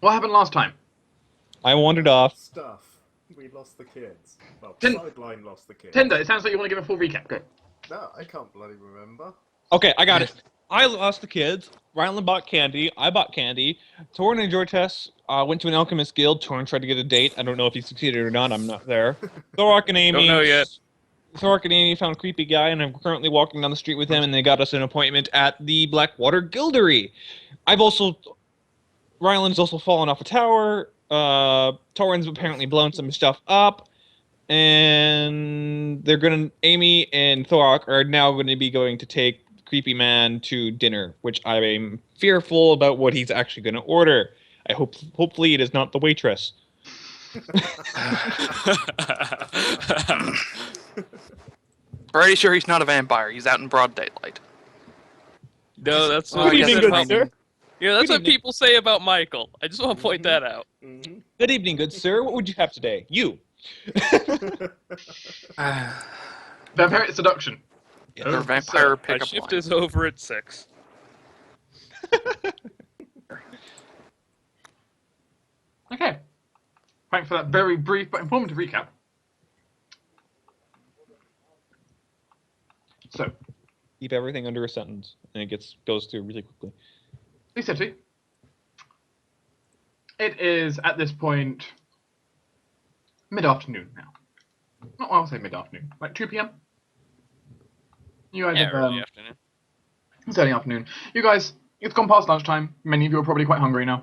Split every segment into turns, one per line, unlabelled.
What happened last time?
I wandered off.
Stuff. We lost the kids. Well,
Tin-
Sideline lost the kids.
Tinder, it sounds like you want to give a full recap. Go.
No, I can't bloody remember.
Okay, I got it. I lost the kids. Rylan bought candy. I bought candy. Torruun and Jortess went to an alchemist guild. Torruun tried to get a date. I don't know if he succeeded or not. I'm not there. Thorok and Amy.
Don't know yet.
Thorok and Amy found a creepy guy, and I'm currently walking down the street with him, and they got us an appointment at the Blackwater Guildery. Rylan's also fallen off a tower. Torruun's apparently blown some stuff up. And Amy and Thorok are now going to be going to take the creepy man to dinner, which I'm fearful about what he's actually going to order. Hopefully it is not the waitress.
Pretty sure he's not a vampire. He's out in broad daylight.
No, that's
Good evening, good sir.
Yeah, that's
Good
what
evening.
people say about Michael. I just want to point that out.
Mm-hmm.
Good evening, good sir. What would you have today? You.
Vampire seduction.
Or vampire
My
pickup
shift
line.
is over at 6.
Okay. Thanks for that very brief but informative recap. So,
Keep everything under a sentence, and it goes through really quickly.
Lee City. It is, at this point, mid-afternoon now. Not, I'll say mid-afternoon. Like 2 p.m.? You guys
Yeah,
have,
early afternoon.
it's early afternoon. You guys, it's gone past lunchtime. Many of you are probably quite hungry now.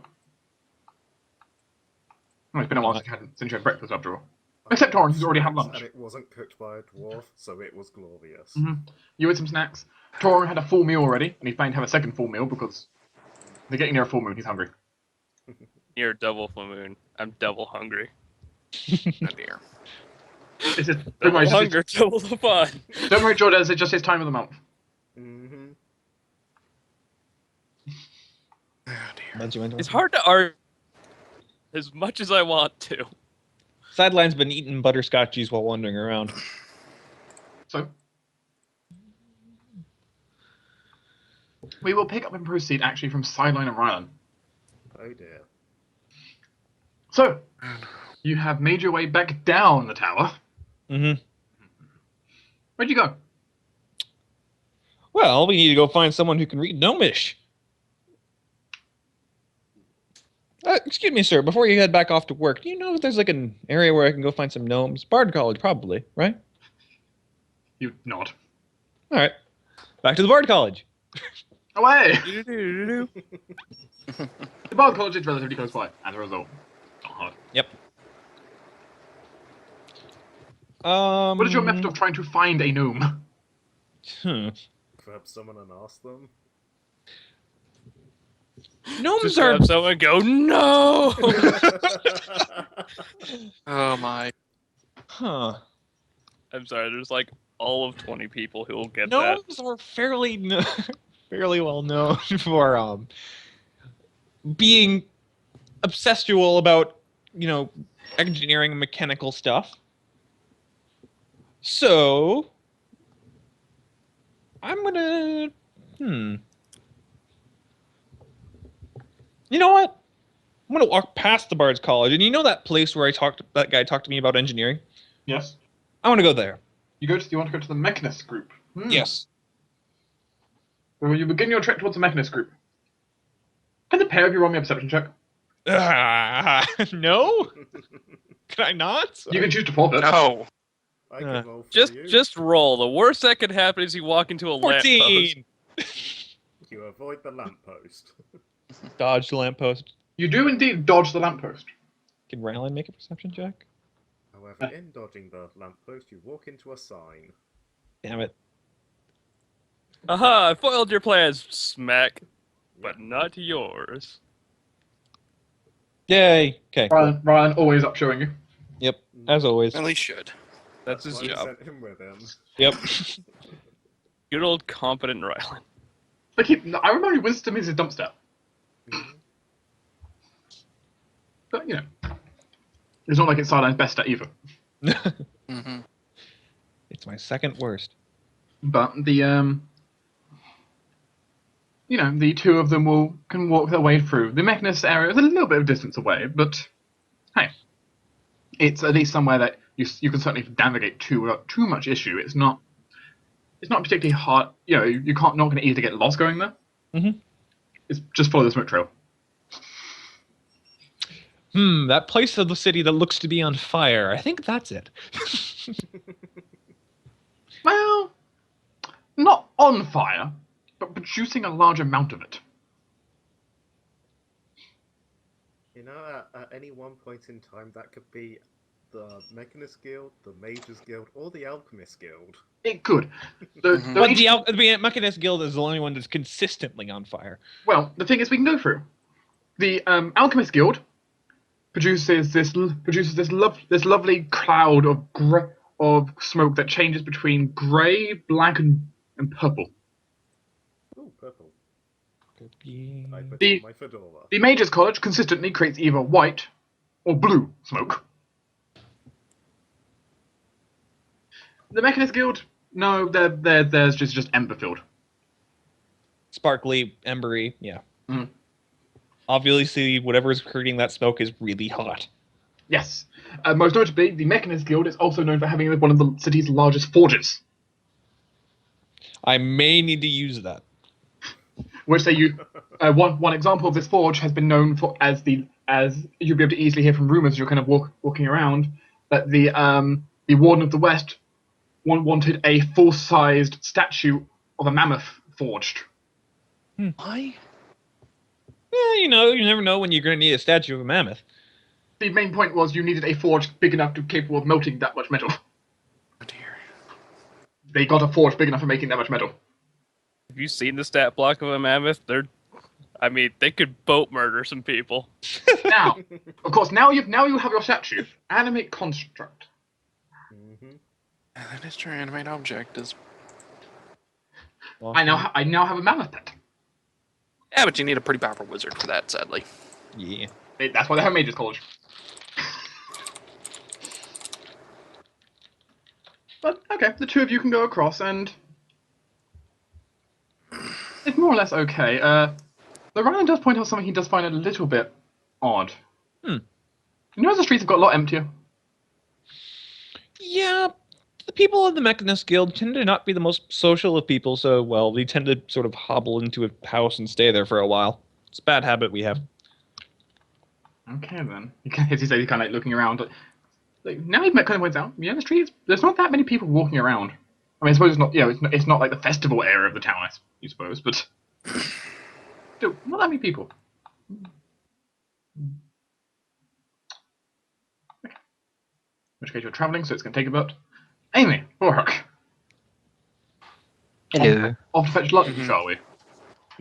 Well, it's been a while since you had breakfast after all. Except Torruun, who's already had lunch.
And it wasn't cooked by a dwarf, so it was glorious.
You had some snacks. Torruun had a full meal already, and he's planning to have a second full meal because they're getting near a full moon. He's hungry.
Near double full moon. I'm double hungry.
Oh dear.
It's just, don't
Double
worry, it's just
hunger, double the fun.
don't worry, Jortess, it's just his time of the month.
Mm-hmm.
Oh dear.
It's hard to argue as much as I want to.
Sideline's been eating butterscotchies while wandering around.
So, we will pick up and proceed actually from Sideline and Rylan.
Oh dear.
So, you have made your way back down the tower.
Mm-hmm.
Where'd you go?
Well, we need to go find someone who can read Gnomish. Excuse me, sir, before you head back off to work, do you know if there's like an area where I can go find some gnomes? Bard College, probably, right?
You nod.
All right. Back to the Bard College.
Away!
Do-do-do-do-do.
The Bard College is relatively close by, as a result. Not hard.
Yep.
What is your method of trying to find a gnome?
Grab someone and ask them.
Gnomes
Just
are...
have someone go, no!
Oh my.
Huh.
I'm sorry, there's like all of 20 people who will get that.
Gnomes are fairly fairly well known for being obsessual about, engineering and mechanical stuff. So I'm gonna You know what? I'm gonna walk past the Bard's College, and you know that place where that guy talked to me about engineering?
Yes.
I want to go there.
You want to go to the Mechanist group?
Yes.
So you begin your trek towards the Mechanist group. Can the pair of you roll me a perception check?
No? Can I not?
You can choose to forfeit.
No.
I can roll for you.
Just roll. The worst that could happen is you walk into a lamppost.
14!
You avoid the lamppost.
Dodge the lamppost.
You do indeed dodge the lamppost.
Can Rylan make a perception check?
However, in dodging the lamppost, you walk into a sign.
Damn it.
Aha, I foiled your plans, Smack. But not yours.
Yay. Okay.
Ryan always up showing you.
Yep. As always.
Well, he should.
That's his
why we
job.
sent him with him.
Yep.
Good old competent Rylan.
I remember wisdom is his dump step. But, it's not like it's Sideline's best stat either.
Mm-hmm.
It's my second worst.
But the the two of them can walk their way through. The Mechanist area is a little bit of distance away, but hey, it's at least somewhere that you can certainly navigate to without too much issue. It's not particularly hard. You're not going to easily get lost going there.
Mm-hmm.
It's just follow the smoke trail.
That place of the city that looks to be on fire. I think that's it.
Well, not on fire, but producing a large amount of it.
At any one point in time, that could be the Mechanist Guild, the Mages Guild, or the Alchemist Guild.
It could.
But the Mechanist Guild is the only one that's consistently on fire.
Well, the thing is, we can go through. The Alchemist Guild produces this lovely cloud of smoke that changes between grey, black, and purple.
Ooh, purple.
Yeah.
I put
The-
on my fedora.
The Mages College consistently creates either white or blue smoke. The Mechanist Guild, no, there's just ember filled.
Sparkly, embery, yeah.
Mhm.
Obviously, whatever is creating that smoke is really hot.
Yes. Most notably, the Mechanist Guild is also known for having one of the city's largest forges,
I may need to use that.
which they use. One example of this forge has been known for as you'll be able to easily hear from rumors as you're kind of walking around, that the Warden of the West wanted a full-sized statue of a mammoth forged.
Why?
Yeah, you never know when you're going to need a statue of a mammoth.
The main point was you needed a forge big enough to capable of melting that much metal.
Oh dear.
They got a forge big enough for making that much metal.
Have you seen the stat block of a mammoth? They could boat murder some people.
Now, of course, now you have your statue. Animate construct.
Mm-hmm.
That is true. Animate object is.
I now have a mammoth pet.
Yeah, but you need a pretty powerful wizard for that, sadly.
Yeah.
That's why they have Mages College. But okay, the two of you can go across, and it's more or less okay. The Ryan does point out something he does find a little bit odd. You notice the streets have got a lot emptier.
Yeah, the people of the Mechanist Guild tend to not be the most social of people, so, well, we tend to sort of hobble into a house and stay there for a while. It's a bad habit we have.
Okay then. As you say, he's kind of like looking around. Like now he kind of points out, the streets. There's not that many people walking around. I mean, I suppose it's not. It's not like the festival area of the town, you suppose, but still, not that many people. Okay. In which case you're traveling, so it's going to take a bit. Amy, Thorok.
Hello.
Off to fetch lunch, shall we?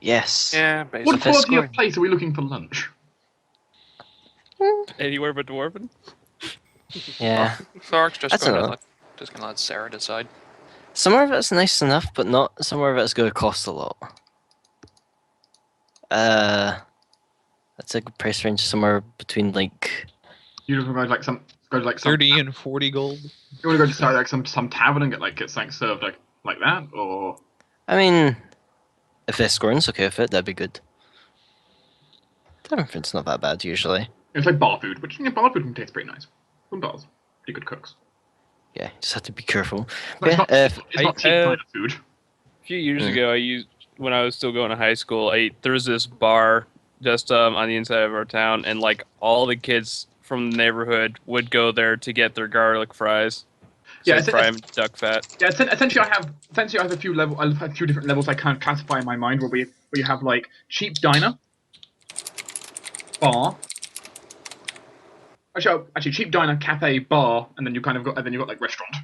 Yes.
Yeah,
What
basically.
First
quality of
scoring.
place are we looking for lunch?
Anywhere but Dwarven?
Yeah.
Thorok's
That's enough.
just gonna let Sarah decide.
Some of it's nice enough, but not some of it's going to cost a lot. That's a good price range somewhere between like.
You want to go to some
30 and 40 gold.
You want to go to like some tavern and get something served like that, or
I mean, if this scoring's okay with it, that'd be good. Tavern food's not that bad usually.
it's like bar food, which bar food can taste pretty nice. Some bars, pretty good cooks.
Yeah, you just have to be careful.
But
Yeah,
it's not cheap
I-
kind of food.
A few years
Mm.
ago, when I was still going to high school, there was this bar just on the inside of our town, and like all the kids from the neighborhood would go there to get their garlic fries. So
Yeah,
they'd fry 'em in duck fat.
Yeah, essentially I have a few different levels I kind of classify in my mind where you have like cheap diner, bar. Actually, cheap diner, cafe, bar, and then you've got like restaurant.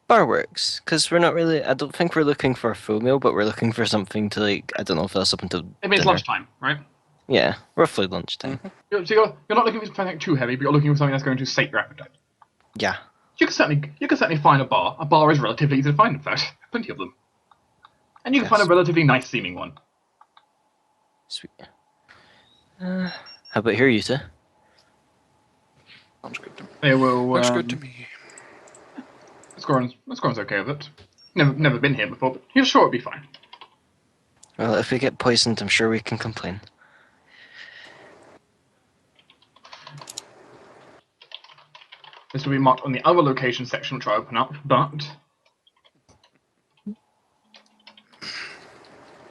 bar works because we're not really. I don't think we're looking for a full meal, but we're looking for something to like. I don't know if that's up until.
I mean, it's
dinner.
lunchtime, right?
Yeah, roughly lunchtime.
So you're not looking for something too heavy, but you're looking for something that's going to sate your appetite.
Yeah.
You can certainly find a bar. A bar is relatively easy to find, in fact. Plenty of them. And you can find a
Yes.
relatively nice seeming one.
Sweet. How about here, Yuta?
Sounds good to me.
They will.
Looks good to me.
Scorin's okay with it. Never been here before, but you're sure it'll be fine.
Well, if we get poisoned, I'm sure we can complain.
This will be marked on the other location section, which I open up, but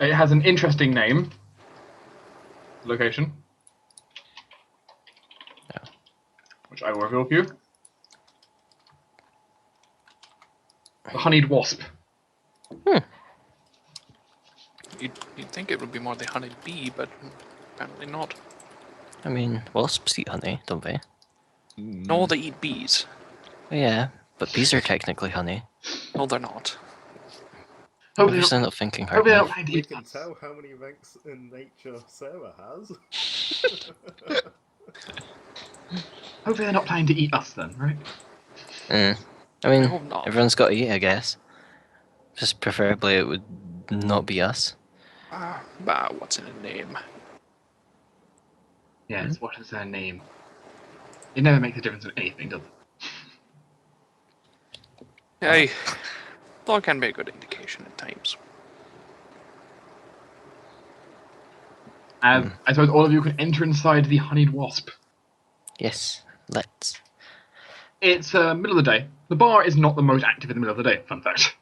it has an interesting name. Location.
Yeah.
Which I will reveal for you. The honeyed wasp.
You'd think it would be more the honeyed bee, but apparently not.
I mean, wasps eat honey, don't they?
No, they eat bees.
Oh, yeah, but bees are technically honey.
No, they're not.
Hopefully
Obviously
not,
not thinking hard
hopefully not
enough.
trying to
We
eat
can
us.
tell how many ranks in nature Sarah has.
Hopefully they're not planning to eat us then, right?
I mean,
I hope not.
everyone's got to eat, I guess. Just preferably it would not be us.
Bah, what's in a name?
Yes, what is their name? It never makes a difference in anything, does it?
Hey, that can be a good indication at times.
As I suppose all of you can enter inside the honeyed wasp.
Yes, let's.
It's middle of the day. The bar is not the most active in the middle of the day, fun fact.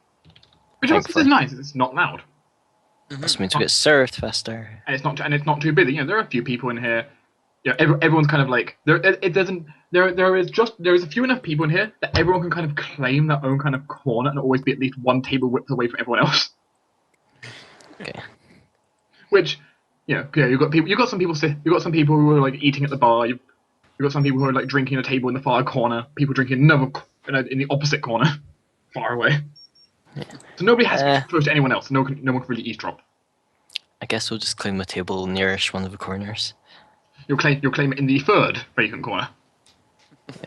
Which also
Thankfully.
is nice, it's not loud.
This means we get served faster.
And it's not too busy. You know, there are a few people in here. You know, everyone's kind of like there is a few enough people in here that everyone can kind of claim their own kind of corner and always be at least one table width away from everyone else.
Okay.
Which, you've got some people who are like eating at the bar. You've got some people who are like drinking at a table in the far corner. People drinking in the opposite corner, far away.
Yeah.
So nobody has to be close to anyone else. No one can really eavesdrop.
I guess we'll just claim the table nearest one of the corners.
You'll claim it in the third vacant corner.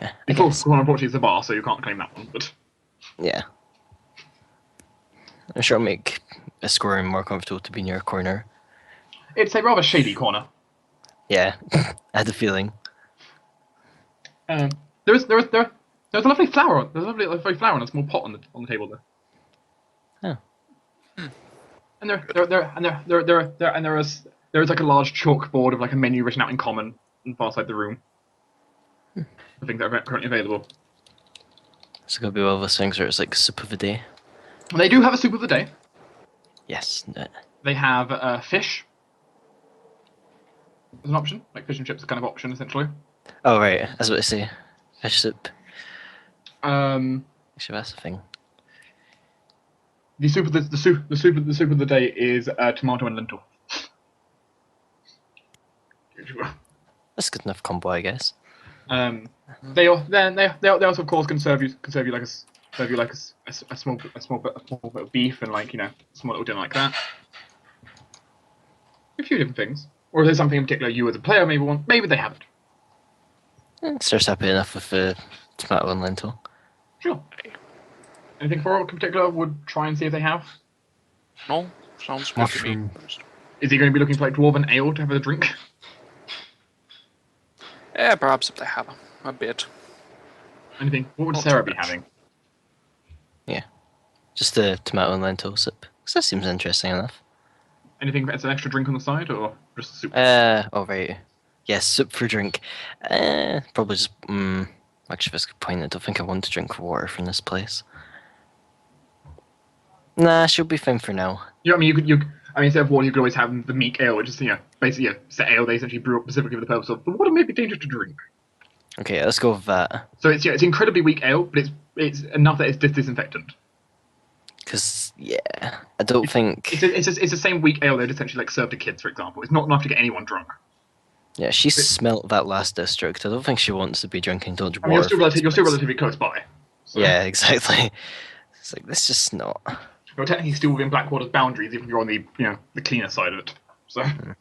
Yeah.
The fourth corner, unfortunately, is the bar, so you can't claim that one. But
Yeah. I'm sure it'll make a scoring more comfortable to be near a corner.
it's a rather shady corner.
Yeah, I had a feeling.
There's a lovely flower. There's a lovely flower in a small pot on the table there.
Oh.
And there is like a large chalkboard of like a menu written out in common on the far side of the room. The things that are currently available.
It's gonna be one of those things where it's like soup of the day.
They do have a soup of the day.
Yes.
They have fish as an option, like fish and chips, is kind of option essentially.
Oh right, I was about to say fish soup.
Um,
Actually, that's the thing.
the soup of the day is tomato and lentil.
That's a good enough combo, I guess.
They also of course can serve you like a small bit of beef and like a small little dinner like that. A few different things, or if there's something in particular you as a player maybe want, maybe they have it.
Sarah's happy enough with the tomato and lentil.
Sure. Anything Thorok in particular would try and see if they have?
No, sounds good to me.
Mushroom.
Is he going to be looking for like dwarven ale to have a drink?
Yeah, perhaps if they have a bit.
Anything? What would
Not
Sarah
too
be
much.
having?
Just the tomato and lentil soup. 'Cause that seems interesting enough.
Anything as an extra drink on the side, or just soup?
Oh right. Yes, soup for drink. Probably just. Actually, that's a good point. I don't think I want to drink water from this place. Nah, she'll be fine for now.
I mean, instead of water, you could always have the meek ale, which is basically set ale they essentially brew up specifically for the purpose of the water may be dangerous to drink.
Okay, let's go with that.
So it's incredibly weak ale, but it's enough that it's disinfectant.
Because I don't think.
It's the same weak ale they'd essentially like serve to kids, for example. It's not enough to get anyone drunk.
Yeah, she smelt that last district. I don't think she wants to be drinking Dodge
I mean,
water.
you're still relatively close by. So
Yeah, exactly. It's like this just not.
you're technically still within Blackwater's boundaries, even if you're on the cleaner side of it. So, but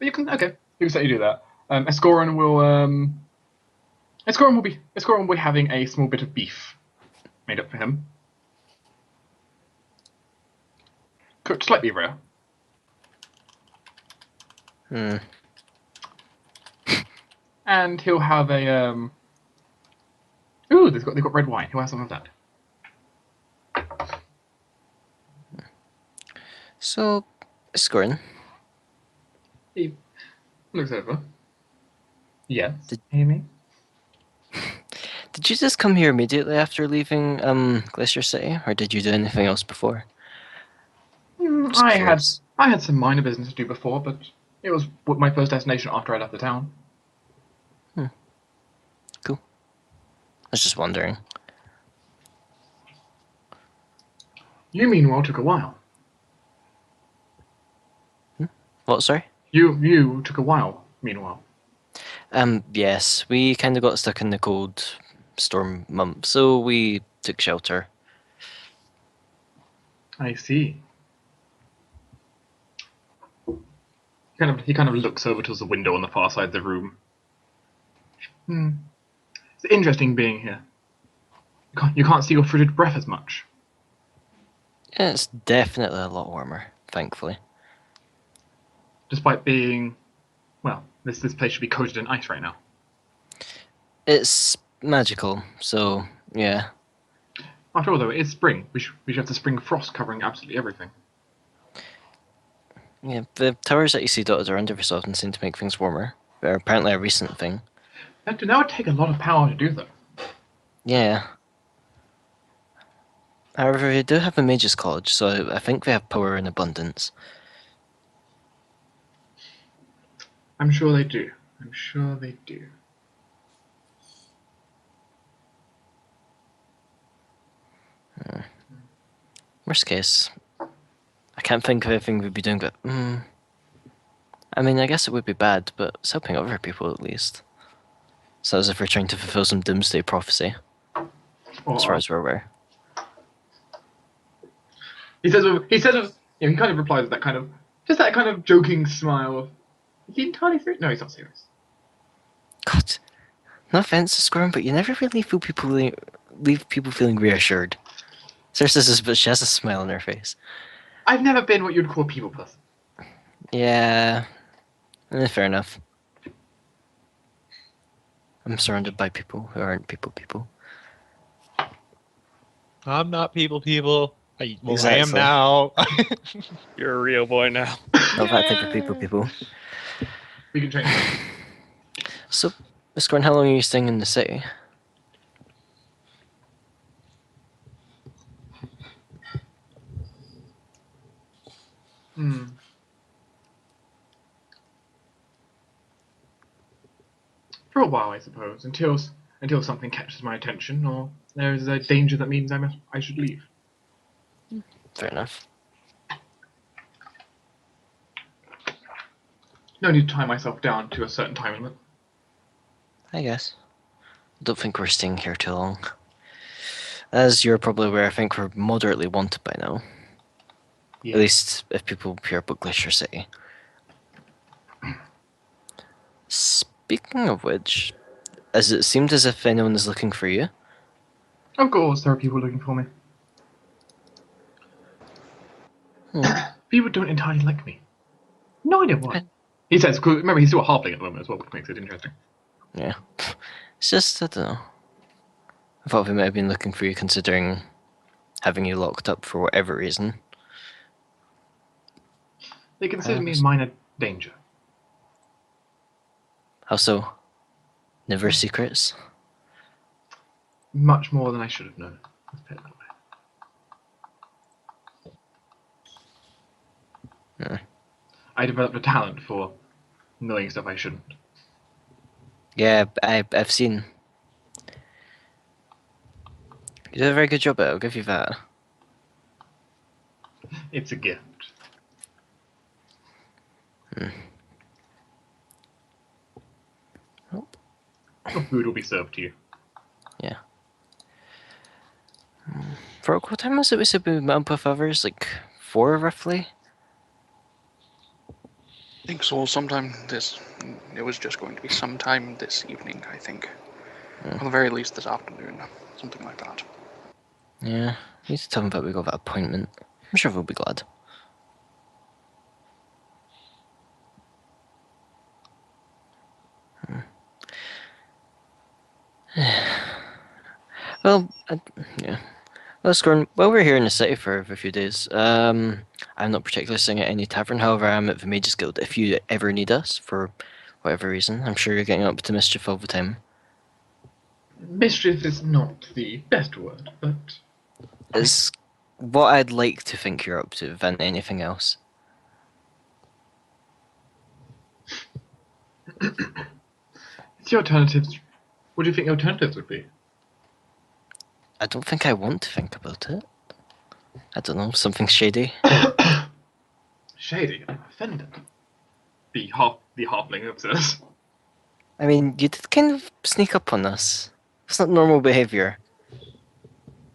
you can certainly do that. Escoran will be having a small bit of beef made up for him, cooked slightly rare. And he'll have a Ooh, they've got red wine. He'll have some of that.
So, Scorin,
He looks over. Yes,
Did-
Amy?
did you just come here immediately after leaving Glacier City, or did you do anything else before? Just
I
curious.
had some minor business to do before, but it was my first destination after I left the town.
Cool. I was just wondering.
You meanwhile took a while.
What, sorry?
You took a while, meanwhile.
Yes, we kind of got stuck in the cold storm month, so we took shelter.
I see. He kind of looks over towards the window on the far side of the room. It's interesting being here. You can't see your frigid breath as much.
Yeah, it's definitely a lot warmer, thankfully.
Despite being, well, this place should be coated in ice right now.
It's magical, so yeah.
After all, though, it's spring. We should have the spring frost covering absolutely everything.
Yeah, the towers that you see dotted around every so often seem to make things warmer. They're apparently a recent thing.
That would take a lot of power to do, though.
Yeah. However, they do have a Mage's College, so I think they have power in abundance.
I'm sure they do. I'm sure they do.
Worst case, I can't think of anything we'd be doing, but I mean, I guess it would be bad, but it's helping other people at least. So as if we're trying to fulfill some doomsday prophecy, as far as we're aware.
He says, he kind of replies with that kind of joking smile of, is he entirely serious? No, he's not serious.
God, no offense to Squirm, but you never really leave people feeling reassured. Cersei says, but she has a smile on her face.
I've never been what you'd call a people person.
Yeah, fair enough. I'm surrounded by people who aren't people.
I'm not people. I am
Exactly.
now.
You're a real boy now.
Not that type of people.
We can change that.
So, Miss Gordon, how long are you staying in the city?
For a while, I suppose, until something catches my attention, or there is a danger that means I should leave.
Fair enough.
No need to tie myself down to a certain time limit.
I guess. I don't think we're staying here too long. As you're probably aware, I think we're moderately wanted by now.
Yeah.
At least if people hear about Glacier City. Speaking of which, has it seemed as if anyone is looking for you?
Of course, there are people looking for me. People don't entirely like me. No idea why. He says, 'cause remember, he's still a halfling at the moment as well, which makes it interesting.
Yeah. It's just, I don't know. I thought we might have been looking for you considering having you locked up for whatever reason.
They consider me a minor danger.
How so? Never secrets?
Much more than I should have known. Let's put it that way. I developed a talent for knowing stuff I shouldn't.
Yeah, I've seen. You did a very good job at it, I'll give you that.
It's a gift. Your food will be served to you.
Yeah. For what time was it we said we met up with others? Like 4 roughly?
I think so. It was just going to be sometime this evening, I think. At the very least this afternoon, something like that.
Yeah. We need to tell them that we got that appointment. I'm sure they'll be glad. Well, yeah. Well, Scorn, while we're here in the city for a few days, I'm not particularly staying at any tavern. However, I am at the Mage's Guild. If you ever need us for whatever reason, I'm sure you're getting up to mischief all the time.
Mischief is not the best word, but
It's what I'd like to think you're up to than anything else.
it's your alternatives. What do you think the alternatives would be?
I don't think I want to think about it. I don't know, something shady.
Shady. I'm offended. The halfling observes.
I mean, you did kind of sneak up on us. It's not normal behavior.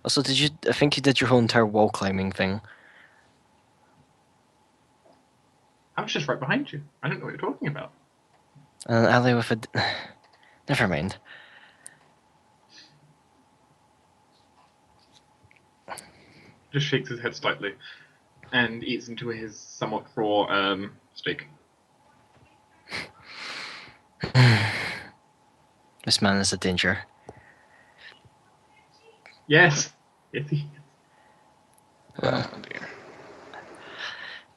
Also, I think you did your whole entire wall climbing thing.
I was just right behind you. I don't know what you're talking about.
An ally with a... Never mind.
Just shakes his head slightly and eats into his somewhat raw steak.
This man is a danger.
Yes. Yes, he is.
Well,
Oh dear.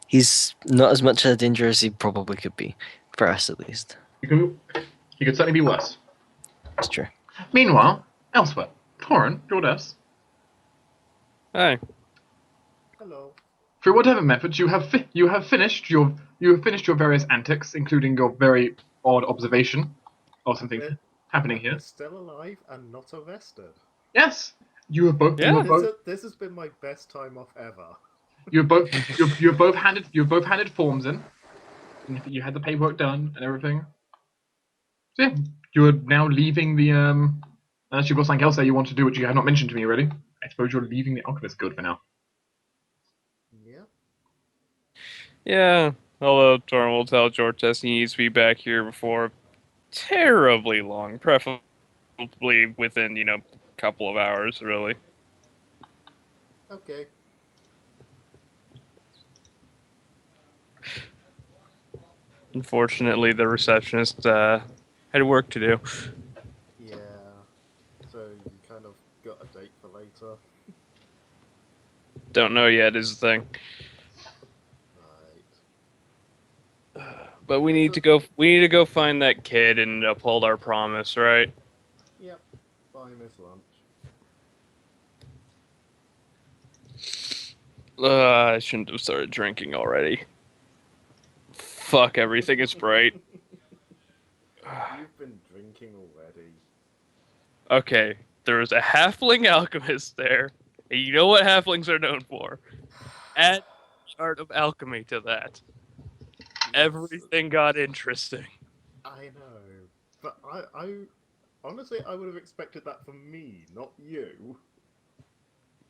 he's not as much of a danger as he probably could be. For us, at least.
He could certainly be worse.
It's true.
Meanwhile, elsewhere, Torruun, Jortess,
Hi.
Hello.
through whatever methods you have finished your various antics, including your very odd observation of something
We're-
happening
We're
here.
still alive and not arrested.
Yes, you have both.
Yeah.
This has been my best time off ever.
You've both handed forms in. And you had the paperwork done and everything. So yeah, you are now leaving the unless you've got something else that you want to do which you have not mentioned to me already. I suppose you're leaving the Alchemist Guild for now.
Yeah.
Yeah. Although Torruun will tell Jortess he needs to be back here before terribly long, preferably within, a couple of hours, really.
Okay.
Unfortunately, the receptionist had work to do.
Yeah. So you kind of got a date for later.
Don't know yet is the thing.
Right.
But we need to go. We need to go find that kid and uphold our promise, right?
Yep. Buy him his lunch.
I shouldn't have started drinking already. Fuck everything. It's bright.
You've been drinking already.
Okay, there was a halfling alchemist there. And you know what halflings are known for? Add art of alchemy to that. Everything got interesting.
I know, but I honestly I would have expected that from me, not you.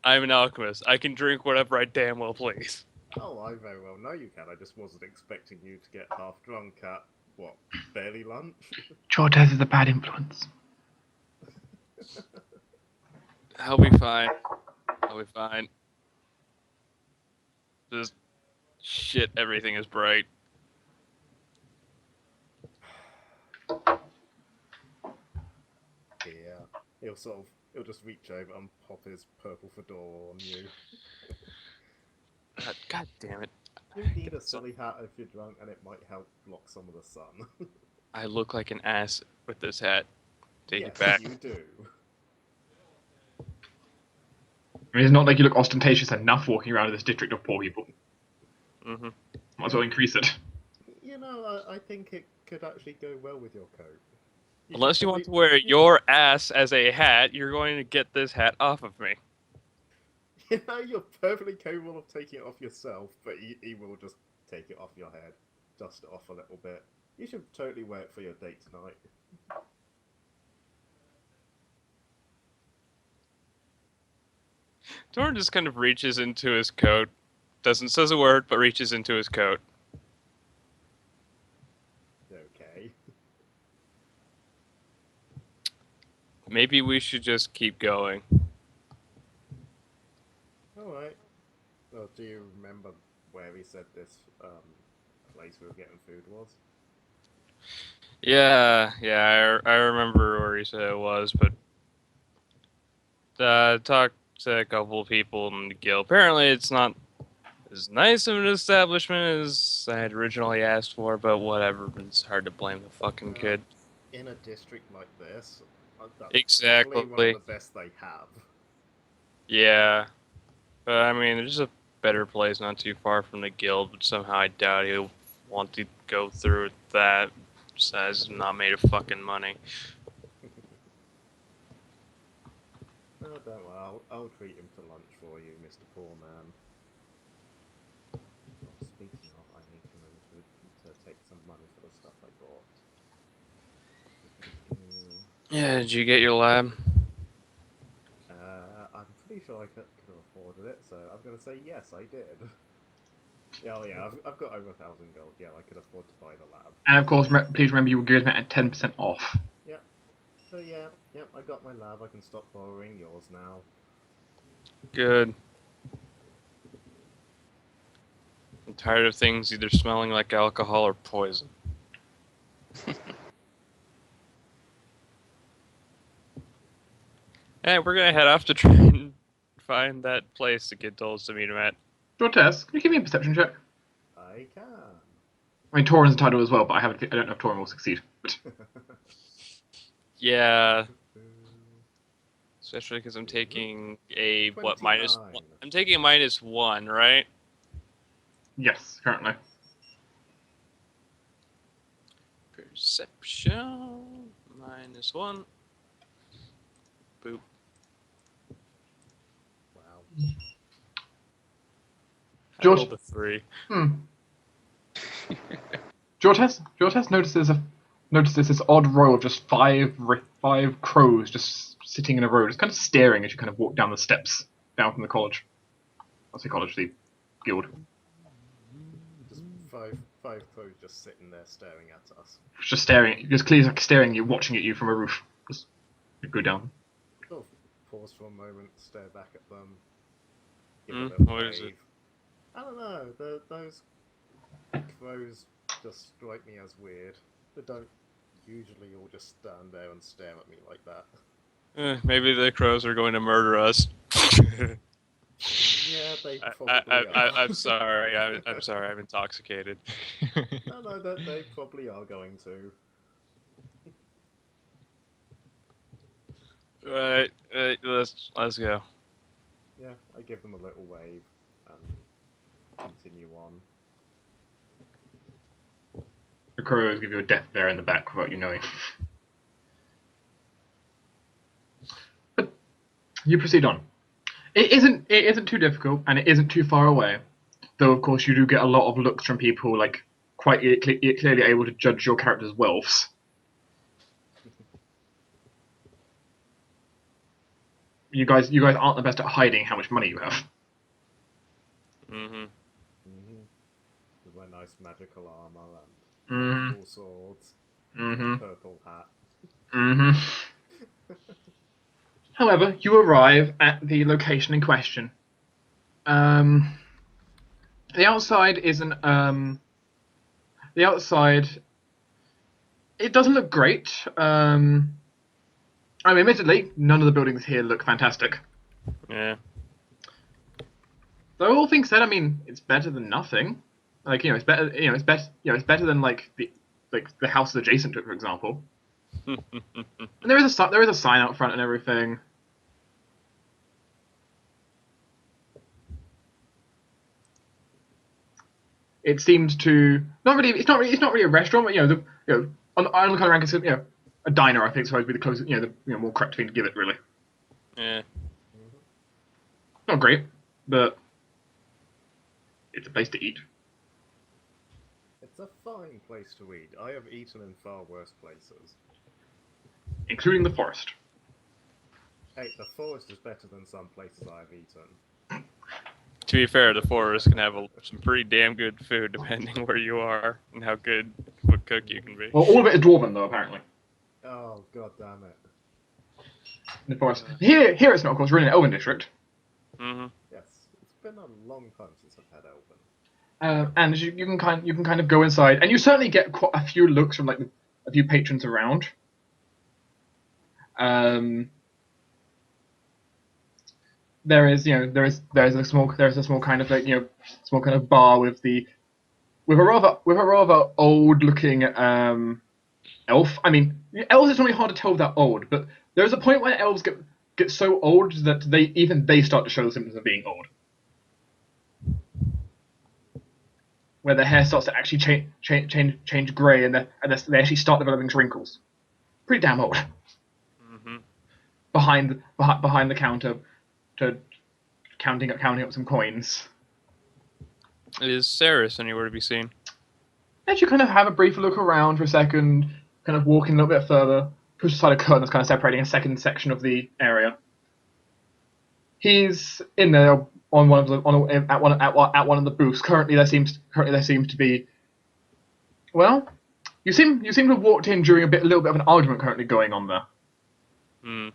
I'm an alchemist. I can drink whatever I damn well please.
Oh, I very well know you can. I just wasn't expecting you to get half drunk at what, barely lunch.
Jortess is a bad influence.
I'll be fine. I'll be fine. Just shit, everything is bright.
Yeah, he'll just reach over and pop his purple fedora on you.
God damn it.
You need a silly hat if you're drunk, and it might help block some of the sun.
I look like an ass with this hat. Take
yes,
it back.
you do.
I mean, it's not like you look ostentatious enough walking around in this district of poor people.
Mm-hmm.
Might as well increase it.
You know, I think it could actually go well with your coat.
Unless you want to wear your ass as a hat, you're going to get this hat off of me.
You know, you're perfectly capable of taking it off yourself, but he will just take it off your head, dust it off a little bit. You should totally wear it for your date tonight.
Torruun just kind of reaches into his coat, doesn't says a word, but reaches into his coat.
Okay.
Maybe we should just keep going.
Alright. Well, do you remember where he said this place we were getting food was?
Yeah, I remember where he said it was, but talked to a couple of people in the guild. Apparently, it's not as nice of an establishment as I had originally asked for, but whatever. It's hard to blame the fucking kid.
In a district like this, that's
Exactly.
probably one of the best they have.
Yeah. But I mean, there's a better place not too far from the guild, but somehow I doubt he'll want to go through with that. Besides, not made of fucking money.
Oh, don't worry, I'll treat him to lunch for you, Mr. Poor Man. Oh, speaking of, I need to remember to take some money for the stuff I bought.
Yeah, did you get your lab?
I'm pretty sure I could have afforded it, so I'm going to say yes, I did. Yeah, oh yeah, I've got over 1,000 gold. Yeah, I could afford to buy the lab.
And of course, please remember you will give me at 10% off.
Yep. So yeah, I got my lab. I can stop borrowing yours now.
Good. I'm tired of things either smelling like alcohol or poison. Hey, we're gonna head off to try and find that place the kid told us to meet him at.
Jortess, can you give me a perception check?
I can.
I mean, Torruun's entitled as well, but I don't know if Torruun will succeed.
Yeah, especially because I'm taking a what minus?
29.
I'm taking a -1, right?
Yes, currently.
Perception -1. Boop.
Wow.
I
George-
rolled a 3.
Jortess notices this odd row of just five crows just sitting in a row, just kind of staring as you kind of walk down the steps down from the college. I'll say college, the guild.
Just five crows just sitting there staring at us.
Just staring, just clearly like staring at you, watching at you from a roof. Just go down.
Sort of pause for a moment, stare back at them. Give a
Hmm,
little
what is
wave.
it?
I don't know. Those crows just strike me as weird. They don't usually all just stand there and stare at me like that.
Maybe the crows are going to murder us.
Yeah, they probably are.
I'm sorry. I'm sorry. I'm intoxicated.
No, they probably are going to.
Right. Let's go.
Yeah, I give them a little wave and continue on.
The crows give you a death glare in the back without you knowing. But you proceed on. It isn't too difficult, and it isn't too far away. Though, of course, you do get a lot of looks from people like quite clearly able to judge your character's wealths. You guys aren't the best at hiding how much money you have.
Mm-hmm.
With my nice magical armor and
Mm-hmm.
multiple swords,
Mm-hmm.
purple hat.
Mm-hmm. However, you arrive at the location in question. The outside isn't. The outside. It doesn't look great. I mean, admittedly, none of the buildings here look fantastic.
Yeah.
Though all things said, I mean, it's better than nothing. Like, it's better. It's better than like the houses adjacent to it, for example. And there is a sign out front and everything. It seems to not really. It's not really a restaurant, but on the kind of rank, it's a diner. I think is supposed to be the closest. The more correct thing to give it, really.
Yeah.
Not great, but it's a place to eat.
It's a fine place to eat. I have eaten in far worse places.
Including the forest.
Hey, the forest is better than some places I've eaten.
To be fair, the forest can have some pretty damn good food depending where you are and how good of a cook you can be.
Well, all of it is dwarven, though, apparently.
Oh, god damn it.
In the forest. Here it's not, of course. We're in an elven district.
Mm-hmm.
Yes, it's been a long time since I've had Elven.
And you can kind of go inside, and you certainly get quite a few looks from like a few patrons around. there is a small kind of like, small kind of bar with a rather old looking elf. I mean, elves is normally hard to tell they're old, but there's a point where elves get so old that they start to show the symptoms of being old, where their hair starts to actually change grey, and they actually start developing wrinkles. Pretty damn old.
Mm-hmm.
Behind the counter, to counting up some coins.
Is Saris anywhere to be seen?
And you kind of have a brief look around for a second, kind of walking a little bit further, push aside a curtain that's kind of separating a second section of the area. He's in there on one of the booths. Currently, there seems to be. Well, you seem to have walked in during a little bit of an argument currently going on there.
Hmm.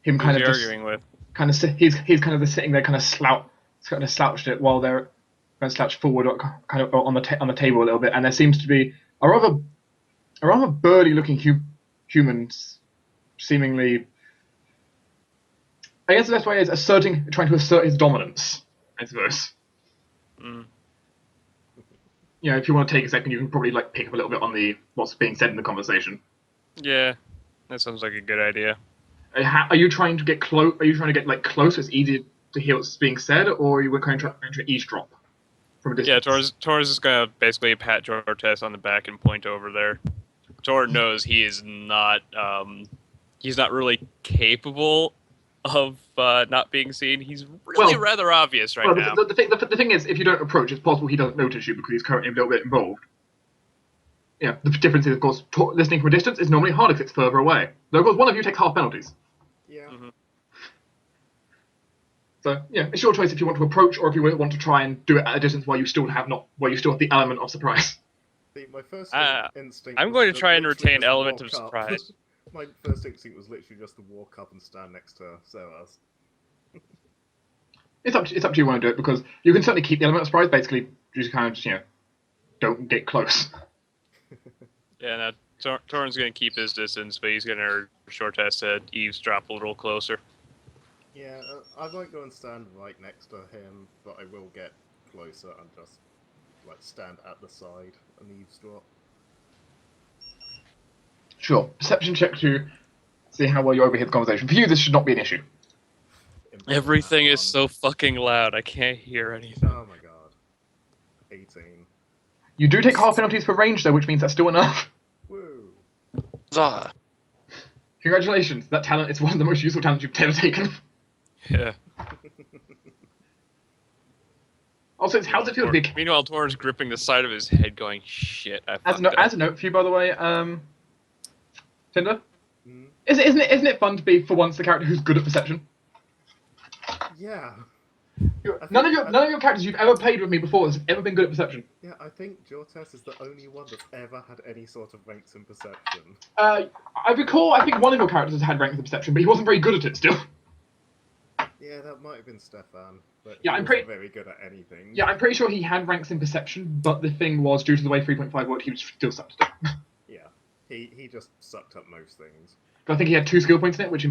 Him
Who's
kind
he
of
arguing with?
he's kind of just sitting there, kind of slouched it while they're kind of slouched forward, kind of on the table a little bit, and there seems to be a rather burly-looking human, seemingly. I guess the best way is trying to assert his dominance, I suppose.
Mm.
If you want to take a second, you can probably pick up a little bit on what's being said in the conversation.
Yeah, that sounds like a good idea.
Are you trying to get close? Are you trying to get close so it's easier to hear what's being said, or are you trying to eavesdrop from a
Yeah,
distance?
Tor's is gonna basically pat Jortess on the back and point over there. Tor knows he is not he's not really capable of not being seen. He's really rather obvious right now.
The thing is, if you don't approach, it's possible he doesn't notice you because he's currently a little bit involved. Yeah, the difference is, of course, listening from a distance is normally harder if it's further away. Though, of course, one of you takes half penalties.
Yeah.
Mhm.
So, yeah, it's your choice if you want to approach or if you want to try and do it at a distance where you still have the element of surprise.
See, my first instinct.
I'm
was
going to
to
try and
literally
retain
just
element
walk
of
up.
surprise.
My first instinct was literally just to walk up and stand next to Soas.
It's up to you want to do it, because you can certainly keep the element of surprise. Basically, you just kind of don't get close.
Yeah, no, Torrun's going to keep his distance, but he's going to Jortess to eavesdrop a little closer.
Yeah, I won't go and stand right next to him, but I will get closer and just stand at the side and eavesdrop.
Sure. Perception check to see how well you overhear the conversation. For you, this should not be an issue.
Everything is so fucking loud, I can't hear anything.
Oh my god. 18.
You do take half penalties for range, though, which means that's still enough.
Woo!
Huzzah.
Congratulations. That talent is one of the most useful talents you've ever taken.
Yeah.
Also, how's it feel to be...
Meanwhile, Torrun's gripping the side of his head going, shit, I fucked up.
As a note for you, by the way, Tinder,
Mm.
isn't it fun to be, for once, the character who's good at perception?
Yeah.
None of your characters you've ever played with me before has ever been good at perception.
Yeah, I think Jortess is the only one that's ever had any sort of ranks in perception.
I recall, I think one of your characters has had ranks in perception, but he wasn't very good at it still.
Yeah, that might have been Stefan, but
Yeah,
he
I'm
wasn't very good at anything.
Yeah, I'm pretty sure he had ranks in perception, but the thing was, due to the way 3.5 worked, he was still sucked at it.
Yeah, he just sucked up most things.
But I think he had 2 skill points in it, which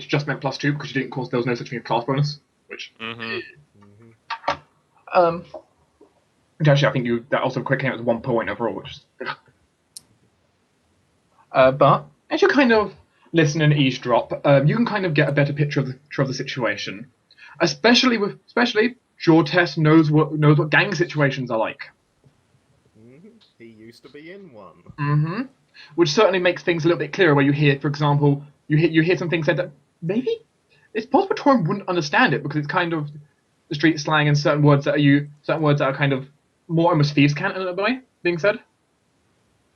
just meant +2 because you didn't cause there was no such thing as class bonus. Which which actually I think that also quick came out as 1 point overall, which is but as you kind of listen and eavesdrop, you can kind of get a better picture of the situation. Especially Jortess knows what gang situations are like.
He used to be in one.
Mm-hmm. Which certainly makes things a little bit clearer. Where you hear, for example, you hear some things said that maybe it's possible Torruun wouldn't understand it because it's kind of the street slang and certain words that are kind of more almost thieves' cant in a way being said.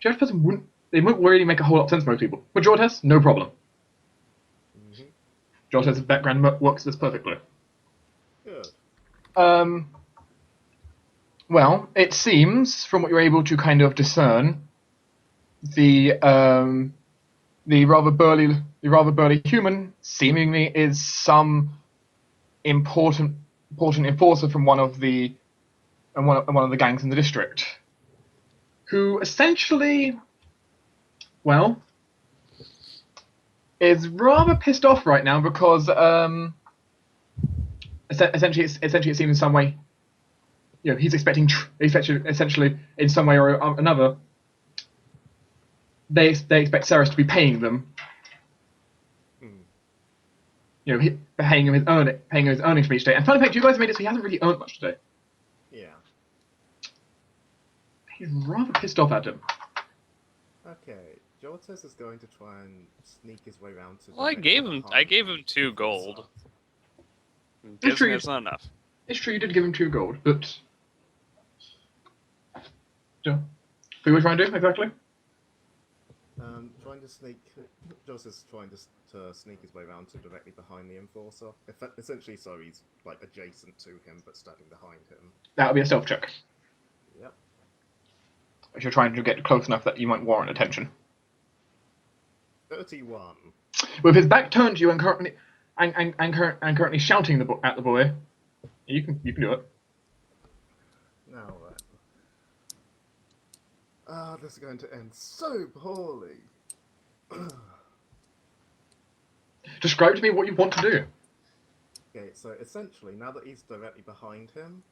The average person wouldn't really make a whole lot of sense to most people. But Jortess, no problem. Jortess's background works this perfectly.
Good.
Well, it seems from what you're able to kind of discern, the rather burly human seemingly is some important enforcer from one of the gangs in the district, who essentially, well, is rather pissed off right now because essentially it seems in some way, he's expecting essentially in some way or another. They expect Ceres to be paying them. Paying him his earnings from each day. And fun fact, you guys made it so he hasn't really earned much today.
Yeah.
He's rather pissed off at him.
Okay, Jortess is going to try and sneak his way around to.
Well, I gave him 2 gold. I'm
It's
guessing
true.
that's not enough.
It's true you did give him 2 gold, but yeah. So what are you trying to do exactly?
Trying to sneak. Jortess is trying to sneak his way around to directly behind the enforcer. Essentially, so he's like adjacent to him, but standing behind him.
That would be a stealth check.
Yep.
If you're trying to get close enough that you might warrant attention.
31.
With his back turned to you and currently shouting at the boy, you can do it.
Now then. This is going to end so poorly.
Describe to me what you want to do.
Okay, so essentially, now that he's directly behind him,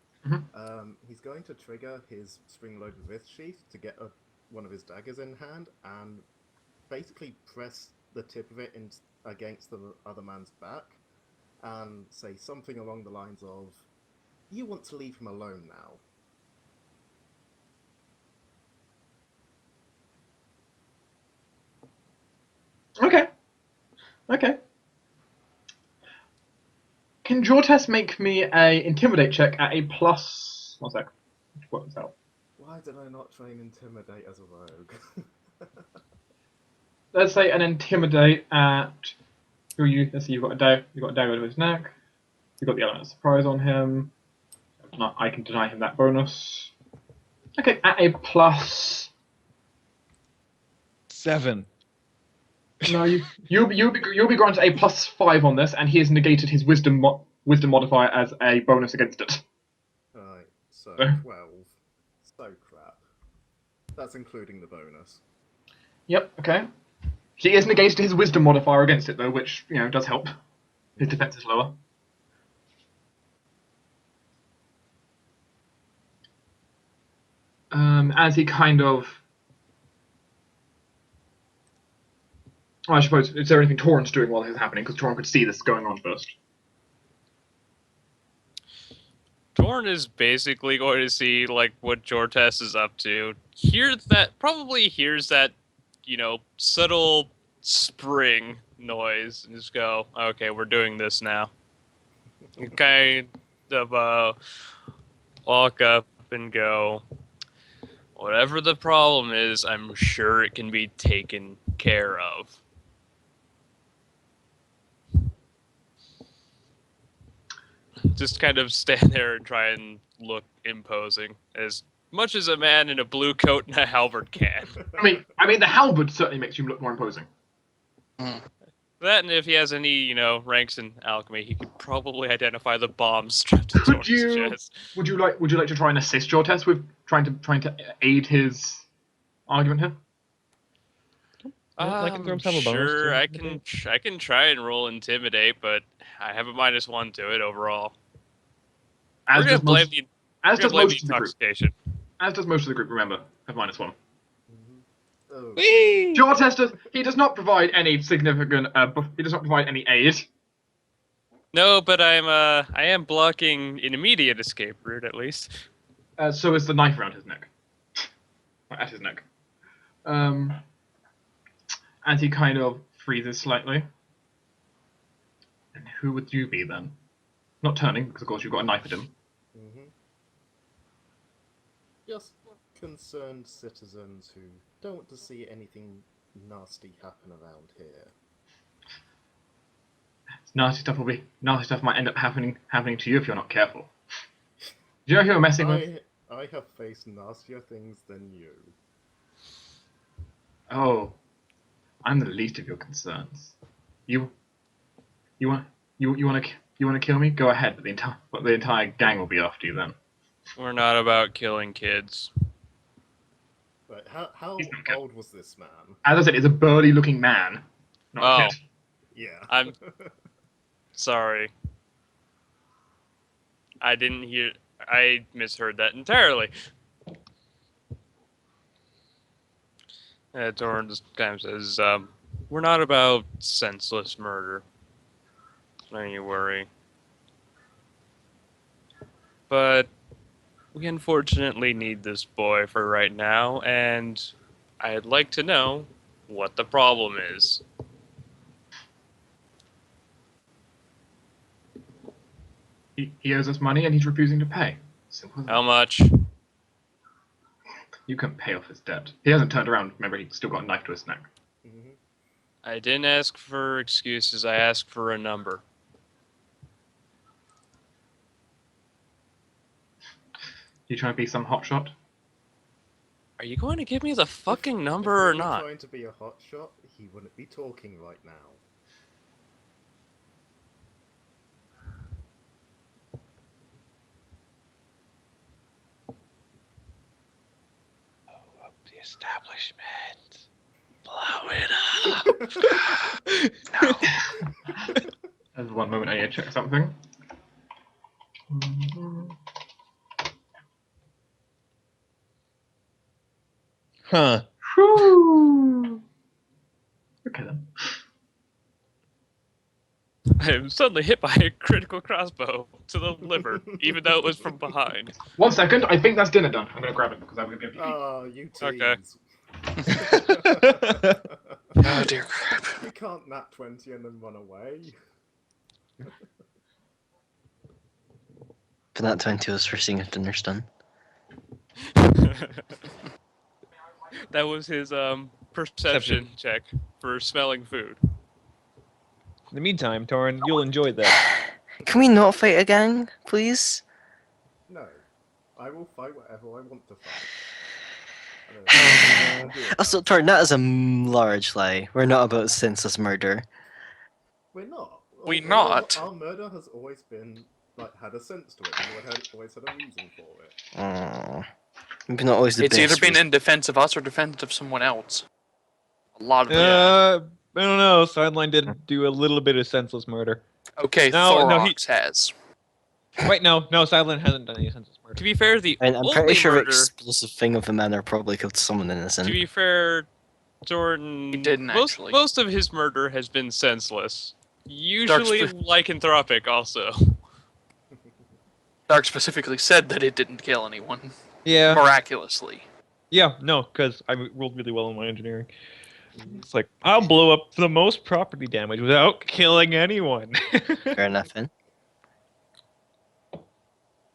he's going to trigger his spring-loaded wrist sheath to get one of his daggers in hand and basically press the tip of it against the other man's back and say something along the lines of, "You want to leave him alone now."
Okay. Can Jortess make me a intimidate check at a plus? 1 sec. What was that?
Why did I not train Intimidate as a rogue?
Let's say an intimidate at. Let's see. You've got a dagger to his neck. You've got the element of surprise on him. I can deny him that bonus. Okay, at a plus.
7.
No, you'll be granted a +5 on this, and he has negated his wisdom modifier as a bonus against it.
Right, so 12. So crap. That's including the bonus.
Yep. Okay. He has negated his wisdom modifier against it though, which does help. His defense is lower. As he kind of. I suppose, is there anything Torruun's doing while this is happening? Because Torruun could see this going on first.
Torruun is basically going to see like what Jortess is up to. Hears that, subtle spring noise, and just go, "Okay, we're doing this now." And kind of walk up and go, "Whatever the problem is, I'm sure it can be taken care of." Just kind of stand there and try and look imposing, as much as a man in a blue coat and a halberd can.
I mean, the halberd certainly makes you look more imposing.
That, and if he has any, ranks in alchemy, he could probably identify the bombs strapped to Jortess' chest.
Would you like to try and assist Jortess with trying to aid his argument here?
Sure, I can try and roll intimidate, but I have a -1 to it overall. We're gonna blame the intoxication.
As does most of the group. Remember, have -1.
Oh.
Jortess he does not provide any significant. He does not provide any aid.
No, but I am blocking an immediate escape route at least.
So is the knife around his neck. At his neck. As he kind of freezes slightly. And who would you be then? Not turning, because of course you've got a knife at him.
Just concerned citizens who don't want to see anything nasty happen around here.
Nasty stuff might end up happening to you if you're not careful. Do you know who you're messing with?
I have faced nastier things than you.
Oh, I'm the least of your concerns. You want to kill me? Go ahead, but the entire gang will be after you then.
We're not about killing kids.
Right, how old was this man?
As I said, he's a burly-looking man, not a kid.
Yeah.
I'm sorry. I didn't hear. I misheard that entirely. Torruun just kind of says, "We're not about senseless murder. Don't you worry. But we unfortunately need this boy for right now, and I'd like to know what the problem is."
He owes us money and he's refusing to pay. Simple as
How
that.
much?
You can pay off his debt. He hasn't turned around. Remember, he's still got a knife to his neck.
Mhm.
I didn't ask for excuses. I asked for a number.
You trying to be some hotshot?
Are you going to give me the fucking
If
number
he
or
were
not?
trying to be a hotshot, he wouldn't be talking right now.
The establishment. Blow it up.
There's one moment I need to check something.
Huh.
Whew. Okay then.
I am suddenly hit by a critical crossbow to the liver, even though it was from behind.
1 second, I think that's dinner done. I'm gonna grab it because I'm gonna be able to eat.
Oh, you
Okay.
tease.
Oh dear crap.
You can't nat 20 and then run away.
For that 20 was for seeing if dinner's done.
That was his perception check for smelling food.
In the meantime, Torruun, you'll enjoy that.
Can we not fight a gang, please?
No. I will fight whatever I want to fight. I don't know.
Also, Torn, that is a large lie. We're not about senseless murder.
We're not.
We're not.
Our murder has always been, like, had a sense to it. We always had a reason for it.
Maybe not always the
It's
best
either been
reason.
in defense of us or defense of someone else. A lot of it.
I don't know. Sideline did do a little bit of senseless murder.
Okay,
No,
Thorok has.
Wait, no, Sideline hasn't done any senseless
To
murder.
be fair, the
And I'm
only
pretty sure
murder.
explosive thing of the manor probably killed someone innocent.
To be fair, Jordan.
He didn't actually.
Most of his murder has been senseless. Usually lycanthropic, also.
Dark specifically said that it didn't kill anyone.
Yeah.
Miraculously.
Yeah, no, because I rolled really well in my engineering. It's like, I'll blow up the most property damage without killing anyone.
Fair enough, then.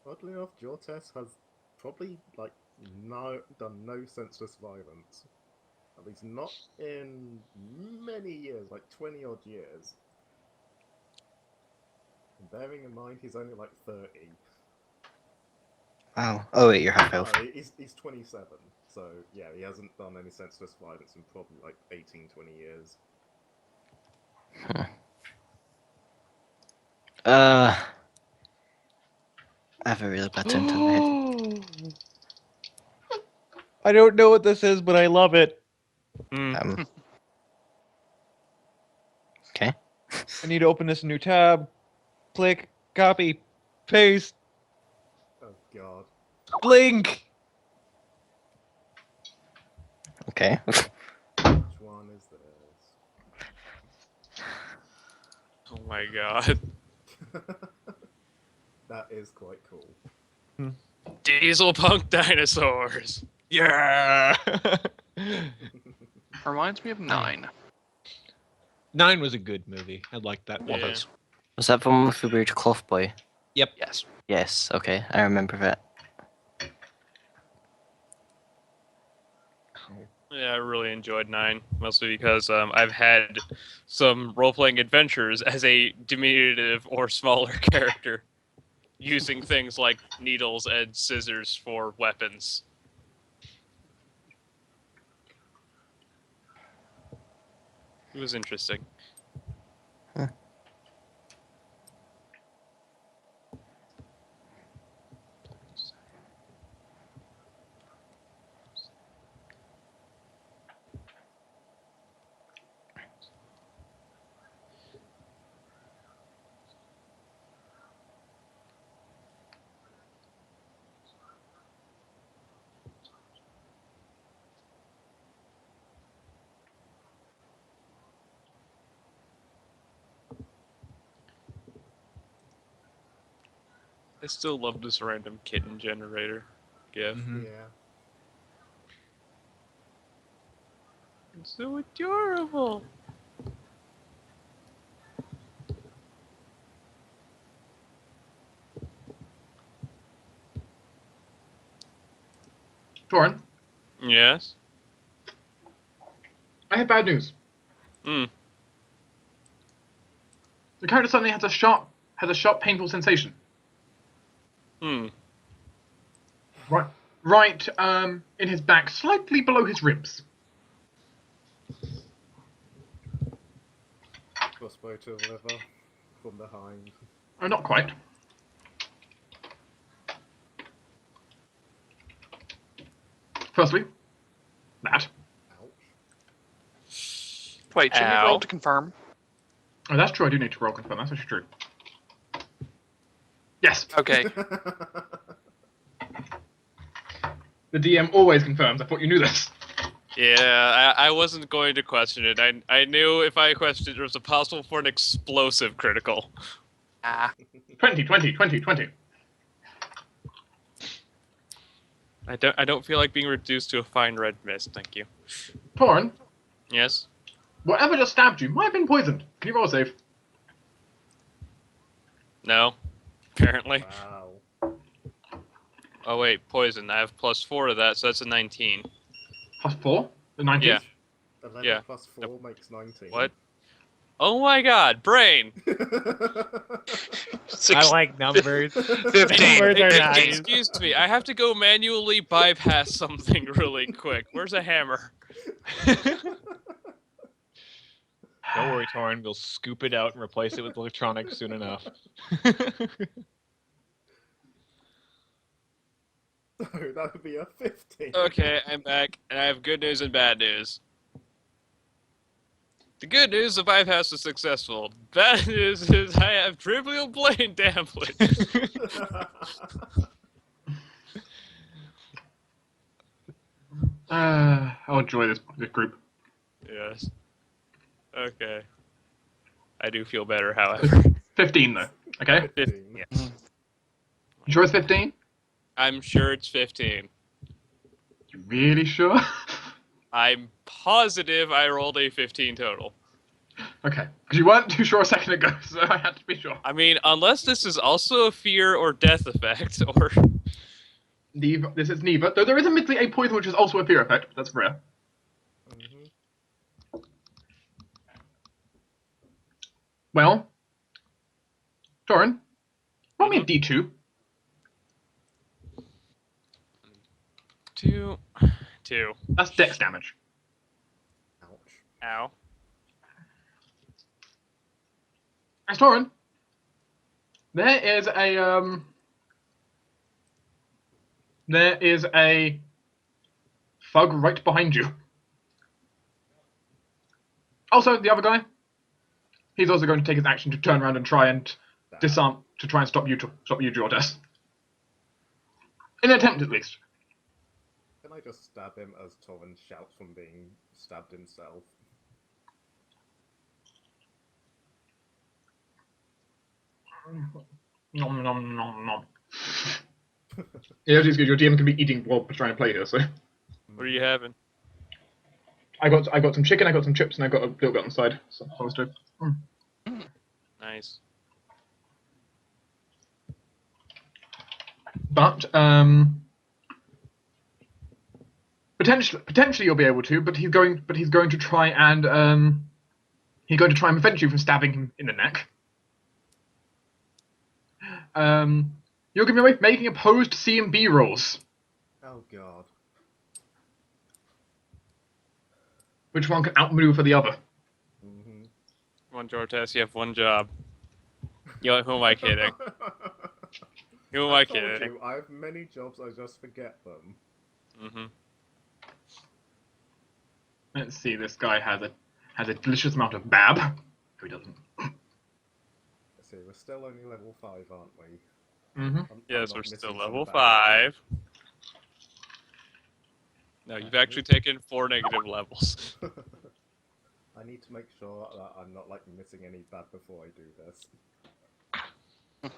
Oddly enough, Jortess has probably, like, done no senseless violence. At least not in many years, like 20 odd years. And bearing in mind he's only like 30.
Wow. Oh wait, you're half elf.
No, he's 27. So yeah, he hasn't done any senseless violence in probably like 18, 20 years.
I have a really bad time to the head.
I don't know what this is, but I love it.
Okay.
I need to open this new tab. Click, copy, paste,
Oh god.
blink.
Okay.
Which one is this?
Oh my god.
That is quite cool.
Diesel punk dinosaurs. Yeah.
Reminds me of 9.
9 was a good movie. I liked that one.
Yeah.
Was that the one with the weird cloth boy?
Yes.
Yes. Okay, I remember that.
Yeah, I really enjoyed 9, mostly because I've had some role-playing adventures as a diminutive or smaller character, using things like needles and scissors for weapons. It was interesting. I still love this random kitten generator gif.
Mhm.
Yeah.
It's so adorable.
Torruun,
Yes.
I have bad news.
Hmm.
The character suddenly has a sharp, painful sensation.
Hmm.
Right, in his back, slightly below his ribs.
Crossbow to the liver from behind.
Oh, not quite. Firstly, that.
Ouch.
Wait, shouldn't you
Ow.
roll to confirm?
Oh, that's true. I do need to roll confirm. That's actually true. Yes,
Okay.
the DM always confirms. I thought you knew this.
Yeah, I wasn't going to question it. I knew if I questioned it, there was a possible for an explosive critical.
Ah.
20, 20, 20, 20.
I don't feel like being reduced to a fine red mist. Thank you.
Torruun,
Yes.
whatever just stabbed you might have been poisoned. Can you roll a save?
No. Apparently.
Wow.
Oh wait, poison. I have +4 to that, so that's a 19.
Plus 4? The 19th?
Yeah.
11
Yeah.
plus 4 makes 19.
What? Oh my God, brain.
I like numbers.
15.
Numbers are
Hey,
nice.
excuse me, I have to go manually bypass something really quick. Where's a hammer?
Don't worry, Torruun. We'll scoop it out and replace it with electronics soon enough.
No, that would be a 15.
Okay, I'm back, and I have good news and bad news. The good news, the bypass was successful. Bad news is I have trivial brain damage.
I'll enjoy this group.
Yes. Okay. I do feel better, however.
15, though. Okay?
15.
Yes.
You sure it's 15?
I'm sure it's 15.
You really sure?
I'm positive I rolled a 15 total.
Okay. Because you weren't too sure a second ago, so I had to be sure.
I mean, unless this is also a fear or death effect, or...
Neither. This is neither. Though there is admittedly a poison which is also a fear effect, but that's rare.
Mhm.
Well, Torruun, roll me a d2.
2.
That's dex damage.
Ouch.
Ow.
As Torruun, there is a thug right behind you. Also, the other guy, he's also going to take his action to turn around and try and disarm, to try and stop you, Jortess. In an attempt, at least.
Can I just stab him as Torruun shouts from being stabbed himself?
Nom nom nom nom. Yeah, it's good. Your DM can be eating while trying to play here, so.
What are you having?
I got some chicken, I got some chips, and I got a little bit on the side. So I was doing.
Nice.
But potentially you'll be able to. But he's going to try and prevent you from stabbing him in the neck. You're going to be making opposed C and B rolls.
Oh god.
Which one can outmaneuver the other?
Mm-hmm.
Come on, Jortess, you have one job. Yo, who am I kidding? Who am I
told
kidding?
you, I have many jobs, I just forget them.
Mm-hmm.
Let's see. This guy has a delicious amount of bab. No, he doesn't.
Let's see, we're still only level 5, aren't we?
Mm-hmm.
I'm
Yes,
not
we're
missing
still
some
level
bad
5. No, you've actually taken 4 negative levels.
I need to make sure that I'm not like missing any bad before I do this.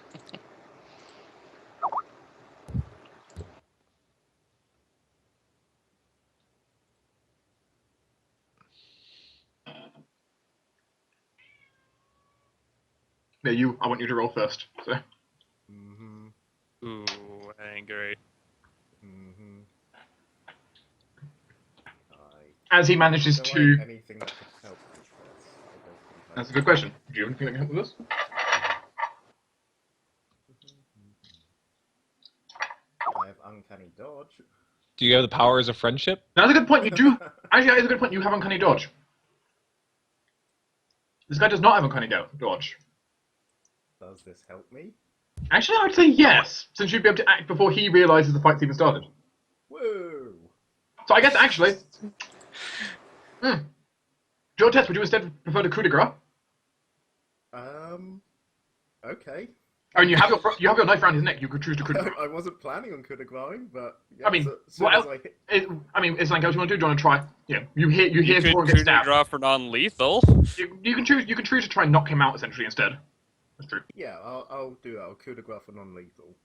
Yeah, I want you to roll first. So.
Ooh, angry.
As he manages
Do I
to...
have anything that could help with this? I don't think I
That's a
do.
good question. Do you have anything that can help with this?
I have uncanny dodge.
Do you have the powers of friendship?
That's a good point. You do... Actually, that is a good point. You have uncanny dodge. This guy does not have uncanny dodge.
Does this help me?
Actually, I would say yes, since you'd be able to act before he realizes the fight's even started.
Woo!
So I guess, actually... Jortess, would you instead prefer the coup de grace?
Okay.
I mean, you have your knife around his neck. You could choose to coup de grace.
I wasn't planning on coup de grace, but yeah,
I mean,
as soon as I hit...
is something else you want to do? Do you want to try? Yeah, you hear
You
Thorok
could
get
coup de
stabbed.
grace for non-lethal.
You can choose to try and knock him out essentially instead. That's true.
Yeah, I'll do that. I'll coup de grace for non-lethal.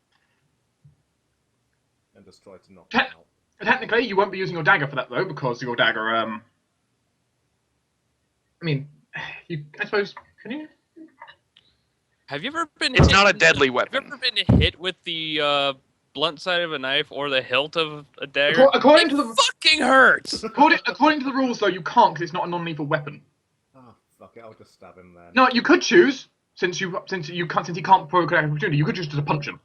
And just try to knock him out.
Technically, you won't be using your dagger for that though, because your dagger. I mean, I suppose. Can you?
Have you ever been?
It's
hit
not a
in the-
deadly
Have
weapon.
you ever been hit with the blunt side of a knife or the hilt of a dagger?
According
it
to the
fucking hurts.
according to the rules, though, you can't because it's not a non-lethal weapon.
Ah, fuck it. I'll just stab him then.
No, you could choose since he can't provoke an opportunity. You could choose to punch him.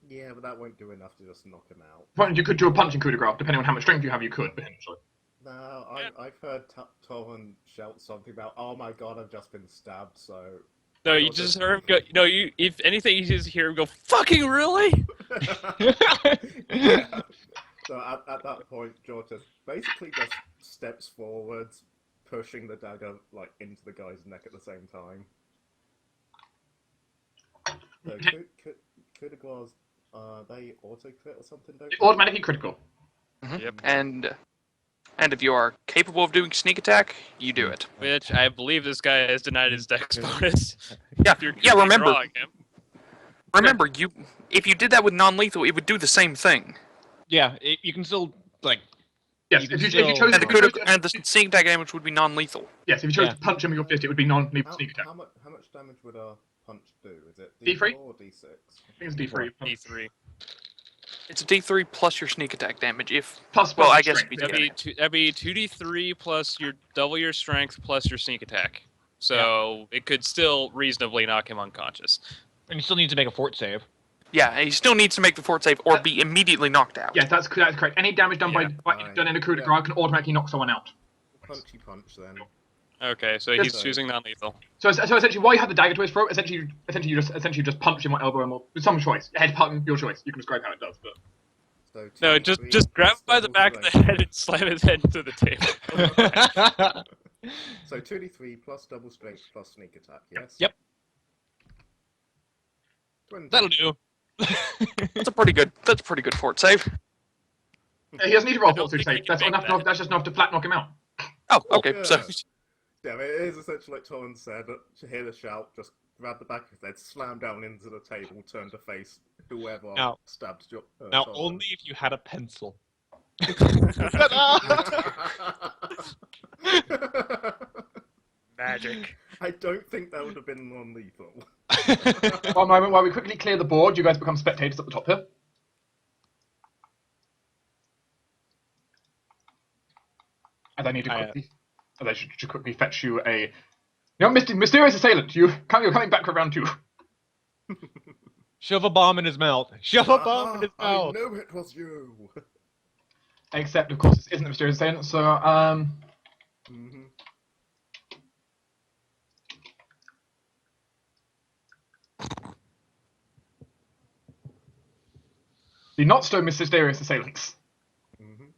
Yeah, but that won't do enough to just knock him out.
Well, you could do a punching coup de grace, depending on how much strength you have. You could potentially.
No, I've heard Torruun shout something about, "Oh my god, I've just been stabbed." So.
No, you just heard him go. No, you. If anything, you just hear him go. Fucking really?
Yeah. So at that point, Jortess basically just steps forwards, pushing the dagger like into the guy's neck at the same time. So coup de grace, they auto crit or something, don't they?
Automatically critical.
Mhm.
Yep.
And if you are capable of doing sneak attack, you do it.
Which I believe this guy has denied his dex bonus.
Yeah,
If you're
remember,
drawing him.
if you did that with non-lethal, it would do the same thing.
Yeah, you can still like.
Yes,
You
if
can
you chose
And
still-
the sneak attack damage would be non-lethal.
yes, if you chose
Yeah.
to punch him with your fist, it would be non-lethal sneak attack.
How much damage would a punch do? Is it
D3?
D4 or D6?
I think it's D3.
D3.
It's a D3 plus your sneak attack damage.
Plus,
Well, I
your
guess
strength,
it'd be
yeah.
That'd be 2d3 plus your double your strength plus your sneak attack. So it could still reasonably knock him unconscious.
And you still need to make a fort save.
Yeah, he still needs to make the fort save or be immediately knocked out.
Yes, that's correct. Any damage done
Yeah.
done in a coup de grace can automatically knock someone out.
Punchy punch then.
Okay, so
Yes.
he's choosing non-lethal.
So essentially, while you have the dagger to his throat, essentially you just punch him or elbow him, or with some choice. Head punch, your choice. You can describe how it does, but
So
No,
2d3
just grab him
plus
by the
double
back of the
strength.
head and slam his head into the table.
So 2d3 plus double strength plus sneak attack. Yes.
Yep.
20.
That'll do.
That's a pretty good fort save.
he doesn't need to roll
I don't
fortitude
think
save.
he can make that.
That's just enough to flat knock him out.
Oh, okay.
Yeah.
So
Yeah, it is essentially like Torruun said. To hear the shout, just grab the back of his head, slam down into the table, turn to face whoever
Now-
stabbed
Now,
Torruun.
only if you had a pencil.
Magic.
I don't think that would have been non-lethal.
One moment while we quickly clear the board. You guys become spectators at the top here. And I need to quickly. And I should quickly fetch you a. You know, mysterious assailant. You're coming back for round 2.
Shove a bomb in his mouth. Shove a bomb in his
I
mouth.
know it was you.
Except, of course, this isn't a mysterious assailant. So,
Mhm.
the not so mysterious assailants.
Mhm.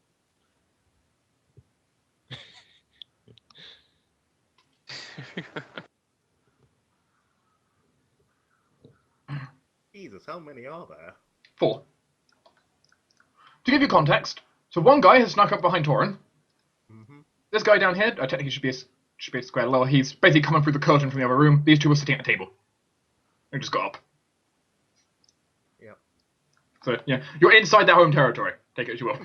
Jesus, how many are there?
4. To give you context, so one guy has snuck up behind Torruun.
Mhm.
This guy down here, technically should be a square lower. He's basically coming through the curtain from the other room. These two were sitting at the table. They just got up.
Yep.
So yeah, you're inside their home territory. Take it as you will.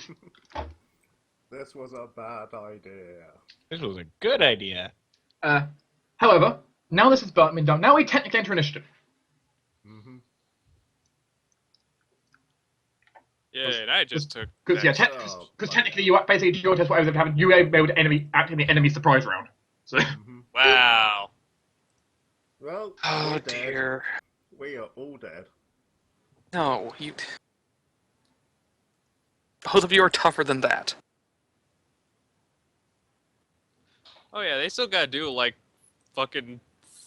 This was a bad idea.
This was a good idea.
However, Now this has been done. Now we technically enter initiative.
Mm-hmm.
Yeah, and I just took.
Because
that.
technically you basically your test whatever happened, you were able to act in the enemy surprise round. So
Mm-hmm.
Wow.
Well,
Oh
we're dead.
dear.
We are all dead.
No, you. Both of you are tougher than that.
Oh yeah, they still gotta do like fucking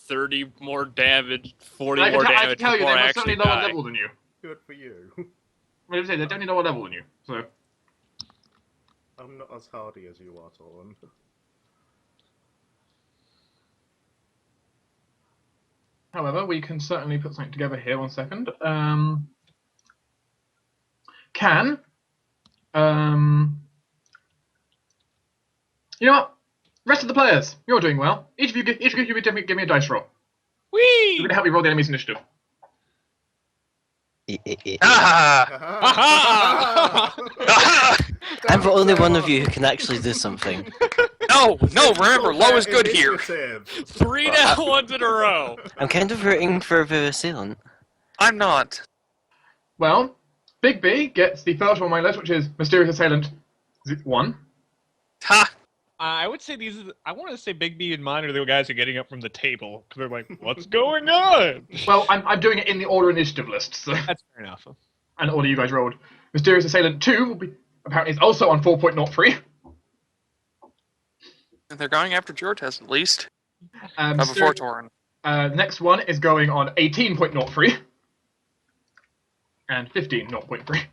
30 more damage, 40
I
more
can
damage
tell you
before
they're
I
most certainly
actually
lower
die.
level than you.
Good for you.
What did I say? They're definitely lower level than you. So
I'm not as hardy as you are, Torruun.
however, we can certainly put something together here. 1 second. You know what? Rest of the players, you're doing well. Each of you give me a dice roll. You're
Whee!
going to help me roll the enemy's initiative.
Ah! I'm the only one of you who can actually do something. No, remember, low is good here.
3 down ones in a row.
I'm kind of rooting for the assailant.
I'm not.
Well, Big B gets the first one on my list, which is Mysterious Assailant 1.
Ha!
I would say I want to say Big B and mine are the guys who are getting up from the table because they're like, "What's going on?"
Well, I'm doing it in the order initiative list, so
That's fair enough.
and the order you guys rolled. Mysterious Assailant 2 will be apparently is also on 4.03.
They're going after Jortess at least. Not
Myster-
before Torruun.
The next one is going on 18.03 and 15.03.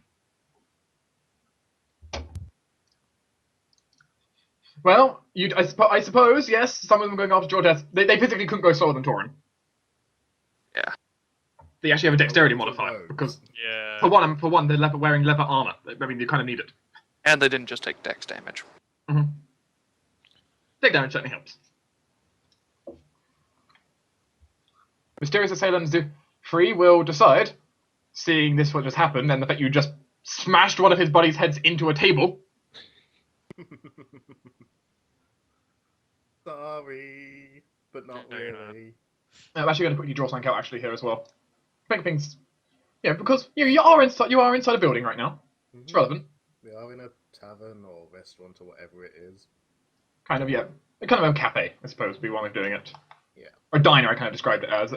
Well, I suppose, yes, some of them going after Jortess. They physically couldn't go slower than Torruun.
Yeah.
They actually have a dexterity modifier because
Yeah.
for one, they're wearing leather armor. I mean, you kind of need it.
And they didn't just take dex damage.
Mm-hmm. Take damage certainly helps. Mysterious Assailant 3 will decide, seeing this what just happened, and the fact you just smashed one of his buddies' heads into a table.
Sorry, but not
No, you're not.
really.
I'm actually going to quickly draw something out actually here as well. Make things, yeah, because you are inside a building right now. It's relevant.
We are in a tavern or restaurant or whatever it is.
Kind of, yeah. Kind of a cafe, I suppose, would be one way of doing it.
Yeah.
Or diner, I kind of described it as.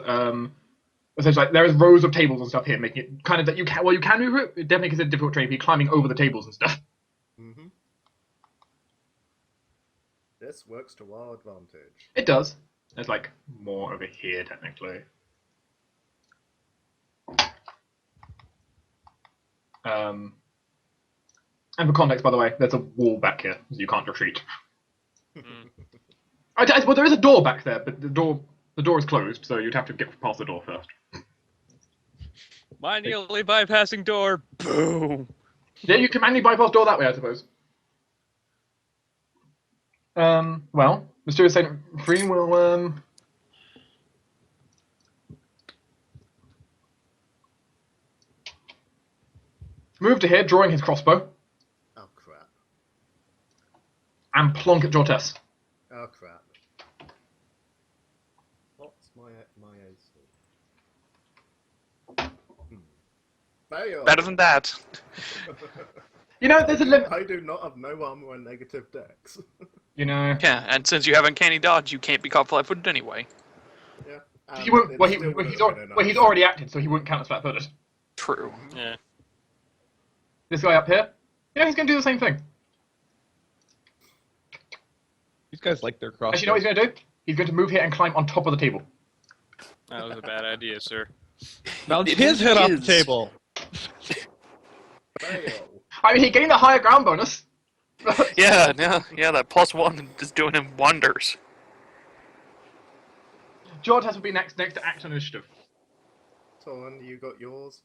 Essentially, like, there is rows of tables and stuff here, making it kind of that you can move it. It definitely considered difficult terrain if you're climbing over the tables and stuff.
Mm-hmm. This works to our advantage.
It does. There's like more over here technically. And for context, by the way, there's a wall back here, so you can't retreat. Well, there is a door back there, but the door is closed, so you'd have to get past the door first.
Manually bypassing door. Boom.
Yeah, you can manually bypass door that way, I suppose. Well, Mysterious Assailant 3 will move to here, drawing his crossbow,
Oh crap.
and plonk at Jortess.
Oh crap. What's my AC? Fail!
Better than that.
You know, there's a limit.
I do not have no armor and negative dex.
You know,
Yeah, and since you have uncanny dodge, you can't be caught flat-footed anyway.
Yeah.
he won't.
It
Well,
still would've
he's
been enough.
already acted, so he wouldn't count as flat-footed.
True.
Yeah.
This guy up here, yeah, he's going to do the same thing.
These guys like their crossbows.
Actually, you know what he's going to do? He's going to move here and climb on top of the table.
That was a bad idea, sir.
Bounce his head off the
is.
table.
Fail!
I mean, he gained a higher ground bonus.
Yeah, that +1 is doing him wonders.
Jortess will be next to act on initiative.
Torruun, you got yours?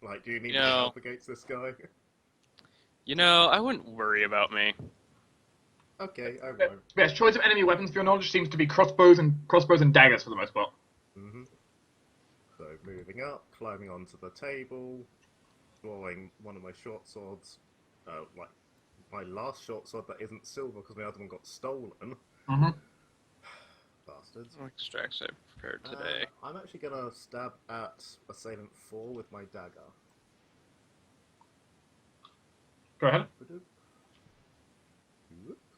Like, do you need
No.
help against this guy?
You know, I wouldn't worry about me.
Okay, I won't.
Yes, choice of enemy weapons for your knowledge seems to be crossbows and daggers for the most part.
Mm-hmm. So, moving up, climbing onto the table, drawing one of my short swords, like my last short sword that isn't silver because my other one got stolen.
Mm-hmm.
bastards.
Extracts I prepared today.
I'm actually gonna stab at Assailant 4 with my dagger.
Go ahead.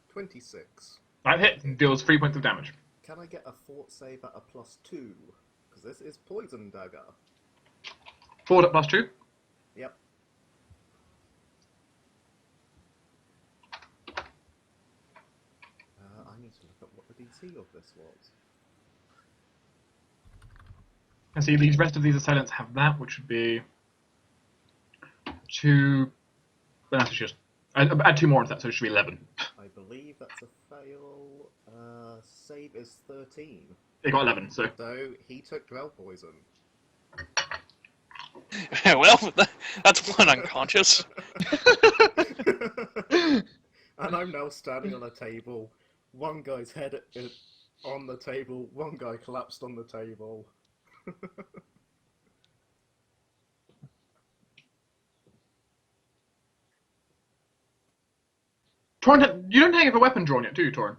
26.
That hit and deals 3 points of damage.
Can I get a fort save at a +2? Because this is poison dagger.
Forward at +2.
Yep. I need to look up what the DC of this was.
And see, these rest of these assailants have that, which would be 2. But that's just add 2 more into that, so it should be 11.
I believe that's a fail. Save is 13.
They got 11, so
So he took dwell poison.
Well, that's one unconscious.
And I'm now standing on a table. One guy's head on the table. One guy collapsed on the table.
Torrun, you don't have a weapon drawn yet, do you, Torrun?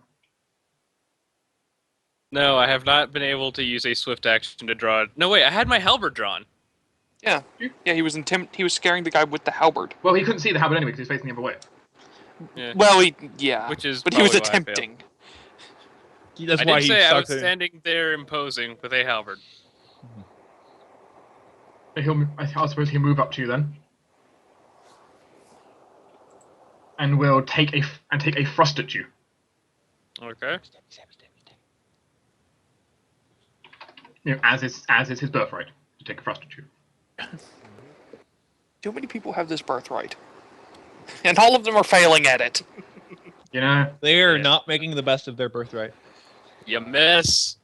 No, I have not been able to use a swift action to draw it. No, wait, I had my halberd drawn.
Yeah, he was he was scaring the guy with the halberd.
Well, he couldn't see the halberd anyway because he was facing the other way.
Yeah.
Well,
Which is
but he was
probably why I failed.
attempting.
That's
I
why
did
he
say I was
sucked it.
standing there imposing with a halberd.
I suppose he'll move up to you then, and will take a thrust at you.
Okay.
You know, as is his birthright to take a thrust at you.
Too many people have this birthright, and all of them are failing at it.
You know,
They are
Yeah.
not making the best of their birthright.
You miss.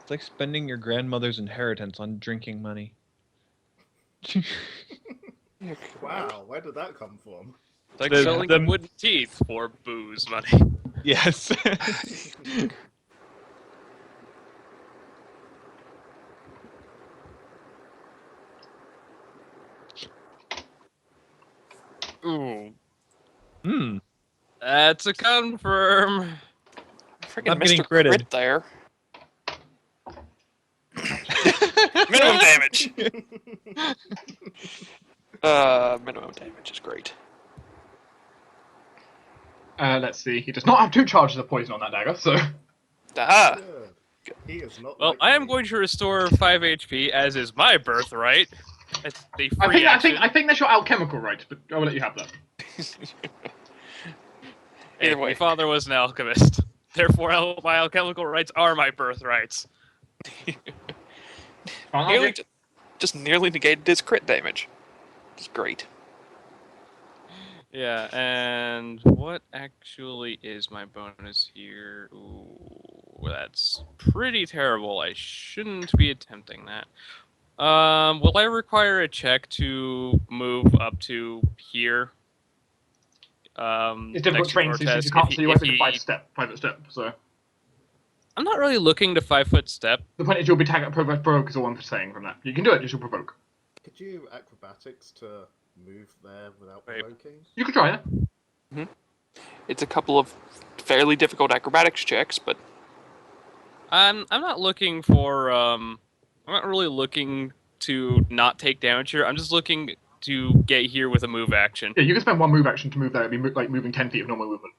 It's like spending your grandmother's inheritance on drinking money.
Wow, where did that come from?
It's like
The-
selling
the-
wooden teeth for booze money.
Yes.
Ooh.
Hmm.
That's a confirm.
Freaking
I'm getting
Mr.
critted.
Crit there. Minimum damage. Minimum damage is great.
let's see. He does not have 2 charges of poison on that dagger, so
Aha!
Good. He is not.
Well,
like
I am
me.
going to restore 5 HP, as is my birthright. It's the
I
free
think
action.
I think that's your alchemical right, but I will let you have that.
Hey,
Either way.
my father was an alchemist. Therefore, my alchemical rights are my birthrights.
Nearly, just nearly negated his crit damage. It's great.
Yeah, and what actually is my bonus here? Ooh, that's pretty terrible. I shouldn't be attempting that. Will I require a check to move up to here?
It's difficult
next to
terrain, so
Jortess,
you can't.
if
So you
he-
won't
if
take a
he-
private step. So
I'm not really looking to 5-foot step.
the point is you'll be tagged provoke is all I'm saying from that. You can do it, just you'll provoke.
Could you acrobatics to move there without
Wait.
provoking?
You could try it.
It's a couple of fairly difficult acrobatics checks, but
I'm not looking for I'm not really looking to not take damage here. I'm just looking to get here with a move action.
Yeah, you can spend 1 move action to move there. It'd be like moving 10 feet of normal movement.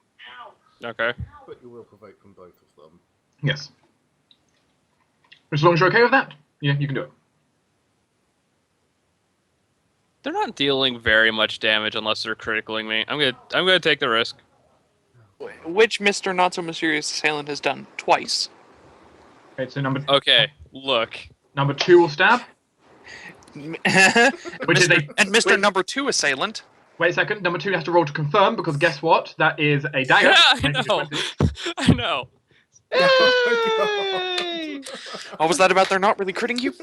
Okay.
But you will provoke from both of them.
Yes. As long as you're okay with that, yeah, you can do it.
They're not dealing very much damage unless they're criticaling me. I'm gonna take the risk.
which Mr. Not So Mysterious Assailant has done twice.
Okay, so number
Okay, look.
2 will stab.
and
Which is a
Mr.
wait-
Number 2 Assailant.
Wait a second. Number 2 has to roll to confirm because guess what? That is a dagger.
Yeah, I
Making it
know.
20.
I know.
Oh
What was that about? They're not really critting you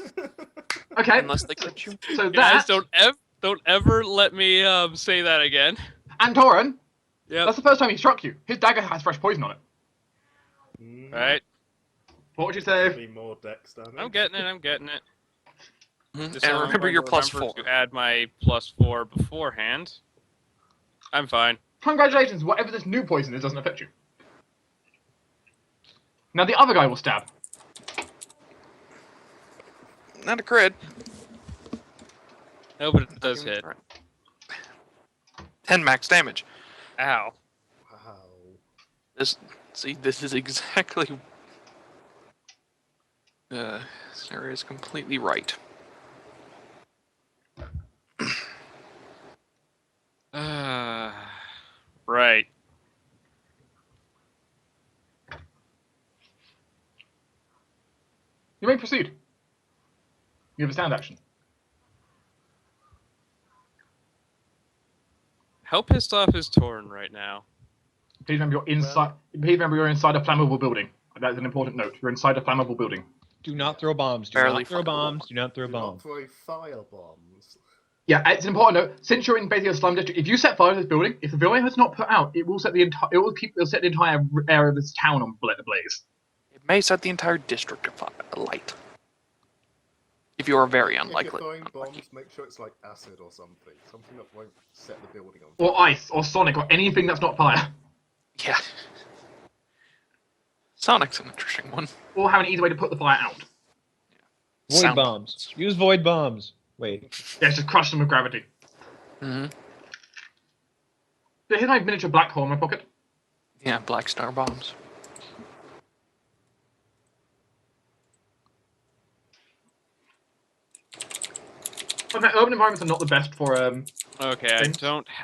Okay,
unless they crit you.
so
Guys,
that
don't ever let me say that again.
and Torrun,
Yep.
that's the first time he struck you. His dagger has fresh poison on it.
Mm,
Alright.
What would you say?
Be more dex damage.
I'm getting it. Just
And
I'm
remember
going
your
to
plus
remember
4.
to add my +4 beforehand. I'm fine.
Congratulations. Whatever this new poison is doesn't affect you. Now the other guy will stab.
Not a crit.
No, but it does hit.
10 max damage.
Ow.
Wow.
This is exactly. Sarah is completely right.
Right.
You may proceed. You have a stand action.
How pissed off is Torruun right now?
Please remember you're inside. Please remember you're inside a flammable building. That's an important note. You're inside a flammable building.
Do not throw bombs. Do
Barely
not throw
flammable.
bombs. Do not throw
Do not
bombs.
throw fire bombs.
Yeah, it's an important note. Since you're in basically a slum district, if you set fire to this building, if the building has not put out, it will set the entire. It'll set the entire area of this town on ablaze.
It may set the entire district alight. If you are very
If
unlikely.
you're throwing
unlucky.
bombs, make sure it's like acid or something. Something that won't set the building on fire.
Or ice, or sonic, or anything that's not fire.
Yeah. Sonic's an interesting one.
Or have an easy way to put the fire out.
Void
Sound
bombs. Use void bombs. Wait.
Yeah, just crush them with gravity.
Mm-hmm.
Here's my miniature black hole in my pocket.
Yeah, black star bombs.
Okay, urban environments are not the best for
Okay,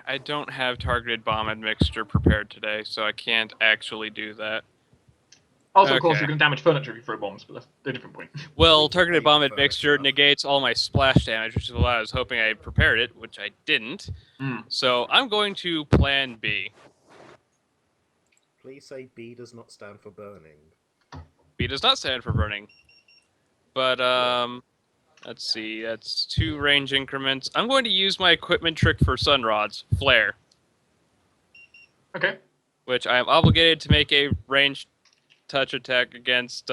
I don't have targeted bomb admixture prepared today, so I can't actually do that.
Also, of course,
Okay.
you can damage furniture if you throw bombs, but that's a different point.
Well, targeted bomb
Hate
admixture
furniture.
negates all my splash damage, which is what I was hoping I had prepared it, which I didn't. So I'm going to plan B.
Please say B does not stand for burning.
B does not stand for burning. But, let's see, that's 2 range increments. I'm going to use my equipment trick for sun rods, Flare,
Okay.
which I am obligated to make a ranged touch attack against,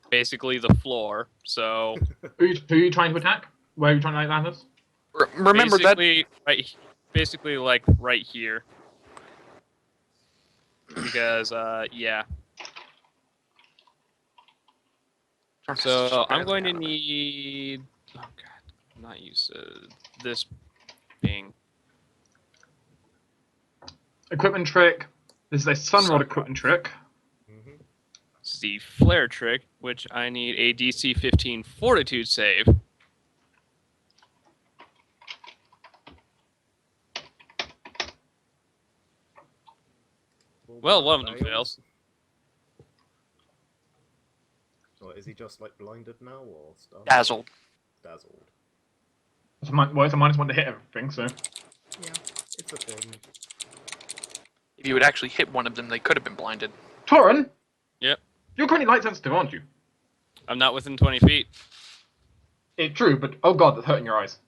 basically the floor. So,
Who are you trying to attack? Where are you trying to land us?
Remember that.
basically, like, right here. Because, yeah. So I'm going to need. Oh god, not use this being.
Equipment trick. This is a sun
Sun
rod
rod.
equipment trick.
Mm-hmm.
It's the flare trick, which I need a DC 15 Fortitude save. Well, one of them fails.
So is he just like blinded now or stuff?
Dazzled.
Dazzled.
It's a -1 to hit everything, so.
Yeah, it's a thing.
If you had actually hit one of them, they could have been blinded.
Torruun!
Yep.
You're currently light sensitive, aren't you?
I'm not within 20 feet.
It's true, but oh god, that's hurting your eyes.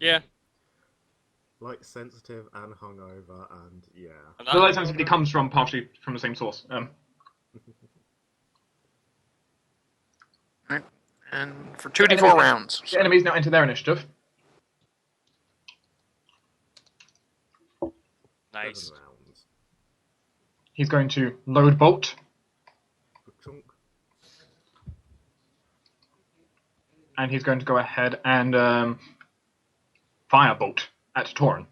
Yeah.
Light sensitive and hungover and yeah.
I'm
The light
not
sensitivity comes from partially from the same source.
And for 2d4 rounds.
The enemies now enter their initiative.
nice.
7 rounds.
He's going to load bolt,
Chunk.
and he's going to go ahead and firebolt at Torruun.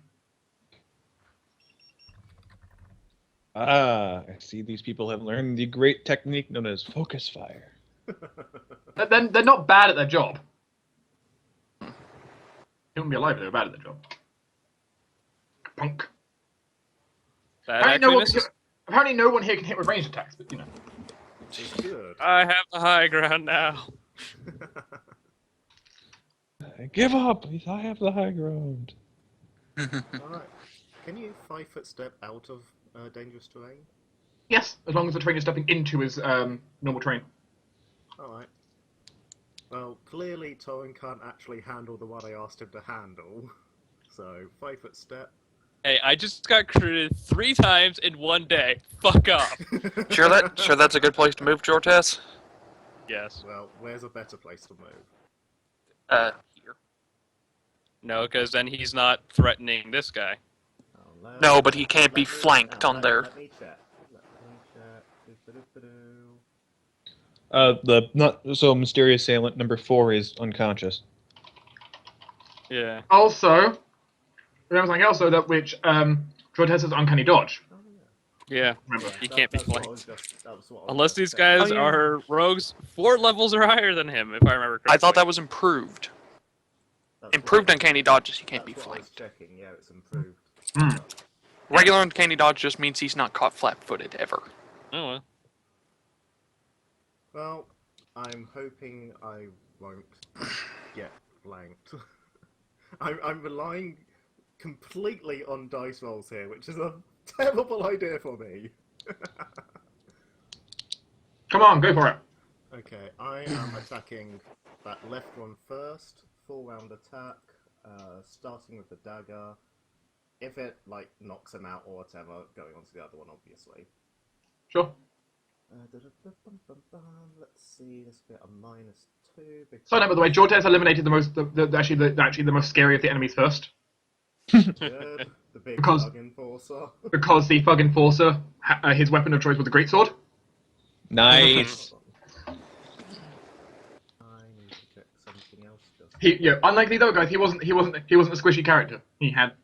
Ah, I see these people have learned the great technique known as focus fire.
They're not bad at their job. They wouldn't be alive if they were bad at their job. Punk.
That
Apparently
actually misses.
apparently no one here can hit with ranged attacks, but you know.
It's good.
I have the high ground now.
Give up! I have the high ground.
Alright. Can you 5-foot step out of dangerous terrain?
Yes, as long as the train is stepping into his normal terrain.
Alright. Well, clearly Torruun can't actually handle the one I asked him to handle. So, 5-foot step.
Hey, I just got critted 3 times in one day. Fuck off.
Sure that's a good place to move, Jortess?
Yes.
Well, where's a better place to move?
Here.
No, because then he's not threatening this guy.
Oh,
No, but he can't be flanked on there.
Let me check. Let me check. Doo-doo-doo-doo.
The not so mysterious assailant number 4 is unconscious.
Yeah.
Also, remember something else though, that which Jortess has uncanny dodge.
Oh, yeah.
Yeah.
Remember.
He can't be
That's what I was
flanked.
just- that was what I was
Unless
just
these
saying.
guys
Oh, yeah.
are rogues 4 levels or higher than him, if I remember correctly.
I thought that was improved.
That's
Improved
what-
uncanny dodges, he can't be
that's what I was
flanked.
checking. Yeah, it's improved.
Mm.
Regular uncanny dodge just means he's not caught flat-footed ever.
Oh, well.
Well, I'm hoping I won't get flanked. I'm relying completely on dice rolls here, which is a terrible idea for me.
Come on, go for it.
Okay, I am attacking that left one first, full round attack, starting with the dagger. If it like knocks him out or whatever, going on to the other one, obviously.
Sure.
Let's see, this will get a -2.
So by the way, Jortess eliminated actually the most scary of the enemies first,
Good. The big
Because-
bug enforcer.
because the Thug Enforcer, his weapon of choice was a greatsword.
Nice.
I need to check something else. Just
Unlike the other guys, he wasn't a squishy character. He had,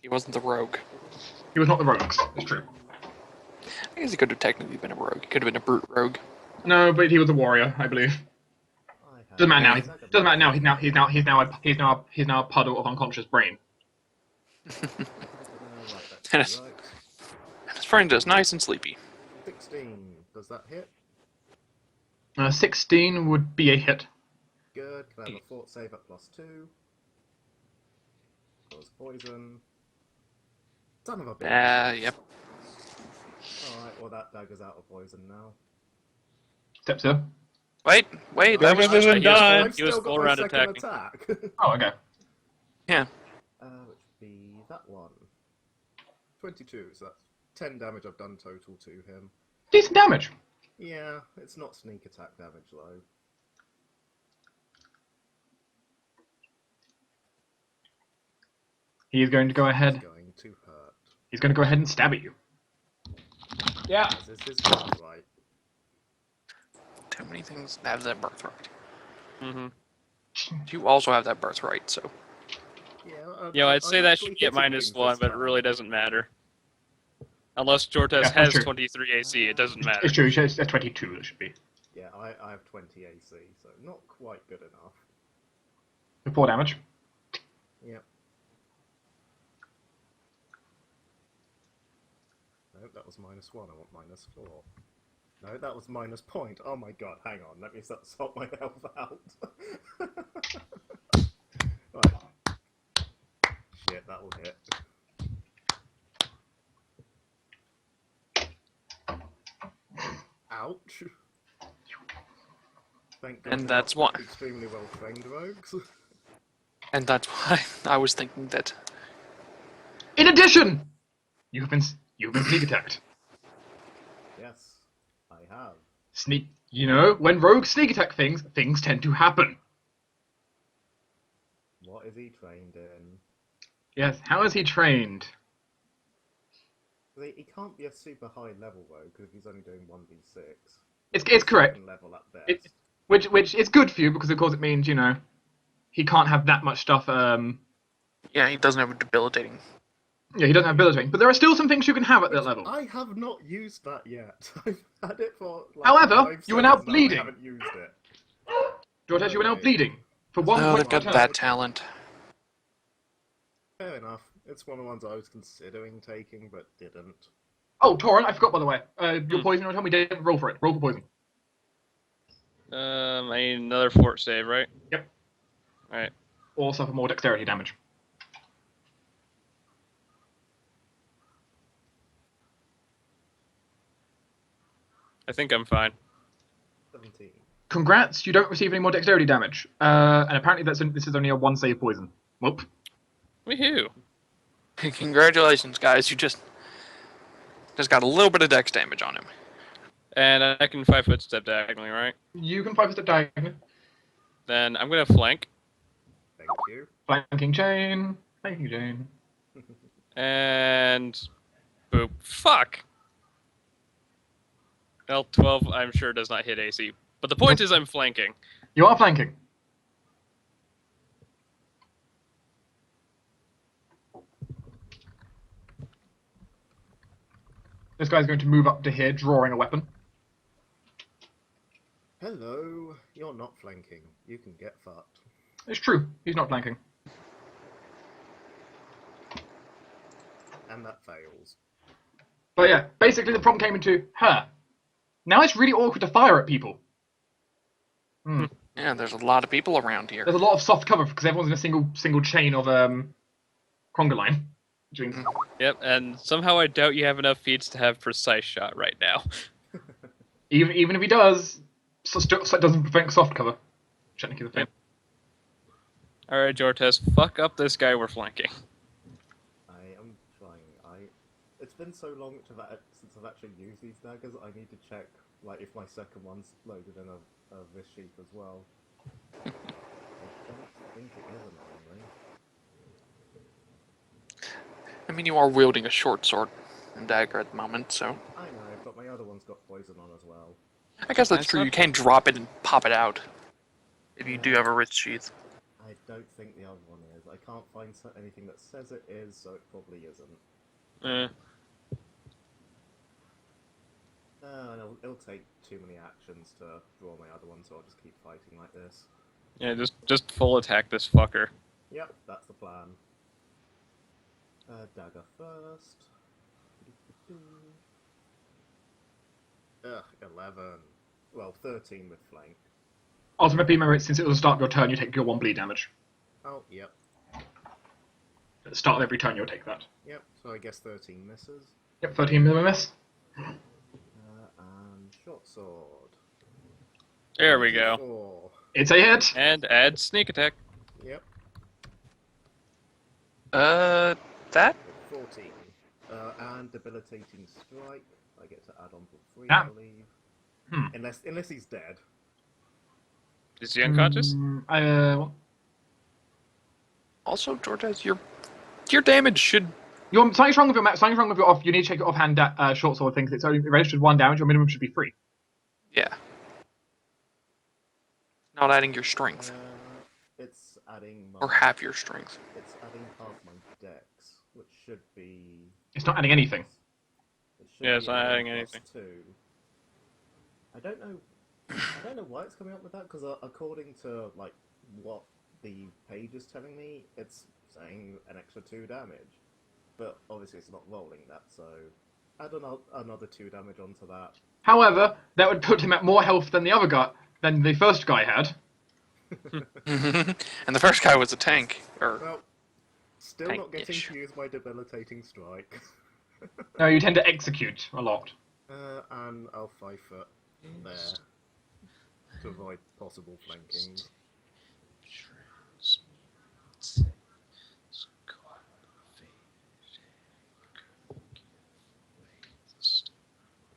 He wasn't the rogue.
he was not the rogues. It's true.
I guess he could have technically been a rogue. He could have been a brute rogue.
No, but he was a warrior, I believe.
I have
Doesn't matter now.
dagger
Doesn't matter now. He's now a puddle of unconscious brain.
And his friend is nice and sleepy.
16. Does that hit?
16 would be a hit.
Good. Can I have a fort save at +2? Cause poison. Son of a bitch.
Yep.
Alright, well that dagger's out of poison now.
Step sir.
Wait, that was
Damage
just
isn't
a
done.
I've
He was
still got
full
my
round
second
attacking.
attack.
Oh, okay.
Yeah.
Which would be that one. 22, so that's 10 damage I've done total to him.
Decent damage.
Yeah, it's not sneak attack damage though.
He is going to go
It's
ahead.
going to hurt.
He's going to go ahead and stab at you.
Yeah.
As is his birthright.
Too many things have that birthright.
Mm-hmm.
You also have that birthright, so.
Yeah, I'd say that
actually
should get
hitting
-1,
things
but
this
it
time.
really doesn't matter. Unless Jortess
Yeah, that's
has
true.
23 AC, it doesn't matter.
It's true. It's 22. That should be.
Yeah, I have 20 AC, so not quite good enough.
4 damage.
Yep. No, that was -1. I want -4. No, that was -0. Oh my god, hang on. Let me sort my health out. Right. Shit, that'll hit. Ouch. Thank God
And
they're
that's
not
why.
extremely well trained rogues.
And that's why I was thinking that.
In addition, you've been sneak attacked.
Yes, I have.
Sneak. You know, when rogues sneak attack things, things tend to happen.
What is he trained in?
Yes. How is he trained?
He can't be a super high level rogue because he's only doing 1d6.
It's correct.
Second level at best.
It, which is good for you because of course it means he can't have that much stuff.
Yeah, he doesn't have a debilitating.
Yeah, he doesn't have ability, but there are still some things you can have at that level.
I have not used that yet. I've had it for like
However,
5
you are now
seconds
bleeding.
I haven't used it.
Jortess, you are now bleeding for 1
Oh,
point.
they've got
per turn.
that talent.
Fair enough. It's one of the ones I was considering taking, but didn't.
Oh, Torruun, I forgot by the way. Your poison told me didn't roll for it. Roll for poison.
I need another fort save, right?
Yep.
Alright.
Or suffer more dexterity damage.
I think I'm fine.
17.
Congrats, you don't receive any more dexterity damage. And apparently this is only a 1 save poison. Whoop.
Woohoo!
Congratulations, guys. You just got a little bit of dex damage on him.
And I can 5-foot step diagonally, right?
You can 5 step diagonally.
Then I'm gonna flank.
Thank you.
Flanking chain. Flanking chain.
And boop. Fuck! Well, 12, I'm sure, does not hit AC. But the point is I'm flanking.
You are flanking. This guy's going to move up to here, drawing a weapon.
Hello, you're not flanking. You can get fucked.
It's true, he's not flanking.
And that fails.
But yeah, basically the problem came into her. Now it's really awkward to fire at people.
Yeah, there's a lot of people around here.
There's a lot of soft cover because everyone's in a single chain of conga line.
Yep, and somehow I doubt you have enough feats to have precise shot right now.
Even if he does, so it doesn't prevent soft cover. Technically the thing.
Alright, Jortess, fuck up this guy we're flanking.
I am trying. It's been so long since I've actually used these daggers, I need to check like if my second one's loaded in a Vis sheath as well. I don't think it is annoyingly.
I mean, you are wielding a short sword and dagger at the moment, so...
I know, but my other one's got poison on as well.
I guess that's true. You can drop it and pop it out. If you do have a wrist sheath.
I don't think the other one is. I can't find anything that says it is, so it probably isn't. And it'll take too many actions to draw my other one, so I'll just keep fighting like this.
Yeah, just full attack this fucker.
Yep, that's the plan. Dagger first. Ugh, 11. Well, 13 with flank.
Ultimately, remember, since it was the start of your turn, you take your 1 bleed damage.
Oh, yep.
At the start of every turn, you'll take that.
Yep, so I guess 13 misses.
Yep, 13 minimum miss.
And short sword.
There we go.
4.
It's a hit!
And add sneak attack.
Yep,
That?
14. And debilitating strike. I get to add on for 3,
Ah.
I believe.
Hmm.
Unless he's dead.
Is he unconscious?
Also, Jortess, your damage should...
Something's wrong with your off. You need to check your offhand short sword things. It's only registered 1 damage. Your minimum should be 3.
Yeah. Not adding your strength.
It's adding my...
Or half your strength.
It's adding half my dex, which should be...
It's not adding anything.
It should
Yeah,
be
it's not
a
adding
1
anything.
plus 2. I don't know why it's coming up with that, because according to like what the page is telling me, it's saying an extra 2 damage. But obviously it's not rolling that, so add another 2 damage onto that.
However, that would put him at more health than the first guy had.
And the first guy was a tank. Or
Well, still not getting
Tankish.
to use my debilitating strike.
No, you tend to execute a lot.
And I'll 5 foot there to avoid possible flankings.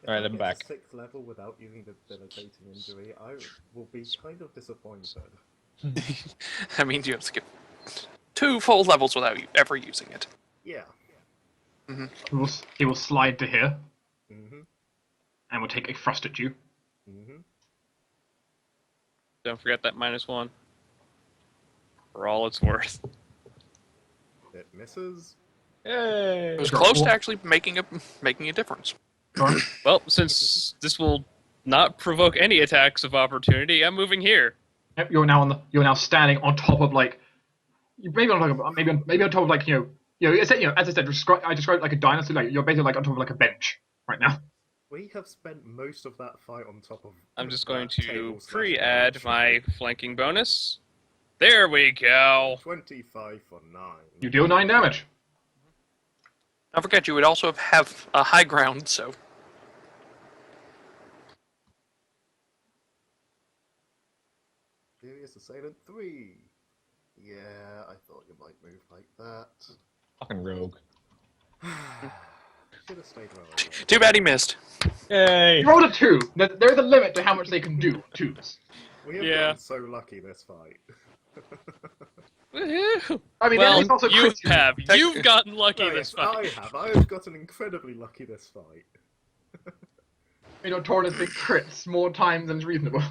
Alright, I'm
If
back.
I get to 6th level without using debilitating injury, I will be kind of disappointed.
that means you have to skip 2 full levels without you ever using it.
Yeah.
He will slide to here
Mhm.
and will take a thrust at you.
Mhm.
Don't forget that -1. For all it's worth.
It misses.
Yay!
It was
Sure.
close to actually making a difference.
Well, since this will not provoke any attacks of opportunity, I'm moving here.
Yep, you're now standing on top of like maybe on top of like as I said, I described it like a dinosaur. Like you're basically like on top of like a bench right now.
We have spent most of that fight on top of.
I'm just going to
table /
pre-add
bench.
my flanking bonus. There we go.
25 for 9.
You deal 9 damage.
Don't forget, you would also have a high ground, so...
Furious Assailant 3. Yeah, I thought you might move like that.
Fucking rogue.
Should have stayed where I was.
Too bad he missed.
Yay!
You rolled a 2. There is a limit to how much they can do. 2s.
We have
Yeah.
gotten so lucky this fight.
Woohoo!
I mean,
Well,
it's also
you
critical.
have. You've gotten lucky
No,
this
yes,
fight.
I have gotten incredibly lucky this fight.
You know, Torruun has been crits more times than is reasonable.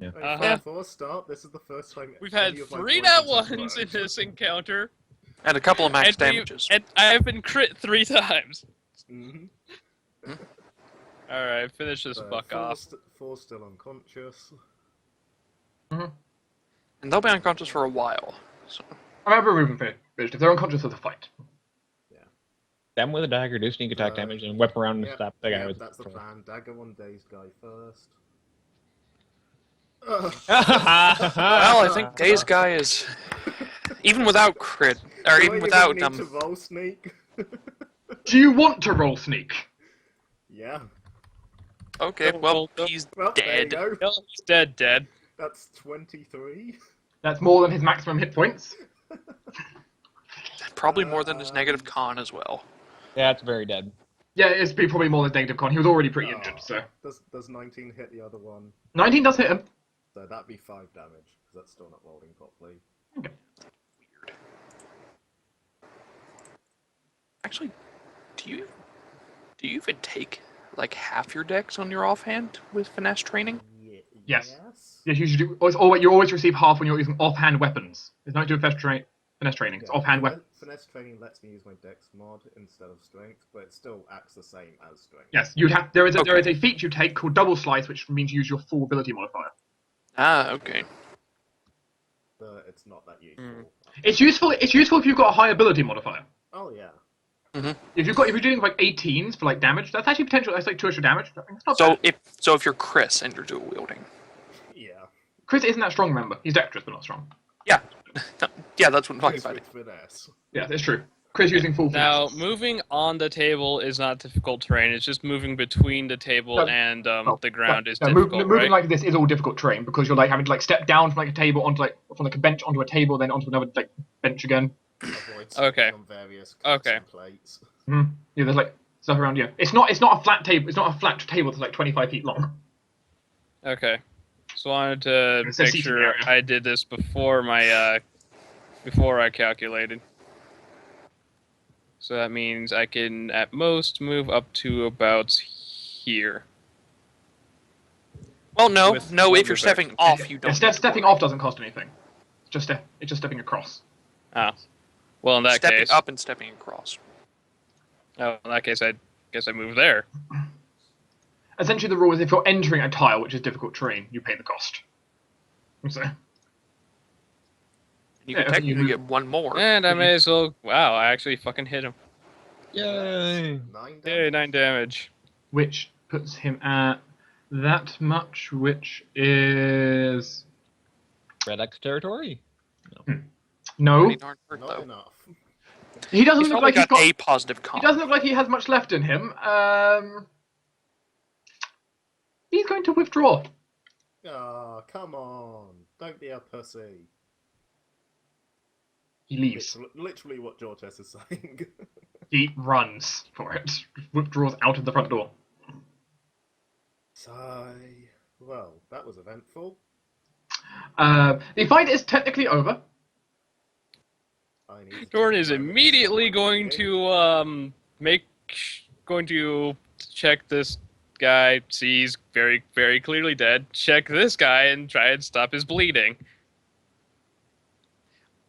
Yeah.
Before start, this is the first time
We've had
any of my
3 nat
poisons have
ones in
worked.
this encounter.
And a couple of max
and
damages.
And I have been crit 3 times.
Mhm.
Alright, finish this
So,
buck off.
Four's still unconscious.
And they'll be unconscious for a while. So.
I'm ever moving finished. If they're unconscious of the fight.
Them with a dagger, do sneak attack damage, and whip around and
Yep,
stab the guy
yep,
with
that's the plan. Dagger on Dazed guy first.
Well, I think Dazed Guy is... Even without crit, or
Do
even
I
without...
need to roll sneak?
Do you want to roll sneak?
Yeah.
Okay, well,
Well,
he's
Well, there you
dead.
go.
No, he's dead.
That's 23.
That's more than his maximum hit points.
Probably more than his negative con as well.
Yeah, it's very dead.
Yeah, it's probably more than negative con. He was already pretty injured, so.
Does 19 hit the other one?
19 does hit him.
So that'd be 5 damage, because that's still not rolling properly.
Okay.
Weird. Actually, do you even take like half your dex on your offhand with finesse training?
Yes. Yes, you should do. You always receive half when you're using offhand weapons. It's not doing finesse training. It's offhand weapons.
Finesse training lets me use my dex mod instead of strength, but it still acts the same as strength.
Yes, you'd have. There is a feat you take called double slice, which means you use your full ability modifier.
Ah, okay.
But it's not that useful.
It's useful. It's useful if you've got a high ability modifier.
Oh yeah.
If you're doing like 18s for like damage, that's actually potential. That's like 2 extra damage. It's not
So
bad.
if you're Chris and you're dual wielding.
Yeah.
Chris isn't that strong, remember? He's dexterous, but not strong.
Yeah. Yeah, that's what I'm talking
Chris
about.
with finesse.
Yeah, that's true. Chris using full
Now,
finesse.
moving on the table is not difficult terrain. It's just moving between the table
No,
and the ground is
moving
difficult, right?
like this is all difficult terrain because you're like having to like step down from like a table onto like from like a bench onto a table, then onto another like bench again.
Avoid
Okay.
on various
Okay.
plates.
Yeah, there's like stuff around you. It's not a flat table. It's not a flat table that's like 25 feet long.
Okay. So I wanted to
It's a
make
seating
sure
area.
I did this before my before I calculated. So that means I can at most move up to about here.
Well, no,
With
if
one
you're stepping
action.
off, you don't. need to
Stepping
worry.
off doesn't cost anything. It's just stepping across.
Oh. Well, in that
Stepping
case.
up and stepping across.
Oh, in that case, I guess I move there.
Essentially, the rule is if you're entering a tile, which is difficult terrain, you pay the cost. So,
You
Yeah,
can
I think you
technically
move-
get one more.
And I may as well. Wow, I actually fucking hit him.
Yay!
9 damage.
Yay, 9 damage.
which puts him at that much, which is
Red X territory.
no.
Pretty darn hurt,
Not
though.
enough.
He doesn't
He's
look
probably
like he's
got
got.
a positive
He
con.
doesn't look like he has much left in him. He's going to withdraw.
Ah, come on. Don't be a pussy.
He leaves.
Literally what Jortess is saying.
He runs for it. Withdraws out of the front door.
Sigh. Well, that was eventful.
The fight is technically over.
I need to
Torruun
take
is
a moment
immediately
to
going
find
to check this guy. Sees very, very clearly dead. Check this guy and try and stop his bleeding.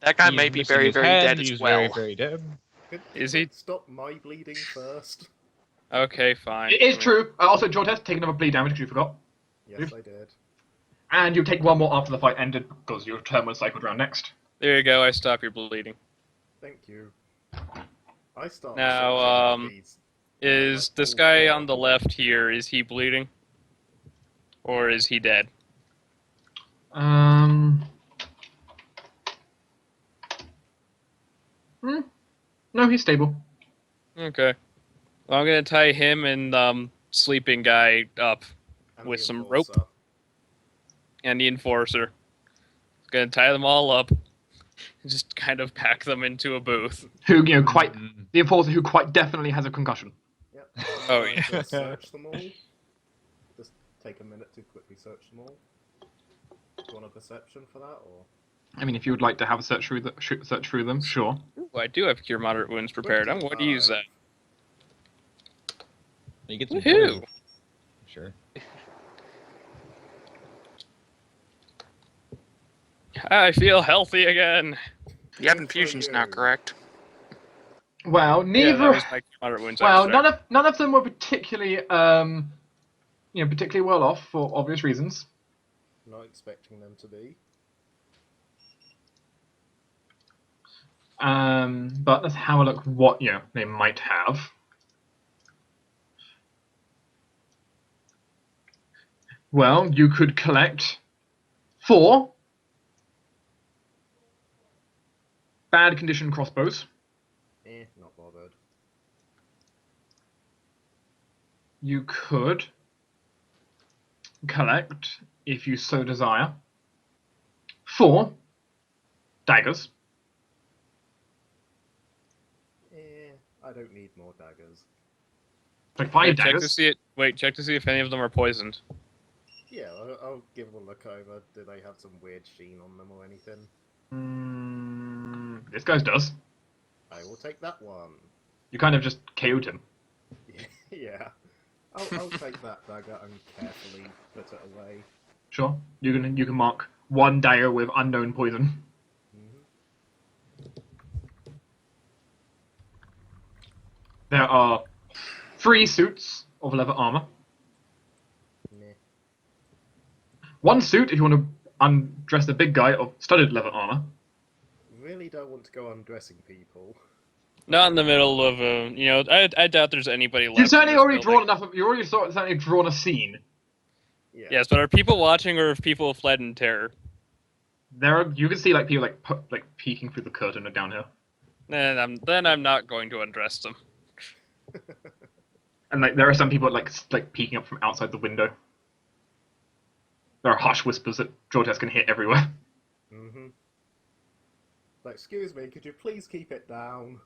That guy
He's
may be
missing
very,
his
very
head,
dead
he's
as well.
Very, very dead.
Could
Is
you
he-
stop my bleeding first?
Okay, fine.
It is true. Also, Jortess, take another bleed damage because you forgot.
Yes, I did.
And you take one more after the fight ended because your turn was cycled round next.
There you go. I stop your bleeding.
Thank you. I start.
Now,
searching these-
Is this guy on the left here? Is he bleeding, or is he dead?
No, he's stable.
Okay. Well, I'm gonna tie him and sleeping guy up
and
with
the
some rope.
enforcer.
and the enforcer. Gonna tie them all up, and just kind of pack them into a booth.
Who, the enforcer who quite definitely has a concussion.
Yep.
Oh,
I'm
yeah.
going to search them all. Just take a minute to quickly search them all. Do you want a perception for that, or?
I mean, if you would like to have a search through them, sure.
Ooh, I do have cure moderate wounds prepared. I'm going to use that.
You get some
Woohoo!
damage. Sure.
I feel healthy again.
You have
Good for
infusions now,
you.
correct?
Well,
Yeah, that
neither.
was my moderate wounds
Well,
extract.
none of them were particularly particularly well off for obvious reasons.
Not expecting them to be.
But let's have a look what they might have. Well, you could collect 4 bad condition crossbows.
Not bothered.
You could collect, if you so desire, 4 daggers.
I don't need more daggers.
Like 5
Wait, check to
daggers.
see it. Wait, check to see if any of them are poisoned.
Yeah, I'll give them a look over. Do they have some weird sheen on them or anything?
This guy's does.
I will take that one.
You kind of just KO'd him.
Yeah. I'll take that dagger and carefully put it away.
Sure. You can mark 1 dagger with unknown poison. There are 3 suits of leather armor.
Meh.
1 suit if you want to undress the big guy of studded leather armor.
Really don't want to go undressing people.
Not in the middle of a, I doubt there's anybody left.
You've certainly
in this
already
building.
drawn enough. You already certainly drawn a scene.
Yeah.
Yes, but are people watching or have people fled in terror?
You can see people peeking through the curtain down here,
Then I'm not going to undress them.
and there are some people peeking up from outside the window. There are harsh whispers that Jortess can hear everywhere.
Excuse me, could you please keep it down?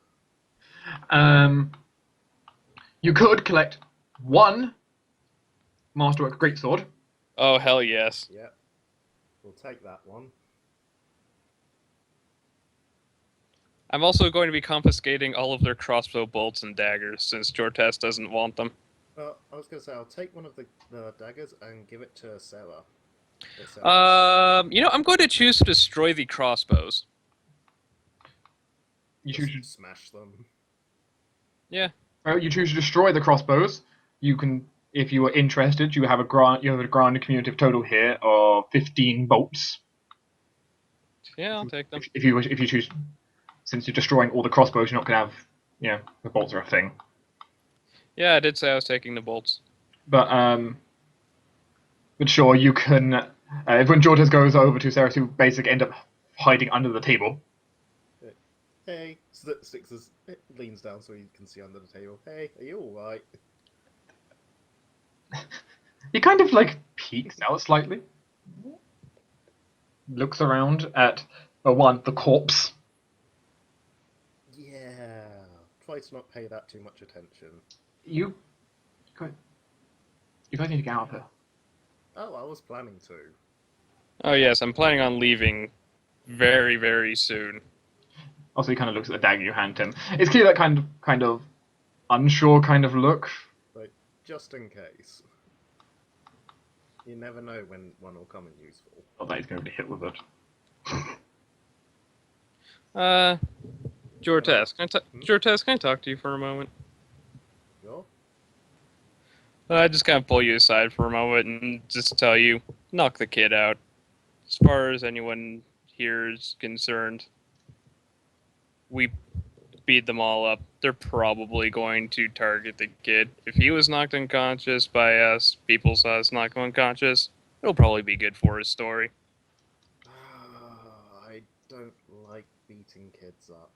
You could collect 1 masterwork greatsword.
Oh hell yes.
Yep. We'll take that one.
I'm also going to be confiscating all of their crossbow bolts and daggers since Jortess doesn't want them.
I was going to say, I'll take one of the daggers and give it to Sarah.
I'm going to choose to destroy the crossbows.
You choose.
Just smash them.
Yeah.
You choose to destroy the crossbows. You can, if you are interested, you have a granted cumulative total here of 15 bolts.
Yeah, I'll take them.
If you choose, since you're destroying all the crossbows, you're not gonna have, the bolts are a thing.
Yeah, I did say I was taking the bolts.
But sure, you can. If when Jortess goes over to Sarah, who basically end up hiding under the table.
Hey, leans down so he can see under the table. Hey, are you alright?
He kind of peeks out slightly, looks around at the corpse.
Yeah, try to not pay that too much attention.
You guys need to get out of here.
Oh, I was planning to.
Oh yes, I'm planning on leaving very, very soon.
Also, he kind of looks at the dagger you hand him. It's clear that kind of unsure kind of look.
Just in case. You never know when one will come in useful.
Not that he's going to be hit with it.
Jortess, Jortess, can I talk to you for a moment?
Sure?
I just kind of pull you aside for a moment and just tell you, knock the kid out. As far as anyone here is concerned, we beat them all up. They're probably going to target the kid. If he was knocked unconscious by us, people saw us knock him unconscious, it'll probably be good for his story.
I don't like beating kids up.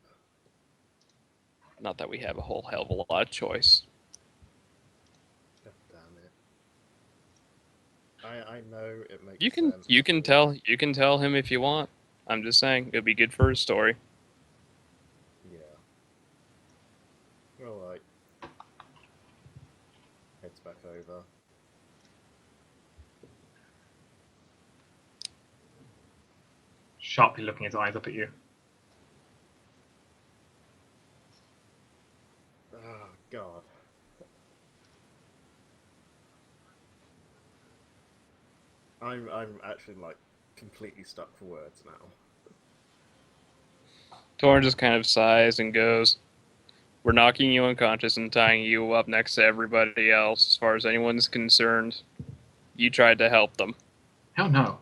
Not that we have a whole hell of a lot of choice.
God damn it. I know it makes
You
sense.
can tell him if you want. I'm just saying, it'll be good for his story.
Yeah. Alright. Heads back over.
Sharply looking his eyes up at you.
Oh, God. I'm actually, completely stuck for words now.
Torruun just kind of sighs and goes, "We're knocking you unconscious and tying you up next to everybody else. As far as anyone's concerned, you tried to help them."
Hell no.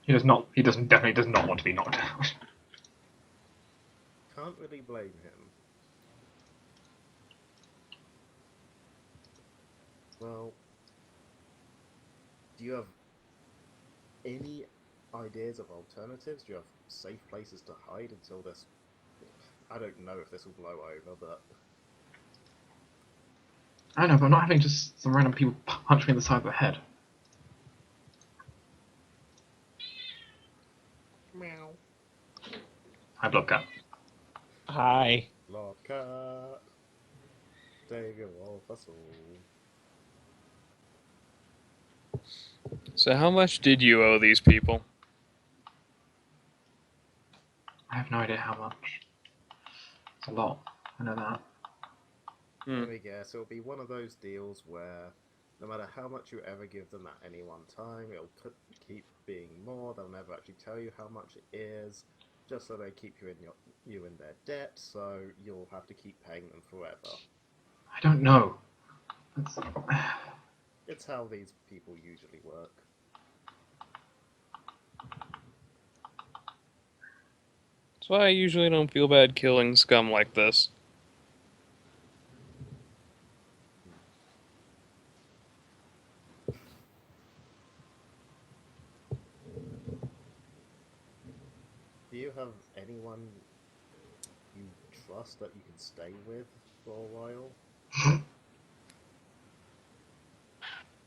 He does not. He definitely does not want to be knocked out.
Can't really blame him. Well, do you have any ideas of alternatives? Do you have safe places to hide until this... I don't know if this will blow over, but...
I don't know, but I'm not having just some random people punch me in the side of the head.
Meow.
Hi, Bloodcat.
Hi.
Lockhart. Take it all for soul.
So how much did you owe these people?
I have no idea how much. It's a lot. I know that.
Let me guess, it'll be one of those deals where no matter how much you ever give them at any one time, it'll keep being more. They'll never actually tell you how much it is, just so they keep you in their debt, so you'll have to keep paying them forever.
I don't know.
It's how these people usually work.
That's why I usually don't feel bad killing scum like this.
Do you have anyone you trust that you can stay with for a while?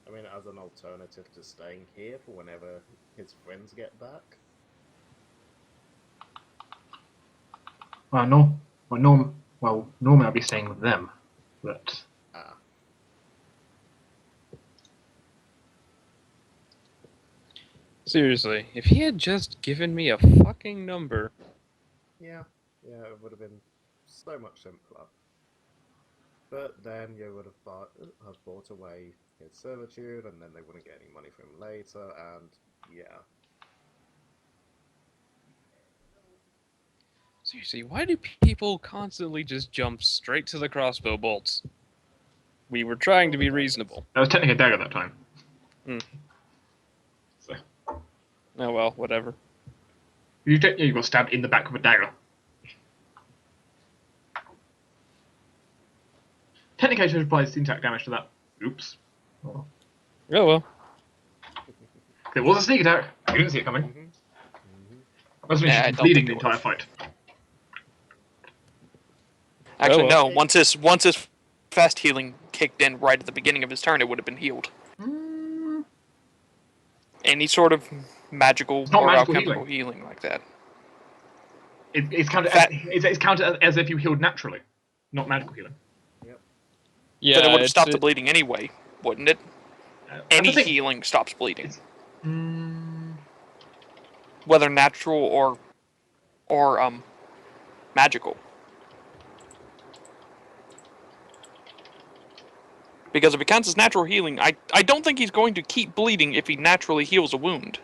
I mean, as an alternative to staying here for whenever his friends get back?
Well, normally I'll be staying with them, but
Ah.
Seriously, if he had just given me a fucking number.
Yeah, it would have been so much simpler. But then you would have bought away his servitude, and then they wouldn't get any money from him later, and yeah.
Seriously, why do people constantly just jump straight to the crossbow bolts? We were trying to be reasonable.
that was technically a dagger that time. So
Oh well, whatever.
you got stabbed in the back with a dagger. Technically, I should apply syntax damage to that. Oops. Oh.
Oh well.
It was a sneak attack. You didn't see it coming. That's when
Yeah, I
she's
don't
bleeding
think
the
it
entire
would've.
fight.
Actually,
well.
no. Once his fast healing kicked in right at the beginning of his turn, it would have been healed. Any sort of magical
not
or
magical
alchemical healing like that.
It's counted. It's counted as if you healed naturally, not magical healing.
Yeah,
Then it would have stopped the bleeding anyway, wouldn't it? Any
That's the thing.
healing stops bleeding,
Mm,
whether natural or magical. Because if it counts as natural healing, I don't think he's going to keep bleeding if he naturally heals a wound.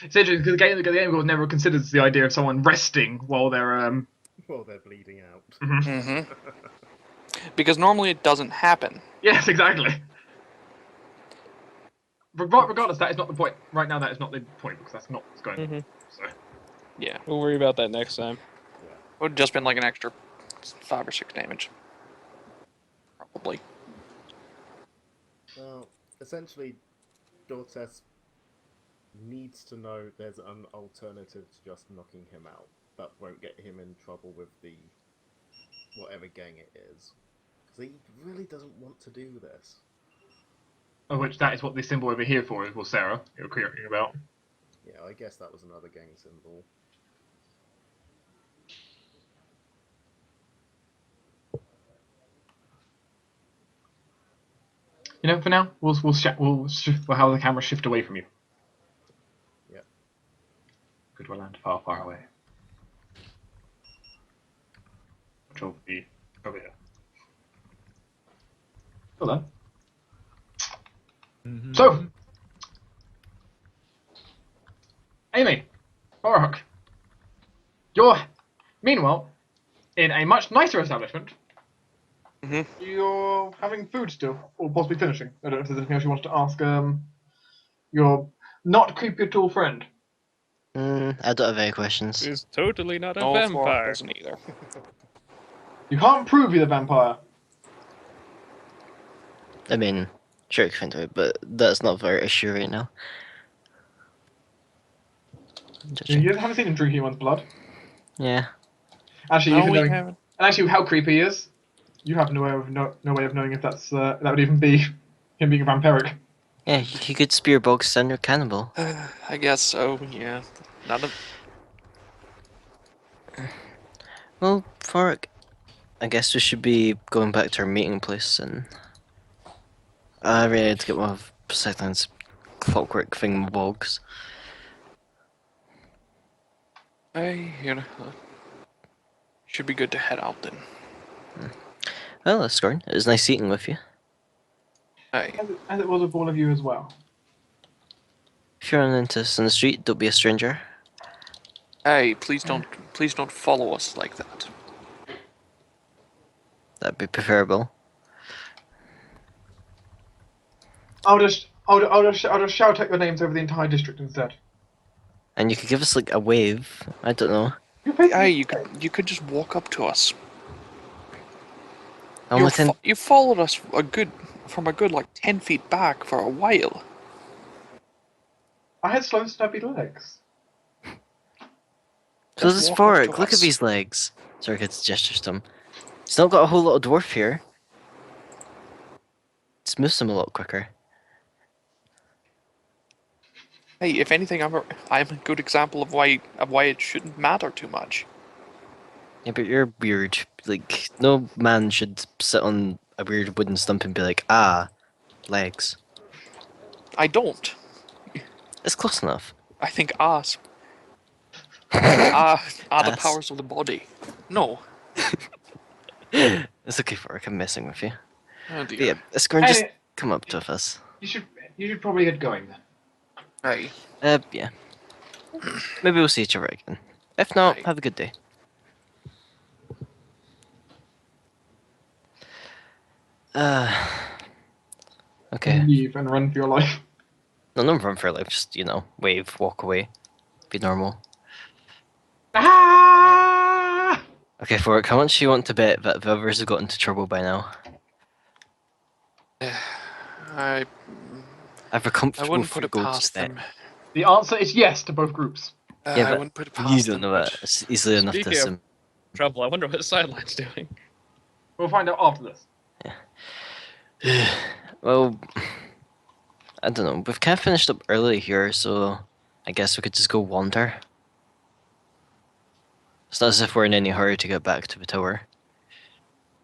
it's interesting because the game board never considers the idea of someone resting while they're
Well, they're bleeding out.
Mm-hmm. Because normally it doesn't happen.
Yes, exactly. Regardless, that is not the point. Right now, that is not the point because that's not what's going on. So
Yeah.
We'll worry about that next time.
Yeah.
It would have just been like an extra 5 or 6 damage. Probably.
Well, essentially, Jortess needs to know there's an alternative to just knocking him out that won't get him in trouble with the whatever gang it is. Because he really doesn't want to do this.
of which that is what this symbol over here for is. Well, Sarah, you're clearing about.
Yeah, I guess that was another gang symbol.
You know, for now, we'll have the camera shift away from you.
Yeah.
Good, we'll land far, far away. Which will be over here. Well then. So, Amy, Thorok, you're, meanwhile, in a much nicer establishment. You're having food still, or possibly finishing. I don't know if there's anything else you wanted to ask your not creepy at all friend.
I don't have any questions.
He's totally not a
No, Thorok
vampire.
doesn't either.
You can't prove you're the vampire.
I mean, sure, you can do it, but that's not our issue right now.
You haven't seen him drink anyone's blood.
Yeah.
Actually,
No,
even
we
knowing,
haven't.
and actually, how creepy he is, you have no way of knowing if that's that would even be him being a vampiric.
Yeah, he could spear bog standard cannibal.
I guess so, yeah. Not a...
Well, Thorok, I guess we should be going back to our meeting place, and I really had to get one of Sideline's clockwork thingamabogs.
Should be good to head out then.
Well, that's Scorn. It was nice eating with you.
Aye.
As it was with all of you as well.
If you run into us in the street, don't be a stranger.
Hey, please don't follow us like that.
That'd be preferable.
I'll just shout out your names over the entire district instead.
And you could give us like a wave. I don't know.
Hey, you could just walk up to us.
I'm within.
You followed us from a good like 10 feet back for a while.
I had slow, stubby legs.
So
Just
does
walk up
Thorok.
to
Look at
us.
these legs. Sorry, kids, gestures to him. He's not got a whole lot of dwarf here. Just moves him a lot quicker.
Hey, if anything, I'm a good example of why it shouldn't matter too much.
Yeah, but you're weird. Like, no man should sit on a weird wooden stump and be like, ah, legs.
I don't.
It's close enough.
I think ass are the
Ass.
powers of the body. No.
It's okay, Thorok, I'm messing with you.
Oh
But
dear.
yeah, Scorn, just
Hey,
come up to us.
you should probably get going then.
Hey.
Yeah. Maybe we'll see each other again. If not,
Aye.
have a good day. Okay.
Leave and run for your life.
No, don't run for your life, just, wave, walk away. Be normal.
Ah!
Okay, Thorok, how much do you want to bet that the others have got into trouble by now?
I
I've a comfortable
wouldn't put it
gold
past
bet.
them.
The answer is yes to both groups.
Yeah,
I
but
wouldn't put it
You
past
don't
them.
know that.
but-
It's easily enough to
Speaking of-
assume.
Trouble. I wonder what Sideline's doing.
We'll find out after this.
Well, I don't know. We've kind of finished up early here, so I guess we could just go wander. It's not as if we're in any hurry to get back to the tower.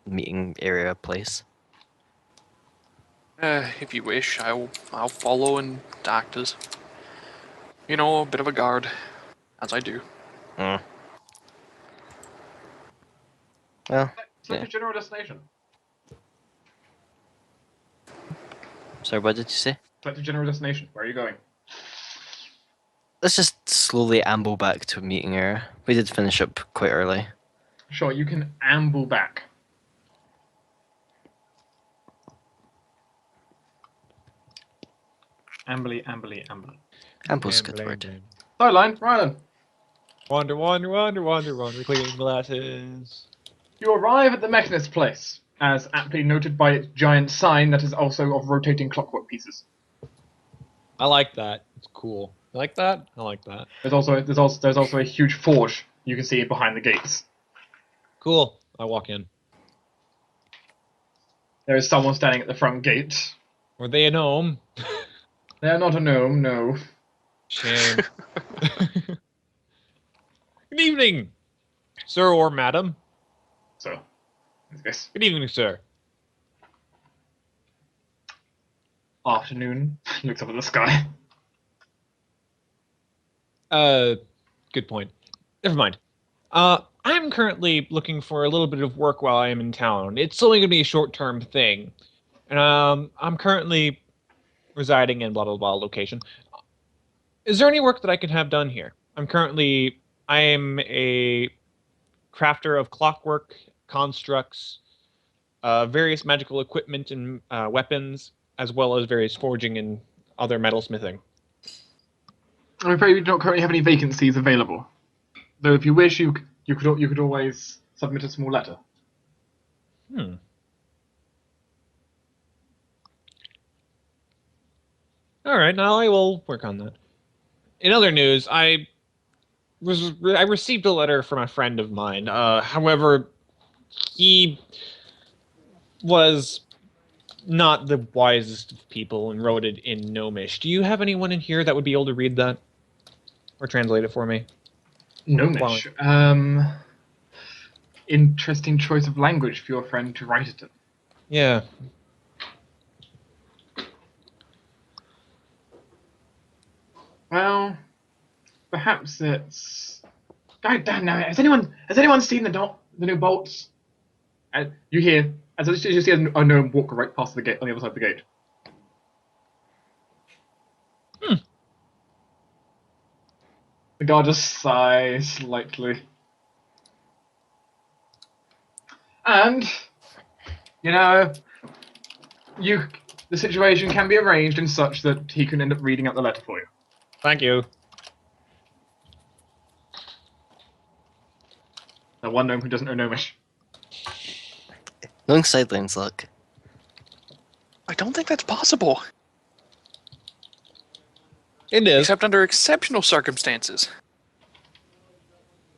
Meeting area place.
If you wish, I'll follow and act as, a bit of a guard, as I do.
Well,
Select
Yeah.
a general destination.
sorry, what did you say?
Select a general destination. Where are you going?
Let's just slowly amble back to a meeting area. We did finish up quite early.
Sure, you can amble back. Ambly.
Amble's a good word.
Sideline, Rylan.
Wander, cleaning glasses.
You arrive at the Mechanist place, as aptly noted by its giant sign that is also of rotating clockwork pieces.
I like that. It's cool. You like that? I like that.
There's also a huge forge you can see behind the gates.
Cool. I walk in.
There is someone standing at the front gate.
Were they a gnome?
They are not a gnome, no.
Shame. Good evening, sir or madam.
So, yes.
Good evening, sir.
afternoon. Looks up at the sky.
Good point. Never mind. I'm currently looking for a little bit of work while I am in town. It's only going to be a short-term thing. And I'm currently residing in blah blah blah location. Is there any work that I can have done here? I am a crafter of clockwork, constructs, various magical equipment and weapons, as well as various forging and other metalsmithing.
I'm afraid we don't currently have any vacancies available. Though, if you wish, you could always submit a small letter.
Hmm. All right, now I will work on that. In other news, I received a letter from a friend of mine. However, he was not the wisest of people and wrote it in Gnomish. Do you have anyone in here that would be able to read that or translate it for me?
Gnomish. Interesting choice of language for your friend to write it in.
Yeah.
Well, perhaps it's. I don't know. Has anyone seen the new bolts? You hear as you see a gnome walk right past the gate on the other side of the gate. The guard just sighs slightly. And the situation can be arranged in such that he can end up reading out the letter for you.
Thank you.
The one gnome who doesn't know Gnomish.
Knowing Sideline's luck.
I don't think that's possible.
It is.
Except under exceptional circumstances.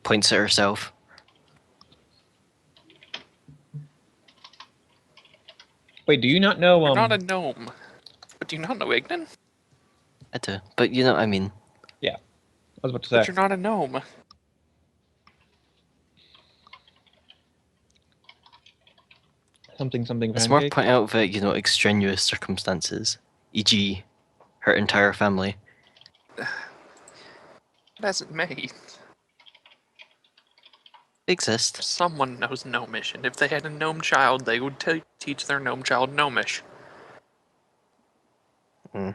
Points at herself.
Wait, do you not know?
You're not a gnome. But do you not know Ignan?
I do. But you know what I mean.
Yeah, I was about to
But
say.
you're not a gnome.
Something
It's more
pancake.
point out that, extraneous circumstances. E.g., her entire family.
That's me.
They exist.
Someone knows Gnomish, and if they had a gnome child, they would teach their gnome child Gnomish.
Mm.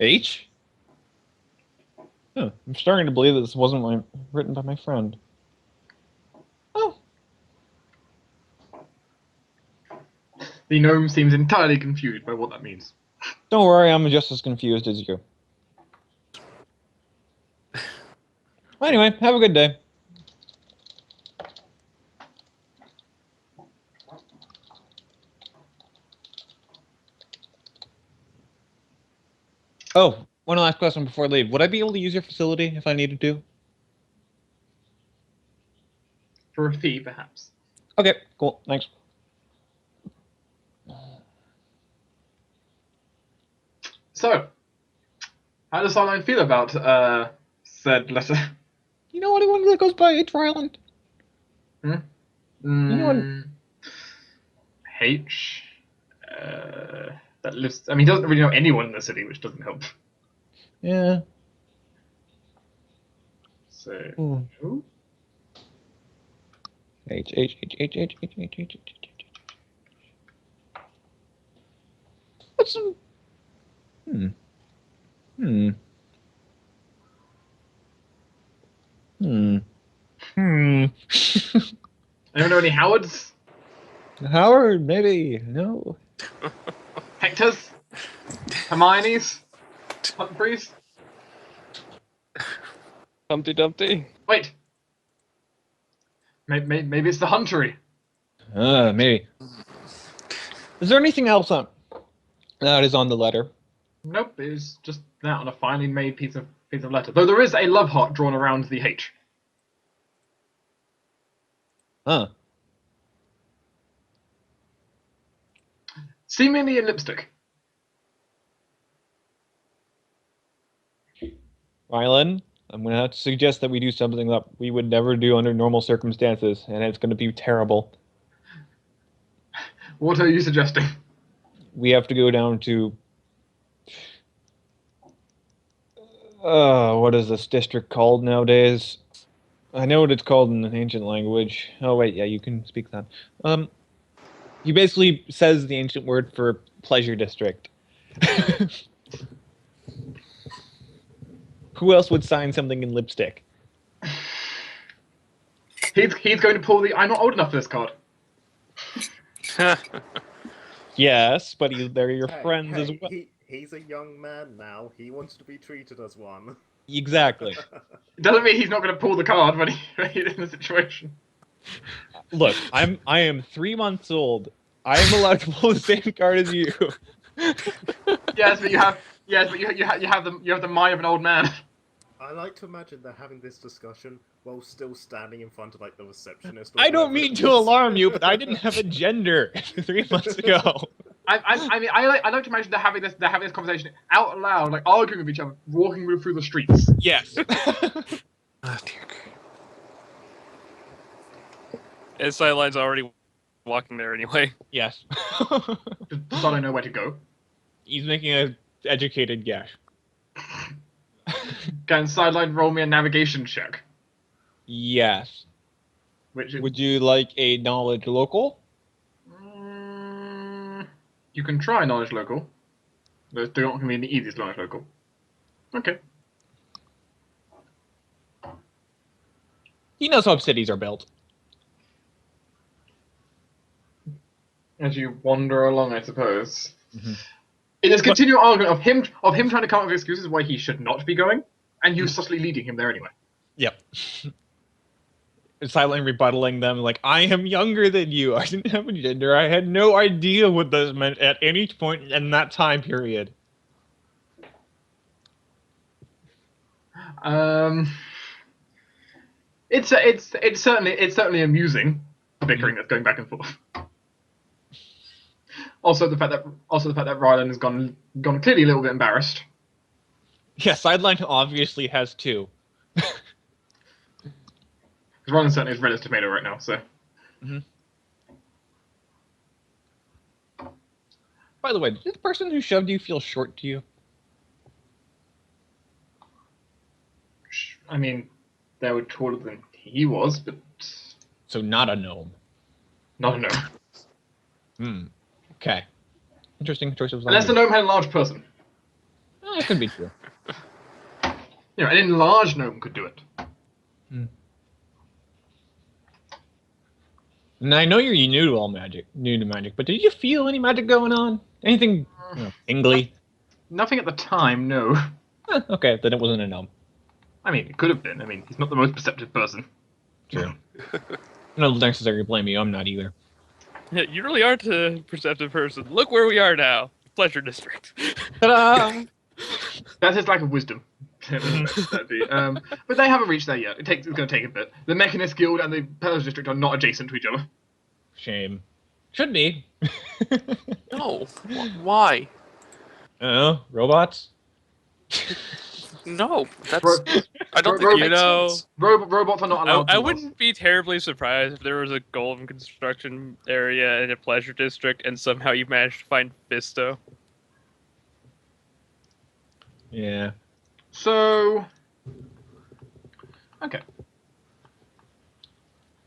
H? Oh, I'm starting to believe that this wasn't written by my friend. Oh.
The gnome seems entirely confused by what that means.
Don't worry, I'm just as confused as you. Well, anyway, have a good day. Oh, one last question before I leave. Would I be able to use your facility if I needed to?
For a fee, perhaps.
Okay, cool. Thanks.
So, how does Sideline feel about said letter?
You know anyone that goes by H Island?
Hmm? H. That lives. I mean, he doesn't really know anyone in the city, which doesn't help.
Yeah.
So,
Ooh. H. What's some?
Anyone know any Howards?
Howard, maybe. No.
Hectors? Hermiones?
What?
Hunt priest.
Humpty Dumpty.
Wait. Maybe it's the huntery.
Maybe. Is there anything else on that is on the letter?
Nope, it's just that on a finely made piece of letter. Though there is a love heart drawn around the H.
Huh.
Seemingly in lipstick.
Rylan, I'm going to have to suggest that we do something that we would never do under normal circumstances, and it's going to be terrible.
What are you suggesting?
We have to go down to... what is this district called nowadays? I know what it's called in an ancient language. Oh, wait, yeah, you can speak that. He basically says the ancient word for pleasure district. Who else would sign something in lipstick?
He's going to pull the I'm not old enough for this card.
Yes, but they're your
Hey,
friends
hey,
as well.
He's a young man now. He wants to be treated as one.
Exactly.
It doesn't mean he's not going to pull the card when he's in the situation.
Look, I am 3 months old. I am allowed to pull the same card as you.
Yes, but you have the mind of an old man.
I like to imagine they're having this discussion while still standing in front of like the receptionist. Or
I don't
whatever
mean
it
to
is.
alarm you, but I didn't have a gender 3 months ago.
I like to imagine they're having this conversation out loud, like arguing with each other, walking through the streets.
Yes.
Ah, dear.
And Sideline's already walking there anyway.
Yes.
Does I don't know where to go.
He's making an educated guess.
Can Sideline roll me a navigation check?
Yes.
Which is,
Would you like a knowledge local?
you can try knowledge local. Those do not mean the easiest knowledge local. Okay.
He knows how cities are built.
As you wander along, I suppose.
Mhm.
In this continual argument of him trying to come up with excuses why he should not be going, and you subtly leading him there anyway.
Yep. Silently rebuttaling them like, I am younger than you. I didn't have a gender. I had no idea what this meant at any point in that time period.
It's certainly amusing, the bickering that's going back and forth. Also the fact that Rylan has gone clearly a little bit embarrassed.
Yeah, Sideline obviously has two.
Because Rylan certainly is red as tomato right now, so.
Mm-hmm. By the way, did the person who shoved you feel short to you?
I mean, they were taller than he was, but
So not a gnome.
not a gnome.
Hmm. Okay. Interesting choice of
Unless the
language.
gnome had a large person.
It could be true.
You know, an enlarged gnome could do it.
And I know you're new to magic, but did you feel any magic going on? Anything tingly?
Nothing at the time, no.
Okay, then it wasn't a gnome.
I mean, it could have been. I mean, he's not the most perceptive person.
True. No necessarily blame you. I'm not either.
Yeah, you really aren't a perceptive person. Look where we are now. Pleasure District.
Ta-da!
That's his lack of wisdom. But they haven't reached there yet. It's going to take a bit. The Mechanist Guild and the Pillars District are not adjacent to each other.
Shame. Should be.
No. Why?
Robots?
No. That's.
Ro-
I don't
ro-
think
you
it makes
know-
sense.
Robots are not allowed.
I
to
wouldn't be terribly surprised if there was a golden construction area in a pleasure district and somehow you managed to find Fisto.
Yeah.
So, okay.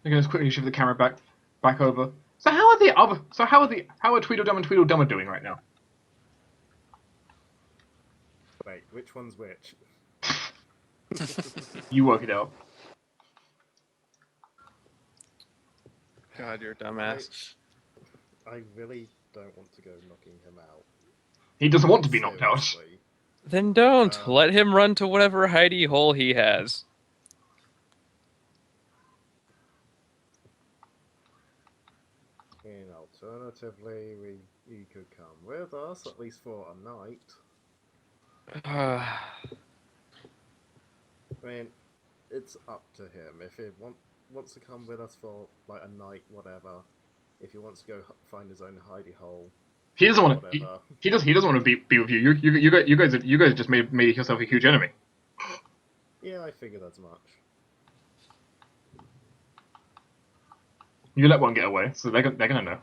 I'm going to quickly shift the camera back over. So how are Tweedledum and Tweedledummer doing right now?
Wait, which one's which?
You work it out.
God, you're a dumbass.
I really don't want to go knocking him out.
He doesn't want to be knocked out.
Seriously.
Then don't.
Um,
Let him run to whatever hidey hole he has.
And alternatively, you could come with us, at least for a night. I mean, it's up to him. If he wants to come with us for like a night, whatever. If he wants to go find his own hidey hole,
He doesn't want to.
whatever.
He doesn't want to be with you. You guys just made yourself a huge enemy.
Yeah, I figured as much.
You let one get away, so they're gonna know.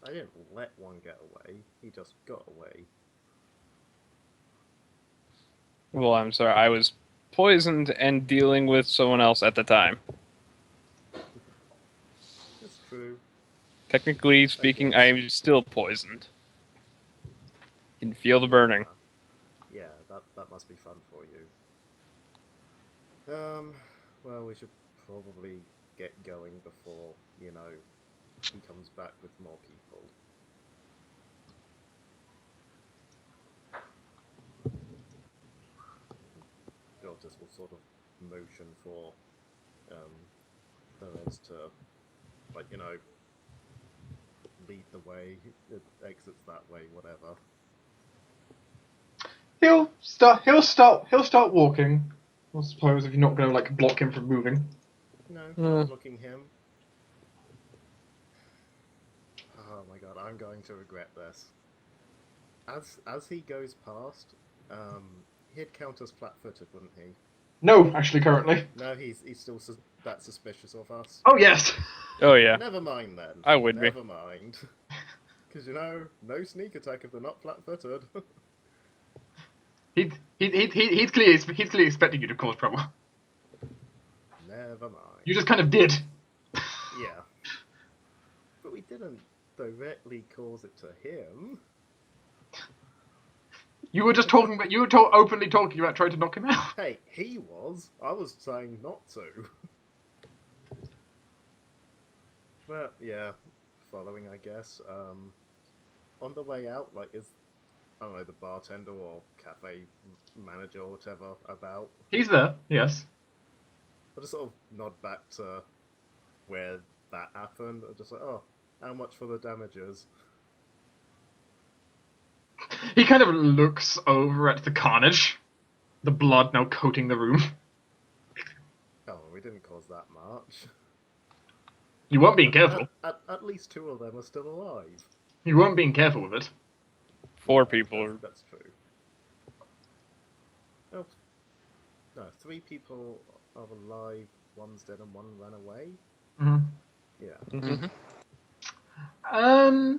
I didn't let one get away. He just got away.
Well, I'm sorry. I was poisoned and dealing with someone else at the time.
It's true.
Technically speaking, I am still poisoned. You can feel the burning.
Yeah, that must be fun for you. Well, we should probably get going before, he comes back with more people. Jortess will sort of motion for Perez to, lead the way, exits that way, whatever.
He'll start walking. I suppose if you're not gonna block him from moving.
No, not looking him. Oh my god, I'm going to regret this. As he goes past, he'd count us flat-footed, wouldn't he?
No, actually, currently.
No, he's still that suspicious of us.
Oh yes.
Oh yeah.
Never mind then.
I would be.
Never mind. Because no sneak attack if they're not flat-footed.
He's clearly expecting you to cause trouble.
Never mind.
You just kind of did.
Yeah. But we didn't directly cause it to him.
You were just talking about. You were openly talking about trying to knock him out.
Hey, he was. I was saying not to. But yeah, following, I guess. On the way out, is I don't know, the bartender or cafe manager or whatever about?
He's there. Yes.
I just sort of nod back to where that happened. I'm just like, oh, how much for the damages?
He kind of looks over at the carnage, the blood now coating the room.
Oh, we didn't cause that much.
You weren't being careful.
At least 2 of them are still alive.
You weren't being careful with it.
4 people.
That's true. Oh, no, 3 people are alive. 1's dead and 1 ran away.
Mm-hmm.
Yeah.
Mm-hmm.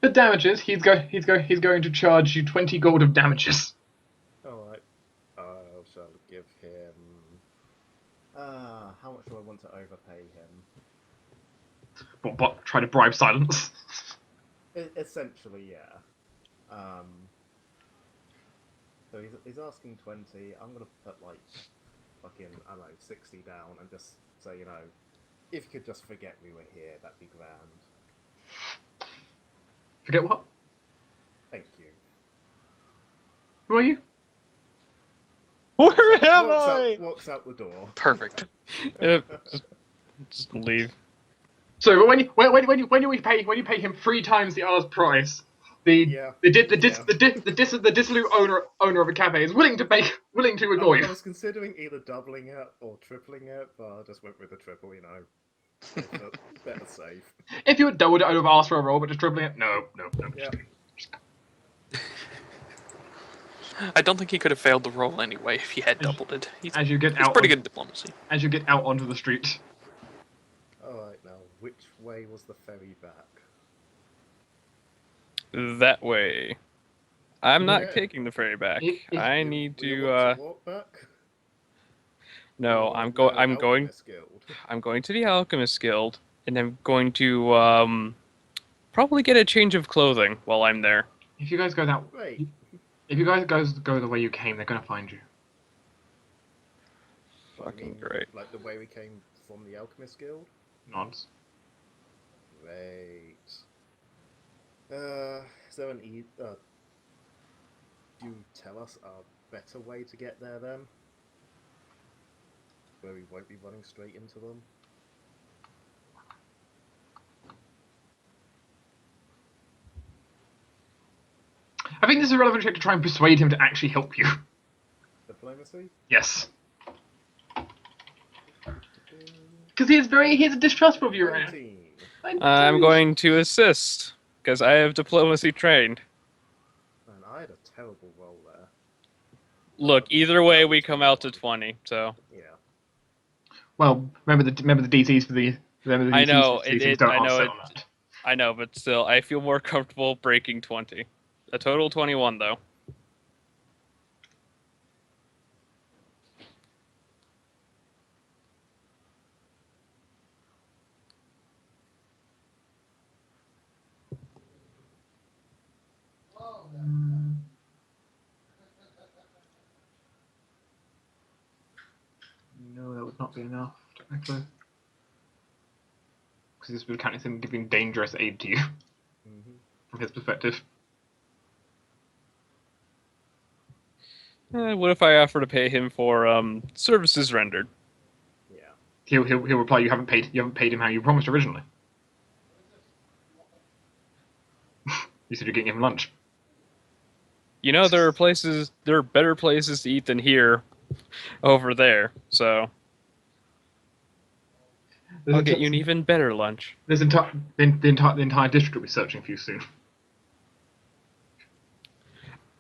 For damages, he's going to charge you 20 gold of damages.
Alright. I shall give him... how much do I want to overpay him?
But try to bribe silence.
Essentially, yeah. So he's asking 20. I'm gonna put fucking, I don't know, 60 down and just say, if you could just forget we were here, that'd be grand.
Forget what?
Thank you.
Who are you?
Where am I?
Walks out the door.
Perfect.
Just leave.
So when you pay him 3 times the hour's price, the dissolute owner of a cafe is willing to annoy you.
I was considering either doubling it or tripling it, but I just went with the triple, Better safe.
If you had doubled it, I would have asked for a roll, but just tripling it, no.
Yeah.
I don't think he could have failed the roll anyway if he had doubled it. He's pretty good diplomacy.
As you get out onto the street.
Alright, now, which way was the ferry back?
That way. I'm not
Yeah.
taking the ferry back.
If
I
You
need
want
to.
walk back?
No,
Or
I'm
the
going.
Alchemist Guild?
I'm going to the Alchemist Guild, and I'm going to probably get a change of clothing while I'm there.
If you guys go that
Great.
If you guys go the way you came, they're gonna find you.
Fucking great.
Like the way we came from the Alchemist Guild?
Nods.
Great. Is there an you tell us a better way to get there then? Where we won't be running straight into them?
I think this is a relevant check to try and persuade him to actually help you.
Diplomacy?
Yes. Because he's distrustful of you right
19.
now.
I'm going to assist because I have diplomacy trained.
Man, I had a terrible roll there.
Look, either way, we come out to 20. So
Yeah.
Well, remember the DCs for the. Remember the
I
DCs
know
for these things don't
I know
offset
it.
on that.
I know, but still, I feel more comfortable breaking 20. A total 21, though.
No, that would not be enough, technically. Because this would count as him giving dangerous aid to you, from his perspective.
What if I offer to pay him for services rendered?
Yeah.
He'll reply, you haven't paid him how you promised originally. You said you're getting him lunch.
You know, there are better places to eat than here, over there. So I'll get you an even better lunch.
The entire district will be searching for you soon.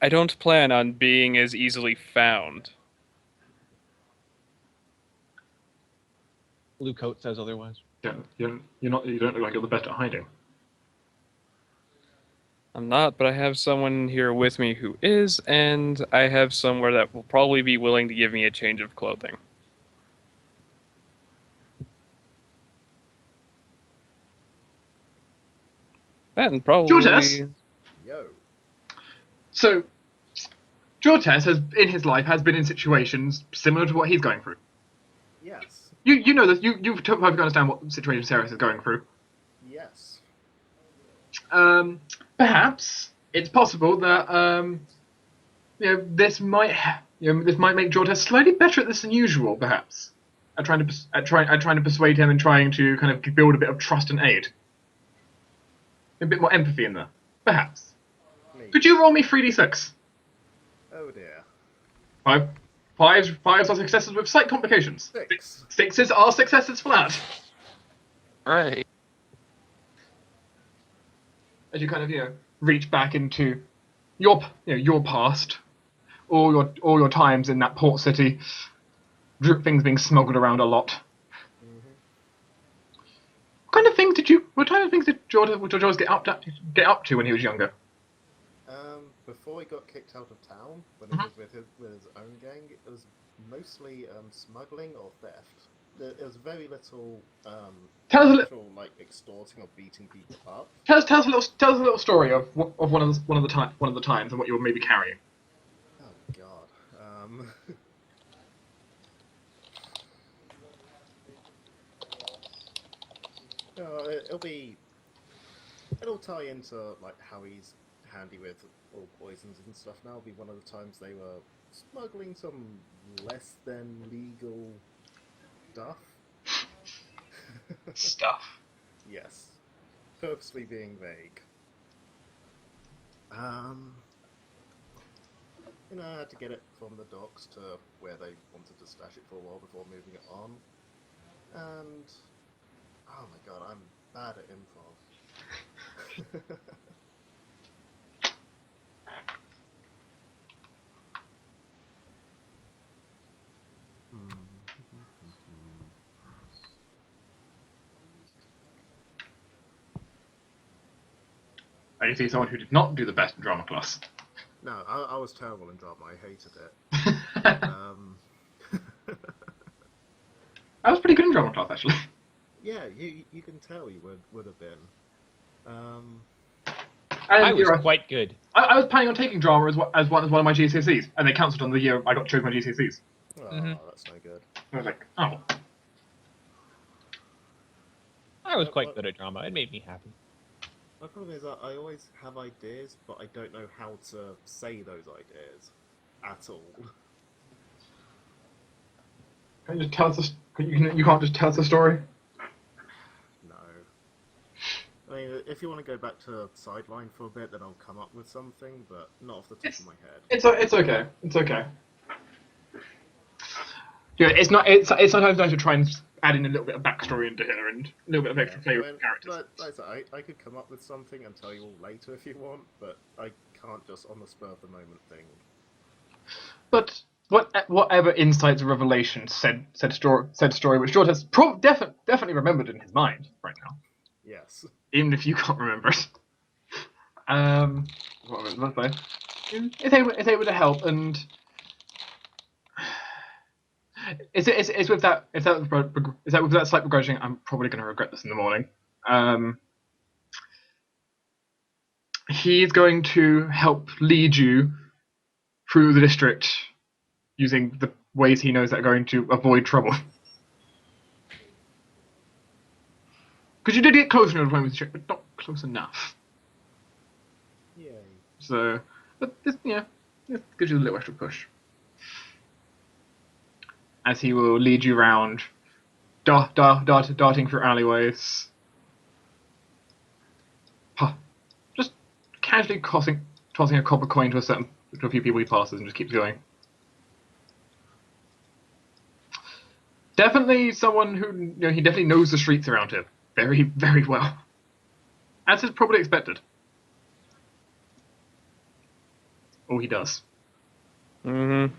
I don't plan on being as easily found.
Blue coat says otherwise.
You don't look like you're the best at hiding.
I'm not, but I have someone here with me who is, and I have somewhere that will probably be willing to give me a change of clothing. And probably...
Jortess?
Yo.
So, Jortess in his life has been in situations similar to what he's going through.
Yes.
You know this. You perfectly understand what situation Ceres is going through.
Yes.
Perhaps it's possible that this might make Jortess slightly better at this than usual. Perhaps at trying to persuade him and trying to kind of build a bit of trust and aid, a bit more empathy in there. Perhaps.
Me.
Could you roll me 3d6?
Oh dear.
Fives are successes with slight complications.
6.
Sixes are successes flat.
Right.
As you kind of reach back into your past, all your times in that port city, things being smuggled around a lot. What kind of things did Jortess get up to when he was younger?
Before he got kicked out of town, when he was with his own gang, it was mostly smuggling or theft. There was very little actual, like extorting or beating people up.
Tell us a little story of one of the times and what you were maybe carrying.
Oh God. It'll tie into like how he's handy with all poisons and stuff now. It'll be one of the times they were smuggling some less than legal stuff. Yes. Purposely being vague. I had to get it from the docks to where they wanted to stash it for a while before moving it on. And oh my god, I'm bad at improv.
And you see someone who did not do the best in drama class.
No, I was terrible in drama. I hated it.
I was pretty good in drama class, actually.
Yeah, you can tell you would have been.
I was quite good.
I was planning on taking drama as one of my GCSEs, and they cancelled on the year I got chose my GCSEs.
Oh, that's no good.
I was like, oh.
I was quite good at drama. It made me happy.
My problem is that I always have ideas, but I don't know how to say those ideas at all.
Can you just tell us? You can't just tell us a story.
No. I mean, if you want to go back to Sideline for a bit, then I'll come up with something, but not off the top of my head.
It's okay. It's okay. Yeah, it's not. It's sometimes nice to try and add in a little bit of backstory into here and a little bit of extra flavour for characters.
Like I could come up with something and tell you all later if you want, but I can't just on the spur of the moment thing.
But whatever insights or revelations said story, which Jortess definitely remembered in his mind right now,
Yes.
even if you can't remember it. What was I saying? It's able to help, and it's with that with that slight begrudging. I'm probably going to regret this in the morning. He's going to help lead you through the district using the ways he knows that are going to avoid trouble. Because you did get close enough to the district, but not close enough.
Yay.
So, but this, it gives you a little extra push. As he will lead you around, darting through alleyways. Just casually tossing a copper coin to a few people he passes and just keeps going. Definitely someone who he definitely knows the streets around here very, very well, as is probably expected. Or he does.
Mm-hmm.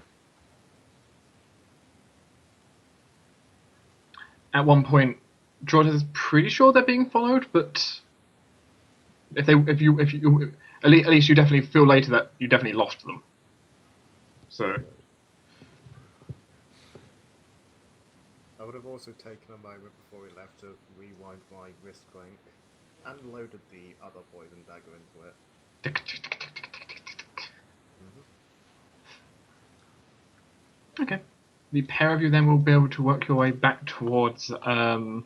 At one point, Jortess is pretty sure they're being followed, but at least you definitely feel later that you definitely lost them. So.
I would have also taken a moment before we left to rewind my wrist clank and loaded the other poison dagger into it.
Okay. The pair of you then will be able to work your way back towards then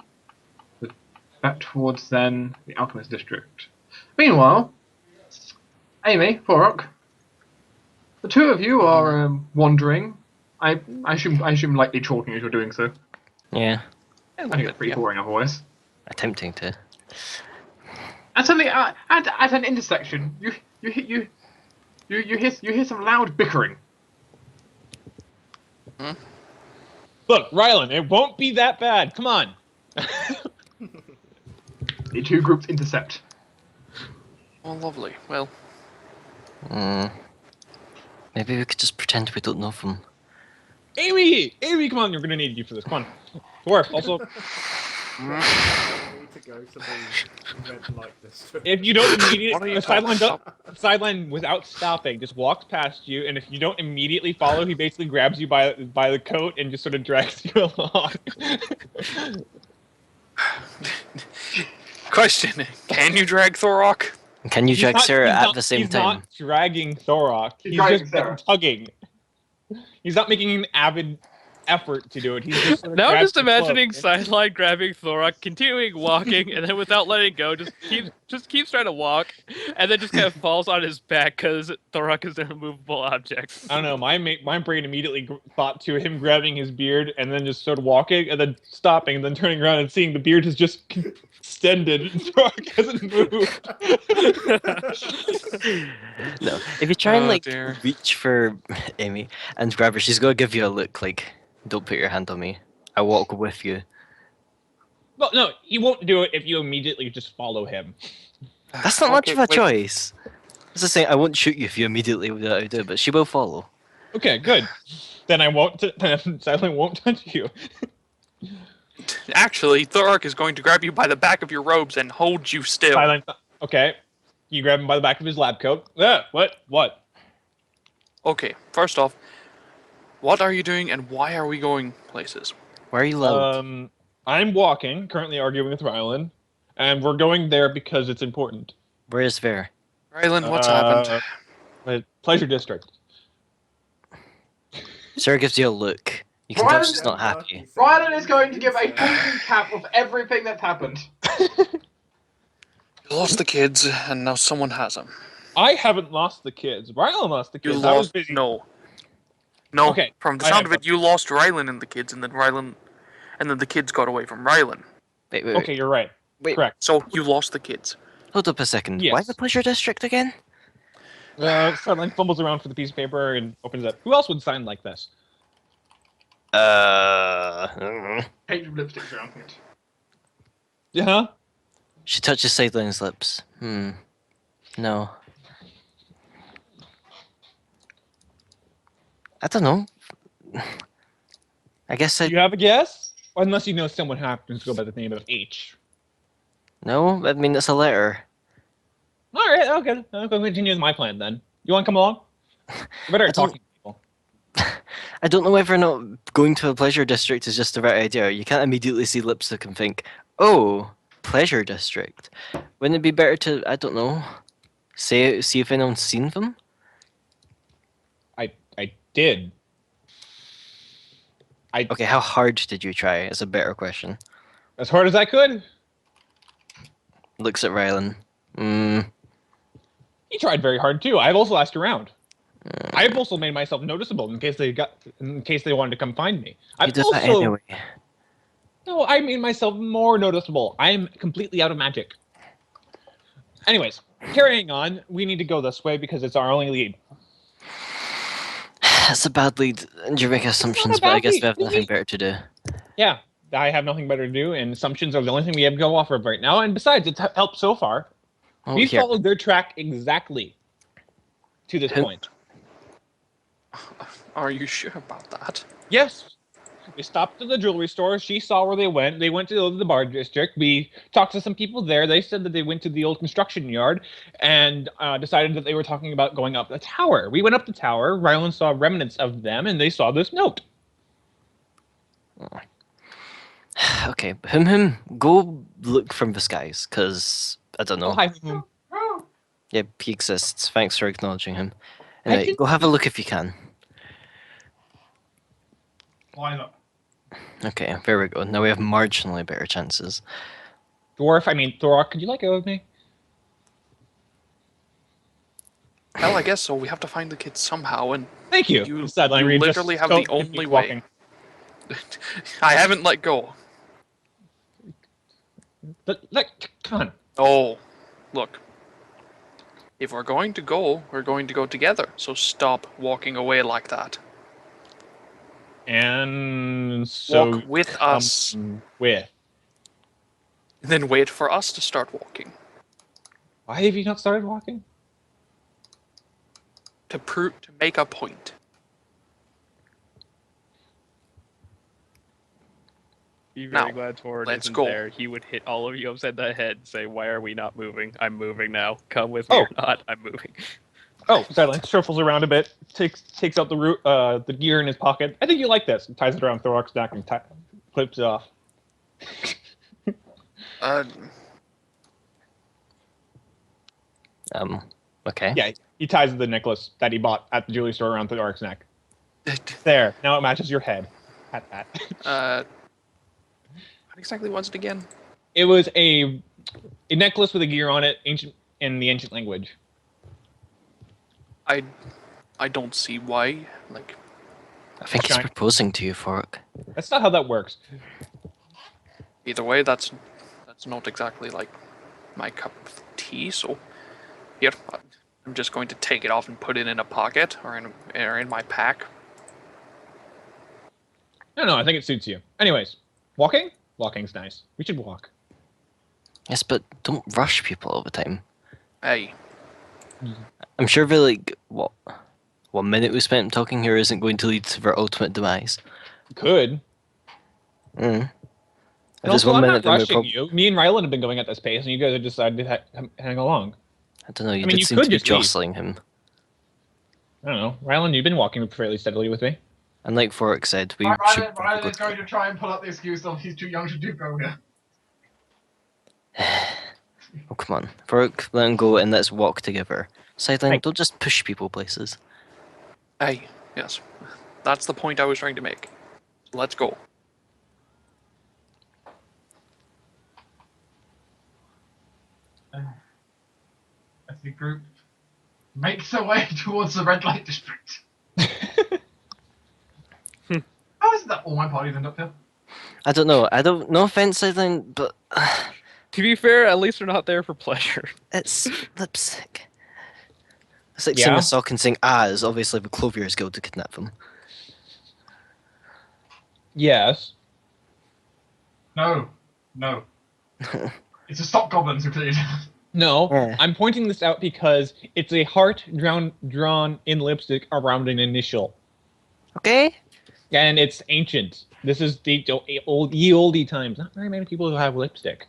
the Alchemist District. Meanwhile, Amy, Thorok, the two of you are wandering. I assume likely talking as you're doing so.
Yeah,
I think it's pretty boring otherwise.
attempting to.
And suddenly, at an intersection, you hear some loud bickering.
Look, Rylan, it won't be that bad. Come on.
The two groups intercept.
Oh, lovely. Well,
Maybe we could just pretend we don't know them.
Amy, come on, you're gonna need you for this. Come on. Dwarf, also,
I need to go to the red light district.
if you don't immediately,
What are you
Sideline without stopping just walks past you, and if you don't immediately follow, he basically grabs you by the coat and just sort of drags you along.
question: can you drag Thorok?
Can you drag Sarah at the same
he's
time?
not dragging Thorok. He's
dragging
just
Sarah.
tugging. He's not making an avid effort to do it. He's just sort of
Now I'm
grabs
just
the cloak.
imagining Sideline grabbing Thorok, continuing walking, and then without letting go, just keeps trying to walk, and then just kind of falls on his back because Thorok is an immovable object.
I don't know. My brain immediately thought to him grabbing his beard and then just sort of walking and then stopping and then turning around and seeing the beard has just extended and Thorok hasn't moved.
No. If you try and
Oh, dear.
reach for Amy and grab her, she's gonna give you a look like, "Don't put your hand on me. I walk with you."
Well, no, he won't do it if you immediately just follow him.
That's not much
Okay,
of a
wait.
choice. As I say, I won't shoot you if you immediately do it, but she will follow.
Okay, good. Then I won't. Then Silent won't touch you.
Actually, Thorok is going to grab you by the back of your robes and hold you still.
Silent. Okay. You grab him by the back of his lab coat. Yeah. What?
Okay, first off, what are you doing and why are we going places?
Why are you loud?
I'm walking, currently arguing with Rylan, and we're going there because it's important.
Where is Ver?
Rylan, what's happened?
Pleasure District.
Sarah gives you a look. You can tell she's not happy.
Rylan is going to give a full recap of everything that's happened.
You lost the kids, and now someone has them.
I haven't lost the kids. Rylan lost the
You
kids. I was
lost.
busy.
No.
Okay,
From the
I
sound
have
of it, you lost Rylan and the kids, and then the kids got away from Rylan.
Wait, wait,
Okay,
wait.
you're right.
Wait.
Correct.
So you lost the kids.
Hold up a second. Why
Yes.
the Pleasure District again?
Sideline fumbles around for the piece of paper and opens it up. Who else would sign like this?
I don't know.
Page of lipsticks around it.
Yeah.
She touches Sideline's lips. No. I don't know. I guess
Do you have a guess? Unless you know someone happens to go by the name of H.
No, I mean, it's a letter.
All right. Okay. I'll continue with my plan then. You want to come along? We're better
I
at
don't-
talking to people.
I don't know whether or not going to a pleasure district is just the right idea. You can't immediately see lipstick and think, oh, pleasure district. Wouldn't it be better to, I don't know, see if anyone's seen them?
I did.
Okay, how hard did you try is a better question.
As hard as I could.
Looks at Rylan.
He tried very hard too. I've also asked around. I've also made myself noticeable in case they wanted to come find me.
You
I've
did that
also
anyway.
no, I made myself more noticeable. I am completely out of magic. Anyways, carrying on, we need to go this way because it's our only lead.
That's a bad lead. And you make assumptions,
a
but I
bad
guess
lead.
we have nothing better to do.
Yeah, I have nothing better to do, and assumptions are the only thing we have to go off of right now. And besides, it's helped so far.
Oh,
We
here.
followed their track exactly to this
Who-
point.
Are you sure about that?
Yes. We stopped at the jewelry store. She saw where they went. They went to the bar district. We talked to some people there. They said that they went to the old construction yard and decided that they were talking about going up the tower. We went up the tower. Rylan saw remnants of them, and they saw this note.
Okay, go look from the skies, because, I don't know.
Oh, hi, Hum.
Yeah, he exists. Thanks for acknowledging him.
I
Anyway,
can-
go have a look if you can.
Why not?
Okay, there we go. Now we have marginally better chances.
Dwarf, Thorok, could you let go of me?
Hell, I guess so. We have to find the kids somehow, and
Thank you.
You-
Sideline
you
read, just
literally have
don't
the
keep
only way.
walking.
I haven't let go.
Come on.
Oh, look. If we're going to go, we're going to go together. So stop walking away like that.
And so
Walk with us,
with.
and then wait for us to start walking.
Why have you not started walking?
To make a point.
Be very
Now,
glad Torruun
let's
isn't
go.
there. He would hit all of you upside the head, say, "Why are we not moving? I'm moving now. Come with me
Oh.
or not. I'm moving."
Oh, Sideline shuffles around a bit, takes out the gear in his pocket. I think you like this. Ties it around Thorok's neck and clips it off.
Okay.
Yeah, he ties the necklace that he bought at the jewelry store around Thorok's neck. There, now it matches your head. Hat.
What exactly was it again?
It was a necklace with a gear on it, in the ancient language.
I don't see why. Like,
I think he's
Shine.
proposing to you, Thorok.
That's not how that works.
either way, that's not exactly like my cup of tea. So here, I'm just going to take it off and put it in a pocket or in my pack.
No, I think it suits you. Anyways, walking? Walking's nice. We should walk.
Yes, but don't rush people all the time.
Hey,
I'm sure the, like, what 1 minute we spent talking here isn't going to lead to their ultimate demise.
Could.
Mm. If
And
there's
also,
1
I'm
minute,
not
then we're
rushing you. Me and Rylan have been going at this pace, and you guys have decided to hang along.
I don't know, you
I mean,
did
you
seem
could
to be
just leave.
jostling him.
I don't know. Rylan, you've been walking fairly steadily with me.
And like Thorok said, we should
Rylan
go
is going to try and pull up the excuse of he's too young to do yoga.
Oh, come on. Thorok, let him go and let's walk together. Sideline,
Thank-
don't just push people places.
hey, yes, that's the point I was trying to make. Let's go.
the group makes their way towards the red light district. How is it that all my parties end up here?
I don't know. I don't. No offense, Sideline, but
To be fair, at least they're not there for pleasure.
it's lipstick. It's like seeing
Yeah?
a sock and saying, it's obviously the Clovier's Guild to kidnap them.
Yes.
No. It's a stock goblins who cleared.
No,
Yeah.
I'm pointing this out because it's a heart drawn in lipstick around an initial.
Okay.
And it's ancient. This is the oldie times. Not very many people who have lipstick.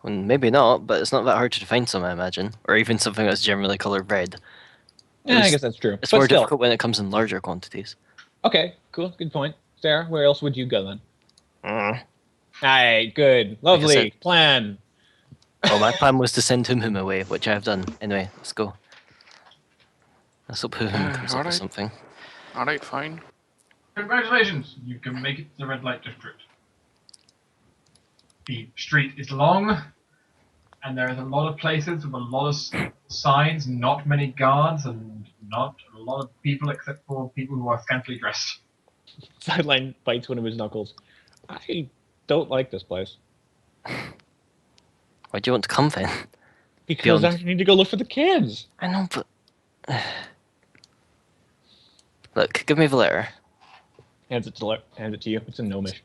Well, maybe not, but it's not that hard to find some, I imagine. Or even something that's generally coloured red.
Yeah, I
It's-
guess that's true.
It's
But
more
still.
difficult when it comes in larger quantities.
Okay, cool. Good point. Sarah, where else would you go then?
Mm.
Alright, good. Lovely.
said-
Plan.
Well, my plan was to send Hum away, which I have done. Anyway, let's go. Let's hope Hum comes up with
alright.
something.
Alright, fine.
Congratulations, you can make it to the red light district. The street is long, and there is a lot of places with a lot of signs, not many guards, and not a lot of people except for people who are scantily dressed.
Sideline bites one of his knuckles. I don't like this place.
Why do you want to come then?
Because
Beyond-
I need to go look for the kids.
I know, but... Look, give me the letter.
Hands it to you. It's a gnomish.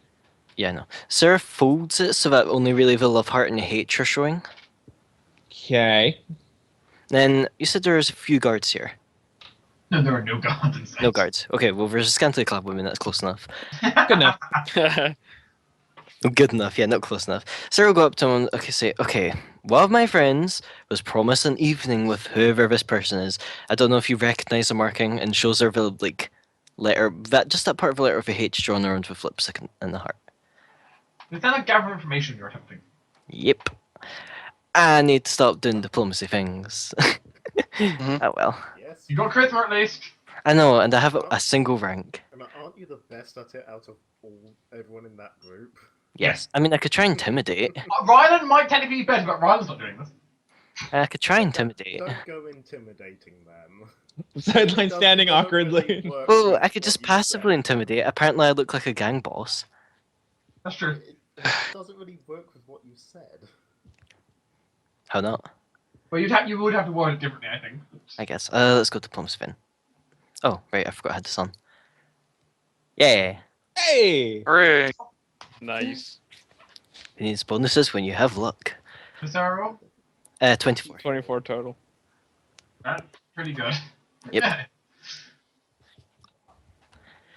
Yeah, I know. Sarah folds it so that only really the love heart and the hate are showing.
Okay.
Then, you said there's a few guards here.
No, there are no guards inside.
No guards. Okay, well, there's a scantily clad women, that's close enough.
Good enough.
Good enough, yeah, not close enough. Sarah will go up to him and say, okay, one of my friends was promised an evening with whoever this person is. I don't know if you recognise the marking, and shows her the, like, letter, that part of the letter of the H drawn around with lipstick and the heart.
Is that a gather information you're attempting?
Yep. I need to stop doing diplomacy things. Oh well.
Yes.
You got charisma at least.
I know, and I have a single rank.
And aren't you the best at it out of everyone in that group?
Yes. I mean, I could try intimidate.
Rylan might technically be better, but Rylan's not doing this.
I could try intimidate.
Don't go intimidating them.
Sideline
Doesn't-
standing
doesn't
awkwardly.
really work
Well,
with
I could
what
just
you
passively
said.
intimidate. Apparently, I look like a gang boss.
That's true.
It doesn't really work with what you said.
How not?
Well, you would have to word it differently, I think.
I guess. Let's go to diplomacy then. Oh, right, I forgot I had this on. Yeah.
Hey!
Hooray!
Nice.
It needs bonuses when you have luck.
The Sarah roll?
24.
24 total.
That's pretty good.
Yep.
Yeah.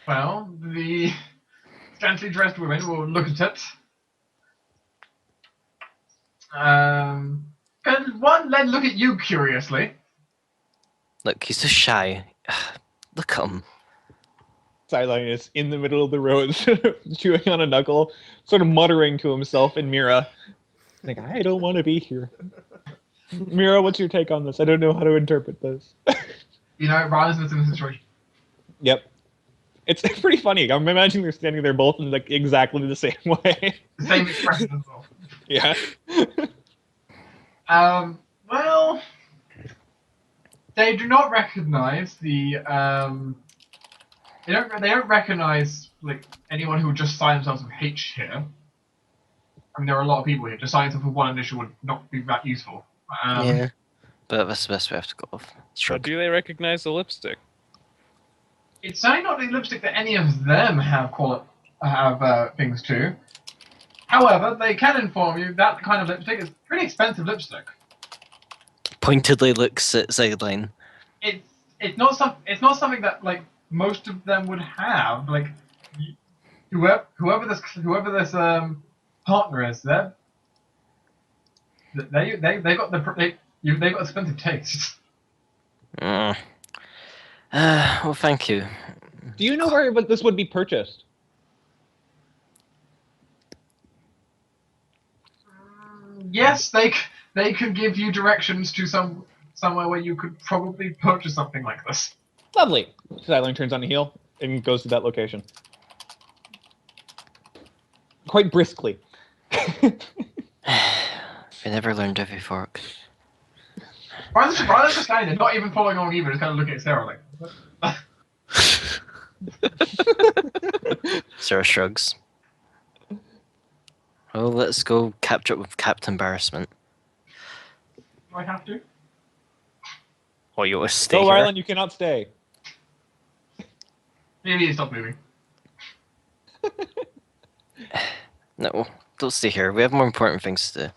Well, the scantily dressed women will look at it. And one then look at you curiously.
Look, he's so shy. Look at him.
Sideline is in the middle of the road, chewing on a knuckle, sort of muttering to himself in Mira. Like, I don't want to be here. Mira, what's your take on this? I don't know how to interpret this.
You know, Rylan's in a similar situation.
Yep. It's pretty funny. I'm imagining they're standing there both in like exactly the same way.
The same expression as well.
Yeah.
Well, they do not recognize the they don't recognize like anyone who would just sign themselves with H here. I mean, there are a lot of people here. Just signing themselves with one initial would not be that useful.
Yeah. But that's the best we have to go with.
But
Shrug.
do they recognize the lipstick?
It's certainly not the lipstick that any of them have things to. However, they can inform you that kind of lipstick is pretty expensive lipstick.
Pointedly looks at Sideline.
It's not something that like most of them would have. Like whoever this partner is, they got expensive taste.
Well, thank you.
Do you know where this would be purchased?
Yes, they can give you directions to somewhere where you could probably purchase something like this.
Lovely. Sideline turns on a heel and goes to that location. Quite briskly.
We never learned every fork.
Brian's just standing there, not even following along either, just kind of looking at Sarah like, what?
Sarah shrugs. Well, let's go catch up with Captain Embarrassment.
Do I have to?
Or you want to stay
No,
here?
Rylan, you cannot stay.
You need to stop moving.
No, don't stay here. We have more important things to do.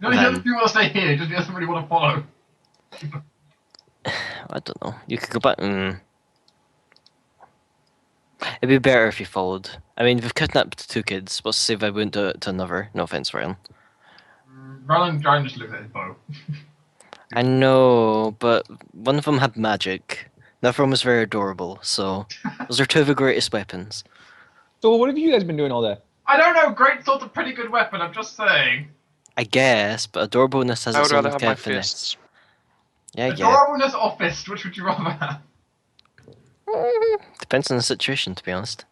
No, he doesn't want to stay here, just he doesn't really want to follow.
I don't know. You could go back and... It'd be better if you followed. I mean, we've kidnapped 2 kids. What's to say if I wouldn't do it to another? No offense, Ryan.
Ryan just looks at his bow.
I know, but one of them had magic. The other one was very adorable, so... Those are 2 of the greatest weapons.
So what have you guys been doing all day?
I don't know, great sword's a pretty good weapon, I'm just saying.
I guess, but adorableness has
I would
its own
rather have
kind
my
of finesse.
fists.
Yeah.
Adorableness or fist, which would you rather have?
Depends on the situation, to be honest.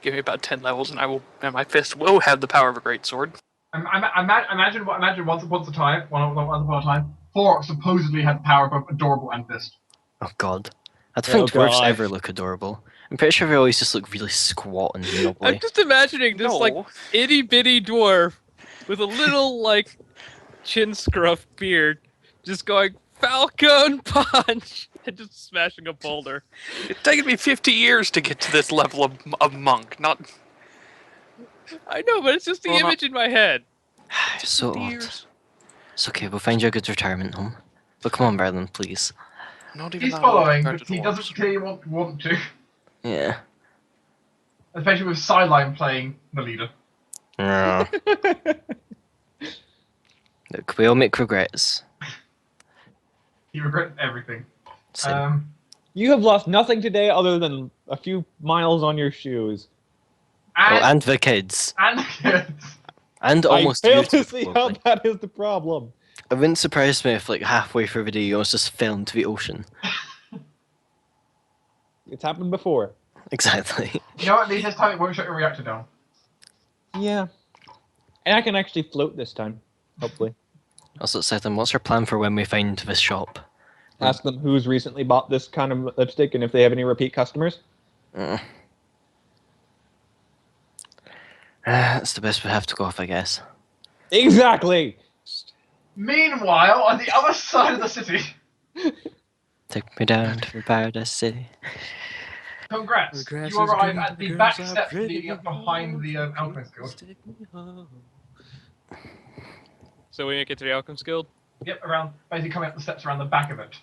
Give me about 10 levels, and my fist will have the power of a great sword.
Imagine once upon a time, Thorok supposedly had the power of both adorable and fist.
Oh god. I don't think
Oh,
dwarves
God.
ever look adorable. I'm pretty sure they always just look really squat and
I'm
nubbly.
just imagining this
No.
like itty bitty dwarf with a little like chin scruff beard, just going Falcon Punch and just smashing a boulder.
It's taken me 50 years to get to this level of monk. Not
I know, but it's just the
Well,
image in my head.
So
50
odd.
years.
It's okay, we'll find you a good retirement home. But come on, Berlin, please.
Not even
He's
that old
following,
compared
but
to
he
dwarves.
doesn't clearly want to.
Yeah.
Especially with Sideline playing the leader.
No. Look, we all make regrets.
He regrets everything.
Same.
You have lost nothing today other than a few miles on your shoes.
And the kids.
And the kids.
And almost
I fail
you
to
two,
see how
probably.
that is the problem.
It wouldn't surprise me if, like, halfway through the day you almost just fell into the ocean.
It's happened before.
Exactly.
You know what, at least this time it won't shut your reactor down.
Yeah. And I can actually float this time, hopefully.
Also, Seth, what's our plan for when we find this shop?
Ask them who's recently bought this kind of lipstick and if they have any repeat customers.
That's the best we have to go off, I guess.
Exactly!
Meanwhile, on the other side of the city.
Take me down to the paradise city.
Congrats. You arrive at the back steps leading up behind the Alchemist Guild.
So we make it to the Alchemist Guild?
Yep, basically coming up the steps around the back of it.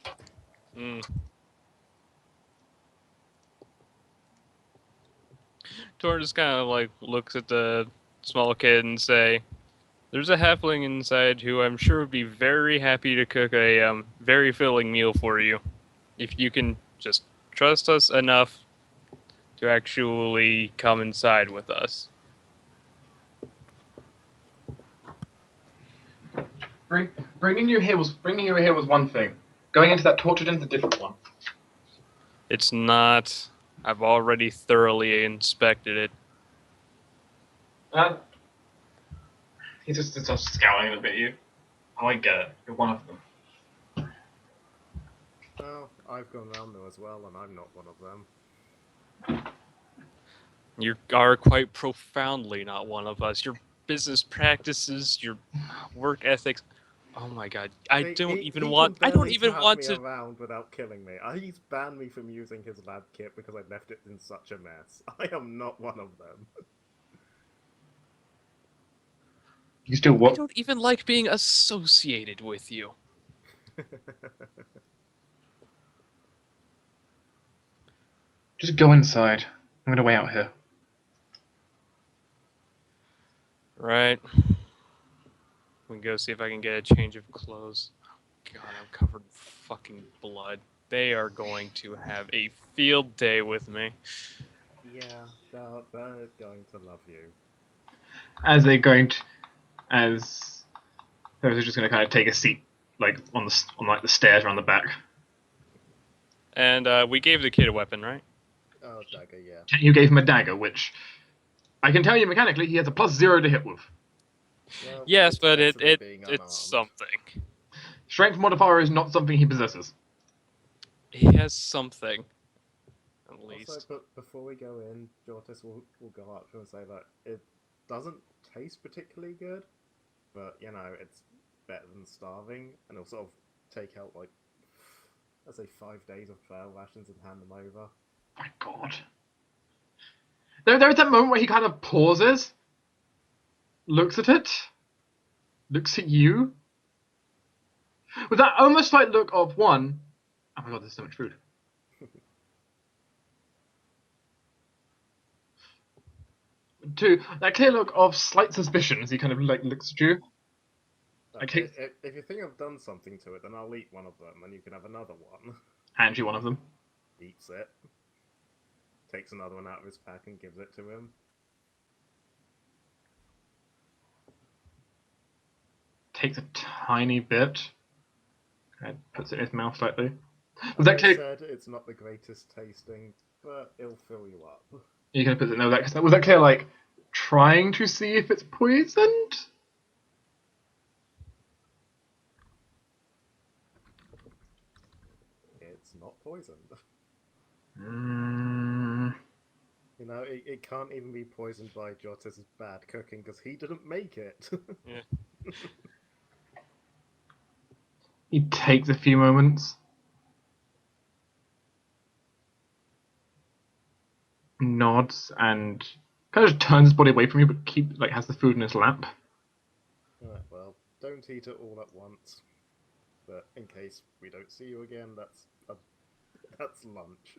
Torruun just kind of like looks at the small kid and say, "There's a halfling inside who I'm sure would be very happy to cook a very filling meal for you, if you can just trust us enough to actually come inside with us."
Bringing you here was one thing. Going into that torture den is a different one.
It's not. I've already thoroughly inspected it.
He's just scowling a bit at you. Oh, I get it. You're one of them.
Well, I've gone around them as well, and I'm not one of them.
You are quite profoundly not one of us. Your business practices, your work ethics. Oh my god! I don't even want to.
Around without killing me. He's banned me from using his lab kit because I left it in such a mess. I am not one of them.
You still
I
what?
don't even like being associated with you.
Just go inside. I'm gonna wait out here.
Right. We can go see if I can get a change of clothes. Oh, god, I'm covered in fucking blood. They are going to have a field day with me.
Yeah, they're going to love you.
They're just gonna kind of take a seat, like on the stairs around the back.
And we gave the kid a weapon, right?
Oh, dagger, yeah.
You gave him a dagger, which I can tell you mechanically he has a +0 to hit with.
Well,
Yes,
it's
but
better than being
it's
unarmed.
something.
Strength modifier is not something he possesses.
He has something. At least.
Also, but before we go in, Jortess will go up to him and say that it doesn't taste particularly good, but you know, it's better than starving, and he'll sort of take out like, let's say 5 days of trail rations and hand them over.
My God. There is that moment where he kind of pauses, looks at it, looks at you, with that almost like look of one, oh my God, there's so much food. Two, that clear look of slight suspicion as he kind of like looks at you. Okay.
If you think I've done something to it, then I'll eat one of them, and you can have another one.
Hands you one of them.
Eats it. Takes another one out of his pack and gives it to him.
Takes a tiny bit. And puts it in his mouth slightly. Was
As
that
I
clear?
said, it's not the greatest tasting, but it'll fill you up.
You can put it. No, was that clear? Like trying to see if it's poisoned.
It's not poisoned.
Mm.
You know, it can't even be poisoned by Jortess' bad cooking because he didn't make it.
Yeah.
He takes a few moments. Nods and kind of just turns his body away from you, but has the food in his lap.
Alright, well, don't eat it all at once. But in case we don't see you again, that's lunch.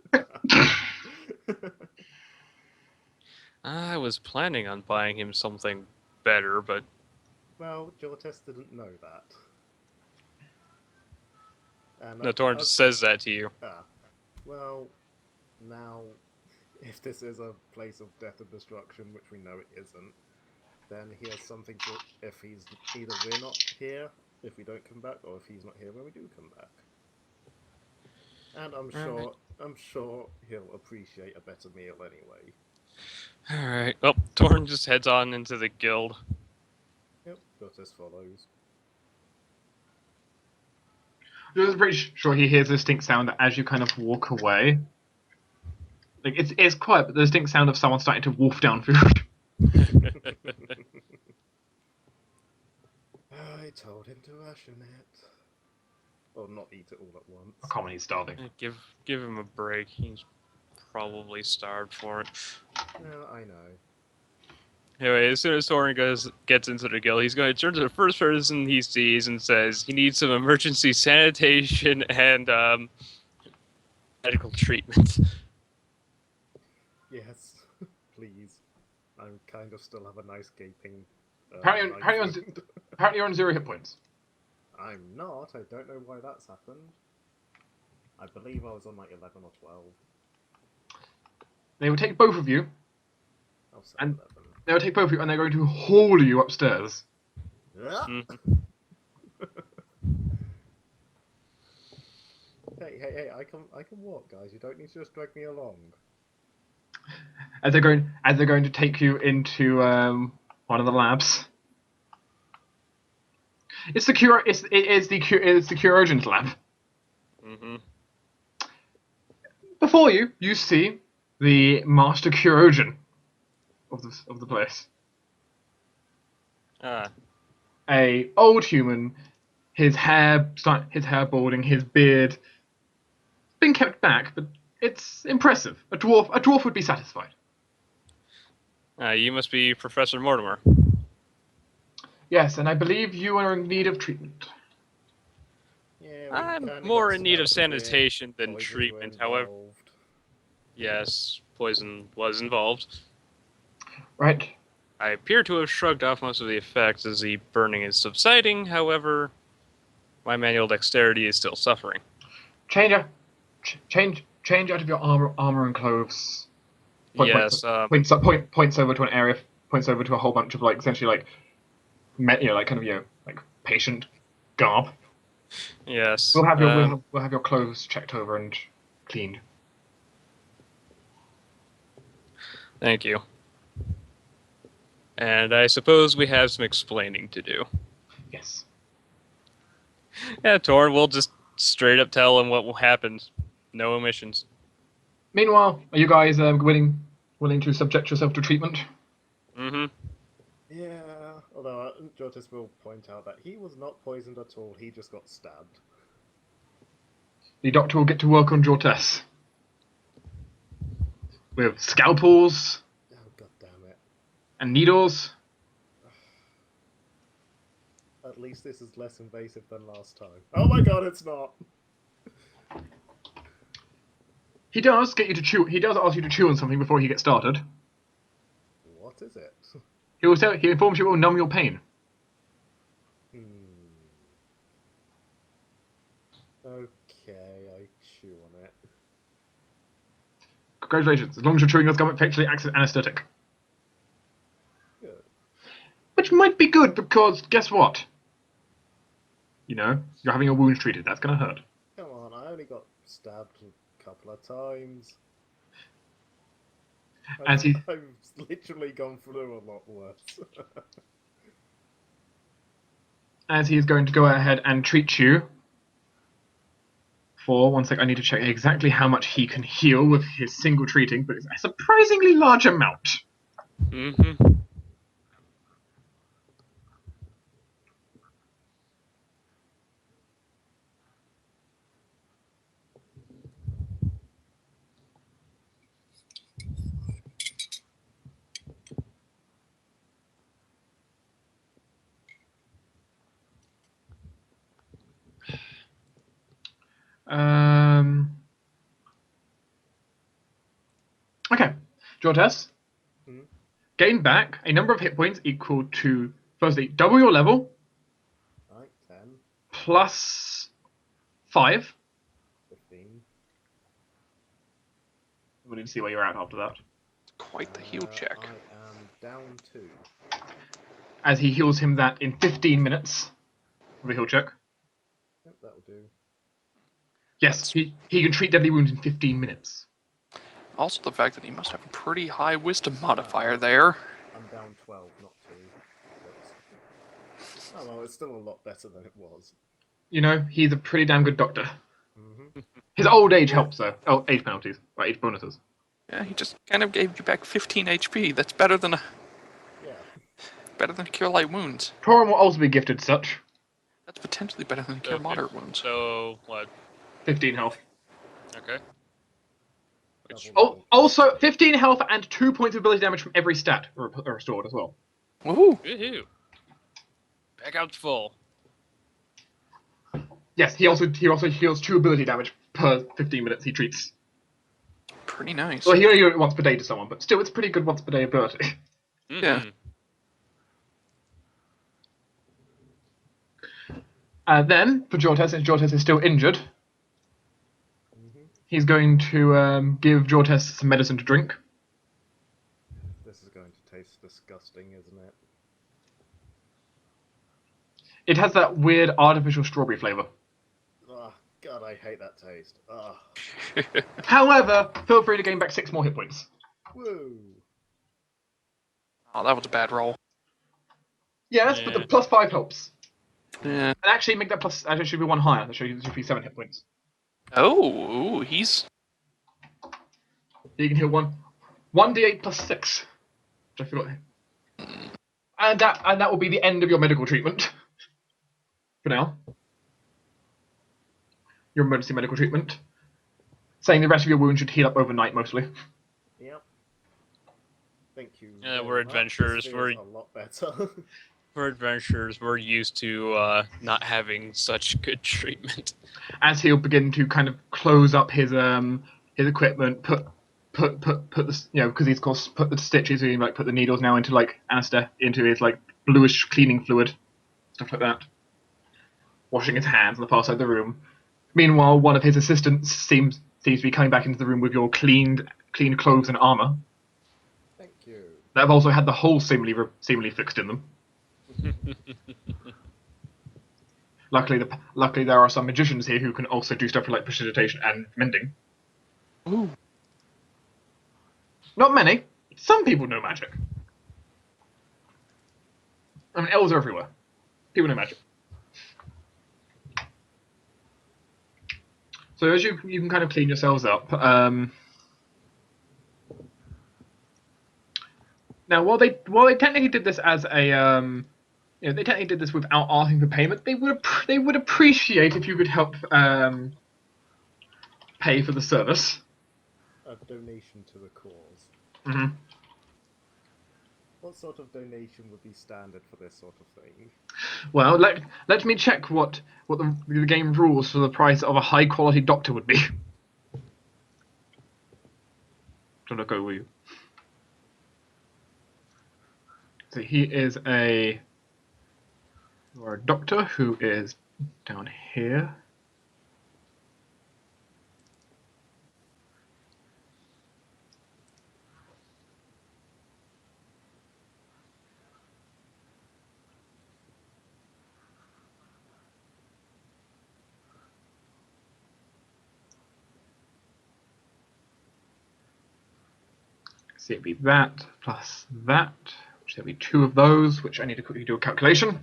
I was planning on buying him something better, but
Well, Jortess didn't know that. And
no, Torruun just says that to you.
Well, now, if this is a place of death and destruction, which we know it isn't, then he has something to, if he's either we're not here if we don't come back, or if he's not here when we do come back. And I'm sure he'll appreciate a better meal anyway.
Alright. Well, Torruun just heads on into the guild.
Yep, Jortess follows.
I'm pretty sure he hears a distinct sound as you kind of walk away. Like it's quiet, but the distinct sound of someone starting to wolf down food.
I told him to ration it. Or not eat it all at once.
Common, he's starving.
Give him a break. He's probably starved for it.
Well, I know.
Anyway, as soon as Torruun gets into the guild, he's going to turn to the first person he sees and says he needs some emergency sanitation and medical treatment.
Yes, please. I kind of still have a nice gaping.
Apparently you're on 0 hit points.
I'm not. I don't know why that's happened. I believe I was on like 11 or 12.
They will take both of you.
I'll say
And
11.
they will take both of you, and they're going to haul you upstairs.
Hey! I can walk, guys. You don't need to just drag me along.
As they're going to take you into one of the labs. It's the Curogen's lab.
Mm-hmm.
Before you see the Master Curogen of the place. A old human, his hair balding, his beard been kept back, but it's impressive. A dwarf would be satisfied.
You must be Professor Mortimer.
Yes, and I believe you are in need of treatment.
Yeah,
I'm more in need of sanitation than treatment, however.
Involved.
Yes, poison was involved.
Right.
I appear to have shrugged off most of the effects as the burning is subsiding, however, my manual dexterity is still suffering.
Change out of your armor and clothes.
Yes.
Points over to an area. Points over to a whole bunch of essentially patient garb.
Yes.
We'll have your clothes checked over and cleaned.
Thank you. And I suppose we have some explaining to do.
Yes.
Yeah, Torruun, we'll just straight up tell him what will happen. No omissions.
Meanwhile, are you guys willing to subject yourself to treatment?
Mm-hmm.
Yeah, although Jortess will point out that he was not poisoned at all, he just got stabbed.
The doctor will get to work on Jortess. With scalpels
Oh, god damn it.
and needles.
At least this is less invasive than last time. Oh my god, it's not!
He does get you to chew. He does ask you to chew on something before he gets started.
What is it?
He informs you it will numb your pain.
Okay, I chew on it.
Congratulations. As long as you're chewing, this gum effectively acts as anesthetic.
Good.
Which might be good because guess what? You know, you're having your wounds treated. That's going to hurt.
Come on, I only got stabbed a couple of times.
As he
I've literally gone through a lot worse.
as he is going to go ahead and treat you for 1 sec. I need to check exactly how much he can heal with his single treating, but it's a surprisingly large amount.
Mm-hmm.
Okay, Jortess.
Hmm?
Gain back a number of hit points equal to, firstly, double your level,
Right, 10,
plus 5.
15.
We need to see where you're at after that.
Quite the heal check.
I am down 2.
As he heals him that in 15 minutes with a heal check.
Yep, that'll do.
Yes, he can treat deadly wounds in 15 minutes.
Also, the fact that he must have a pretty high wisdom modifier there.
I'm down 12, not 2. But... oh well, it's still a lot better than it was.
You know, he's a pretty damn good doctor.
Mm-hmm.
His old age helps, though. Oh, age penalties. Or age bonuses.
Yeah, he just kind of gave you back 15 HP. That's better than
Yeah.
Cure Light Wounds.
Torruun will also be gifted such.
That's potentially better than Cure Moderate Wounds.
So, what?
15 health.
Okay. Which,
Double
Also, 15 health and 2 points of ability damage from every stat are restored as well.
Woohoo!
woohoo! Back out full.
Yes, he also heals 2 ability damage per 15 minutes he treats.
Pretty nice.
Well, he only does it once per day to someone, but still, it's pretty good once per day ability.
Mm-hmm.
Yeah.
Then, for Jortess, since Jortess is still injured,
Mm-hmm.
he's going to give Jortess some medicine to drink.
This is going to taste disgusting, isn't it?
It has that weird artificial strawberry flavour.
Oh, God, I hate that taste. Oh.
However, feel free to gain back 6 more hit points.
Woo!
Oh, that was a bad roll.
Yes, but the
Yeah.
plus 5 helps.
Yeah.
And actually, make that plus. Actually, should be 1 higher. That should be 7 hit points.
Oh, he's...
You can heal 1d8 plus 6. Which I forgot. And that will be the end of your medical treatment. For now. Your emergency medical treatment. Saying the rest of your wounds should heal up overnight, mostly.
Yep. Thank you.
Yeah,
very
we're
much.
adventurers,
This
we're-
feels a lot better.
For adventurers, we're used to not having such good treatment.
As he'll begin to kind of close up his equipment, put the, you know, because he's of course put the stitches, so he like put the needles now into like into his like bluish cleaning fluid, stuff like that. Washing his hands on the far side of the room. Meanwhile, one of his assistants seems to be coming back into the room with your cleaned clothes and armor
Thank you.
that have also had the hole seemingly fixed in them. Luckily, there are some magicians here who can also do stuff like precipitation and mending.
Ooh.
Not many. Some people know magic. I mean, elves are everywhere. People know magic. So as you can kind of clean yourselves up. Now, while they technically did this as a they technically did this without asking for payment. They would appreciate if you could help pay for the service.
A donation to the cause.
Mm-hmm.
What sort of donation would be standard for this sort of thing?
Well, let me check what the game rules for the price of a high quality doctor would be. Don't look over you. So he is a doctor who is down here. So it'd be that plus that, which there'll be 2 of those, which I need to quickly do a calculation.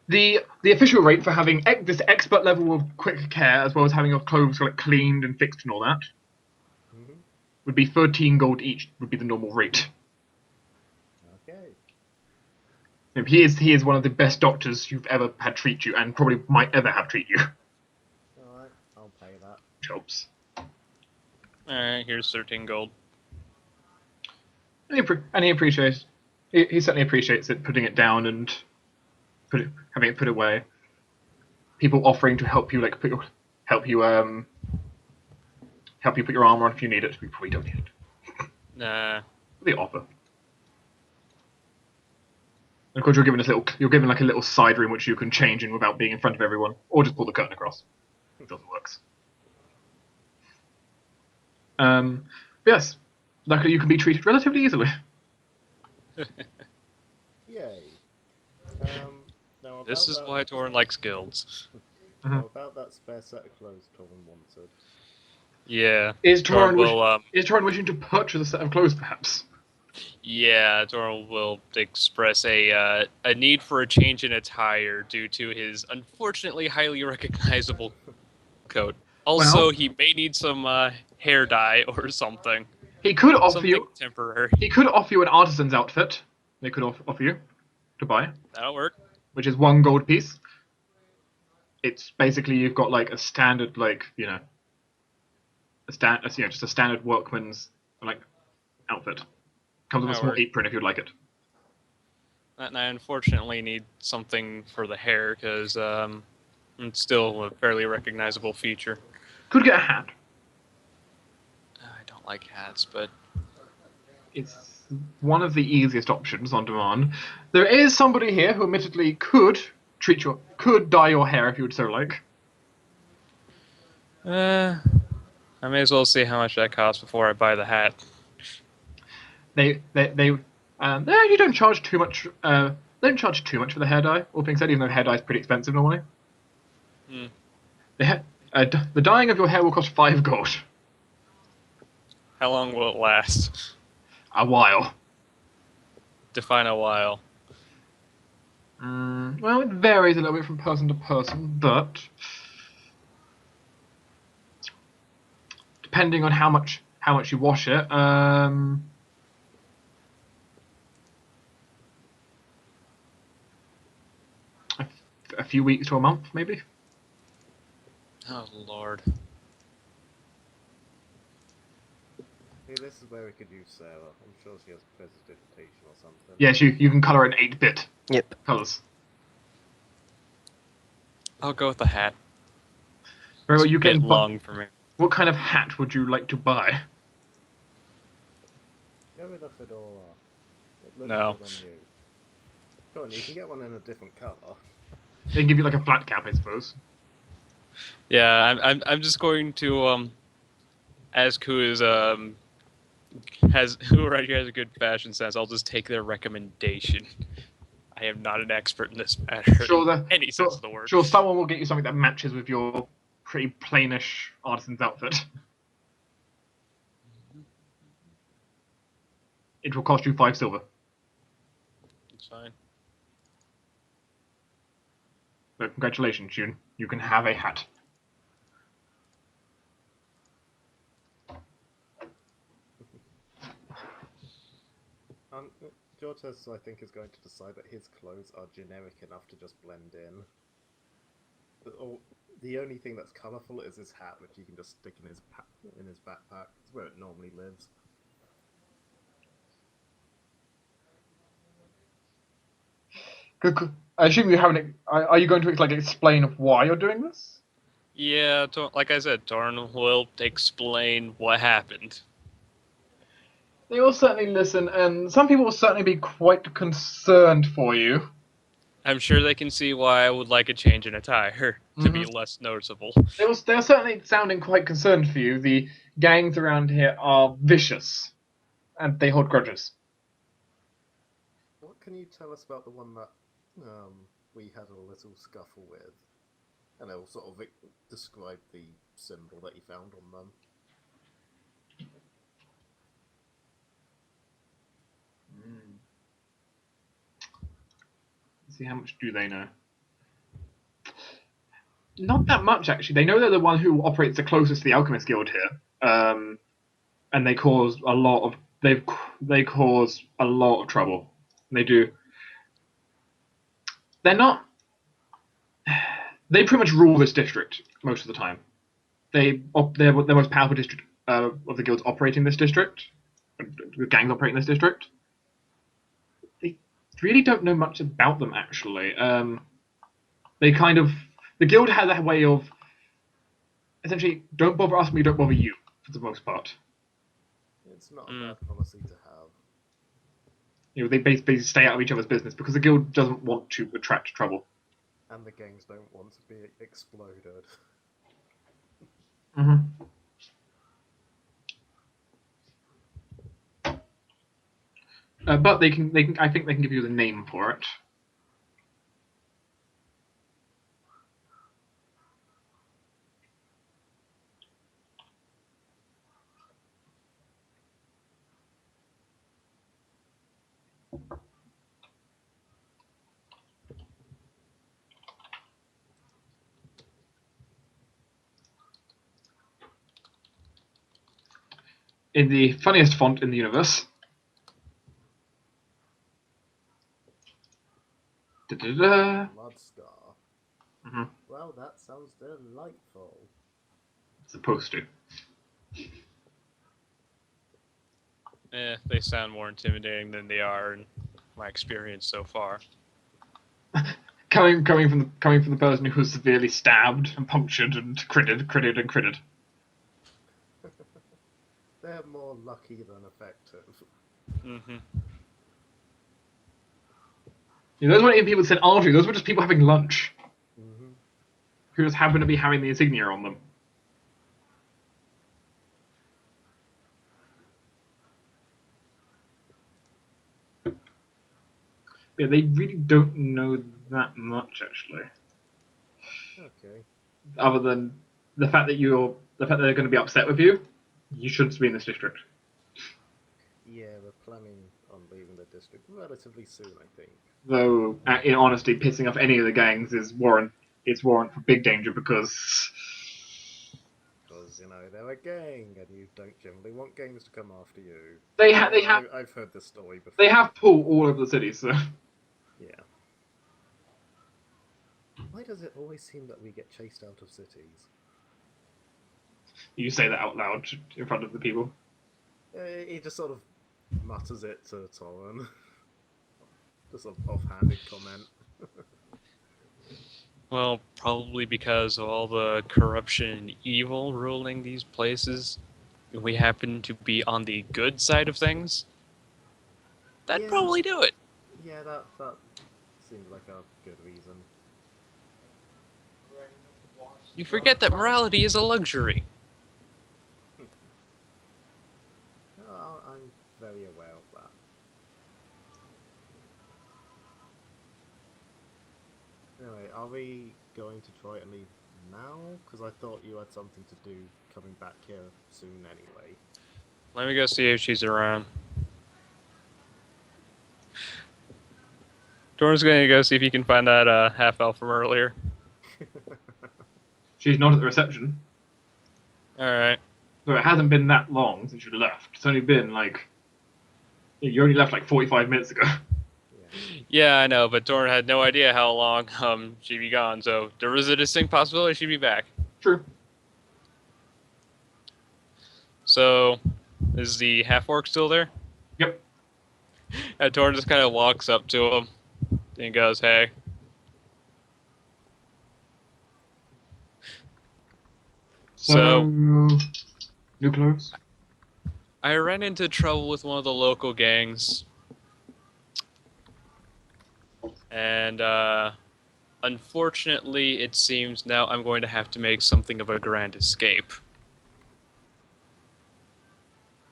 The official rate for having this expert level of quick care, as well as having your clothes like cleaned and fixed and all that, would be 13 gold each. Would be the normal rate.
Okay.
He is one of the best doctors you've ever had treat you, and probably might ever have treat you.
Alright, I'll pay that.
Which helps.
Alright, here's 13 gold.
And he appreciates. He certainly appreciates it, putting it down and having it put away. People offering to help you, like help you put your armor on if you need it. We probably don't need it.
Nah.
They offer. And of course, you're given like a little side room which you can change in without being in front of everyone, or just pull the curtain across. It doesn't work. Yes, luckily you can be treated relatively easily.
Yay. Now
This is why Torruun likes guilds.
Now about that spare set of clothes Torruun wanted.
Yeah.
Is Torruun
will,
wishing to purchase a set of clothes, perhaps?
Yeah, Torruun will express a need for a change in attire due to his unfortunately highly recognizable coat. Also, he may need some hair dye or something.
He could offer
something
you
temporary.
He could offer you an artisan's outfit. They could offer you to buy,
That'll work.
which is 1 gold piece. It's basically you've got like a standard just a standard workman's like outfit. Comes with a
That'll
small
work.
apron if you'd like it.
And I unfortunately need something for the hair because it's still a fairly recognizable feature.
Could get a hat.
I don't like hats, but
It's one of the easiest options on demand. There is somebody here who admittedly could dye your hair if you would so like.
I may as well see how much that costs before I buy the hat.
They you don't charge too much. They don't charge too much for the hair dye. All things said, even though hair dye is pretty expensive normally.
Hmm.
The dyeing of your hair will cost 5 gold.
How long will it last?
A while.
Define a while.
Well, it varies a little bit from person to person, but depending on how much you wash it, a few weeks to a month, maybe.
Oh lord.
Hey, this is where we could use Sarah. I'm sure she has precipitation or something.
Yes, you can color in 8-bit
Yep.
colors.
I'll go with the hat.
Very well,
It's
you
a bit
can.
long for me.
What kind of hat would you like to buy?
Go with a fedora. It looks
No.
good on you. Go on, you can get one in a different colour.
They can give you like a flat cap, I suppose.
Yeah, I'm just going to ask who is who right here has a good fashion sense. I'll just take their recommendation. I am not an expert in this matter.
Sure,
in any sense of the word.
Sure, someone will get you something that matches with your pretty plainish artisan's outfit. It will cost you 5 silver.
It's fine.
So congratulations, June. You can have a hat.
Jortess, I think, is going to decide that his clothes are generic enough to just blend in. The only thing that's colourful is his hat, which he can just stick in his backpack. It's where it normally lives.
I assume you haven't. Are you going to like explain why you're doing this?
Yeah, like I said, Torruun will explain what happened.
They will certainly listen, and some people will certainly be quite concerned for you.
I'm sure they can see why I would like a change in attire to be less noticeable.
They're certainly sounding quite concerned for you. The gangs around here are vicious, and they hold grudges.
What can you tell us about the one that we had a little scuffle with? And I'll sort of describe the symbol that he found on them.
Let's see, how much do they know? Not that much, actually. They know they're the one who operates the closest to the Alchemist Guild here, and they cause a lot of they cause a lot of trouble. They do. They're not. They pretty much rule this district most of the time. They're the most powerful district of the guilds operating this district. The gangs operating this district. They really don't know much about them, actually. They kind of the guild has a way of essentially don't bother us, we don't bother you for the most part.
It's not a bad policy to have.
You know, they basically stay out of each other's business because the guild doesn't want to attract trouble.
And the gangs don't want to be exploded.
But they can. I think they can give you the name for it. In the funniest font in the universe. Da-da-da.
Blood Scar.
Mm-hmm.
Well, that sounds delightful.
Supposed to.
They sound more intimidating than they are in my experience so far.
coming from the person who was severely stabbed and punctured and critted.
They're more lucky than effective.
Mm-hmm.
You know, those weren't even people that said archery, those were just people having lunch.
Mm-hmm.
Who just happened to be having the insignia on them. Yeah, they really don't know that much, actually.
Okay.
Other than the fact that they're going to be upset with you, you shouldn't be in this district.
Yeah, we're planning on leaving the district relatively soon, I think.
Though, in honesty, pissing off any of the gangs is warrant for big danger because
Because, they're a gang, and you don't generally want gangs to come after you. I've heard this story before.
they have pull all over the city, so.
Yeah. Why does it always seem that we get chased out of cities?
You say that out loud in front of the people.
He just sort of mutters it to Torruun. Just sort of offhanded comment.
Well, probably because of all the corruption and evil ruling these places, we happen to be on the good side of things. That'd probably do it.
Yeah, that seems like a good reason.
You forget that morality is a luxury.
I'm very aware of that. Anyway, are we going to try and leave now? Because I thought you had something to do coming back here soon anyway.
Let me go see if she's around. Torruun's gonna go see if he can find that half elf from earlier.
She's not at the reception.
Alright.
So it hasn't been that long since you left. It's only been like... You only left like 45 minutes ago.
Yeah, I know, but Torruun had no idea how long she'd be gone, so there was a distinct possibility she'd be back.
True.
So, is the half-orc still there?
Yep.
And Torruun just kind of walks up to him and goes, hey. So,
new clothes?
I ran into trouble with one of the local gangs. And, unfortunately, it seems now I'm going to have to make something of a grand escape.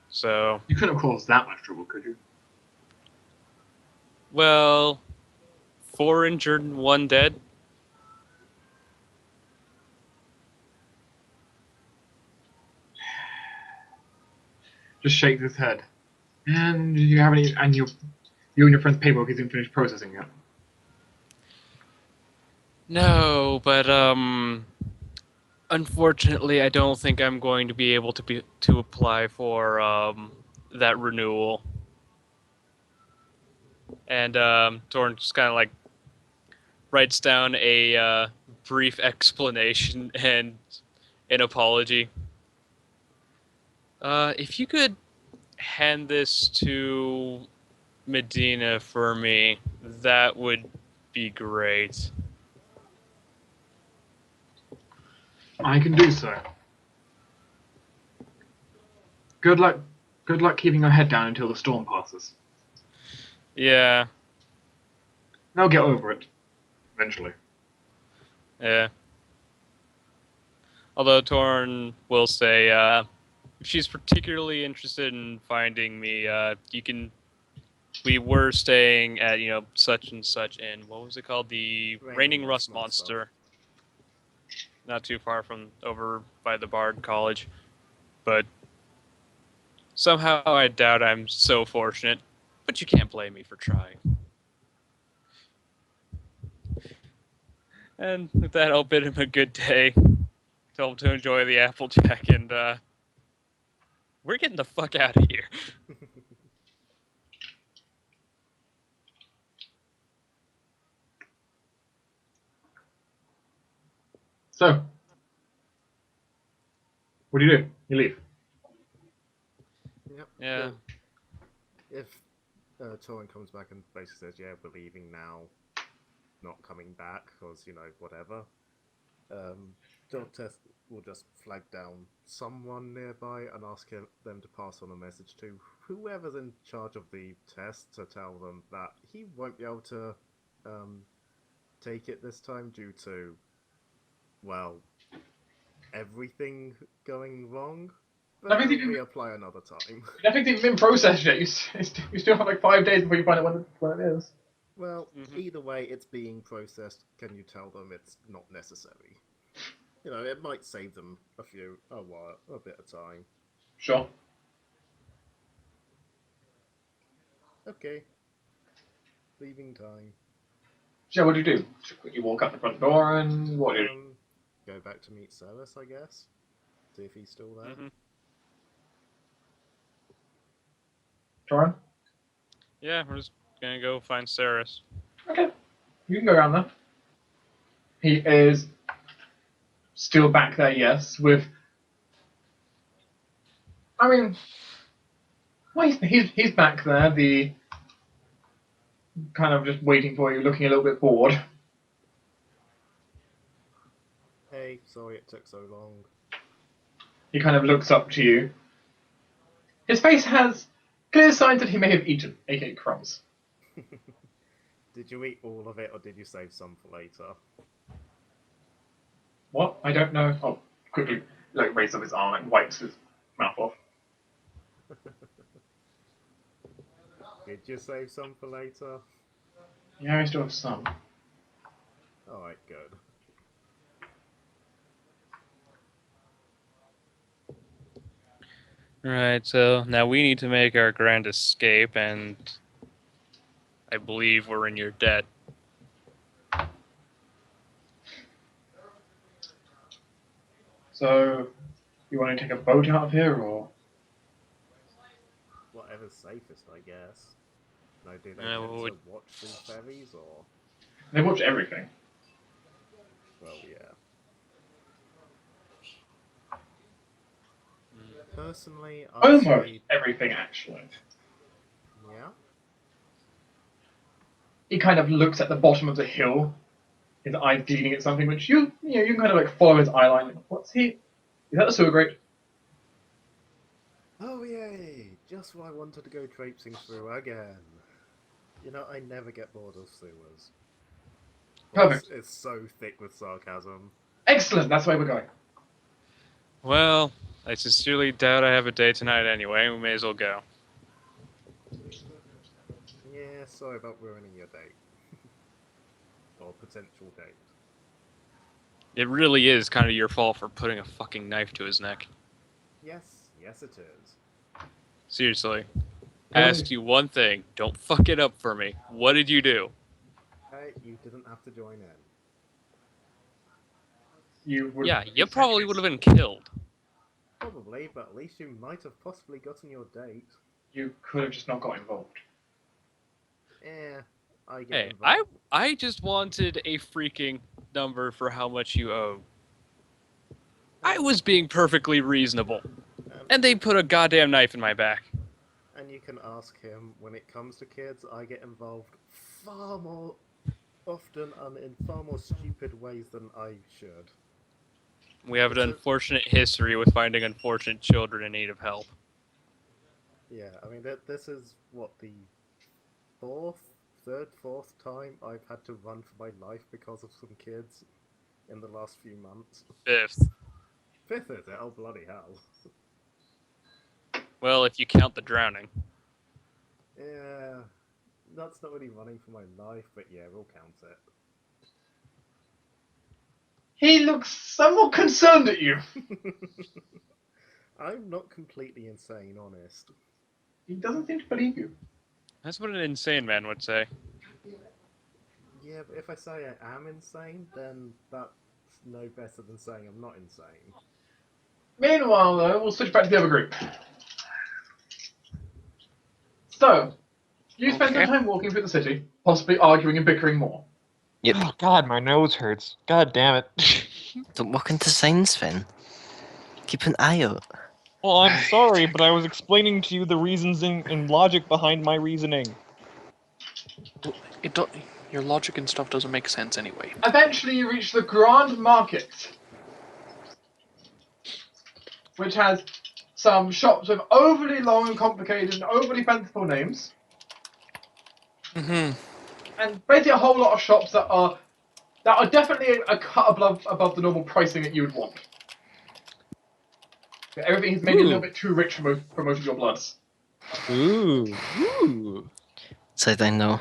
So...
You couldn't have caused that much trouble, could you?
Well, 4 injured and 1 dead.
Just shakes his head. And do you have any... And you and your friend's paperwork isn't finished processing yet.
No, but unfortunately, I don't think I'm going to be able to apply for that renewal. And Torruun just kind of like writes down a brief explanation and an apology. If you could hand this to Medina for me, that would be great.
I can do so. Good luck keeping your head down until the storm passes.
Yeah,
They'll get over it. Eventually.
yeah. Although Torruun will say, if she's particularly interested in finding me, you can... We were staying at, such and such in, what was it called? The Raining Rust Monster. Not too far from over by the Bard College. But somehow I doubt I'm so fortunate. But you can't blame me for trying. And with that, I'll bid him a good day. Tell him to enjoy the Applejack, and we're getting the fuck out of here.
So, what do? You leave.
Yep.
Yeah.
If Torruun comes back and basically says, yeah, we're leaving now, not coming back, because, whatever, Jortess will just flag down someone nearby and ask them to pass on a message to whoever's in charge of the test to tell them that he won't be able to take it this time due to, well, everything going wrong. But I'll reapply another time.
Nothing's even been processed yet. You still have like 5 days before you find out when it is.
Well, either way, it's being processed. Can you tell them it's not necessary? It might save them a bit of time.
Sure.
Okay. Leaving time.
So what do? You walk out the front door and what do you do?
Go back to meet Ceres, I guess. See if he's still there.
Torruun?
Yeah, we're just gonna go find Ceres.
Okay. You can go around there. He is still back there, yes, with... I mean... Well, he's back there, the... kind of just waiting for you, looking a little bit bored.
Hey, sorry it took so long.
He kind of looks up to you. His face has clear signs that he may have eaten, aka crumbs.
Did you eat all of it, or did you save some for later?
What? I don't know. Oh, quickly, raises up his arm and wipes his mouth off.
Did you save some for later?
Yeah, I still have some.
Alright, good.
Right, so now we need to make our grand escape, and I believe we're in your debt.
So, you want to take a boat out of here, or?
Whatever's safest, I guess. No, do they
Yeah,
tend
well,
to watch through ferries, or?
They watch everything.
Well, yeah. Personally, I'd
Almost
say...
everything, actually.
Yeah?
He kind of looks at the bottom of the hill, his eyes gleaming at something, which you can kind of like follow his eye line. What's he? Is that the sewer grate?
Oh, yay! Just what I wanted to go traipsing through again. You know, I never get bored of sewers.
Perfect.
It's so thick with sarcasm.
Excellent. That's where we're going.
Well, I sincerely doubt I have a date tonight anyway. We may as well go.
Yeah, sorry about ruining your date. Or potential date.
It really is kind of your fault for putting a fucking knife to his neck.
Yes, yes it is.
Seriously. I asked you one thing. Don't fuck it up for me. What did you do?
Hey, you didn't have to join in.
You would.
Yeah, you probably would have been killed.
Probably, but at least you might have possibly gotten your date.
You could have just not got involved.
I get
Hey,
involved.
I just wanted a freaking number for how much you owe. I was being perfectly reasonable. And they put a goddamn knife in my back.
And you can ask him, when it comes to kids, I get involved far more often and in far more stupid ways than I should.
We have an unfortunate history with finding unfortunate children in need of help.
Yeah, I mean, this is, what, the third, fourth time I've had to run for my life because of some kids in the last few months.
Fifth.
Fifth is it? Oh, bloody hell.
Well, if you count the drowning.
Yeah, that's not really running for my life, but yeah, we'll count it.
He looks somewhat concerned at you.
I'm not completely insane, honest.
He doesn't seem to believe you.
That's what an insane man would say.
Yeah, but if I say I am insane, then that's no better than saying I'm not insane.
Meanwhile, though, we'll switch back to the other group. So, you spend some time walking through the city, possibly arguing and bickering more.
Yep.
Oh God, my nose hurts. God damn it.
Don't walk into signs, Finn. Keep an eye out.
Well, I'm sorry, but I was explaining to you the reasons and logic behind my reasoning.
Your logic and stuff doesn't make sense anyway.
Eventually, you reach the Grand Market, which has some shops with overly long and complicated and overly fanciful names.
Mm-hmm.
And basically a whole lot of shops that are definitely a cut above the normal pricing that you would want. Everything is maybe a little bit too rich for most of your bloods.
Ooh.
Sideline, no.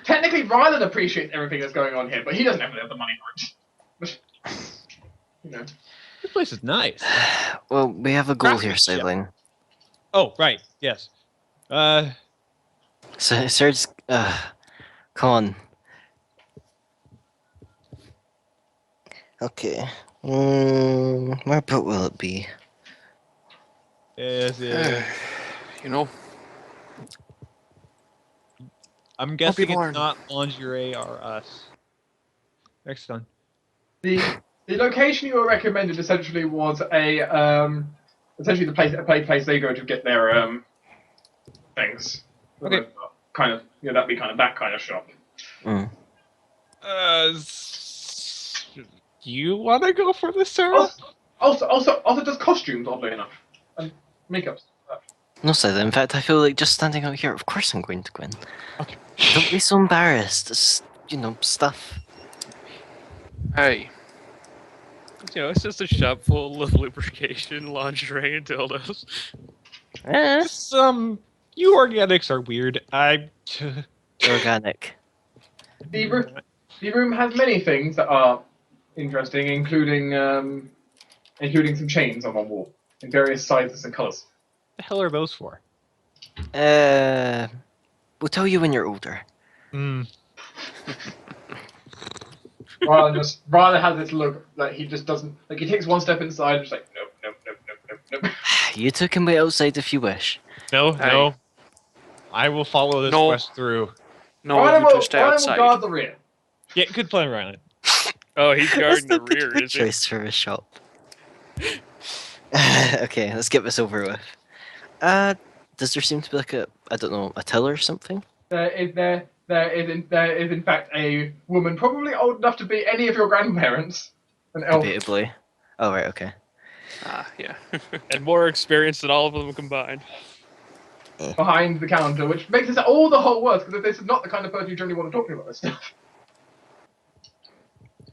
Technically, Rylan appreciates everything that's going on here, but he doesn't have the money for it. You know.
This place is nice.
Well, we have a goal here,
Craftsmanship.
Sideline.
Oh, right. Yes.
So, Shards, come on. Okay. Where boat will it be?
Yes.
You know,
I'm guessing
people
it's not lingerie or us. Next one.
The location you were recommended essentially was essentially the place they go to get their things.
Okay.
Kind of that'd be kind of that kind of shop.
Mm.
You want to go for this, Sarah?
Also does costumes, oddly enough, and makeup.
No, Sideline. In fact, I feel like just standing out here, of course I'm going to win.
Okay.
Don't be so embarrassed. It's, stuff.
hey,
It's just a shop full of lubrication, lingerie, and dildos.
You organics are weird.
Organic.
The room has many things that are interesting, including some chains on one wall in various sizes and colours.
The hell are those for?
We'll tell you when you're older.
Hmm.
Rylan has this look like he just doesn't like. He takes one step inside and just like nope, nope, nope, nope, nope, nope.
You two can wait outside if you wish.
No,
Hey.
no. I will follow this
No.
quest through.
No, you two stay
Rylan will
outside.
guard the rear.
Yeah, good plan, Rylan.
Oh, he's
That's
guarding the
not the
rear,
good
is he?
choice for a shop. Okay, let's get this over with. Does there seem to be like a, I don't know, a till or something?
There is in fact a woman probably old enough to be any of your grandparents. An elf
Debatably. Oh, right, okay.
Ah, yeah.
And more experience than all of them combined.
behind the counter, which makes this all the whole worse because this is not the kind of person you generally want to talk to about this stuff.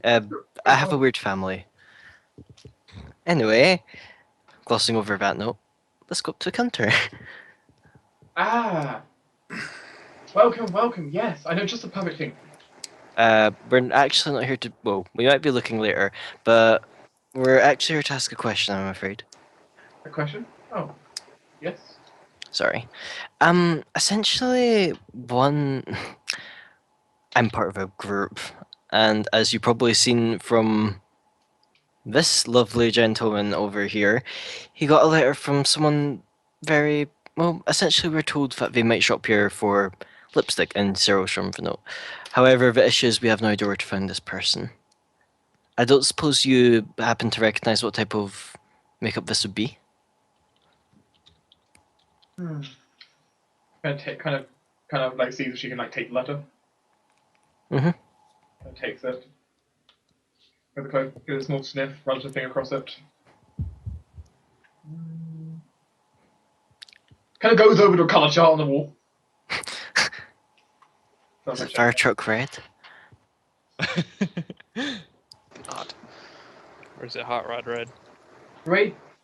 I have a weird family. Anyway, glossing over that note, let's go up to the counter.
Ah, welcome. Yes, I know just the perfect thing.
We're actually not here to. Well, we might be looking later, but we're actually here to ask a question. I'm afraid.
A question? Oh, yes.
Sorry. Essentially, one. I'm part of a group, and as you've probably seen from this lovely gentleman over here, he got a letter from someone very well. Essentially, we're told that they might shop here for lipstick and cereals from the note. However, the issue is we have no idea where to find this person. I don't suppose you happen to recognize what type of makeup this would be?
Kind of like sees if she can like take the letter.
Mhm.
And takes it. With a cloak, gives a small sniff, runs her finger across it. Kind of goes over to a colour chart on the wall.
Is it fire truck red?
Not.
Or is it Hot Rod Red?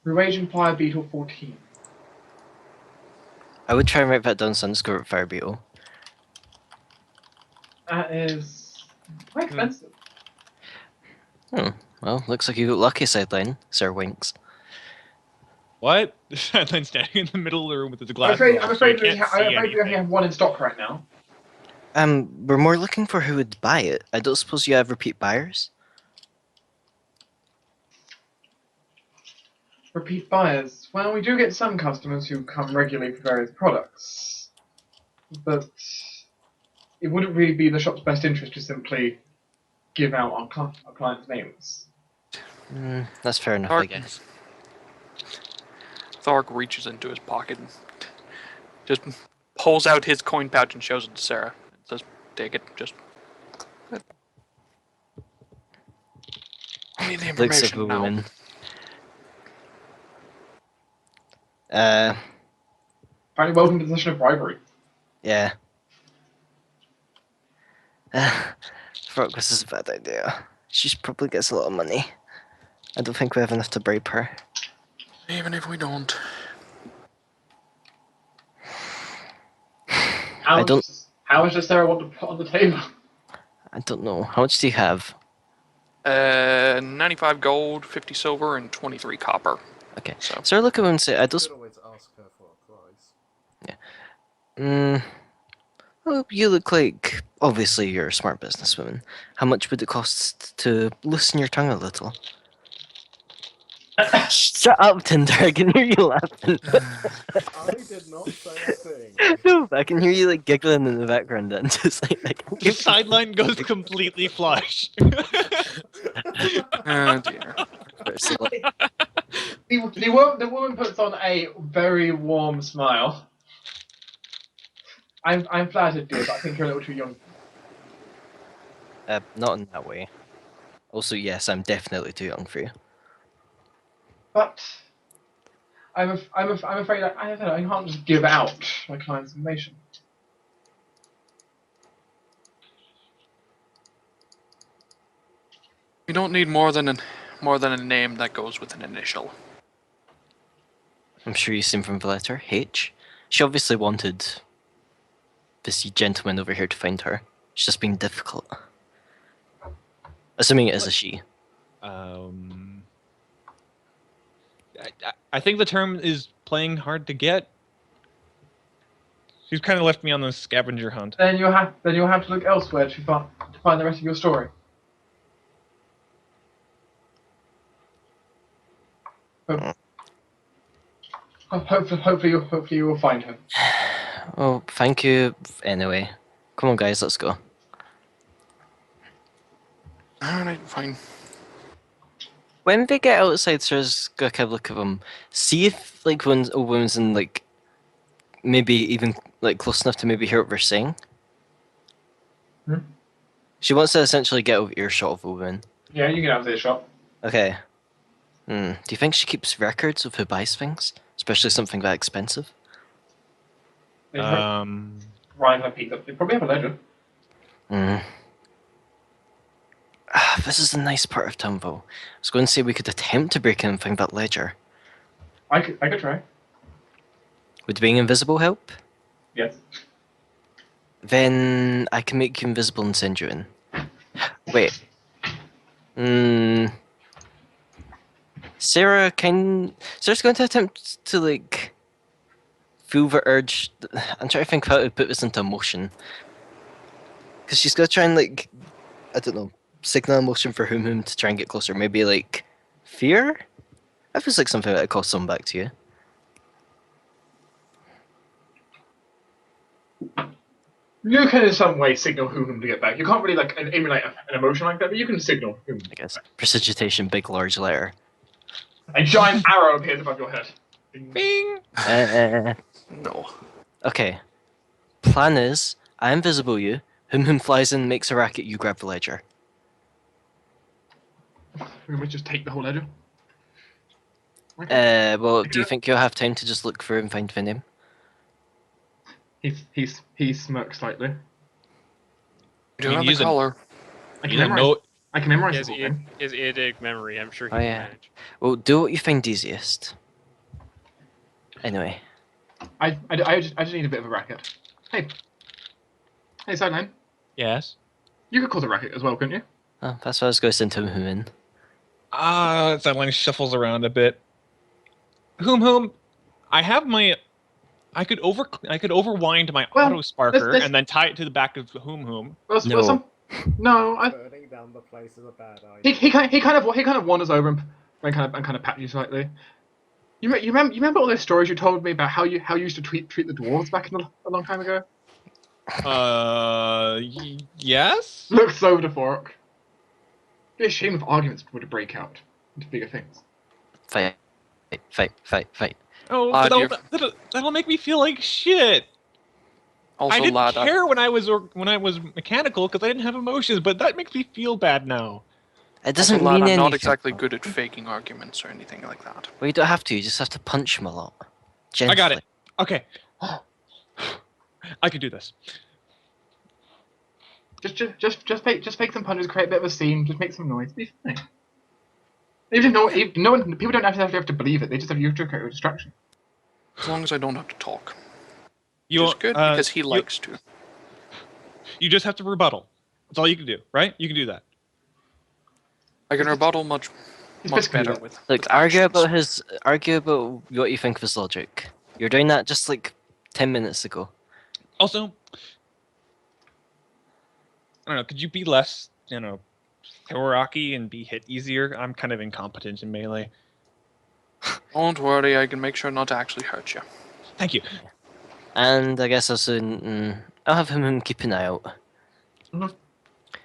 Raging Fire Beetle 14.
I would try and write that down, so I'm just going with fire beetle.
That is quite expensive.
Well, looks like you got lucky, Sideline. Sir winks.
What? The Sideline's standing in the middle of the room with his
I'm
glasses
afraid,
on,
I'm
so
afraid,
he
we,
can't
ha-
see
I'm afraid we only
anything.
have one in stock right now.
We're more looking for who would buy it. I don't suppose you have repeat buyers?
Repeat buyers. Well, we do get some customers who come regularly for various products, but it wouldn't really be in the shop's best interest to simply give out our clients' names.
That's fair enough, I
Thorok,
guess.
Thorok reaches into his pocket and just pulls out his coin pouch and shows it to Sarah. And says, "Take it. Just I need the
Looks at
information
the
now."
woman.
Apparently, welcome to the position of bribery.
Yeah. Fuck, this is a bad idea. She probably gets a lot of money. I don't think we have enough to bribe her.
Even if we don't.
How much does Sarah want to put on the table?
I don't know. How much do you have?
95 gold, 50 silver, and 23 copper.
Okay.
So
So look at him and say, I
You
don't.
could always ask her for a price.
Well, you look like, obviously you're a smart businesswoman. How much would it cost to loosen your tongue a little? Shut up, Tinder, I can hear you laughing.
I did not say a thing.
No, I can hear you like giggling in the background and just like
The Sideline goes completely flush.
oh dear.
personally.
The woman puts on a very warm smile. I'm flattered, dear, but I think you're a little too young.
Not in that way. Also, yes, I'm definitely too young for you.
But I'm afraid I can't just give out my client's information.
You don't need more than a name that goes with an initial.
I'm sure you've seen from the letter, H. She obviously wanted this gentleman over here to find her. It's just been difficult. Assuming it is a she.
I think the term is playing hard to get. She's kind of left me on the scavenger hunt.
Then you'll have to look elsewhere to find the rest of your story. Hopefully you will find her.
Well, thank you anyway. Come on, guys, let's go.
Alright, fine.
When they get outside, Sarah's got to have a look at them. See if like a woman's in like maybe even like close enough to maybe hear what they're saying.
Hmm?
She wants to essentially get out of earshot of a woman.
Yeah, you can have this shot.
Okay. Do you think she keeps records of who buys things, especially something that expensive?
Ryan have picked up. They probably have a ledger.
This is a nice part of town, though. I was going to say we could attempt to break in and find that ledger.
I could try.
Would being invisible help?
Yes.
Then I can make you invisible and send you in. Wait. Sarah's going to attempt to like feel the urge. I'm trying to think how to put this into motion. Because she's going to try and like, I don't know, signal emotion for whom to try and get closer. Maybe like fear? That feels like something that would call someone back to you.
You can in some way signal whom to get back. You can't really like emulate an emotion like that, but you can signal whom.
I guess. Prestidigitation, big large letter.
A giant arrow appears above your head.
Bing!
No.
Okay. Plan is, I invisible you. Whom flies in, makes a racket. You grab the ledger.
We just take the whole ledger.
Well, do you think you'll have time to just look through and find the name?
He smirks slightly.
You do
I mean,
have the
use a-
color.
I can
You
memorize.
know,
I can memorize
His
the whole thing.
eidetic memory. I'm sure he
Oh,
can
yeah.
manage.
Well, do what you find easiest. Anyway.
I just need a bit of a racket. Hey, Sideline.
yes.
You could cause a racket as well, couldn't you?
Oh, that's what I was going to send him in.
Sideline shuffles around a bit. Whom? I have my. I could overwind my
Well,
auto sparker
this-
and then tie it to the back of whom.
Well,
No.
No,
Burning down the place is a bad idea.
he kind of wanders over and kind of pats you slightly. You remember all those stories you told me about how you used to treat the dwarves back in a long time ago?
Yes.
Looks over to Thorok. Be a shame if arguments were to break out into bigger things.
Fight.
Oh,
Lad,
that'll make me feel like shit.
Also,
I didn't
lad,
care when I was mechanical because I didn't have emotions, but that makes me feel bad now.
It doesn't
lad,
mean
I'm
anything.
not exactly good at faking arguments or anything like that.
Well, you don't have to. You just have to punch him a lot. Gently.
I got it. Okay. I can do this.
Just fake some punches, create a bit of a scene, just make some noise. Be fine. Even no one, people don't actually have to believe it. They just have to create a distraction.
As long as I don't have to talk.
You
Which is good because he
you-
likes to.
You just have to rebuttal. That's all you can do, right? You can do that.
I can rebuttal much
basically
better
that.
with.
Look,
with
argue
actions.
about what you think of his logic. You're doing that just like 10 minutes ago.
Also, I don't know. Could you be less, Thorok-y and be hit easier? I'm kind of incompetent in melee.
Don't worry, I can make sure not to actually hurt you.
Thank you.
And I guess also, I'll have him keep an eye out.
Mhm.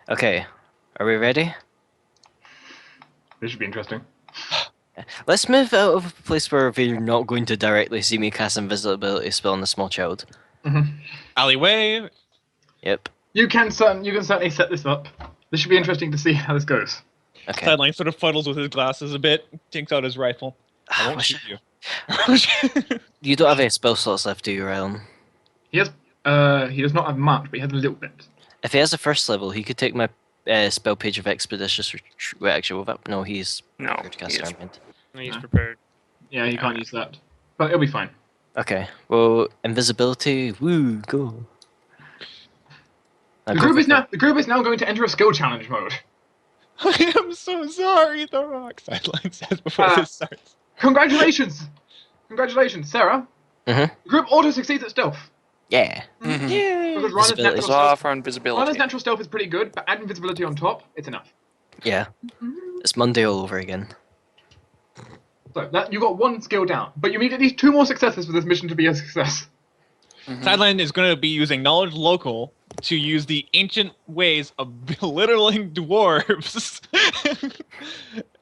Okay, are we ready?
This should be interesting.
Let's move out of a place where you're not going to directly see me cast invisibility spell on a small child.
Alleyway.
Yep.
You can certainly set this up. This should be interesting to see how this goes.
Okay.
Sideline sort of fuddles with his glasses a bit, takes out his rifle. I won't shoot you.
You don't have any spell slots left, do you, Ryan?
He does not have much, but he has a little bit.
If he has a first level, he could take my spell page of Expeditious Retreat. Wait, actually, without, no, he's
No,
prepared to cast
he is.
Starmind.
He's prepared.
Yeah, he can't use that, but it'll be fine.
Okay, well, invisibility, woo, go.
The group is now going to enter a skill challenge mode.
I am so sorry, Thorok. Sideline says before this starts.
Congratulations! congratulations, Sarah.
Mhm.
The group auto succeeds at stealth.
Yeah.
Mhm.
Yay!
Because
Visibility.
Plus off on invisibility.
Rana's natural stealth is pretty good, but add invisibility on top, it's enough.
Yeah. It's Monday all over again.
So you got one skill down, but you need at least 2 more successes for this mission to be a success.
Sideline is going to be using knowledge local to use the ancient ways of belittling dwarves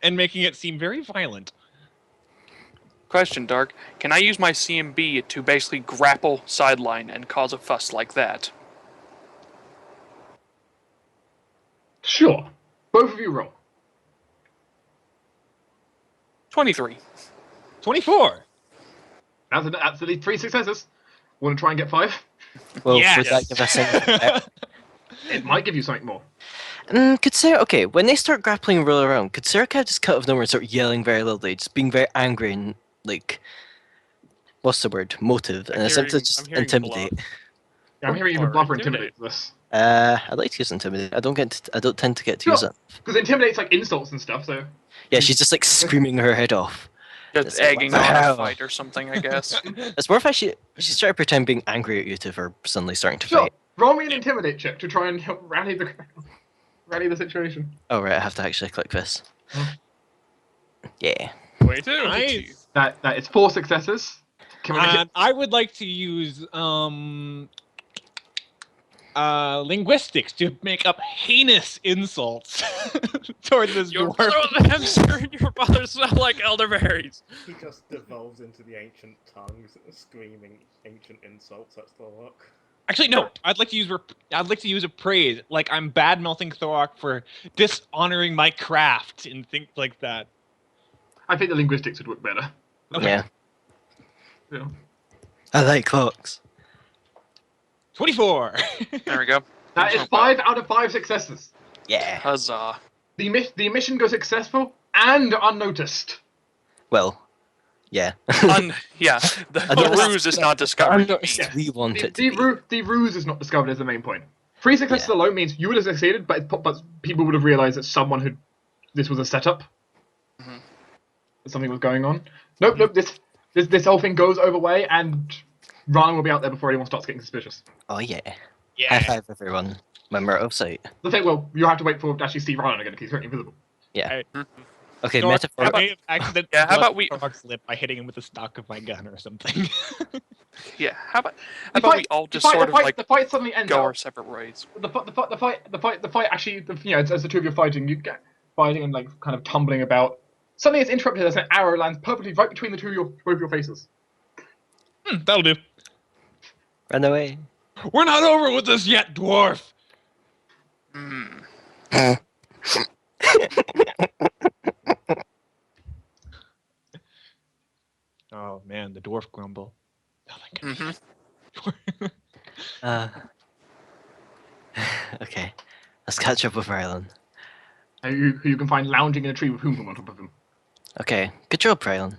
and making it seem very violent.
Question, Dark. Can I use my CMB to basically grapple Sideline and cause a fuss like that?
Sure. Both of you roll.
23.
24.
That's at least 3 successes. Want to try and get 5?
Well,
Yes.
would that give us anything?
It might give you something more.
Could Sarah, okay, when they start grappling and roll around, could Sarah kind of just cut off nowhere and start yelling very loudly, just being very angry and, like, what's the word? Motive, and attempt to just intimidate?
Yeah, I'm hearing you
Or
bluff or
intimidate.
intimidate for this.
I'd like to use intimidate. I don't tend to get to use
Sure.
it.
Because intimidate's like insults and stuff, so...
Yeah, she's just like screaming her head off.
Just
It's like,
egging
what the
on a
hell?
fight or something, I guess.
It's more if she's trying to pretend being angry at you to her suddenly starting to
Sure.
fight.
Roll me an intimidate check to try and help rally the situation.
Oh right, I have to actually click this. Yeah.
Wait, too.
Nice.
That is 4 successes. Can we make it?
I would like to use linguistics to make up heinous insults toward this
Your
dwarf.
brother was a hamster and your father smelled like elderberries.
He just devolves into the ancient tongues, screaming ancient insults at Thorok.
Actually, no. I'd like to use a praise, like I'm bad mouthing Thorok for dishonoring my craft and things like that.
I think the linguistics would work better.
Okay.
Yeah.
Yeah.
I like clocks.
24.
There we go.
That is 5 out of 5 successes.
Yeah.
Huzzah.
The mission goes successful and unnoticed.
Well, yeah.
Yeah, the ruse is not discovered.
Unnoticed, we want it to be.
The ruse is not discovered as the main point. 3 successes alone means you would have succeeded, but people would have realized that this was a setup. That something was going on. Nope. This whole thing goes overway, and Ryan will be out there before anyone starts getting suspicious.
Oh yeah.
Yeah.
High five everyone when we're out of sight.
The thing, well, you have to wait for to actually see Ryan again because he's currently invisible.
Yeah.
Hey.
Okay,
Thorok,
metaphor.
I may have accidentally
Yeah, how about we-
Thorok's lip by hitting him with the stock of my gun or something.
Yeah, how about we all just
The fight suddenly ends.
go our separate ways?
The fight actually, as the two of you are fighting, you get fighting and like kind of tumbling about. Suddenly it's interrupted as an arrow lands perfectly right between both of your faces.
That'll do.
Run away.
We're not over with this yet, dwarf. Oh man, the dwarf grumble. Nothing can
Okay. Let's catch up with Rylan.
Who you can find lounging in a tree with Hoomboom on top of him.
Okay. Good job, Rylan.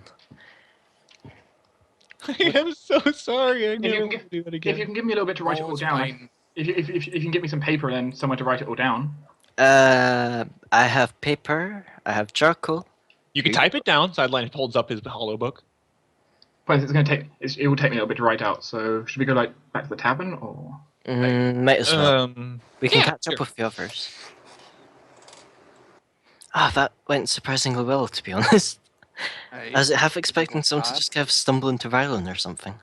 I am so sorry. I
If
never
you,
want
can
to do that
if you
again.
can give me a little bit to write it all down, if you can get me some paper and then somewhere to write it all down.
I have paper. I have charcoal.
You can type it down. Sideline holds up his hollow book.
But it will take me a little bit to write out. So should we go back to the tavern or?
Might as well. We can
yeah,
catch up with the others. That went surprisingly well, to be honest. I was half expecting someone to just kind of stumble into Rylan or something.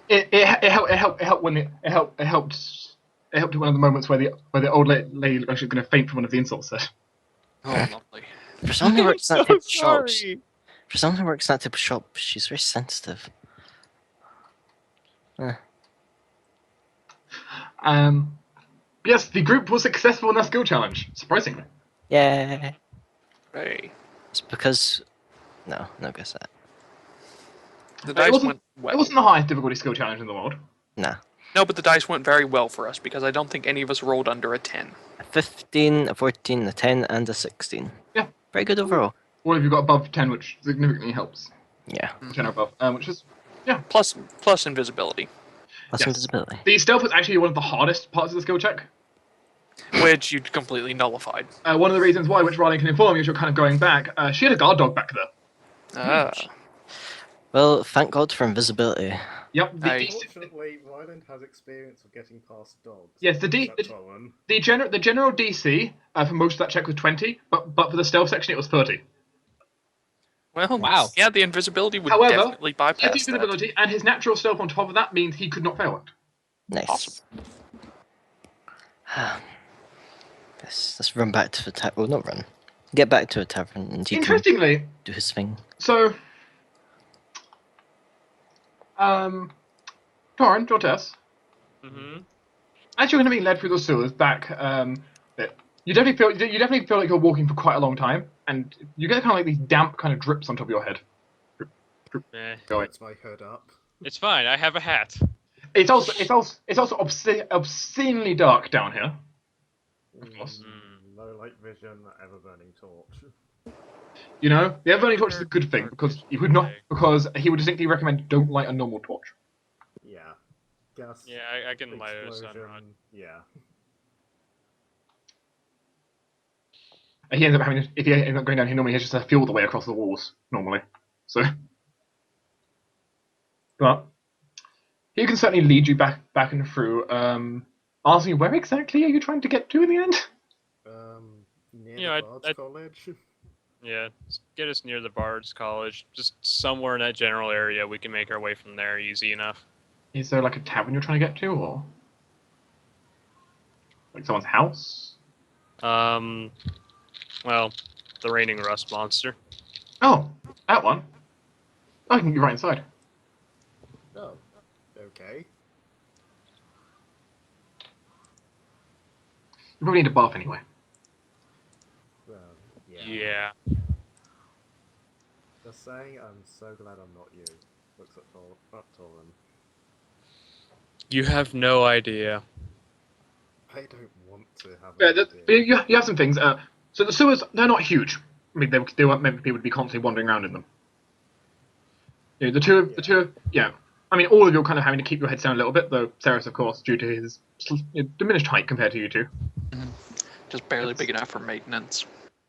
It helped when it helped at one of the moments where the old lady was actually going to faint from one of the insults said.
Oh, lovely.
For someone who works in that type of shop,
sorry.
she's very sensitive.
Yes, the group was successful in their skill challenge, surprisingly.
Yeah.
Hey,
It's because no guess that.
the dice went well.
It wasn't the highest difficulty skill challenge in the world.
Nah.
No, but the dice went very well for us because I don't think any of us rolled under a 10.
A 15, a 14, a 10, and a 16.
Yeah.
Very good overall.
All of you got above 10, which significantly helps.
Yeah.
10 or above, which is
Plus invisibility,
Plus
Yes.
invisibility.
the stealth was actually one of the hardest parts of the skill check.
which you completely nullified.
One of the reasons why, which Riley can inform you, is you're kind of going back. She had a guard dog back there.
Well, thank God for invisibility.
Yep.
Unfortunately, Ryland has experience of getting past dogs.
Yes, the general DC for most of that check was 20, but for the stealth section it was 30.
Well,
Wow.
yeah, the invisibility would
However,
definitely
he had the
bypass that.
invisibility, and his natural stealth on top of that means he could not fail it.
Nice.
Awesome.
Let's run back to the tavern. Well, not run. Get back to a tavern and he can
Interestingly,
do his thing.
so Torruun, Jortess,
Mm-hmm.
as you're going to be led through the sewers back, you definitely feel like you're walking for quite a long time, and you get kind of like these damp kind of drips on top of your head. Going.
Puts my hood up.
It's fine. I have a hat.
It's also obscenely dark down here. Of course.
No light vision, ever burning torch.
You know, the ever-burning torch is a good thing because he would distinctly recommend don't light a normal torch.
Yeah. Gas.
Yeah, I can light a sunrod.
explosion, Yeah.
He ends up having, if he ends up going down, he normally has just to fuel the way across the walls normally. So, but he can certainly lead you back and through. Asking you, where exactly are you trying to get to in the end?
Near
Yeah,
the Bard's College.
Yeah, just get us near the Bard's College. Just somewhere in that general area. We can make our way from there easy enough.
Is there like a tavern you're trying to get to, or like someone's house?
Well, the Raining Rust Monster.
Oh, that one. I can get right inside.
Oh, okay.
You probably need a bath anyway.
Well, yeah.
Yeah.
Just saying, I'm so glad I'm not you. Looks at Torruun.
You have no idea.
I don't want to have
Yeah,
an idea.
you have some things. So the sewers, they're not huge. I mean, they weren't meant for people to be constantly wandering around in them. You know, the two, yeah. I mean, all of you are kind of having to keep your heads down a little bit, though Ceres, of course, due to his diminished height compared to you two.
Just barely big enough for maintenance.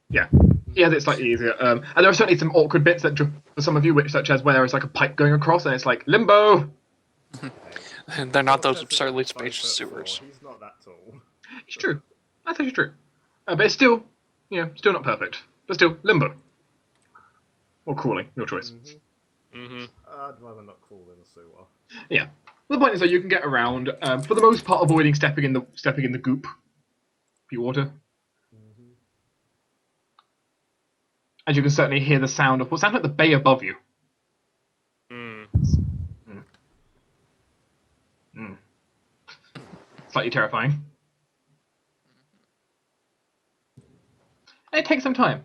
Yeah, he has it slightly easier. And there are certainly some awkward bits that for some of you, such as where there is like a pipe going across, and it's like limbo.
And they're not those
Jortess is
absurdly
5'4".
spacious sewers.
He's not that tall.
It's true. That's actually true. But it's still, still not perfect. But still limbo. Or crawling, your choice.
Mm-hmm.
I'd rather not crawl in a sewer.
Yeah. The point is that you can get around, for the most part, avoiding stepping in the goop, the water. And you can certainly hear the sound of what sounds like the bay above you. Slightly terrifying. And it takes some time.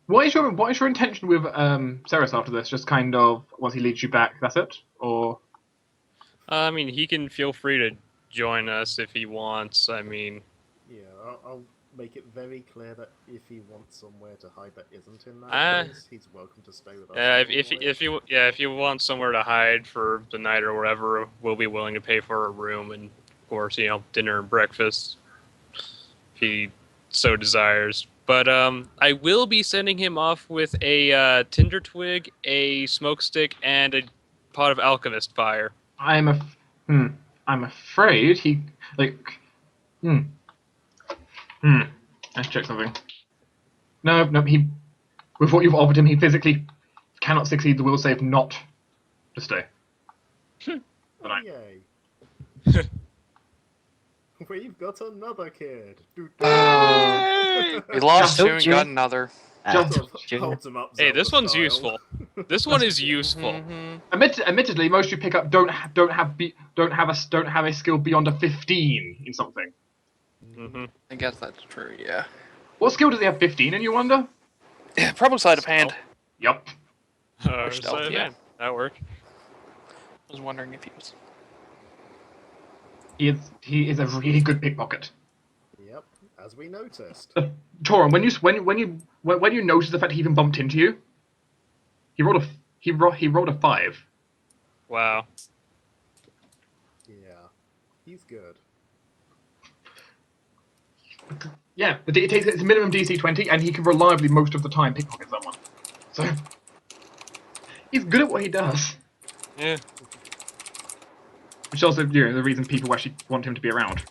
What is your intention with Ceres after this? Just kind of once he leads you back, that's it, or?
I mean, he can feel free to join us if he wants. I mean,
Yeah, I'll make it very clear that if he wants somewhere to hide that isn't in that place, he's welcome to stay with us.
if you want somewhere to hide for the night or wherever, we'll be willing to pay for a room and, of course, dinner and breakfast if he so desires. But I will be sending him off with a tinder twig, a smoke stick, and a pot of alchemist fire.
I'm afraid he Let's check something. No, he. With what you've offered him, he physically cannot succeed the will save not to stay.
Yay. We've got another kid.
We lost two
Don't
and
you?
got another.
Holds him up
Hey, this
Zelda
one's
style.
useful. This one is useful.
Admittedly, most you pick up don't have a skill beyond a 15 in something.
Mm-hmm.
I guess that's true, yeah.
What skill does he have 15 in, you wonder?
Yeah, probably sleight of hand.
Yup.
Stealth, yeah.
That worked.
I was wondering if he was.
He is a really good pickpocket.
Yep, as we noticed.
Torruun, when you notice the fact he even bumped into you, he rolled a 5.
Wow.
Yeah, he's good.
Yeah, it's minimum DC 20, and he can reliably most of the time pickpocket someone. So He's good at what he does.
Yeah.
Which is also, you know, the reason people actually want him to be around.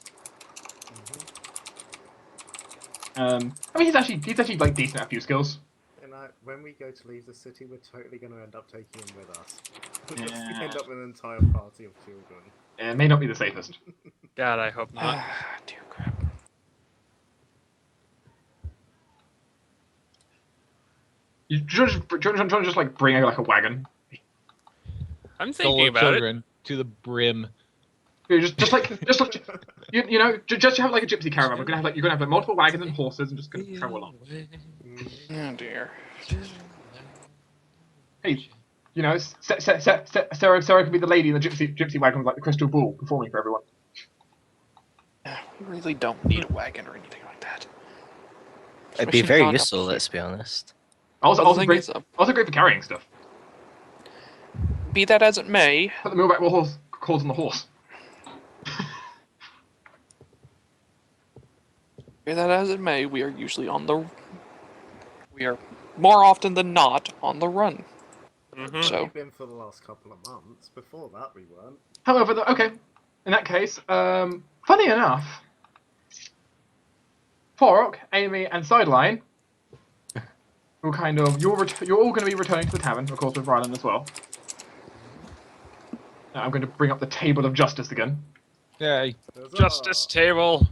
I mean, he's actually like decent at a few skills.
And when we go to leave the city, we're totally going to end up taking him with us.
Yeah.
Just to end up with an entire party of children.
It may not be the safest.
God, I hope not.
Dear crap.
You just like bring like a wagon.
I'm
Full
thinking
of
about it.
children to the brim.
You just like you know just have like a gypsy caravan. You're gonna have like multiple wagons and horses and just gonna travel along.
Oh dear.
Hey, you know, Sarah could be the lady in the gypsy wagon with like the crystal ball performing for everyone.
We really don't need a wagon or anything like that.
It'd be
Especially
very
not up
useful,
here.
let's be honest.
Also
Well, the thing
great,
is,
also great for carrying stuff.
Be that as it may,
Put the mule back horse calls on the horse.
be that as it may, we are usually on the. We are more often than not on the run.
Mm-hmm.
So-
We've been for the last couple of months. Before that, we weren't.
However, okay, in that case, funny enough, Thorok, Eyrie, and Sideline will kind of you're all going to be returning to the tavern, of course, with Rylan as well. Now I'm going to bring up the table of justice again.
Yay.
Huzzah!
Justice table.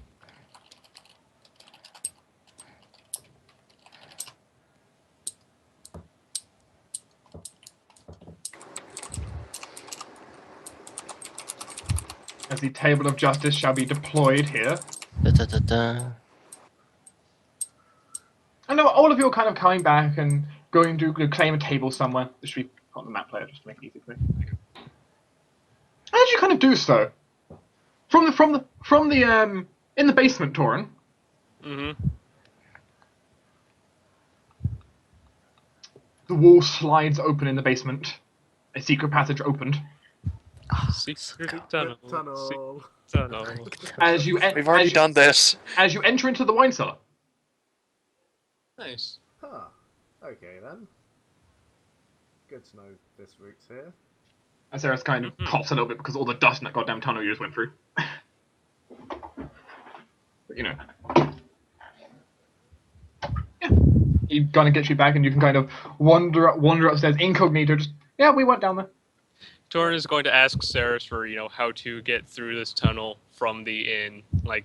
As the table of justice shall be deployed here.
Da, da, da, da.
I know all of you are kind of coming back and going to claim a table somewhere. This should be on the map player just to make it easy for me. As you kind of do so, from the in the basement, Torruun,
Mm-hmm.
the wall slides open in the basement. A secret passage opened.
Secret
Good
tunnel.
tunnel.
Secret tunnel.
As you
we've already done this.
As you enter into the wine cellar.
Nice.
Huh. Okay then. Good to know this route's here.
And Sarah's kind of coughs a little bit because all the dust in that goddamn tunnel you just went through. But you know. Yeah. He kind of gets you back and you can kind of wander upstairs incognito. Just, yeah, we went down there.
Torruun is going to ask Saris for, how to get through this tunnel from the inn, like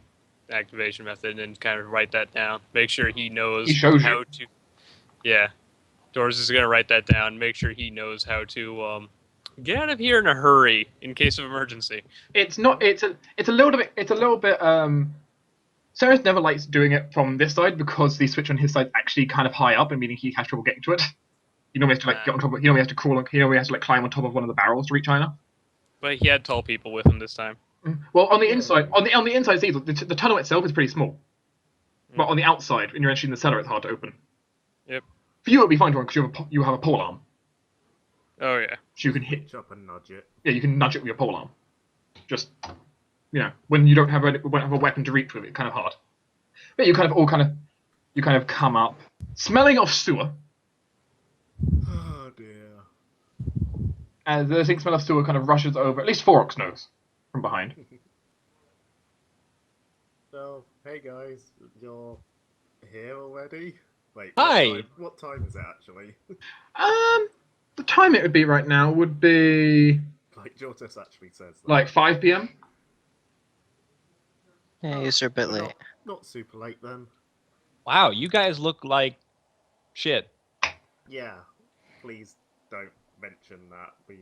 activation method, and kind of write that down. Make sure he knows
He shows you.
how to. Yeah. Torruun is going to write that down. Make sure he knows how to get out of here in a hurry in case of emergency.
It's not. It's a little bit. Cyrus never likes doing it from this side because the switch on his side is actually kind of high up, and meaning he has trouble getting to it. He normally has to get on top of. He normally has to crawl. He normally has to climb on top of one of the barrels to reach China.
But he had tall people with him this time.
Well, on the inside, on the inside, see, the tunnel itself is pretty small, but on the outside, when you're entering the cellar, it's hard to open.
Yep.
For you, it'll be fine, because you have a pole arm,
Oh yeah.
so you can hit.
Reach up and nudge it.
Yeah, you can nudge it with your pole arm. Just, when you don't have a weapon to reach with, it's kind of hard. But you kind of come up, smelling of sewer.
Oh dear.
As the distinct smell of sewer kind of rushes over, at least Thorok's nose, from behind.
So, hey guys, you're here already? Wait,
Hi.
What time is it actually?
The time it would be right now would be
Like Jortess actually says that.
like 5 p.m.
Yeah, you're a bit
Not-
late.
Not super late then.
Wow, you guys look like shit.
Yeah, please don't mention that. We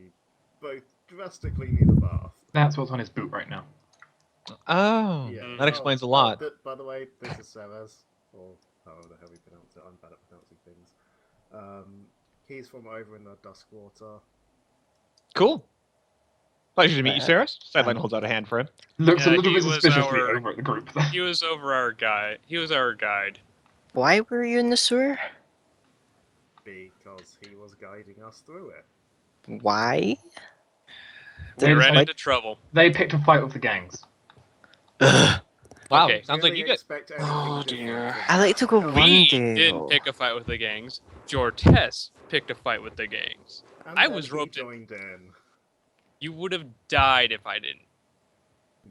both drastically need a bath.
That's what's on his boot right now.
Oh,
Yeah.
that explains a lot.
By the way, this is Ceres, or however the hell we pronounce it. I'm bad at pronouncing things. He's from over in the Duskwater.
Cool. Pleasure to meet you, Sarah. Sideline
Um,
holds out a hand for him.
Looks a
Yeah,
little
he
bit
was
suspiciously
our-
over at the group.
He was over our guide. He was our guide.
Why were you in the sewer?
Because he was guiding us through it.
Why?
We
Did-
ran
like-
into trouble.
They picked a fight with the gangs.
Ugh.
Wow,
Okay.
sounds like
Really
you get.
expect anything
Oh,
different
dear.
from
I like to go
that.
one
We
day.
didn't
though.
pick a fight with the gangs. Jortess picked a fight with the gangs.
And
I
then
was
he
roped in.
joined in.
You would have died if I didn't.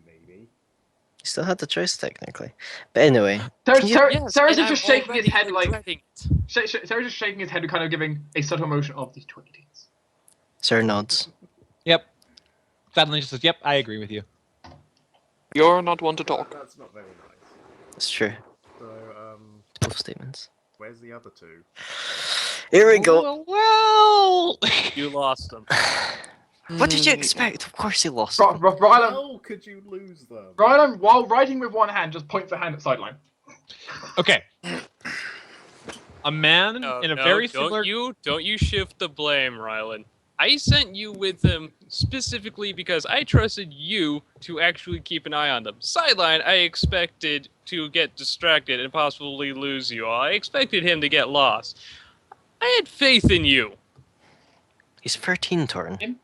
Maybe.
You still had the choice, technically. But anyway,
Yes,
Sarah's
and I'm
just shaking his
already
head like
regretting it.
Sarah's just shaking his head, kind of giving a subtle motion of these 20s.
Sarah nods.
Yep. Sideline just says, "Yep, I agree with you."
You're not one to talk.
That's not very nice.
It's true.
So,
Both statements.
where's the other two?
Here we go.
Well.
You lost them.
What did you expect? Of course he lost.
Rylan,
How could you lose them?
Rylan, while writing with one hand, just points a hand at Sideline.
Okay. A man in a very similar.
Don't you shift the blame, Rylan. I sent you with them specifically because I trusted you to actually keep an eye on them. Sideline, I expected to get distracted and possibly lose you all. I expected him to get lost. I had faith in you.
He's 13, Torruun.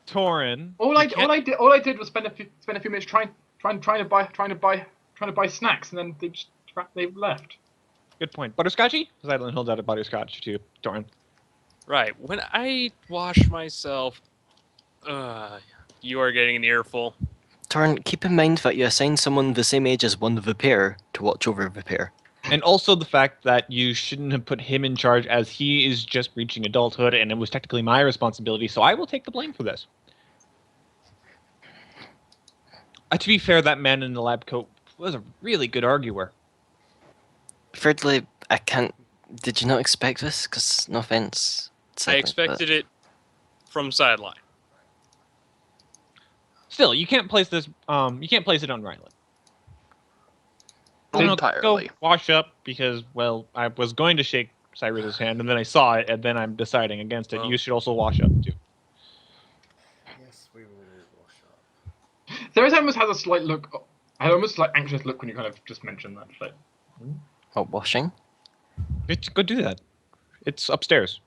Torruun.
All I did was spend a few minutes trying to buy snacks, and then they left.
Good point. Butterscotchy? Sideline holds out a butterscotch to Torruun.
Right. When I wash myself, you are getting an earful.
Torruun, keep in mind that you assigned someone the same age as one of the pair to watch over the pair.
And also the fact that you shouldn't have put him in charge, as he is just reaching adulthood, and it was technically my responsibility, so I will take the blame for this. To be fair, that man in the lab coat was a really good arguer.
Thirdly, I can't... Did you not expect this? Because, no offense.
I expected it from Sideline.
Still, you can't place this. You can't place it on Rylan.
Entirely.
Go wash up because, well, I was going to shake Cyrus's hand, and then I saw it, and then I'm deciding against it.
Well.
You should also wash up too.
Yes, we will wash up.
Sarah almost has a slight look. I almost like anxious look when you kind of just mentioned that. Like,
What, washing?
Go do that. It's upstairs.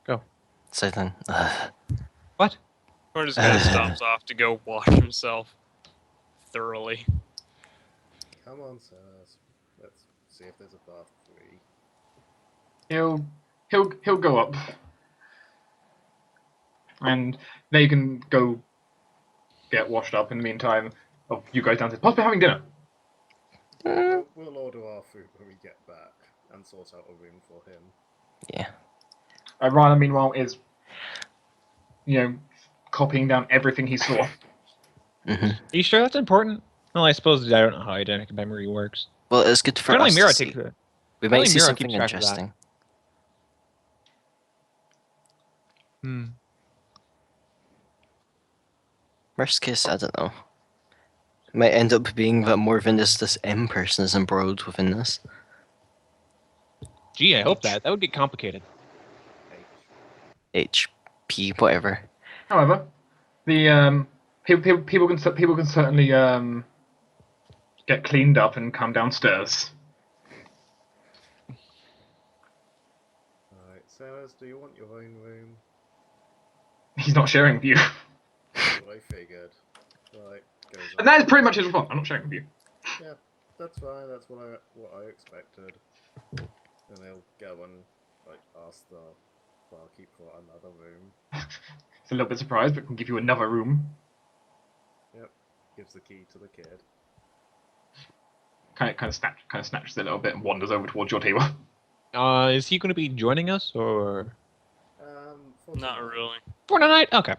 Go.
Sideline.
What?
Or just gonna stomps off to go wash himself thoroughly.
Come on, sirs. Let's see if there's a bath free.
he'll go up, and they can go get washed up in the meantime of you guys downstairs, possibly having dinner.
We'll order our food when we get back and sort out a room for him.
Yeah.
Rylan, meanwhile, is copying down everything he saw.
Mm-hmm.
Are you sure that's important? Well, I suppose I don't know how eidetic memory works.
Well, it's good for
Apparently,
us
Mira
to see.
takes it.
We might
Apparently
see
Mira
something
keeps track of that.
interesting. Worst case, I don't know. It might end up being that more than just this M person is embroiled within this.
Gee, I hope that. That would get complicated.
HP, whatever.
However, the people can certainly get cleaned up and come downstairs.
Alright, Sarah's, do you want your own room?
He's not sharing with you,
That's what I figured. Right, goes
and
on.
that is pretty much his response. I'm not sharing with you.
Yeah, that's fine, that's what I expected. And they'll go and ask the barkeep for another room.
It's a little bit surprised, but can give you another room.
Yep, gives the key to the kid.
Kind of snatches it a little bit and wanders over towards your table.
Is he going to be joining us, or
For
Not
tonight.
really.
for tonight? Okay.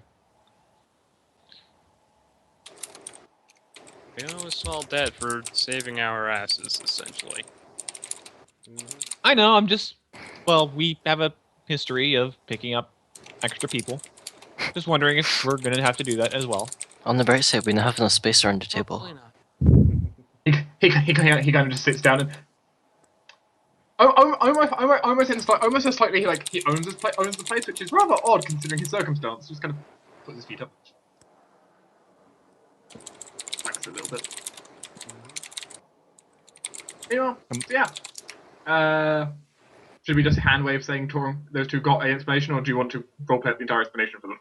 You know, a small debt for saving our asses, essentially.
I know. I'm just. Well, we have a history of picking up extra people. Just wondering if we're going to have to do that as well.
On the bright side, we now have enough space around the table.
Probably not.
He kind of just sits down and almost slightly like he owns the place, which is rather odd considering his circumstance. Just kind of puts his feet up, smacks a little bit. Yeah. Should we just hand wave saying Torruun, those two got an explanation, or do you want to roleplay out the entire explanation for them?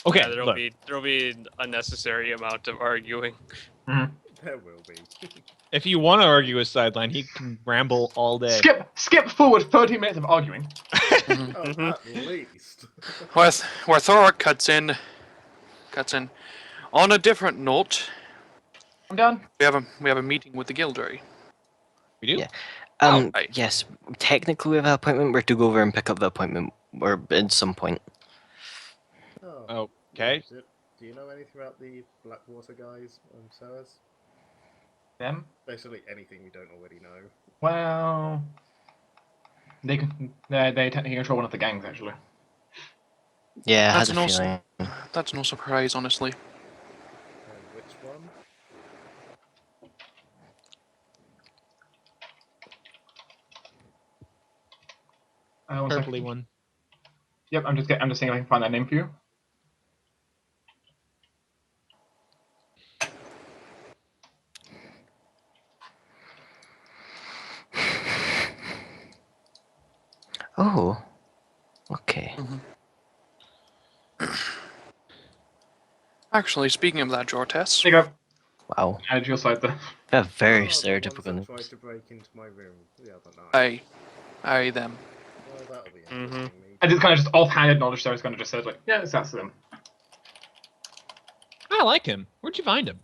Okay.
Yeah,
look.
there'll be unnecessary amount of arguing.
Mm-hmm.
There will be.
If you want to argue with Sideline, he can ramble all day.
Skip forward 30 minutes of arguing.
Oh, at least.
where Thorok cuts in. On a different note,
I'm done.
we have a meeting with the Guildry.
We do?
Yeah.
Right.
Yes, technically we have an appointment. We're to go over and pick up the appointment, or at some point.
Oh.
Okay.
Do you know anything about the Blackwater guys and Sarah's?
Them?
Basically anything we don't already know.
Well, they technically control one of the gangs, actually.
Yeah, I
That's
had a
no
feeling.
That's no surprise, honestly.
And which one?
One
Purpley
second.
one.
Yep, I'm just seeing if I can find that name for you.
Oh. Okay.
Actually, speaking of that, Jortess,
There you go.
Wow.
Added to your side there.
We have very
The ones
stereotypical
that
names.
tried to break into my room the other night.
I them.
Well, that'll be interesting.
I just kind of just offhanded knowledge, so I was kind of just said like, yeah, that's them.
I like him. Where'd you find him?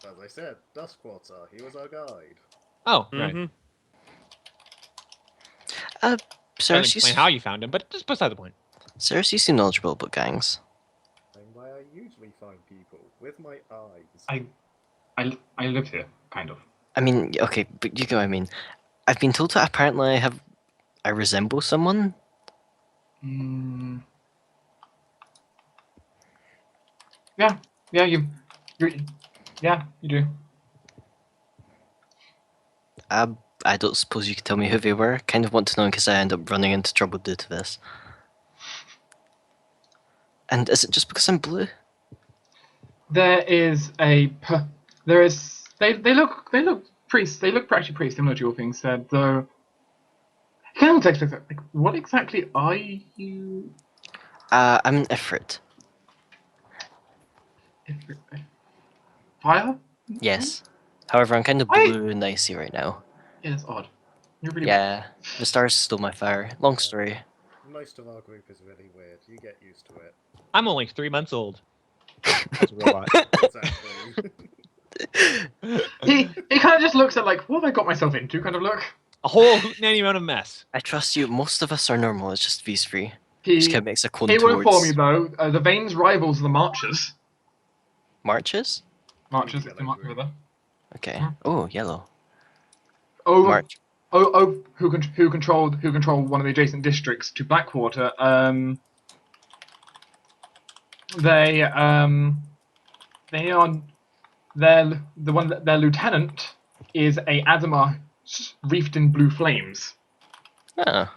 As I said, Duskwater, he was our guide.
Oh, right.
Mm-hmm.
Doesn't
Cersei's,
explain how you found him, but just beside the point.
Cersei seem knowledgeable about gangs.
And why I usually find people with my eyes.
I live here, kind of.
I mean, okay, but you get what I mean. I've been told that apparently I resemble someone.
Yeah, you do.
I don't suppose you could tell me who they were. Kind of want to know in case I end up running into trouble due to this. And is it just because I'm blue?
They look priests. They look actually pretty similar to your thing said, though. Can I like, what exactly are you?
I'm an Ifrit.
Fire?
Yes. However, I'm kind of blue and icy right now.
Yeah, that's odd. You're really
Yeah, the stars stole my fire. Long story.
Most of our group is really weird. You get used to it.
I'm only 3 months old. As a robot.
Exactly.
he kind of just looks at like, what have I got myself into? Kind of look.
A whole hootenanny amount of mess.
I trust you. Most of us are normal. It's just these three.
He
Just kind of makes a clone
will inform
towards
you though. The Vane's rivals are the Marchers.
Marches.
Marchers,
Yellow
the March
group.
River.
Okay. Oh, yellow.
Oh,
March.
who control one of the adjacent districts to Blackwater. They are their lieutenant is a Adamar reefed in blue flames.
Oh.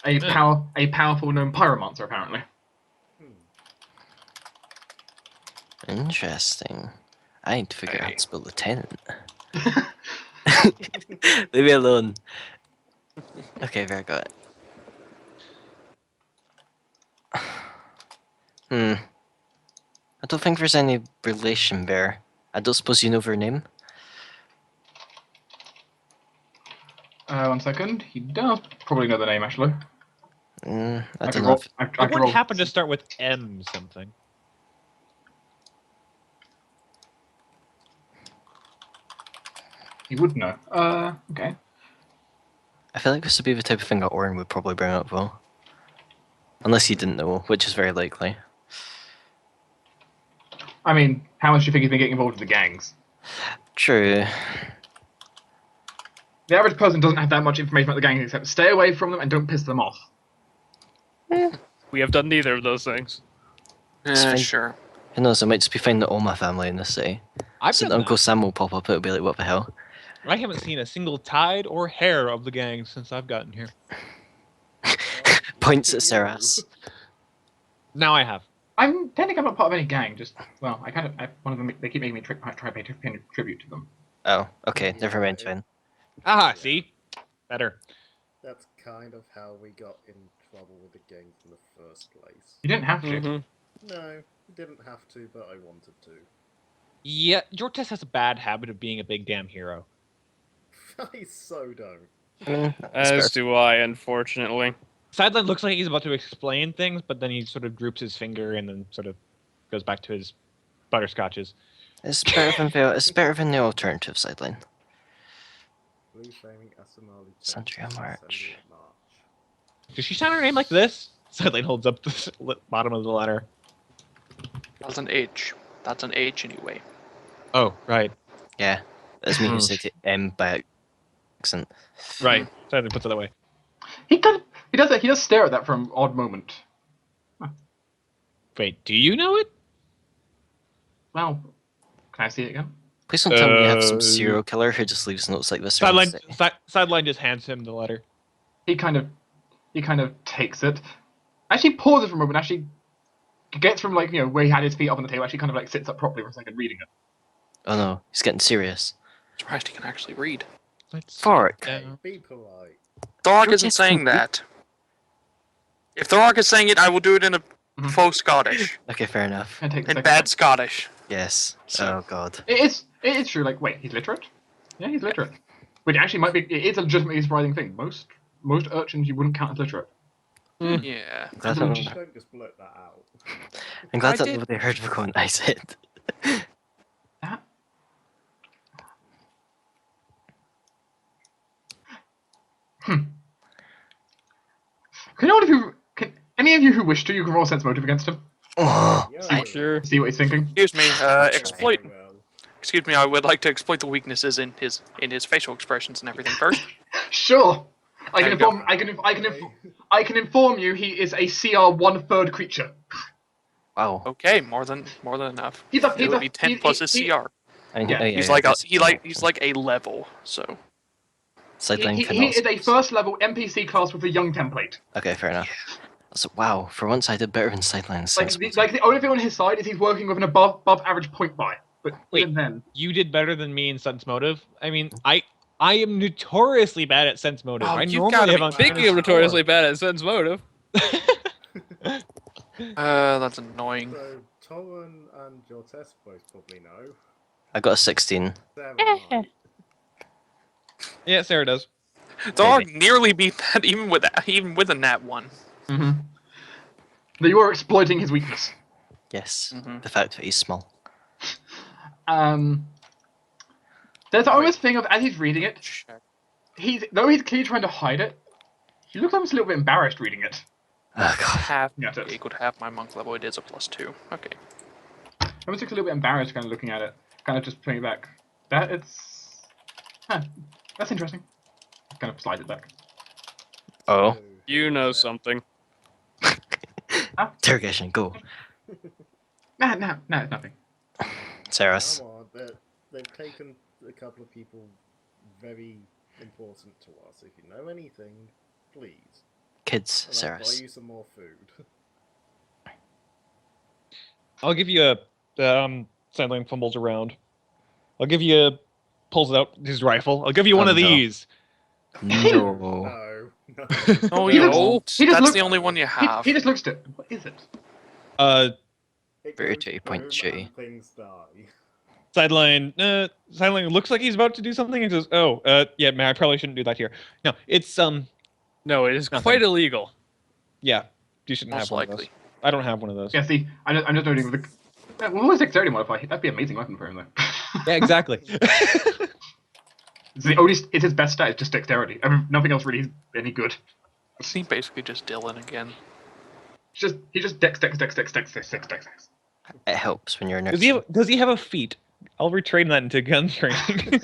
A powerful known pyromancer apparently.
Interesting. I need to figure out how
Hey.
to spell lieutenant. Leave me alone. Okay, there, I got it. I don't think there's any relation there. I don't suppose you know their name?
1 second. He does probably know the name actually.
I don't know.
It wouldn't happen to start with M something.
He would know. Okay.
I feel like this would be the type of thing that Orin would probably bring up, though. Unless he didn't know, which is very likely.
I mean, how much do you think he's been getting involved with the gangs?
True.
The average person doesn't have that much information about the gangs except stay away from them and don't piss them off.
We have done neither of those things.
fine.
Sure.
Who knows, I might just be finding all my family in this city.
I've
So
done
Uncle
that.
Sam will pop up, it'll be like, what the hell?
I haven't seen a single tide or hair of the gang since I've gotten here.
Points at Saras.
Now I have.
I'm technically I'm not part of any gang. Just one of them. They keep making me try to pay tribute to them.
Oh, okay, never mind, fine.
Ah, see? Better.
That's kind of how we got in trouble with the gangs in the first place.
You didn't have to.
Mm-hmm.
No, didn't have to, but I wanted to.
Yeah, Jortess has a bad habit of being a big damn hero.
I so don't.
I mean,
As do I, unfortunately.
Sideline looks like he's about to explain things, but then he sort of droops his finger and then sort of goes back to his butterscotches.
it's better than the alternative Sideline.
Blue flaming Asamali
Century of March.
Does she sound her name like this? Sideline holds up the bottom of the letter.
That's an H. That's an H anyway.
Oh, right.
Yeah, that's me who said it by accent.
Right. Sideline puts it that way.
He does stare at that for an odd moment.
Wait, do you know it?
Well, can I see it again?
Please don't tell me you have some serial killer who just leaves notes like this around the city.
Sideline just hands him the letter.
He kind of takes it. Actually pauses for a moment, actually gets from where he had his feet up on the table, actually kind of sits up properly for a second reading it.
Oh no, he's getting serious.
Surprised he can actually read.
Thorok.
Hey, be polite.
Thorok isn't saying that. If Thorok is saying it, I will do it in a faux Scottish.
Okay, fair enough.
In bad Scottish.
Yes.
So-
Oh god.
It is true, wait, he's literate? Yeah, he's literate. Which actually might be, it is a legitimately surprising thing. Most urchins you wouldn't count as literate.
Yeah.
Glad
Don't
that,
just blurt that out.
I'm glad
I
that
did-
nobody heard me going, I said.
That? Can any of you who wish to, you can roll sense motive against him.
Oh,
Yeah,
Sure.
See what he's thinking.
Excuse me. Exploit.
very well.
Excuse me. I would like to exploit the weaknesses in his facial expressions and everything first.
Sure. I
There
can
you
inform. I can inform you. He is a CR 1/3 creature.
wow.
Okay, more than enough.
He's a.
It would be 10 plus his CR.
I mean,
Yeah,
oh, yeah,
He's
yeah,
like
that's-
he's like a level. So
Sideline
He
cannot
is a
speak.
first level NPC class with a young template.
Okay, fair enough. So, wow, for once I did better than Sideline.
The only thing on his side is he's working with an above average point buy. But
Wait.
even then,
You did better than me in sense motive. I mean, I am notoriously bad at sense motive.
Oh,
I
you've
normally
gotta
have
be
on
Speaking of notoriously bad at sense motive,
that's annoying.
So, Torruun and Jortess both probably know.
I got a 16.
Sarah might.
Yeah, Sarah does.
Thorok nearly beat that even with a nat 1.
that you are exploiting his weakness.
Yes,
Mhm.
the fact that he's small.
There's always thing of as he's reading it,
Check.
he's clearly trying to hide it. He looks almost a little bit embarrassed reading it.
Oh god.
Half
Yeah, it is.
equal to half my monk level. It is a +2. Okay.
Almost looks a little bit embarrassed, kind of looking at it, kind of just putting it back. That's interesting. Kind of slides it back.
Oh.
So,
you know
Jortess.
something.
Interrogation, go.
No, it's nothing.
Saras.
Come on, they've taken a couple of people very important to us. If you know anything, please.
Kids,
And I'll buy
Saras.
you some more food.
I'll give you a Sideline fumbles around. I'll give you pulls out his rifle. I'll give you one
Oh,
of
no.
these.
No.
No.
Oh,
He
you
looks-
won't.
he just
That's
looks-
the only one you have.
He just looks at it. What is it?
It
Very
goes
20 point
boom
shitty.
and things die.
Sideline looks like he's about to do something and says, "Oh, yeah, man, I probably shouldn't do that here." No, it's
No, it is
Nothing.
quite illegal.
yeah, you shouldn't
Most
have one of
likely.
those. I don't have one of those.
Yeah, see, I'm just noting with the. What was dexterity modifier? That'd be an amazing weapon for him, though.
Yeah, exactly.
It's his best stat. It's just dexterity. I mean, nothing else really is any good.
He basically just Dylan again.
He just dex.
It helps when you're next.
Does he have a feat? I'll retrain that into gun training.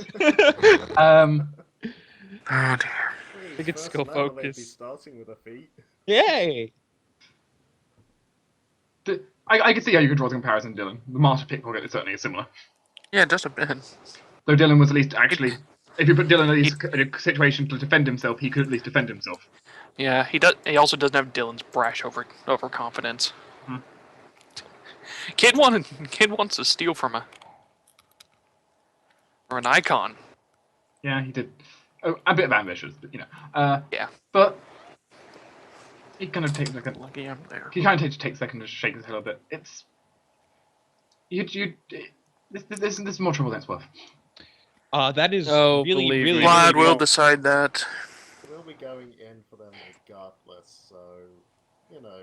Oh dear.
Please,
think it's
first
skill
level, they'd be
focus.
starting with a feat.
Yay!
I can see how you could draw the comparison, Dylan. The master pickpocket is certainly similar.
Yeah, just a bit.
Though Dylan was at least actually, if you put Dylan at least in a situation to defend himself, he could at least defend himself.
Yeah, he does. He also doesn't have Dylan's brash overconfidence.
Mhm.
Kid wants to steal from an icon.
Yeah, he did. Oh, a bit of ambitious, but
Yeah.
But It kind of takes a second.
Lucky I'm there.
He kind of takes a second to shake his head a bit. It's this is more trouble than it's worth.
That is
Oh,
really,
believe
really,
me.
really
Vlad will
wrong.
decide that.
We'll be going in for them regardless, so, you know,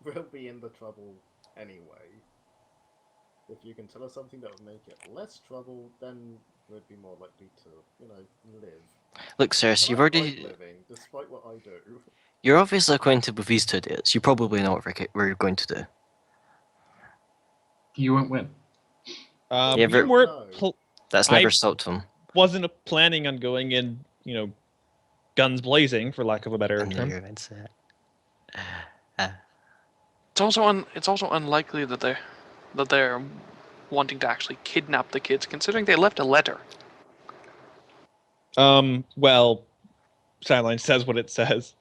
we'll be in the trouble anyway. If you can tell us something that would make it less trouble, then we'd be more likely to, you know, live.
Look, Ceres,
And
you've
I
already.
like living, despite what I do.
You're obviously acquainted with these 2 dates. You probably know what we're going to do.
You won't win.
Yeah,
We
but-
weren't.
No.
That's never
I-
stopped him.
Wasn't planning on going in, guns blazing, for lack of a better
I knew you
term.
were going to say it.
It's also unlikely that they're wanting to actually kidnap the kids, considering they left a letter.
Well, Sideline says what it says.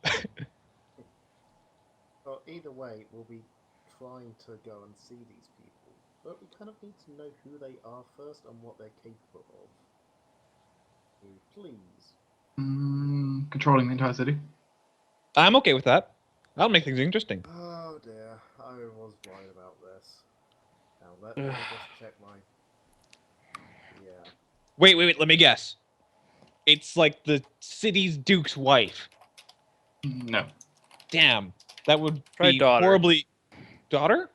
Well, either way, we'll be trying to go and see these people. But we kind of need to know who they are first and what they're capable of. So please.
Controlling the entire city.
I'm okay with that. That'll make things interesting.
Oh dear, I was worried about this. Now let me just check my... Yeah.
Wait, let me guess. It's like the city's duke's wife.
No.
Damn, that would
Try
be
daughter.
horribly. Daughter?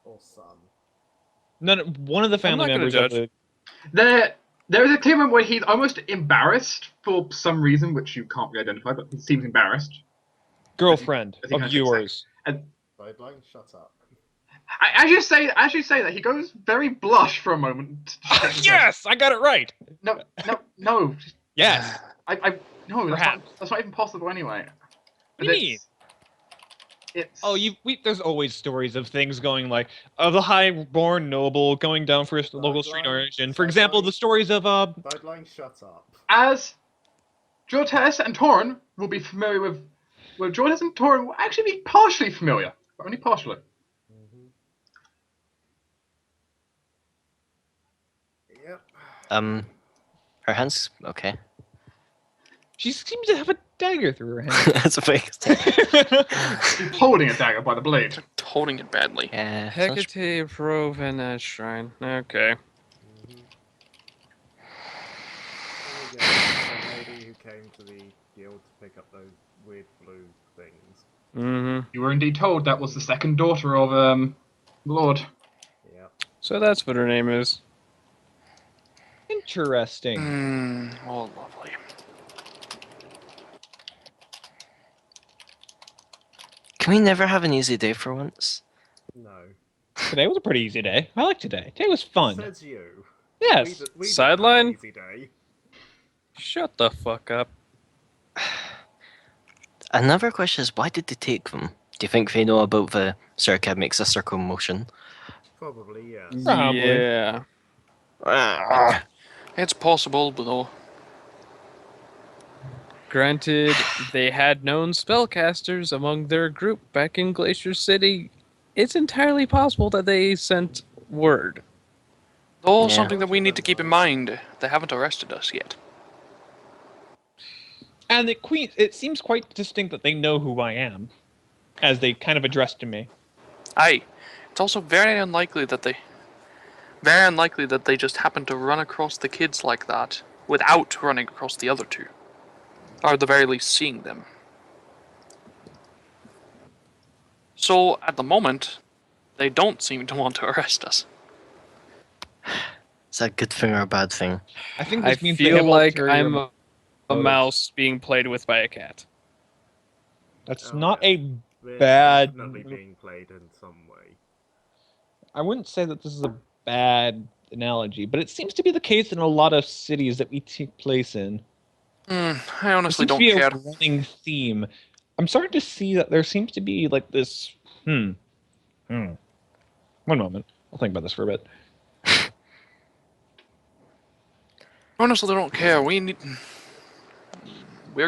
Or son.
None. One of the family
not gonna
members of
judge.
the.
There is a clear moment where he's almost embarrassed for some reason, which you can't really identify, but he seems embarrassed.
Girlfriend
I think
of
I should say.
yours.
Sideline, shut up.
As you say that, he goes very blush for a moment.
Yes, I got it right.
No.
Yes.
No,
Perhaps.
that's not even possible anyway.
What do you mean?
It's
Oh, there's always stories of things going like the high-born noble going down for his local street
Sideline.
origin. For example, the stories of
Sideline, shut up.
as Jortess and Torruun will be familiar with. Well, Jortess and Torruun will actually be partially familiar, but only partially.
Yep.
Her hand's okay.
She seems to have a dagger through her hand.
That's a fake.
He's holding a dagger by the blade.
Holding it badly.
Yeah.
Hecate Provenat Shrine. Okay.
There we go. The lady who came to the guild to pick up those weird blue things.
Mm-hmm.
You were indeed told that was the second daughter of the Lord.
Yep.
So that's what her name is.
Interesting.
Oh, lovely.
Can we never have an easy day for once?
No.
Today was a pretty easy day. I like today. Today was fun.
Says you.
Yes.
We
Sideline?
didn't have an easy day.
Shut the fuck up.
Another question is, why did they take them? Do you think they know about the circle makes a circle motion?
Probably, yes.
Probably.
Yeah.
It's possible, but though.
Granted, they had known spellcasters among their group back in Glacier City. It's entirely possible that they sent word.
Though
Yeah.
something that we need to keep in mind, they haven't arrested us yet.
And the queen, it seems quite distinct that they know who I am, as they kind of addressed me.
Aye. It's also very unlikely that they just happen to run across the kids like that without running across the other two. Or at the very least seeing them. So, at the moment, they don't seem to want to arrest us.
Is that a good thing or a bad thing?
I think
I
this means they
feel
have
like
ulterior
I'm a
motives.
mouse being played with by a cat.
That's
Oh,
not
yeah.
a.
We're
Bad-
definitely being played in some way.
I wouldn't say that this is a bad analogy, but it seems to be the case in a lot of cities that we take place in.
I
There
honestly
seems
don't
to be
care.
a running theme. I'm starting to see that there seems to be like this. One moment. I'll think about this for a bit.
Honestly don't care. We're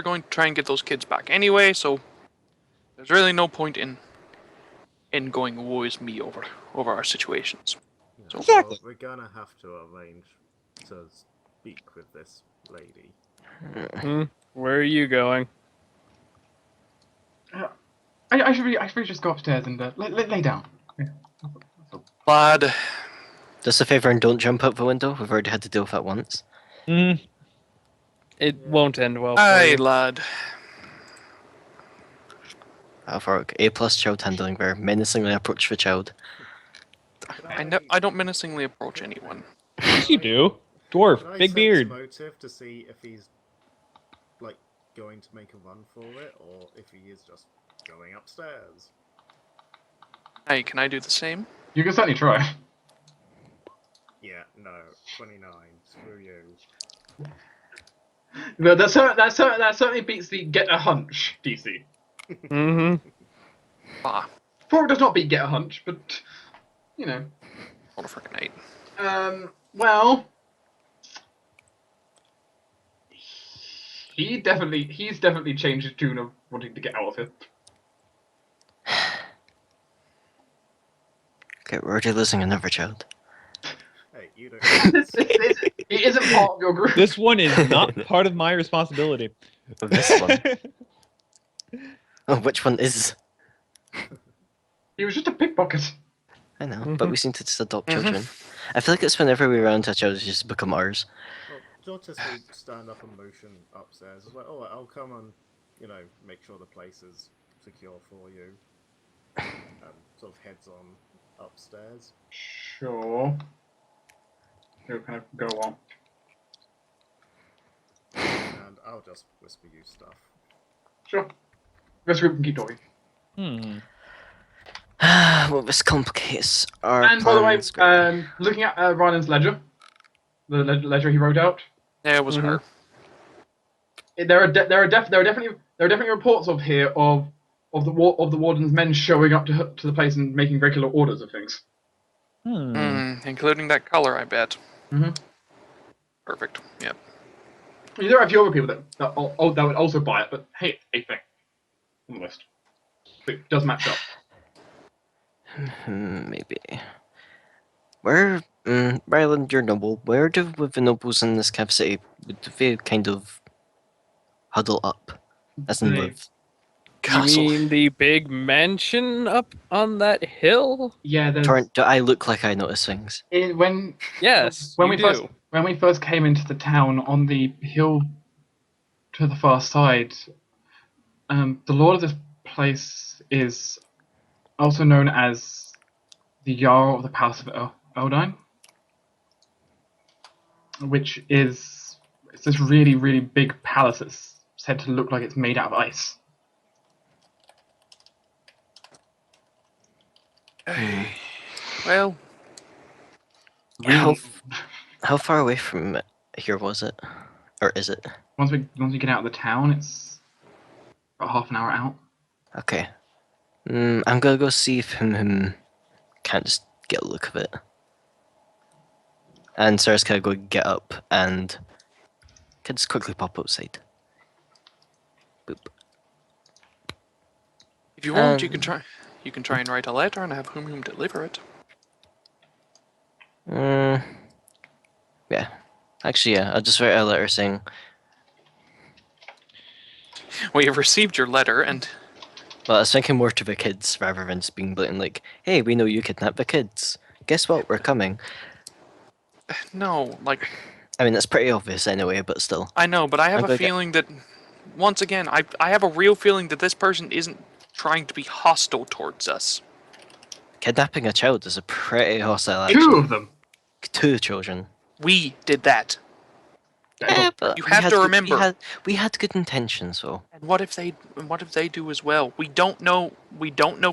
going to try and get those kids back anyway, so there's really no point in going woe is me over our situations.
Yeah,
Exactly.
well, we're gonna have to arrange to speak with this lady.
Where are you going?
I should just go upstairs and lay down. Yeah.
Lad,
Just a favour and don't jump out the window. We've already had to deal with that once.
It won't end well for
aye,
you.
lad.
Thorok, A+ child handling where menacingly approach the child.
I don't menacingly approach anyone.
Yes, you do. Dwarf,
Can I
big
sense
beard.
motive to see if he's like going to make a run for it, or if he is just going upstairs?
Hey, can I do the same?
You can certainly try.
Yeah, no, 29. Screw you.
No, that certainly beats the get a hunch DC.
Mm-hmm.
Ah,
Thorok does not beat get a hunch, but you know.
what a freaking 8.
Well, he's definitely changed his tune of wanting to get out of it.
Okay, we're already losing another child.
Hey, you don't.
He isn't part of your group.
This one is not part of my responsibility.
This one. Oh, which one is?
He was just a pickpocket.
I know, but we seem to just adopt children. I feel like it's whenever we run into a child, it's just become ours.
Well, Jortess will stand up and motion upstairs. It's like, oh, I'll come and, make sure the place is secure for you. Sort of heads on upstairs.
Sure. He'll kind of go on.
And I'll just whisper you stuff.
Sure. This group can keep talking.
Well, this complicates our
And by the way,
plans.
looking at Ryan's ledger, the ledger he wrote out,
Yeah, it was her.
there are definitely reports of the warden's men showing up to the place and making regular orders of things.
Including that color, I bet.
Mm-hmm.
Perfect. Yep.
There are a few other people that would also buy it, but hey, a thing on the list. But it does match up.
Maybe. Where, Ryland, you're noble. Where do the nobles in this cap city, would they kind of huddle up? As in
They-
live?
Castle.
You mean the big mansion up on that hill?
Yeah, there's
Torrent, do I look like I notice things?
when
Yes,
when
you
we
do.
first came into the town on the hill to the far side, the lord of this place is also known as the Jarl of the Palace of Eldine, which is it's this really, really big palace that's said to look like it's made out of ice.
Well,
How far away from here was it? Or is it?
Once we get out of the town, it's about half an hour out.
Okay. I'm gonna go see if him can't just get a look of it. And Sarah's gonna go get up and can just quickly pop outside. Boop.
if you want, you can try. You can try and write a letter and have whom deliver it.
Yeah. Actually, yeah, I'll just write a letter saying,
Well, you've received your letter, and
well, I was thinking more to the kids rather than just being blatant like, hey, we know you kidnapped the kids. Guess what? We're coming.
no, like
I mean, that's pretty obvious anyway, but still.
I know, but I have
I'm
a
gonna get-
feeling that once again, I have a real feeling that this person isn't trying to be hostile towards us.
Kidnapping a child is a pretty hostile action.
2 of them.
2 children.
We did that.
Yeah, but
You
we
have
had
to
good-
remember.
We had good intentions, though.
And what if they do as well? We don't know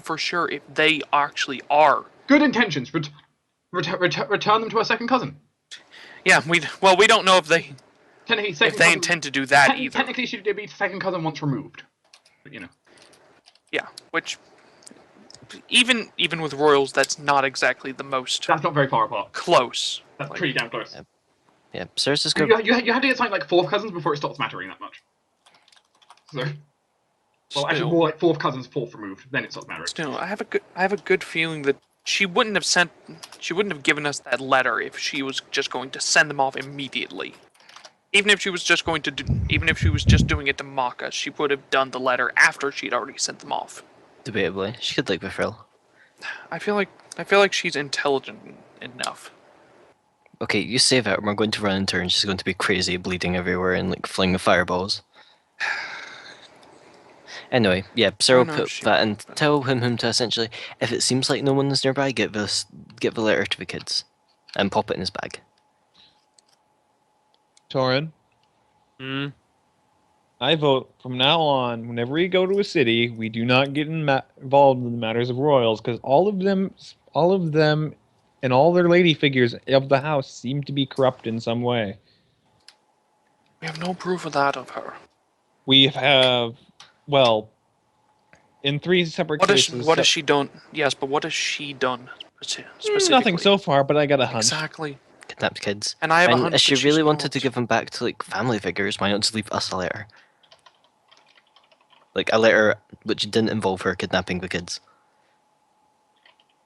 for sure if they actually are.
Good intentions, but return them to a second cousin.
Yeah, we don't know if they
Technically, second
if they
cousin,
intend to do that either.
Technically, should be second cousin once removed. But,
Yeah, which even with royals, that's not exactly the most
that's not very far apart.
close.
That's
Like,
pretty damn close.
Yeah, Sarah's just
You,
gonna...
you had to get something like 4th cousins before it stops mattering that much. So, well, actually,
Still.
more like 4th cousins, 4th removed, then it stops mattering.
Still, I have a good feeling that she wouldn't have given us that letter if she was just going to send them off immediately. Even if she was just doing it to mock us, she would have done the letter after she'd already sent them off.
Debatably, she could like Befrill.
I feel like she's intelligent enough.
Okay, you save it, and we're going to run into her, and she's going to be crazy, bleeding everywhere, and like fling the fireballs. Anyway, yeah, Sarah will
Oh, no,
put
she
that
won't,
and
but-
tell him to essentially, if it seems like no one is nearby, give the letter to the kids, and pop it in his bag.
Torruun,
Hmm.
I vote from now on, whenever we go to a city, we do not get involved in the matters of royals, because all of them, and all their lady figures of the house seem to be corrupt in some way.
We have no proof of that of her.
We have, well, in 3 separate cases.
What has she done? Yes, but what has she done specifically?
Nothing so far, but I got a hunch.
Exactly.
Kidnapped kids.
And I have a
And
hunch
if she
that
really
she's
wanted to
not.
give them back to like family figures, why not just leave us a letter? Like a letter which didn't involve her kidnapping the kids.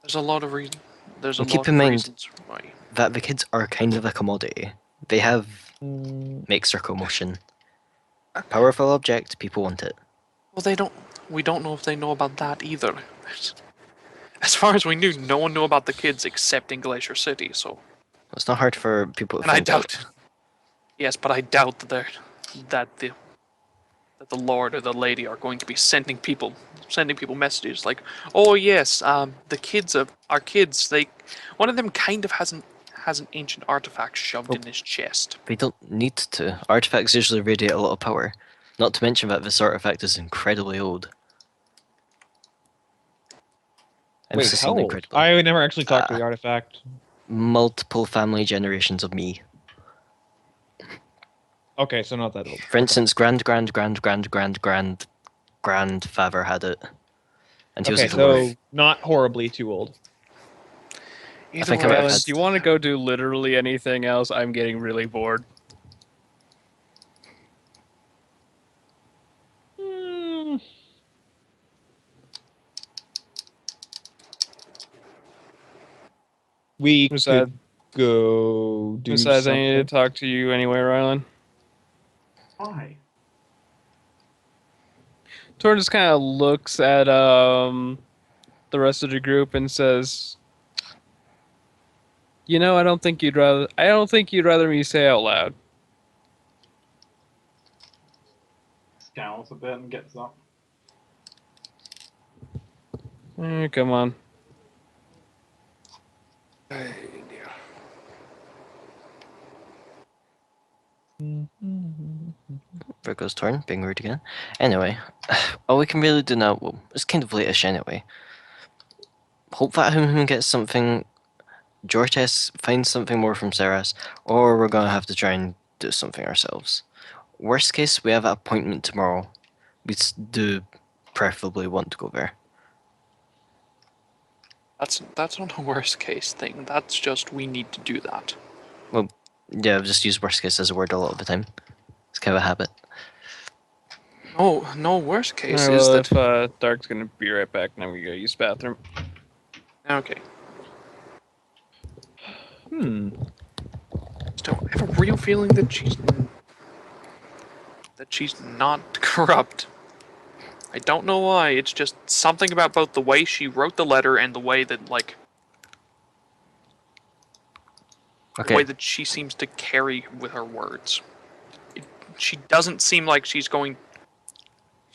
There's a lot of reasons. There's a
And keep
lot
in
of
mind-
reasons why.
That the kids are kind of a commodity. They have
Mm,
make circle motion. Powerful object, people want it.
Well, they don't. We don't know if they know about that either. As far as we knew, no one knew about the kids except in Glacier City. So,
It's not hard for people to
and I
find out.
doubt. Yes, but I doubt that the Lord or the Lady are going to be sending people messages like, "Oh yes, the kids are kids. One of them kind of has an ancient artifact shoved in his chest."
They don't need to. Artifacts usually radiate a lot of power. Not to mention that this artifact is incredibly old.
wait,
Emphasis
how
on
old?
incredibly.
I would never actually talk to the artifact.
Multiple family generations of me.
Okay, so not that old.
For instance, grandfather had it. And he
Okay,
was a dwarf.
so not horribly too old.
Either
think I
way,
might have
Alan,
had-
do you want to go do literally anything else? I'm getting really bored.
Hmm. We
Besides,
could go do
besides I
something.
need to talk to you anyway, Rylan.
Why?
Torruun just kind of looks at the rest of the group and says, "You know, I don't think you'd rather me say out loud."
Scowls a bit and gets up.
Come on.
There goes Torn, being rude again. Anyway, all we can really do now, well, it's kind of late-ish anyway. Hope that Hum gets something, Jortess finds something more from Seras, or we're gonna have to try and do something ourselves. Worst case, we have an appointment tomorrow. We do preferably want to go there.
that's not a worst case thing. That's just we need to do that.
Yeah, I've just used worst case as a word a lot of the time. It's kind of a habit.
No, worst case
Alright,
is
well,
that.
if Dark's gonna be right back, and I'm gonna go use the bathroom.
Okay. Still, I have a real feeling that she's not corrupt. I don't know why. It's just something about both the way she wrote the letter and the way that the way
Okay,
that she seems to carry with her words. She doesn't seem like she's going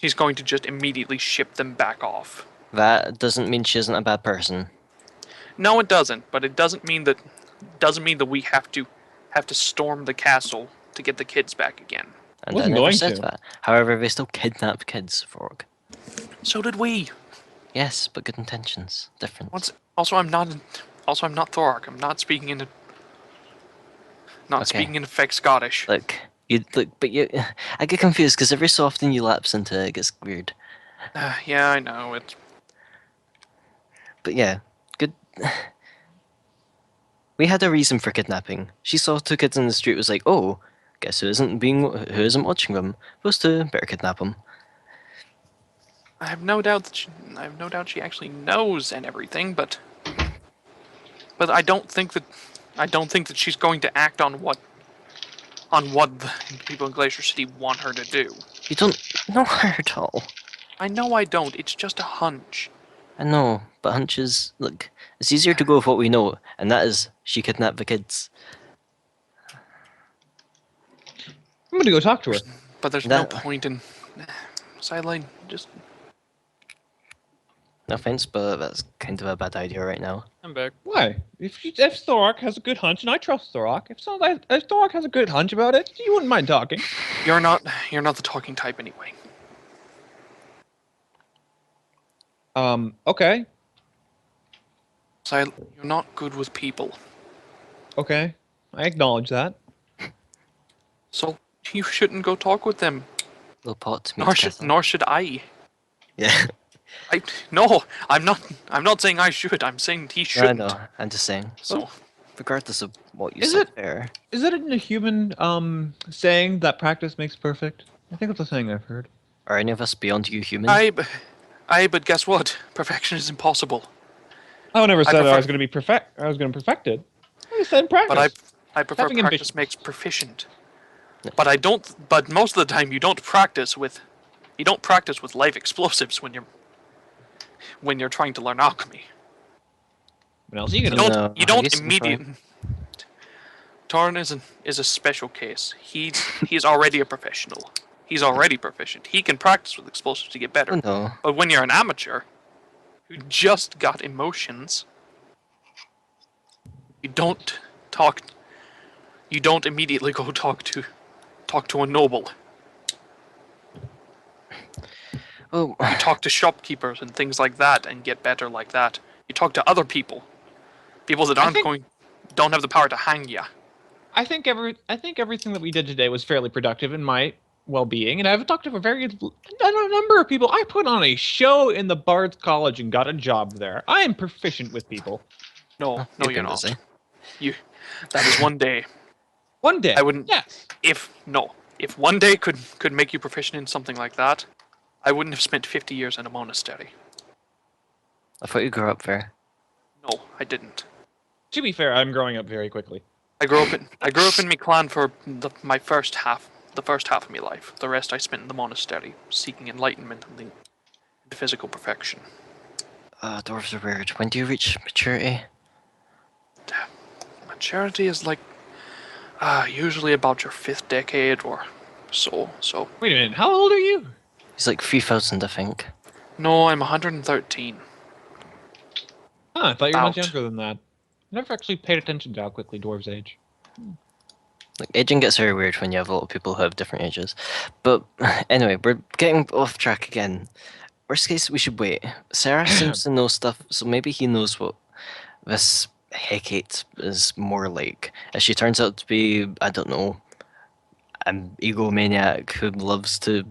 to just immediately ship them back off.
that doesn't mean she isn't a bad person.
No, it doesn't. But it doesn't mean that we have to storm the castle to get the kids back again.
And I
Wasn't
never
going
said
to.
that. However, they still kidnap kids, Thorok.
So did we.
Yes, but good intentions. Different.
Also, I'm not Thorok. I'm not speaking in
Okay.
speaking in fake Scottish.
Look, I get confused because every so often you lapse into it, it gets weird.
Yeah, I know it.
But yeah, good. We had a reason for kidnapping. She saw 2 kids in the street, was like, oh, guess who isn't watching them? Those 2, better kidnap them.
I have no doubt she actually knows and everything, but I don't think that she's going to act on what the people in Glacier City want her to do.
You don't know her at all.
I know I don't. It's just a hunch.
I know, but hunches, look, it's easier to go with what we know, and that is she kidnapped the kids.
I'm gonna go talk to her.
But there's no
That-
point in Sideline. Just
No offense, but that's kind of a bad idea right now.
I'm back.
Why? If Thorok has a good hunch, and I trust Thorok, if Thorok has a good hunch about it, you wouldn't mind talking.
you're not the talking type anyway.
Okay.
You're not good with people.
Okay. I acknowledge that.
So you shouldn't go talk with them.
Little pot.
Nor should I.
Yeah.
No, I'm not saying I should. I'm saying he
I
shouldn't.
know. I'm just saying.
So
Regardless of what you
Is
said
it-
there.
Is it in a human saying that practice makes perfect? I think that's a saying I've heard.
Are any of us beyond you human?
but guess what? Perfection is impossible.
I never said I
prefer-
was going to be perfect. I was going to perfect it. I just said practice.
But I prefer
Having
practice
ambition.
makes proficient. But I don't. But most of the time, you don't practice with live explosives when you're trying to learn alchemy.
What else are you
You
going to
don't.
No,
You don't
have you seen
immediately. Torruun is a special case. He's already a professional. He's already proficient. He can practice with explosives to get better.
Oh no.
But when you're an amateur who just got emotions, you don't talk. You don't immediately go talk to a noble.
Oh,
You talk to shopkeepers and things like that and get better like that. You talk to other people that don't have the power to hang you.
I think everything that we did today was fairly productive in my well-being, and I've talked to a number of people. I put on a show in the Bard's College and got a job there. I am proficient with people.
No,
you're
you're
good,
not.
Izzy.
That is one day.
One day,
I wouldn't.
Yes.
If one day could make you proficient in something like that, I wouldn't have spent 50 years in a monastery.
I thought you grew up there.
No, I didn't.
To be fair, I'm growing up very quickly.
I grew up in my clan for the first half of my life. The rest I spent in the monastery, seeking enlightenment and the physical perfection.
Dwarves are weird. When do you reach maturity?
Maturity is like usually about your 5th decade or so. So
Wait a minute, how old are you?
He's like 3,000, I think.
no, I'm 113.
Huh, I thought you were much
Out.
younger than that. I never actually paid attention to how quickly dwarves age.
Like, aging gets very weird when you have a lot of people who have different ages. But anyway, we're getting off track again. Worst case, we should wait. Sarah seems to know stuff, so maybe he knows what this Hecate is more like. If she turns out to be, I don't know, an egomaniac who loves to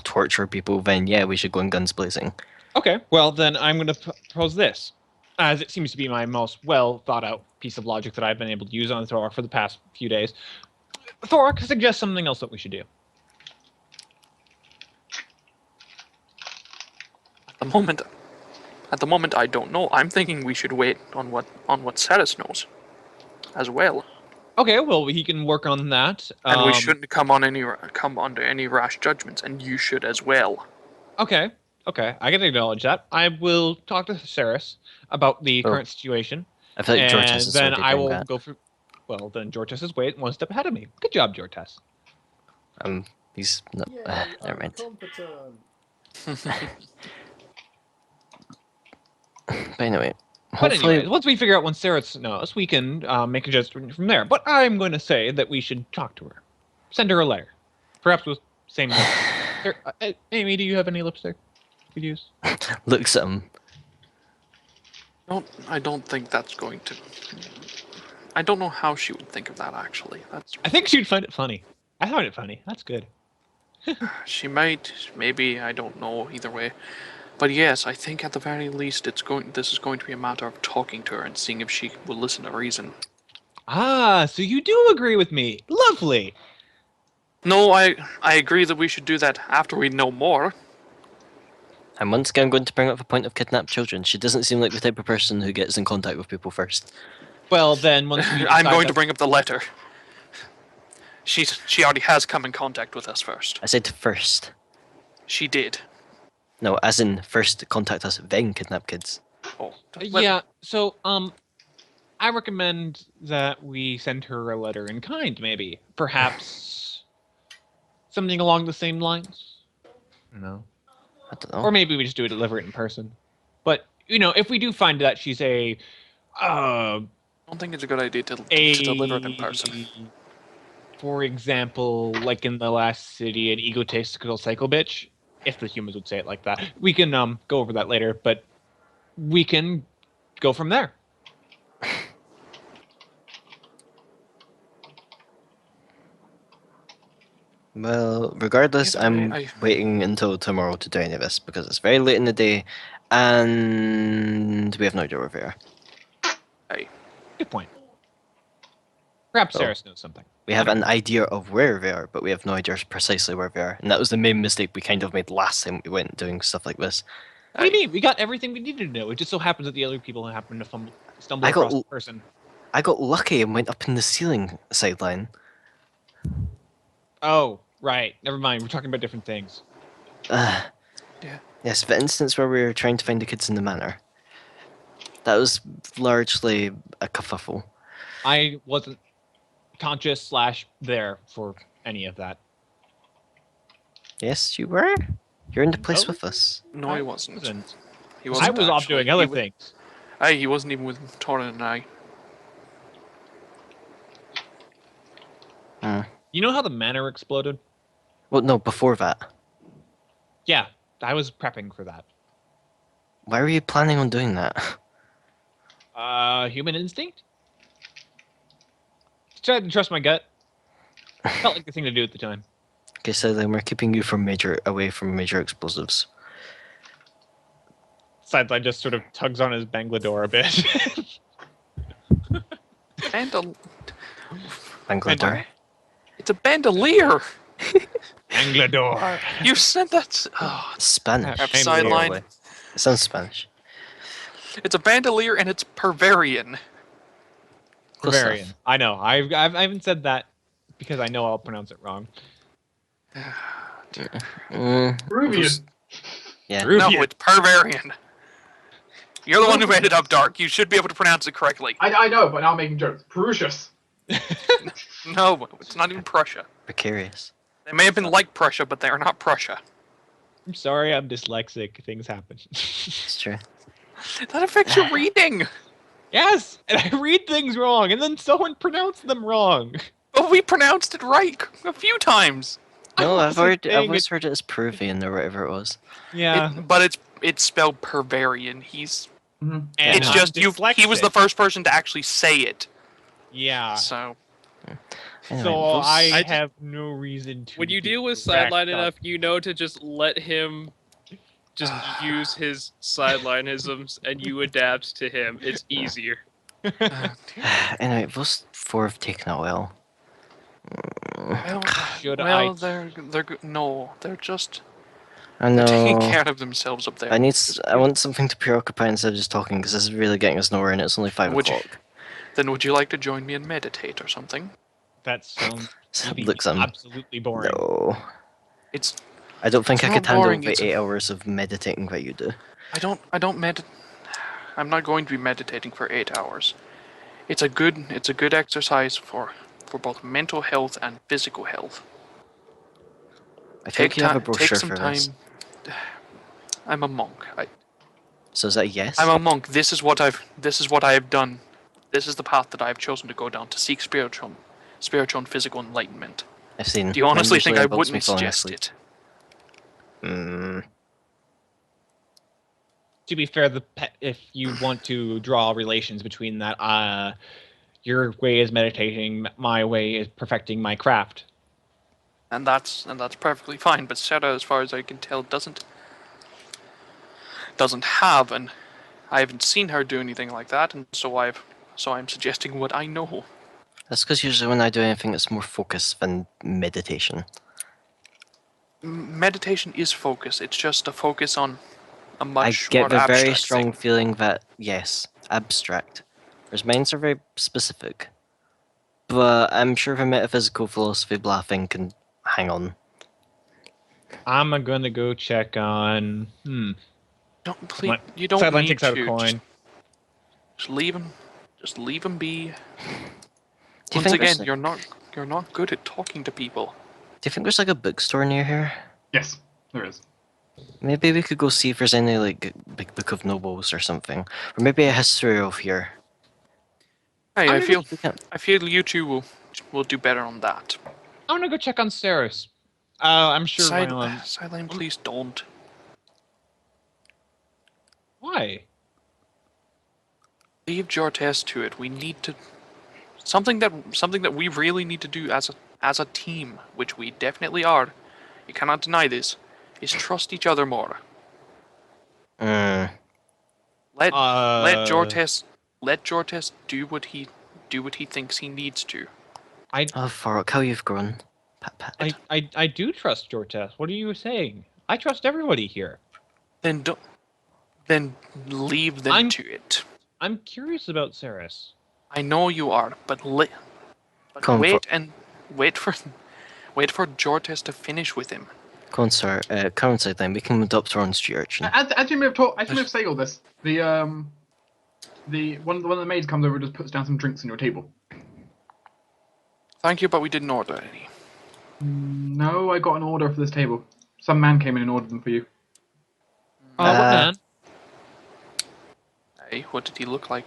torture people, then yeah, we should go in guns blazing.
Okay, well then I'm going to propose this, as it seems to be my most well thought out piece of logic that I've been able to use on Thorok for the past few days. Thorok suggests something else that we should do.
At the moment, I don't know. I'm thinking we should wait on what Ceres knows, as well.
Okay, well he can work on that.
And we shouldn't come under any rash judgments, and you should as well.
Okay, I can acknowledge that. I will talk to Ceres about the current situation,
I feel like Jortess
and
is
then
already
I
doing
will
that.
go for. Well, then Jortess is one step ahead of me. Good job, Jortess.
He's not.
Yay,
Never
I'm
mind.
competent.
But anyway,
But
hopefully,
anyway, once we figure out when Ceres knows, we can make a judgment from there. But I'm going to say that we should talk to her. Send her a letter. Perhaps with same lips. Amy, do you have any lips there we could use?
looks at him.
I don't think that's going to. I don't know how she would think of that. Actually,
I think she'd find it funny. I found it funny. That's good.
she might, maybe, I don't know. Either way, but yes, I think at the very least, this is going to be a matter of talking to her and seeing if she will listen to reason.
Ah, so you do agree with me. Lovely.
No, I agree that we should do that after we know more.
And once again, I'm going to bring up the point of kidnapped children. She doesn't seem like the type of person who gets in contact with people first.
Well, then once we
I'm
decide
going to
that-
bring up the letter. She already has come in contact with us first.
I said first.
She did.
No, as in first contact us, then kidnap kids.
Oh,
Yeah, so, I recommend that we send her a letter in kind, maybe. Perhaps something along the same lines? No.
I don't know.
Or maybe we just do it, deliver it in person. But, if we do find that she's
I don't think it's a good idea to deliver it in person.
For example, like in the last city, an egotistical psycho bitch, if the humans would say it like that. We can go over that later, but we can go from there.
Well, regardless,
Either way,
I'm waiting until tomorrow to do any of this because it's very late in the day, and we have no idea where we are.
Hey,
Good point. Perhaps
Oh.
Saris knows something.
We have an idea of where we are, but we have no idea precisely where we are, and that was the main mistake we kind of made last time we went doing stuff like this.
What do you mean? We got everything we needed to know. It just so happens that the other people happen to stumble
I got
across the person.
I got lucky and went up in the ceiling sideline.
Oh, right. Never mind. We're talking about different things.
Yeah.
Yes, the instance where we were trying to find the kids in the manor. That was largely a kerfuffle.
I wasn't conscious / there for any of that.
Yes, you were? You're in the place
Oh.
with us.
no,
I
he wasn't.
wasn't.
He wasn't
I was off
actually.
doing other
He wa-
things.
Aye, he wasn't even with Torruun and I.
You know how the manor exploded?
Well, no, before that.
Yeah, I was prepping for that.
Why were you planning on doing that?
Human instinct? Tried to trust my gut. Felt like the thing to do at the time.
Okay, so then we're keeping you away from major explosives.
Sideline just sort of tugs on his Banglador a bit.
Banglador.
It's a bandolier.
Banglador.
You said that. Oh,
Spanish.
Banglador.
Sideline.
It sounds Spanish.
It's a bandolier and it's Pervarian.
Close
Bavarian.
enough.
I know. I haven't said that because I know I'll pronounce it wrong.
Peruvian.
Yeah.
No,
Peruvian.
it's Pervarian. You're the one who made it up, Dark. You should be able to pronounce it correctly.
I know, but now I'm making jokes. Perusius.
No, it's not even Prussia.
Precarious.
They may have been like Prussia, but they are not Prussia.
I'm sorry, I'm dyslexic. Things happen.
It's true.
That affects your reading.
Yes, and I read things wrong, and then someone pronounced them wrong.
But we pronounced it right a few times.
No, I've
wasn't saying
always heard it as Peruvian or whatever it was.
Yeah,
But it's spelled Pervarian.
Mhm.
and
It's
I'm
just he was the
dyslexic.
first person to actually say it.
Yeah.
So
Anyway,
So
those-
I have no reason to.
When you
be
deal with
correct
Sideline
on-
enough, you know to just let him just use his sidelineisms and you adapt to him. It's easier.
Anyway, those four have taken a while.
Should
well,
I-
they're good. No, they're just
I
they're taking
know.
care of themselves up there.
I want something to preoccupy instead of just talking because this is really getting us nowhere and it's only 5
Would you-
o'clock.
Then would you like to join me and meditate or something?
That sounds really
Looks
absolutely boring.
No.
It's
I don't think
It's
I
not
could handle
boring,
the
it's
8 hours of meditating that you do.
I don't I'm not going to be meditating for 8 hours. It's a good exercise for both mental health and physical health.
I think you have a
Take
brochure
some
for
time.
this.
I'm a monk.
So is that a yes?
I'm a monk. This is what I have done. This is the path that I have chosen to go down to seek spiritual and physical enlightenment.
I've seen.
Do you honestly
Mine
think
usually
I
involves me
wouldn't
falling
suggest
asleep.
it?
To be fair, if you want to draw relations between that, your way is meditating, my way is perfecting my craft.
And that's perfectly fine. But Sarah, as far as I can tell, doesn't have, and I haven't seen her do anything like that, and so I'm suggesting what I know.
That's because usually when I do anything, it's more focus than meditation.
Meditation is focus. It's just a focus on a
I
much
get
more
the very
abstract
strong
thing.
feeling that, yes, abstract. Whereas mines are very specific. But I'm sure the metaphysical philosophy blah thing can hang on.
I'm gonna go check on.
Don't please.
My-
You don't
Sideline
need
takes out a
to.
coin.
Just leave him. Just leave him be.
Do you
Once
think
again,
there's,
you're not good at talking to people.
do you think there's like a bookstore near here?
Yes, there is.
Maybe we could go see if there's any like big book of nobles or something, or maybe a history of here.
Hey, I feel
We can-
you two will do better on that.
I'm gonna go check on Ceres. I'm sure Rylan.
Sideline, please don't.
Why?
Leave Jortess to it. We need to something that we really need to do as a team, which we definitely are. You cannot deny this. Is trust each other more.
Mm,
Let
Uh,
Jortess do what he thinks he needs to.
I,
oh, Thorok, how you've grown. Pat, pat.
I do trust Jortess. What are you saying? I trust everybody here.
Then leave them to it.
I'm curious about Ceres.
I know you are, but
Come on,
wait for Jortess to finish with him.
Go on, sir. Come on, Sideline. We can adopt Torruun's street urchin.
As you may have said all this, the one of the maids comes over and just puts down some drinks on your table.
Thank you, but we didn't order any.
No, I got an order for this table. Some man came in and ordered them for you.
What man?
Hey, what did he look like?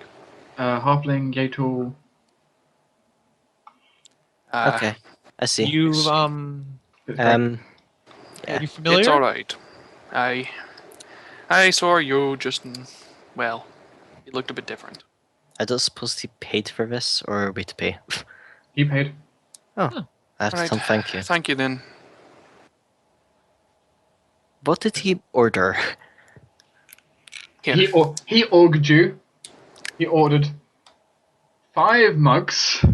Halfling, Yatel.
Okay, I see.
You
Yeah.
are you familiar?
It's all right. I saw you just well. You looked a bit different.
I don't suppose he paid for this, or are we to pay?
He paid.
I have to
Right.
tell him thank you.
Thank you then.
What did he order?
Yeah.
He ordered you. He ordered 5 mugs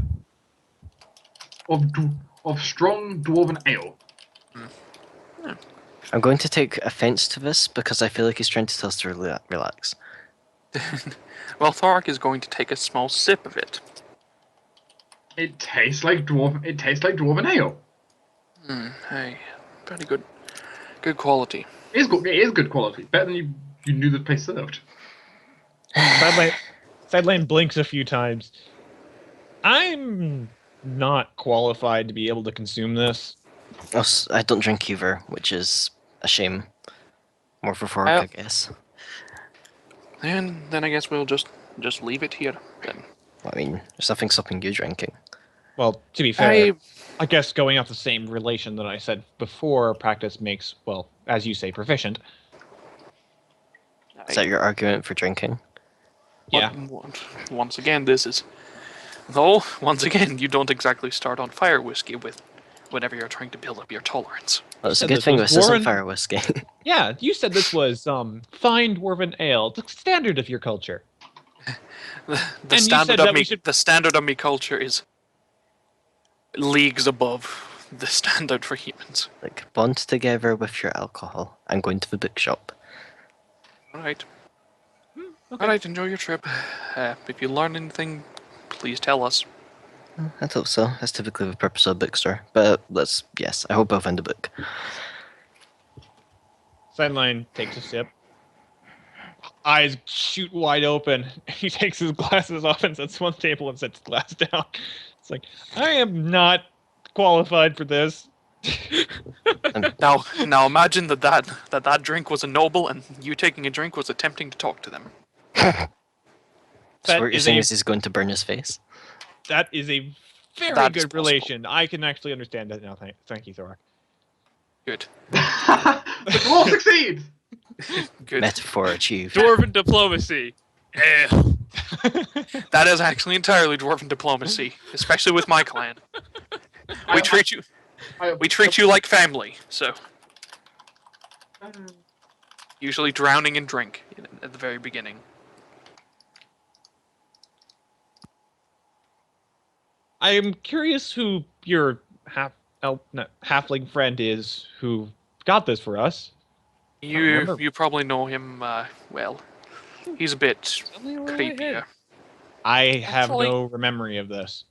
of strong dwarven ale.
I'm going to take offense to this because I feel like he's trying to tell us to relax.
Well, Thorok is going to take a small sip of it.
It tastes like dwarven ale.
Hey, pretty good. Good quality.
It is good quality. Better than you knew the place served.
Sideline blinks a few times. I'm not qualified to be able to consume this.
I don't drink either, which is a shame. More for Thorok, I guess.
And then I guess we'll just leave it here then.
I mean, there's nothing stopping you drinking.
Well, to be fair, I guess going off the same relation that I said before, practice makes, well, as you say, proficient.
Is that your argument for drinking?
Yeah.
Once again, this is. Though, once again, you don't exactly start on fire whiskey whenever you're trying to build up your tolerance.
Well, it's a
Said
good
this
thing
was
this isn't
Warren-
fire whiskey.
Yeah, you said this was fine dwarven ale, the standard of your culture.
The standard of me culture is leagues above the standard for humans.
Like, bond together with your alcohol. I'm going to the bookshop.
Alright.
Okay.
Alright, enjoy your trip. If you learn anything, please tell us.
I thought so. That's typically the purpose of a bookstore. But yes, I hope I'll find a book.
Sideline takes a sip. Eyes shoot wide open. He takes his glasses off and sits on the table and sets the glass down. It's like, I am not qualified for this.
Now imagine that drink was a noble, and you taking a drink was attempting to talk to them.
So what you're saying
a-
is he's going to burn his face?
That is a very
That is
good
possible.
relation. I can actually understand that now. Thank you, Thorok.
Good.
The dwarf succeeds.
Good.
Metaphor achieved.
Dwarven diplomacy. Yeah.
That is actually entirely dwarven diplomacy, especially with my clan. We treat you like family, so usually drowning in drink at the very beginning.
I am curious who your halfling friend is who got this for us. remember.
You probably know him well. He's a bit creepier.
I have
Actually-
no memory of this.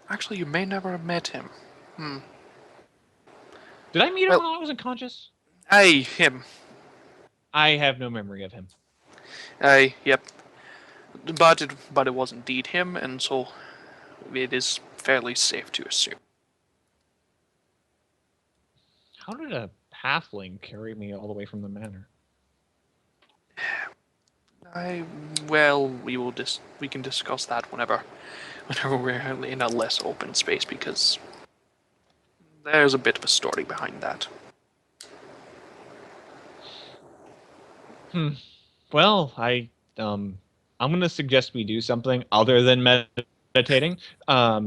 Actually, you may never have met him.
Did I meet him
Well-
while I was unconscious?
Aye, him.
I have no memory of him.
Aye, yep. But it was indeed him, and so it is fairly safe to assume.
How did a halfling carry me all the way from the manor?
Well, we can discuss that whenever we're in a less open space, because there's a bit of a story behind that.
Well, I'm gonna suggest we do something other than meditating,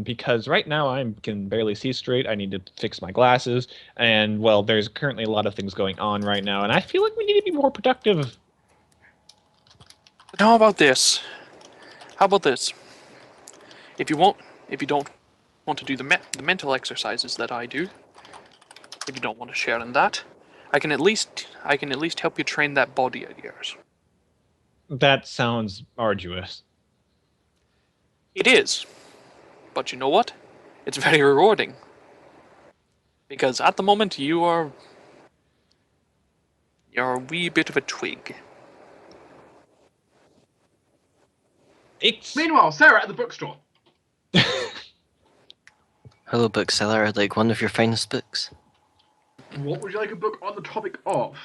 because right now I can barely see straight. I need to fix my glasses, and well, there's currently a lot of things going on right now, and I feel like we need to be more productive.
But how about this? How about this? If you don't want to do the mental exercises that I do, if you don't want to share in that, I can at least help you train that body of yours.
That sounds arduous.
It is, but you know what? It's very rewarding. Because at the moment you're a wee bit of a twig.
Meanwhile, Sarah at the bookstore.
Hello, bookseller. I'd like one of your finest books.
What would you like a book on the topic of?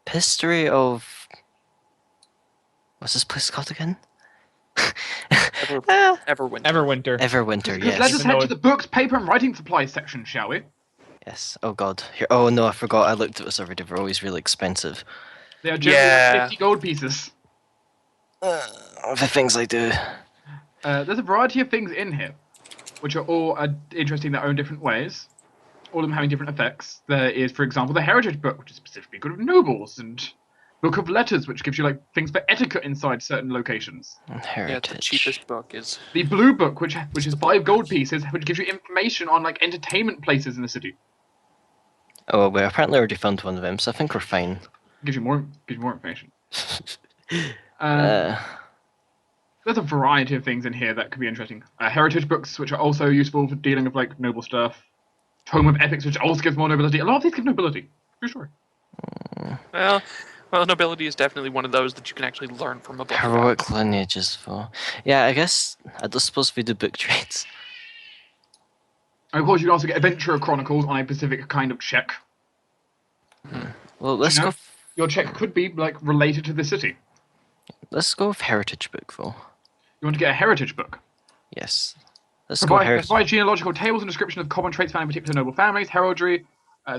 History of... What's this place called again?
Everwinter.
Everwinter.
Everwinter,
Let
yes.
us head to the books, paper, and writing supplies section, shall we?
Yes. Oh god. Here. Oh no, I forgot. I looked at this already. They're always really expensive.
They are generally
Yeah.
like 50 gold pieces.
The things I do.
There's a variety of things in here, which are all interesting in their own different ways. All of them having different effects. There is, for example, the Heritage book, which is specifically good with nobles, and Book of Letters, which gives you like things for etiquette inside certain locations.
Heritage.
Yeah, the cheapest book is...
The Blue book, which is 5 gold pieces, which gives you information on like entertainment places in the city.
Oh, we apparently already found one of them, so I think we're fine.
Gives you more information.
Uh,
There's a variety of things in here that could be interesting. Heritage books, which are also useful for dealing with like noble stuff. Tome of Epics, which also gives more nobility. A lot of these give nobility, for sure.
Well, nobility is definitely one of those that you can actually learn from a book.
heroic lineages for... Yeah, I guess... I don't suppose we do book trades.
And of course, you can also get Adventurer Chronicles on a specific kind of check.
Well, let's
You know,
go...
Your check could be like related to the city.
Let's go with heritage book, though.
You want to get a heritage book.
Yes. Let's go heritage.
Provide genealogical tables and description of common traits found in particular noble families, heraldry,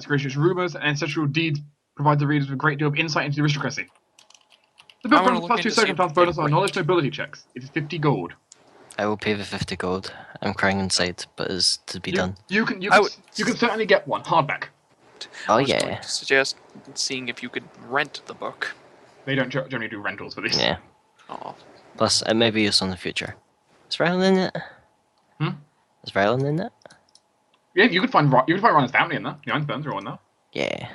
gracious rumors, and ancestral deeds provide the readers with a great deal of insight into the aristocracy. The book runs plus 2 circumstance bonus on knowledge nobility checks. It is 50 gold.
I will pay the 50 gold. I'm crying inside, but it's to be done.
You can certainly get one hardback.
Oh
I was
yeah.
going to suggest seeing if you could rent the book.
They don't generally do rentals for these.
Yeah.
Oh,
Plus, it may be used in the future. Is Rylan in it? Is Rylan in it?
Yeah, you could find Ryan's family in there. The Ironburns are all in there.
Yeah.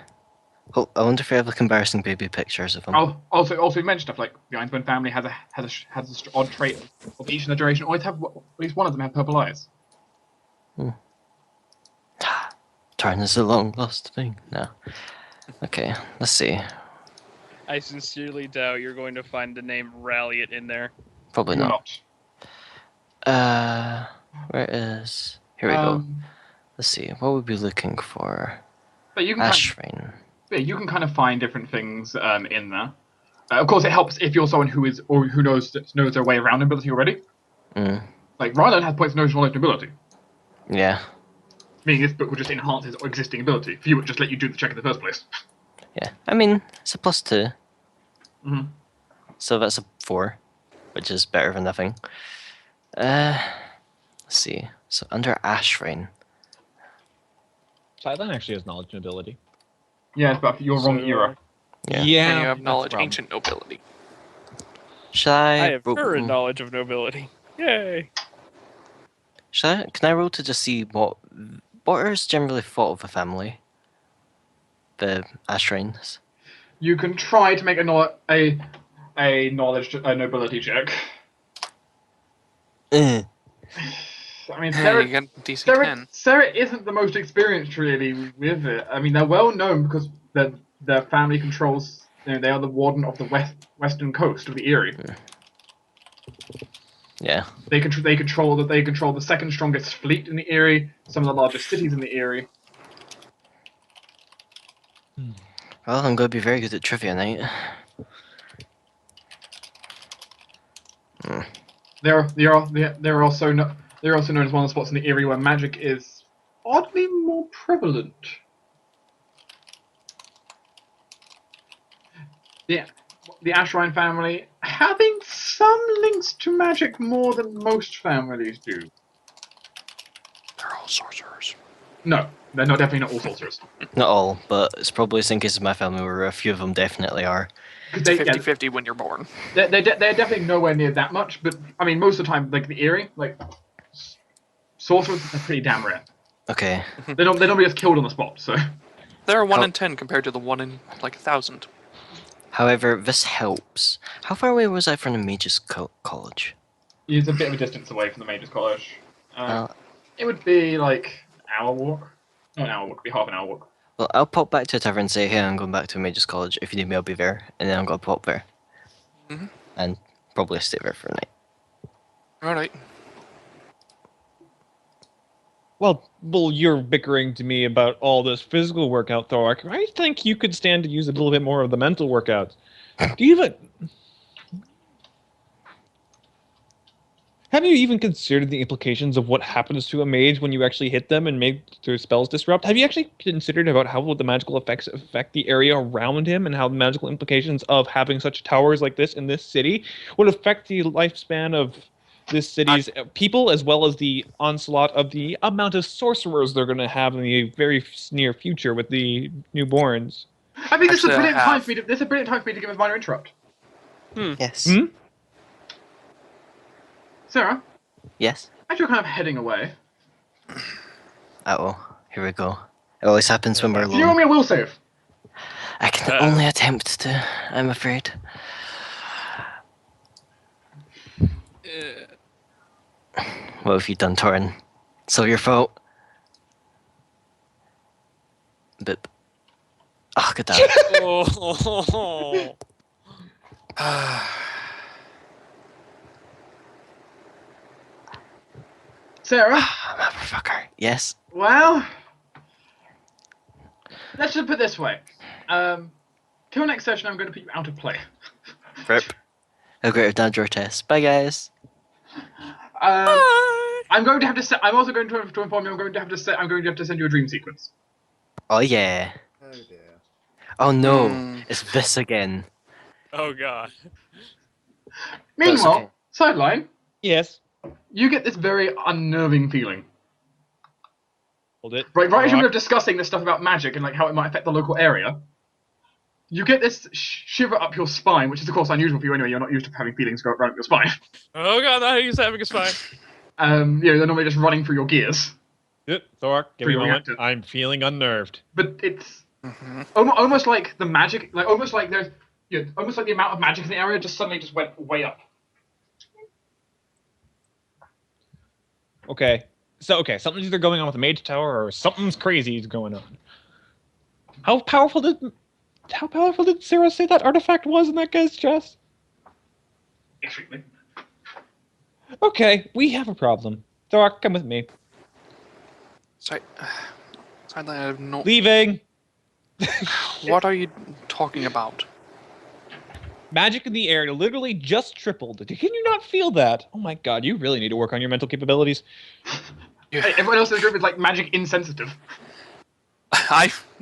Oh, I wonder if we have like embarrassing baby pictures of them.
Also, we mentioned stuff like the Ironburn family has a odd trait of each in the generation always have at least one of them have purple eyes.
Turn is a long lost thing. No. Okay, let's see.
I sincerely doubt you're going to find the name Ralliot in there.
Probably
You're
not. Where is... Here we go. Let's see, what would we be looking for?
But you can
Ashrain.
you can kind of find different things in there. Of course, it helps if you're someone who knows their way around nobility already. Like Rylan has points of knowledge nobility.
Yeah.
Meaning this book will just enhance his existing ability. For you, it would just let you do the check in the first place.
Yeah. I mean, it's a +2.
Mm-hmm.
So that's a 4, which is better than nothing. Let's see. So under Ashrain.
Sideline actually has knowledge and ability.
Yes, but you're wrong era.
Yeah.
and you have
that's the
knowledge,
problem.
ancient nobility.
Should I...
I have current knowledge of nobility. Yay!
Can I roll to just see what is generally thought of a family? The Ashrains.
You can try to make a nobility check.
Eh.
I mean,
Yeah, you get DC 10.
Sarah isn't the most experienced really with it. I mean, they're well known because their family controls. You know, they are the warden of the western coast of the Eyrie.
Yeah.
They control the second strongest fleet in the Eyrie, some of the largest cities in the Eyrie.
Well, I'm going to be very good at trivia night.
They're also known as one of the spots in the Eyrie where magic is oddly more prevalent. The Ashrine family having some links to magic more than most families do.
They're all sorcerers.
No, they're definitely not all sorcerers.
Not all, but it's probably the same case as my family where a few of them definitely are.
It's 50-50 when you're born.
They're definitely nowhere near that much, but I mean, most of the time, like the Eyrie, like sorcerers are pretty damn rare.
Okay.
They don't get killed on the spot, so.
They're 1 in 10 compared to the 1 in like 1,000.
However, this helps. How far away was I from the Mage's College?
It's a bit of a distance away from the Mage's College. It would be like an hour walk. Not an hour walk, it'd be half an hour walk.
Well, I'll pop back to a tavern and say, hey, I'm going back to Mage's College. If you need me, I'll be there. And then I'm going to pop there.
Mm-hmm.
And probably stay there for a night.
Alright.
Well, you're bickering to me about all this physical workout, Thorok. I think you could stand to use a little bit more of the mental workouts. Do you even... Have you even considered the implications of what happens to a mage when you actually hit them and make their spells disrupt? Have you actually considered about how the magical effects affect the area around him and how the magical implications of having such towers like this in this city would affect the lifespan of this city's people, as well as the onslaught of the amount of sorcerers they're going to have in the very near future with the newborns?
I think this is a
Actually,
brilliant time for me to. This is a brilliant time for me to give a minor interrupt.
Yes.
Hmm?
Sarah,
Yes.
as you're kind of heading away,
Uh-oh. Here we go. It always happens when we're
do you want
alone.
me a will save?
I can only attempt to, I'm afraid. What have you done, Torruun? It's all your fault. Boop. Oh, good damn.
Oh.
Sarah,
Motherfucker. Yes.
well, let's just put it this way. Till next session, I'm going to put you out of play.
Rip. Oh great, I've done Jortess. Bye, guys.
I'm going to have to. I'm also going to inform you. I'm going to have to send you a dream sequence.
Oh, yeah.
Oh dear.
Oh, no.
Hmm.
It's this again.
Oh god.
Meanwhile,
okay.
Sideline,
Yes.
you get this very unnerving feeling.
Hold it.
Right as
Thorok.
you're discussing this stuff about magic and like how it might affect the local area, you get this shiver up your spine, which is of course unusual for you anyway. You're not used to having feelings go around your spine.
Oh god, that he's having a spine.
They're normally just running through your gears.
Yep, Thorok, give me a
Pretty
moment.
reactive.
I'm feeling unnerved.
But it's almost like the magic, like almost like there's, almost like the amount of magic in the area just suddenly just went way up.
Okay. So, something's either going on with the Mage Tower or something's crazy is going on. How powerful did Sarah say that artifact was in that guy's chest?
Extremely.
Okay, we have a problem. Thorok, come with me.
Sideline, I have no.
Leaving!
What are you talking about?
Magic in the air literally just tripled. Can you not feel that? Oh my god, you really need to work on your mental capabilities.
Hey, everyone else in the group is like magic insensitive.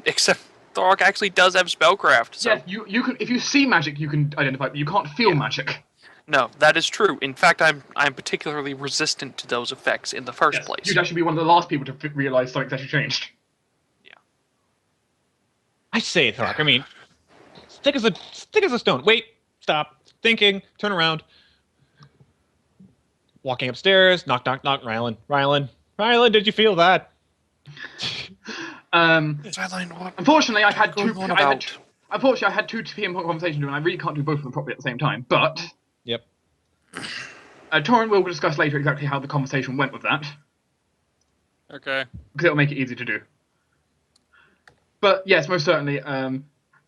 Except Thorok actually does have spellcraft. So
Yes, you can. If you see magic, you can identify it, but you can't feel magic.
no, that is true. In fact, I'm particularly resistant to those effects in the first
Yes,
place.
you'd actually be one of the last people to realize something's actually changed.
I say, Thorok, I mean, thick as a stone. Wait, stop, thinking, turn around. Walking upstairs, knock, knock, knock, Rylan, did you feel that?
Sideline, what?
Unfortunately, I've had two.
Going on about?
Unfortunately, I had two PM conversations, and I really can't do both of them properly at the same time. But
Yep.
Torruun will discuss later exactly how the conversation went with that.
Okay.
Because it'll make it easy to do. But yes, most certainly, Sideline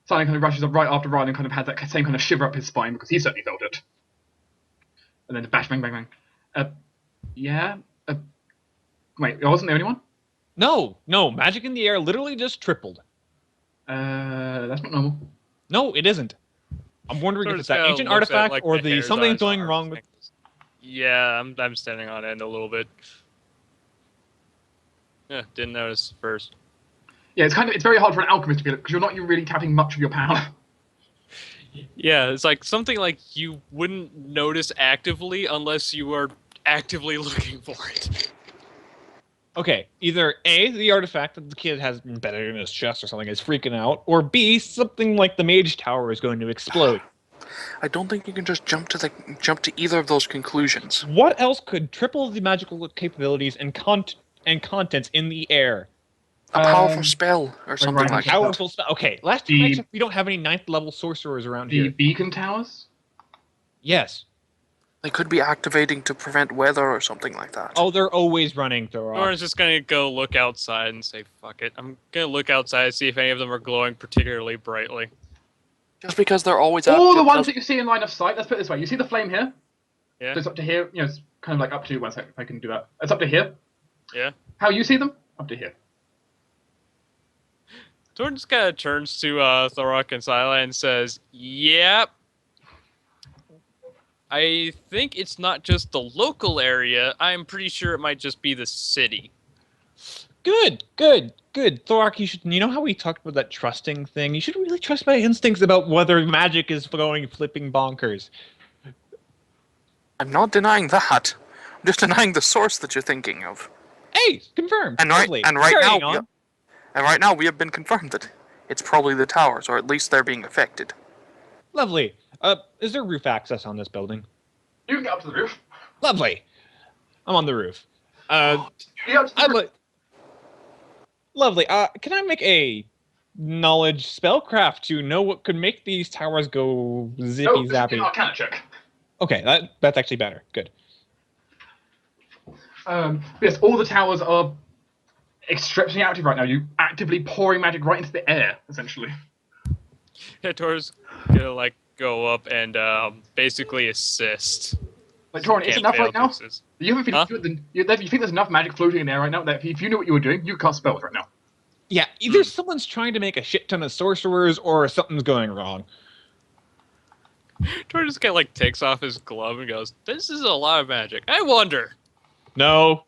kind of rushes up right after Rylan kind of had that same kind of shiver up his spine because he certainly felt it. And then bash, bang, bang, bang. Yeah. Wait, I wasn't the only one?
No, magic in the air literally just tripled.
That's not normal.
No, it isn't. I'm wondering if it's that
Tortoise
ancient
looks at,
artifact
like,
or
the hairs on
something's
his
going
arms
wrong
and
with.
thinks, yeah, I'm standing on end a little bit. Yeah, didn't notice first.
Yeah, it's very hard for an alchemist to feel it because you're not really tapping much of your power.
Yeah, it's like something like you wouldn't notice actively unless you are actively looking for it.
Okay, either A, the artifact that the kid has embedded in his chest or something is freaking out, or B, something like the Mage Tower is going to explode.
I don't think you can just jump to either of those conclusions.
What else could triple the magical capabilities and contents in the air?
A powerful spell or something
Ryan
like
just
that.
Powerful spell. Okay, last time I
The-
checked, we don't have any 9th level sorcerers around
The
here.
beacon towers?
Yes.
They could be activating to prevent weather or something like that.
Oh, they're always running, Thorok.
Lauren's just gonna go look outside and say, fuck it. I'm gonna look outside and see if any of them are glowing particularly brightly.
Just because they're always
All the
active
ones
doesn't-
that you see in line of sight, let's put it this way. You see the flame here?
Yeah.
So it's up to here. You know, it's kind of like up to, one second, if I can do that. It's up to here.
Yeah.
How you see them? Up to here.
Torruun just kind of turns to Thorok and Sideline and says, yep. I think it's not just the local area. I'm pretty sure it might just be the city.
Good. Thorok, you know how we talked about that trusting thing? You should really trust my instincts about whether magic is going flipping bonkers.
I'm not denying that. I'm just denying the source that you're thinking of.
Hey, confirmed.
And
Lovely.
right
Carrying
now,
on.
and right now we have been confirmed that it's probably the towers, or at least they're being affected.
Lovely. Is there roof access on this building?
You can get up to the roof.
Lovely. I'm on the roof.
You get up to the
I'd
roof.
like. Lovely. Can I make a knowledge spellcraft to know what could make these towers go zippy
Oh, this is an
zappy?
Arcana check.
Okay, that's actually better. Good.
Yes, all the towers are extremely active right now. You actively pouring magic right into the air, essentially.
Yeah, Torru's gonna like go up and basically assist.
Like, Torruun, it's
Can't
enough
fail
right now.
deuces.
You haven't
Huh?
you think there's enough magic floating in there right now that if you knew what you were doing, you could cast spells right now.
Yeah, either someone's trying to make a shit ton of sorcerers or something's going wrong.
Torruun just kind of like takes off his glove and goes, "This is a lot of magic. I wonder."
No.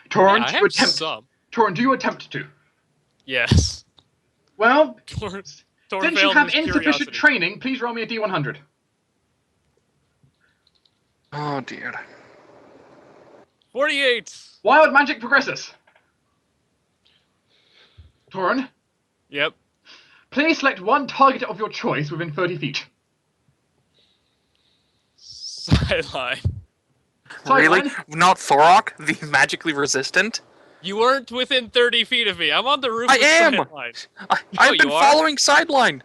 Torruun,
Yeah, I
do you
have
attempt?
some.
Torruun, do you attempt to?
Yes.
Well,
Torruun
since you
failed
have
his
insufficient
curiosity.
training, please roll me a D100.
Oh dear.
48.
Wild magic progresses. Torruun,
Yep.
please select one target of your choice within 30 feet.
Sideline.
Really?
Sideline?
Not Thorok, the magically resistant?
You weren't within 30 feet of me. I'm on the roof.
I
with
am!
Sideline.
I've been
you are?
following Sideline.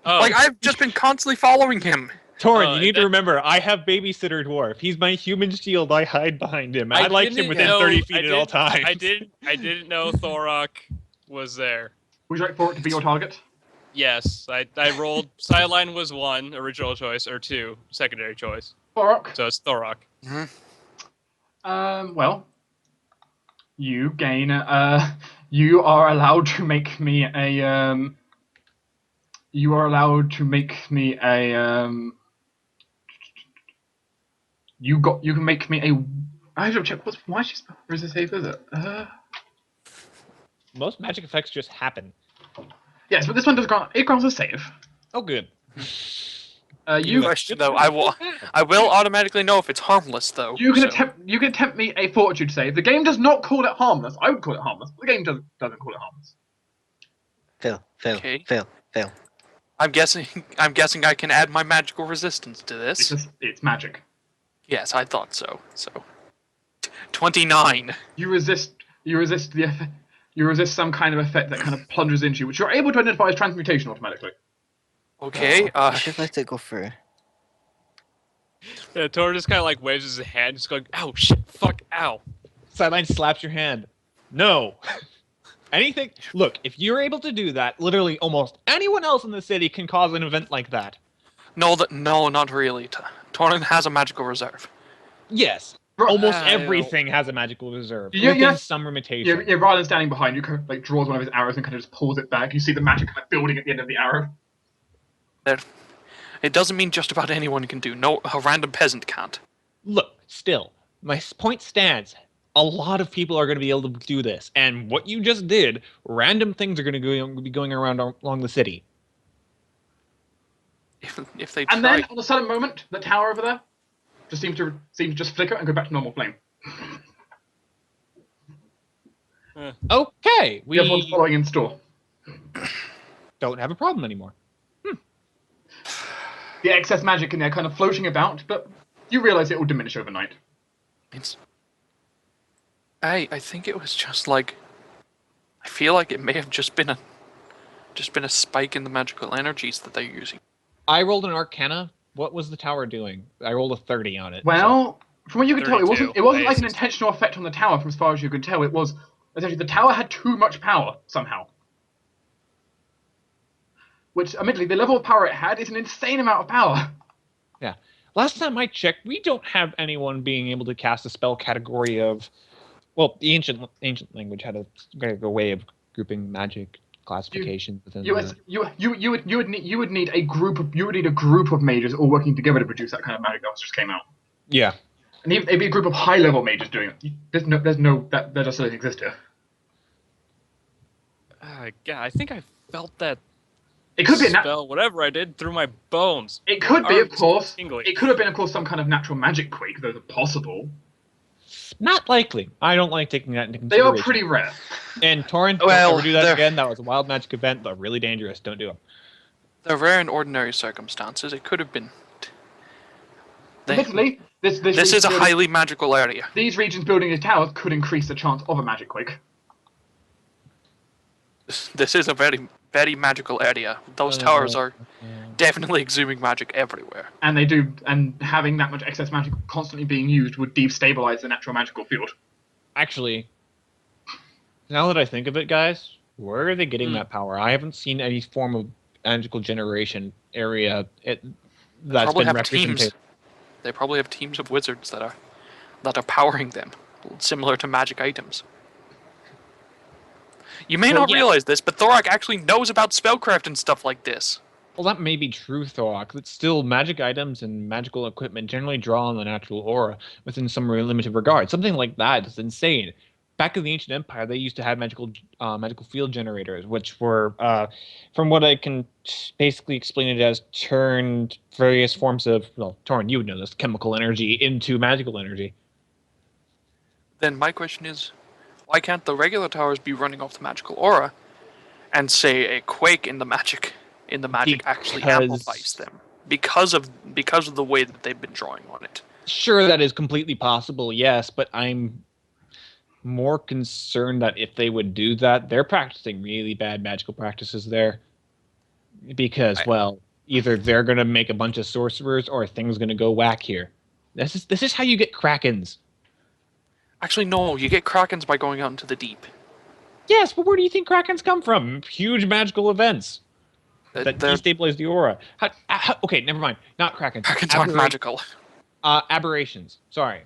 Oh,
Like, I've just been constantly following him.
Torruun, you need to
that-
remember, I have babysitter dwarf. He's my human shield. I hide behind him. I like him
didn't
within
know-
30 feet
I
at all
didn't-
times.
I didn't know Thorok was there.
Would you like for it to be your target?
Yes, I rolled. Sideline was 1 original choice or 2 secondary choice.
Thorok?
So it's Thorok.
Well, you gain, you are allowed to make me a, you can make me a, I have to check, why is she resist save, is it?
Most magic effects just happen.
Yes, but this one does grants a save.
Oh, good.
You
Question though, I will automatically know if it's harmless though.
You can
so-
attempt me a fortitude save. The game does not call it harmless. I would call it harmless. But the game doesn't call it harmless.
Okay.
Fail.
I'm guessing I can add my magical resistance to this.
It's magic.
Yes, I thought so. So 29.
You resist some kind of effect that kind of plunges into you, which you're able to identify as transmutation automatically.
Okay,
I should let it go through.
Yeah, Tor just kind of like waves his hand, just going, "Ow, shit, fuck, ow."
Sideline slaps your hand. No. Anything. Look, if you're able to do that, literally almost anyone else in the city can cause an event like that.
No, not really. Torruun has a magical reserve.
Yes.
Bro-
Almost
I don't-
everything has a magical reserve.
Yeah,
within
yeah.
some limitation.
Yeah, rather than standing behind you, kind of, like draws one of his arrows and kind of just pulls it back. You see the magic kind of building at the end of the arrow.
There. It doesn't mean just about anyone can do. No, a random peasant can't.
Look, still, my point stands. A lot of people are going to be able to do this, and what you just did, random things are going to be going around along the city.
If they
And
try.
then, on a sudden moment, the tower over there just seems to just flicker and go back to normal flame.
Okay,
Everyone's
we
following in store.
don't have a problem anymore.
The excess magic in there kind of floating about, but you realize it will diminish overnight.
It's. I think it was just like. I feel like it may have just been a spike in the magical energies that they're using.
I rolled an Arcana. What was the tower doing? I rolled a 30 on it.
Well, from what you could tell, it
32.
wasn't like an
I
intentional effect on the tower. From as far as you could tell, it was essentially the tower had too much power somehow. Which, admittedly, the level of power it had is an insane amount of power.
Yeah. Last time I checked, we don't have anyone being able to cast a spell category of. Well, the ancient language had a way of grouping magic classifications within.
You would need a group of mages all working together to produce that kind of magic that just came out.
Yeah.
And even, it'd be a group of high level mages doing it. That just doesn't exist here.
Yeah, I think I felt that
It could be a
spell, whatever I did, through my bones.
It could be, of
Arms
course.
tingling.
It could have been, of course, some kind of natural magic quake. Those are possible.
Not likely. I don't like taking that into
They
consideration.
are pretty rare.
And Torrun,
Well,
don't ever do that
they're-
again. That was a wild magic event, but really dangerous. Don't do it.
They're rare in ordinary circumstances. It could have been.
Admittedly, this
This is a
region-
highly magical area.
These regions building these towers could increase the chance of a magic quake.
This is a very, very magical area. Those towers are definitely exhuming magic everywhere.
And they do, and having that much excess magic constantly being used would destabilize the natural magical field.
Actually, now that I think of it, guys, where are they getting that power? I haven't seen any form of magical generation area that's
Probably
been
have
represented.
teams. They probably have teams of wizards that are powering them, similar to magic items. You may
Well,
not
yeah.
realize this, but Thorok actually knows about spellcraft and stuff like this.
Well, that may be true, Thorok, but still, magic items and magical equipment generally draw on the natural aura within some limited regard. Something like that is insane. Back in the Ancient Empire, they used to have magical field generators, which were, from what I can basically explain it as, turned various forms of, well, Torrun, you would know this, chemical energy into magical energy.
Then my question is, why can't the regular towers be running off the magical aura, and say a quake in the magic actually
Because-
amplifies them because of the way that they've been drawing on it?
Sure, that is completely possible, yes, but I'm more concerned that if they would do that, they're practicing really bad magical practices there. Because, well, either they're going to make a bunch of sorcerers or things going to go whack here. This is how you get krakens.
Actually, no. You get krakens by going out into the deep.
Yes, but where do you think krakens come from? Huge magical events that
They're-
destabilize the aura. Okay, never mind. Not krakens.
Krakens aren't magical.
Aberrations. Sorry.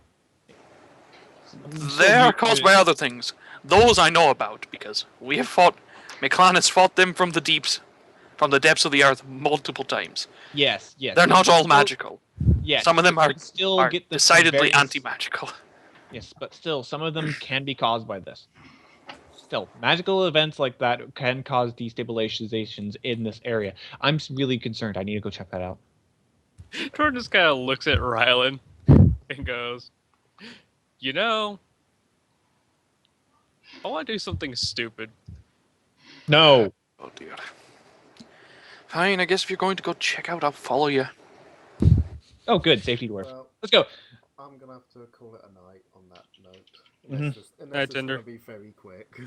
They are caused by other things. Those I know about because we have fought. My clan has fought them from the deeps, from the depths of the earth multiple times.
Yes.
They're not all magical.
Yes.
Some of them are
still get the
decidedly
various-
anti-magical.
Yes, but still, some of them can be caused by this. Still, magical events like that can cause destabilizations in this area. I'm really concerned. I need to go check that out.
Torruun just kind of looks at Rylan and goes, "You know, I want to do something stupid."
No.
Oh dear. Fine, I guess if you're going to go check out, I'll follow you.
Oh, good. Safety dwarf.
Well,
Let's go.
I'm gonna have to call it a night on that note.
Mhm.
Unless
Night,
it's
Tinder.
gonna be very quick.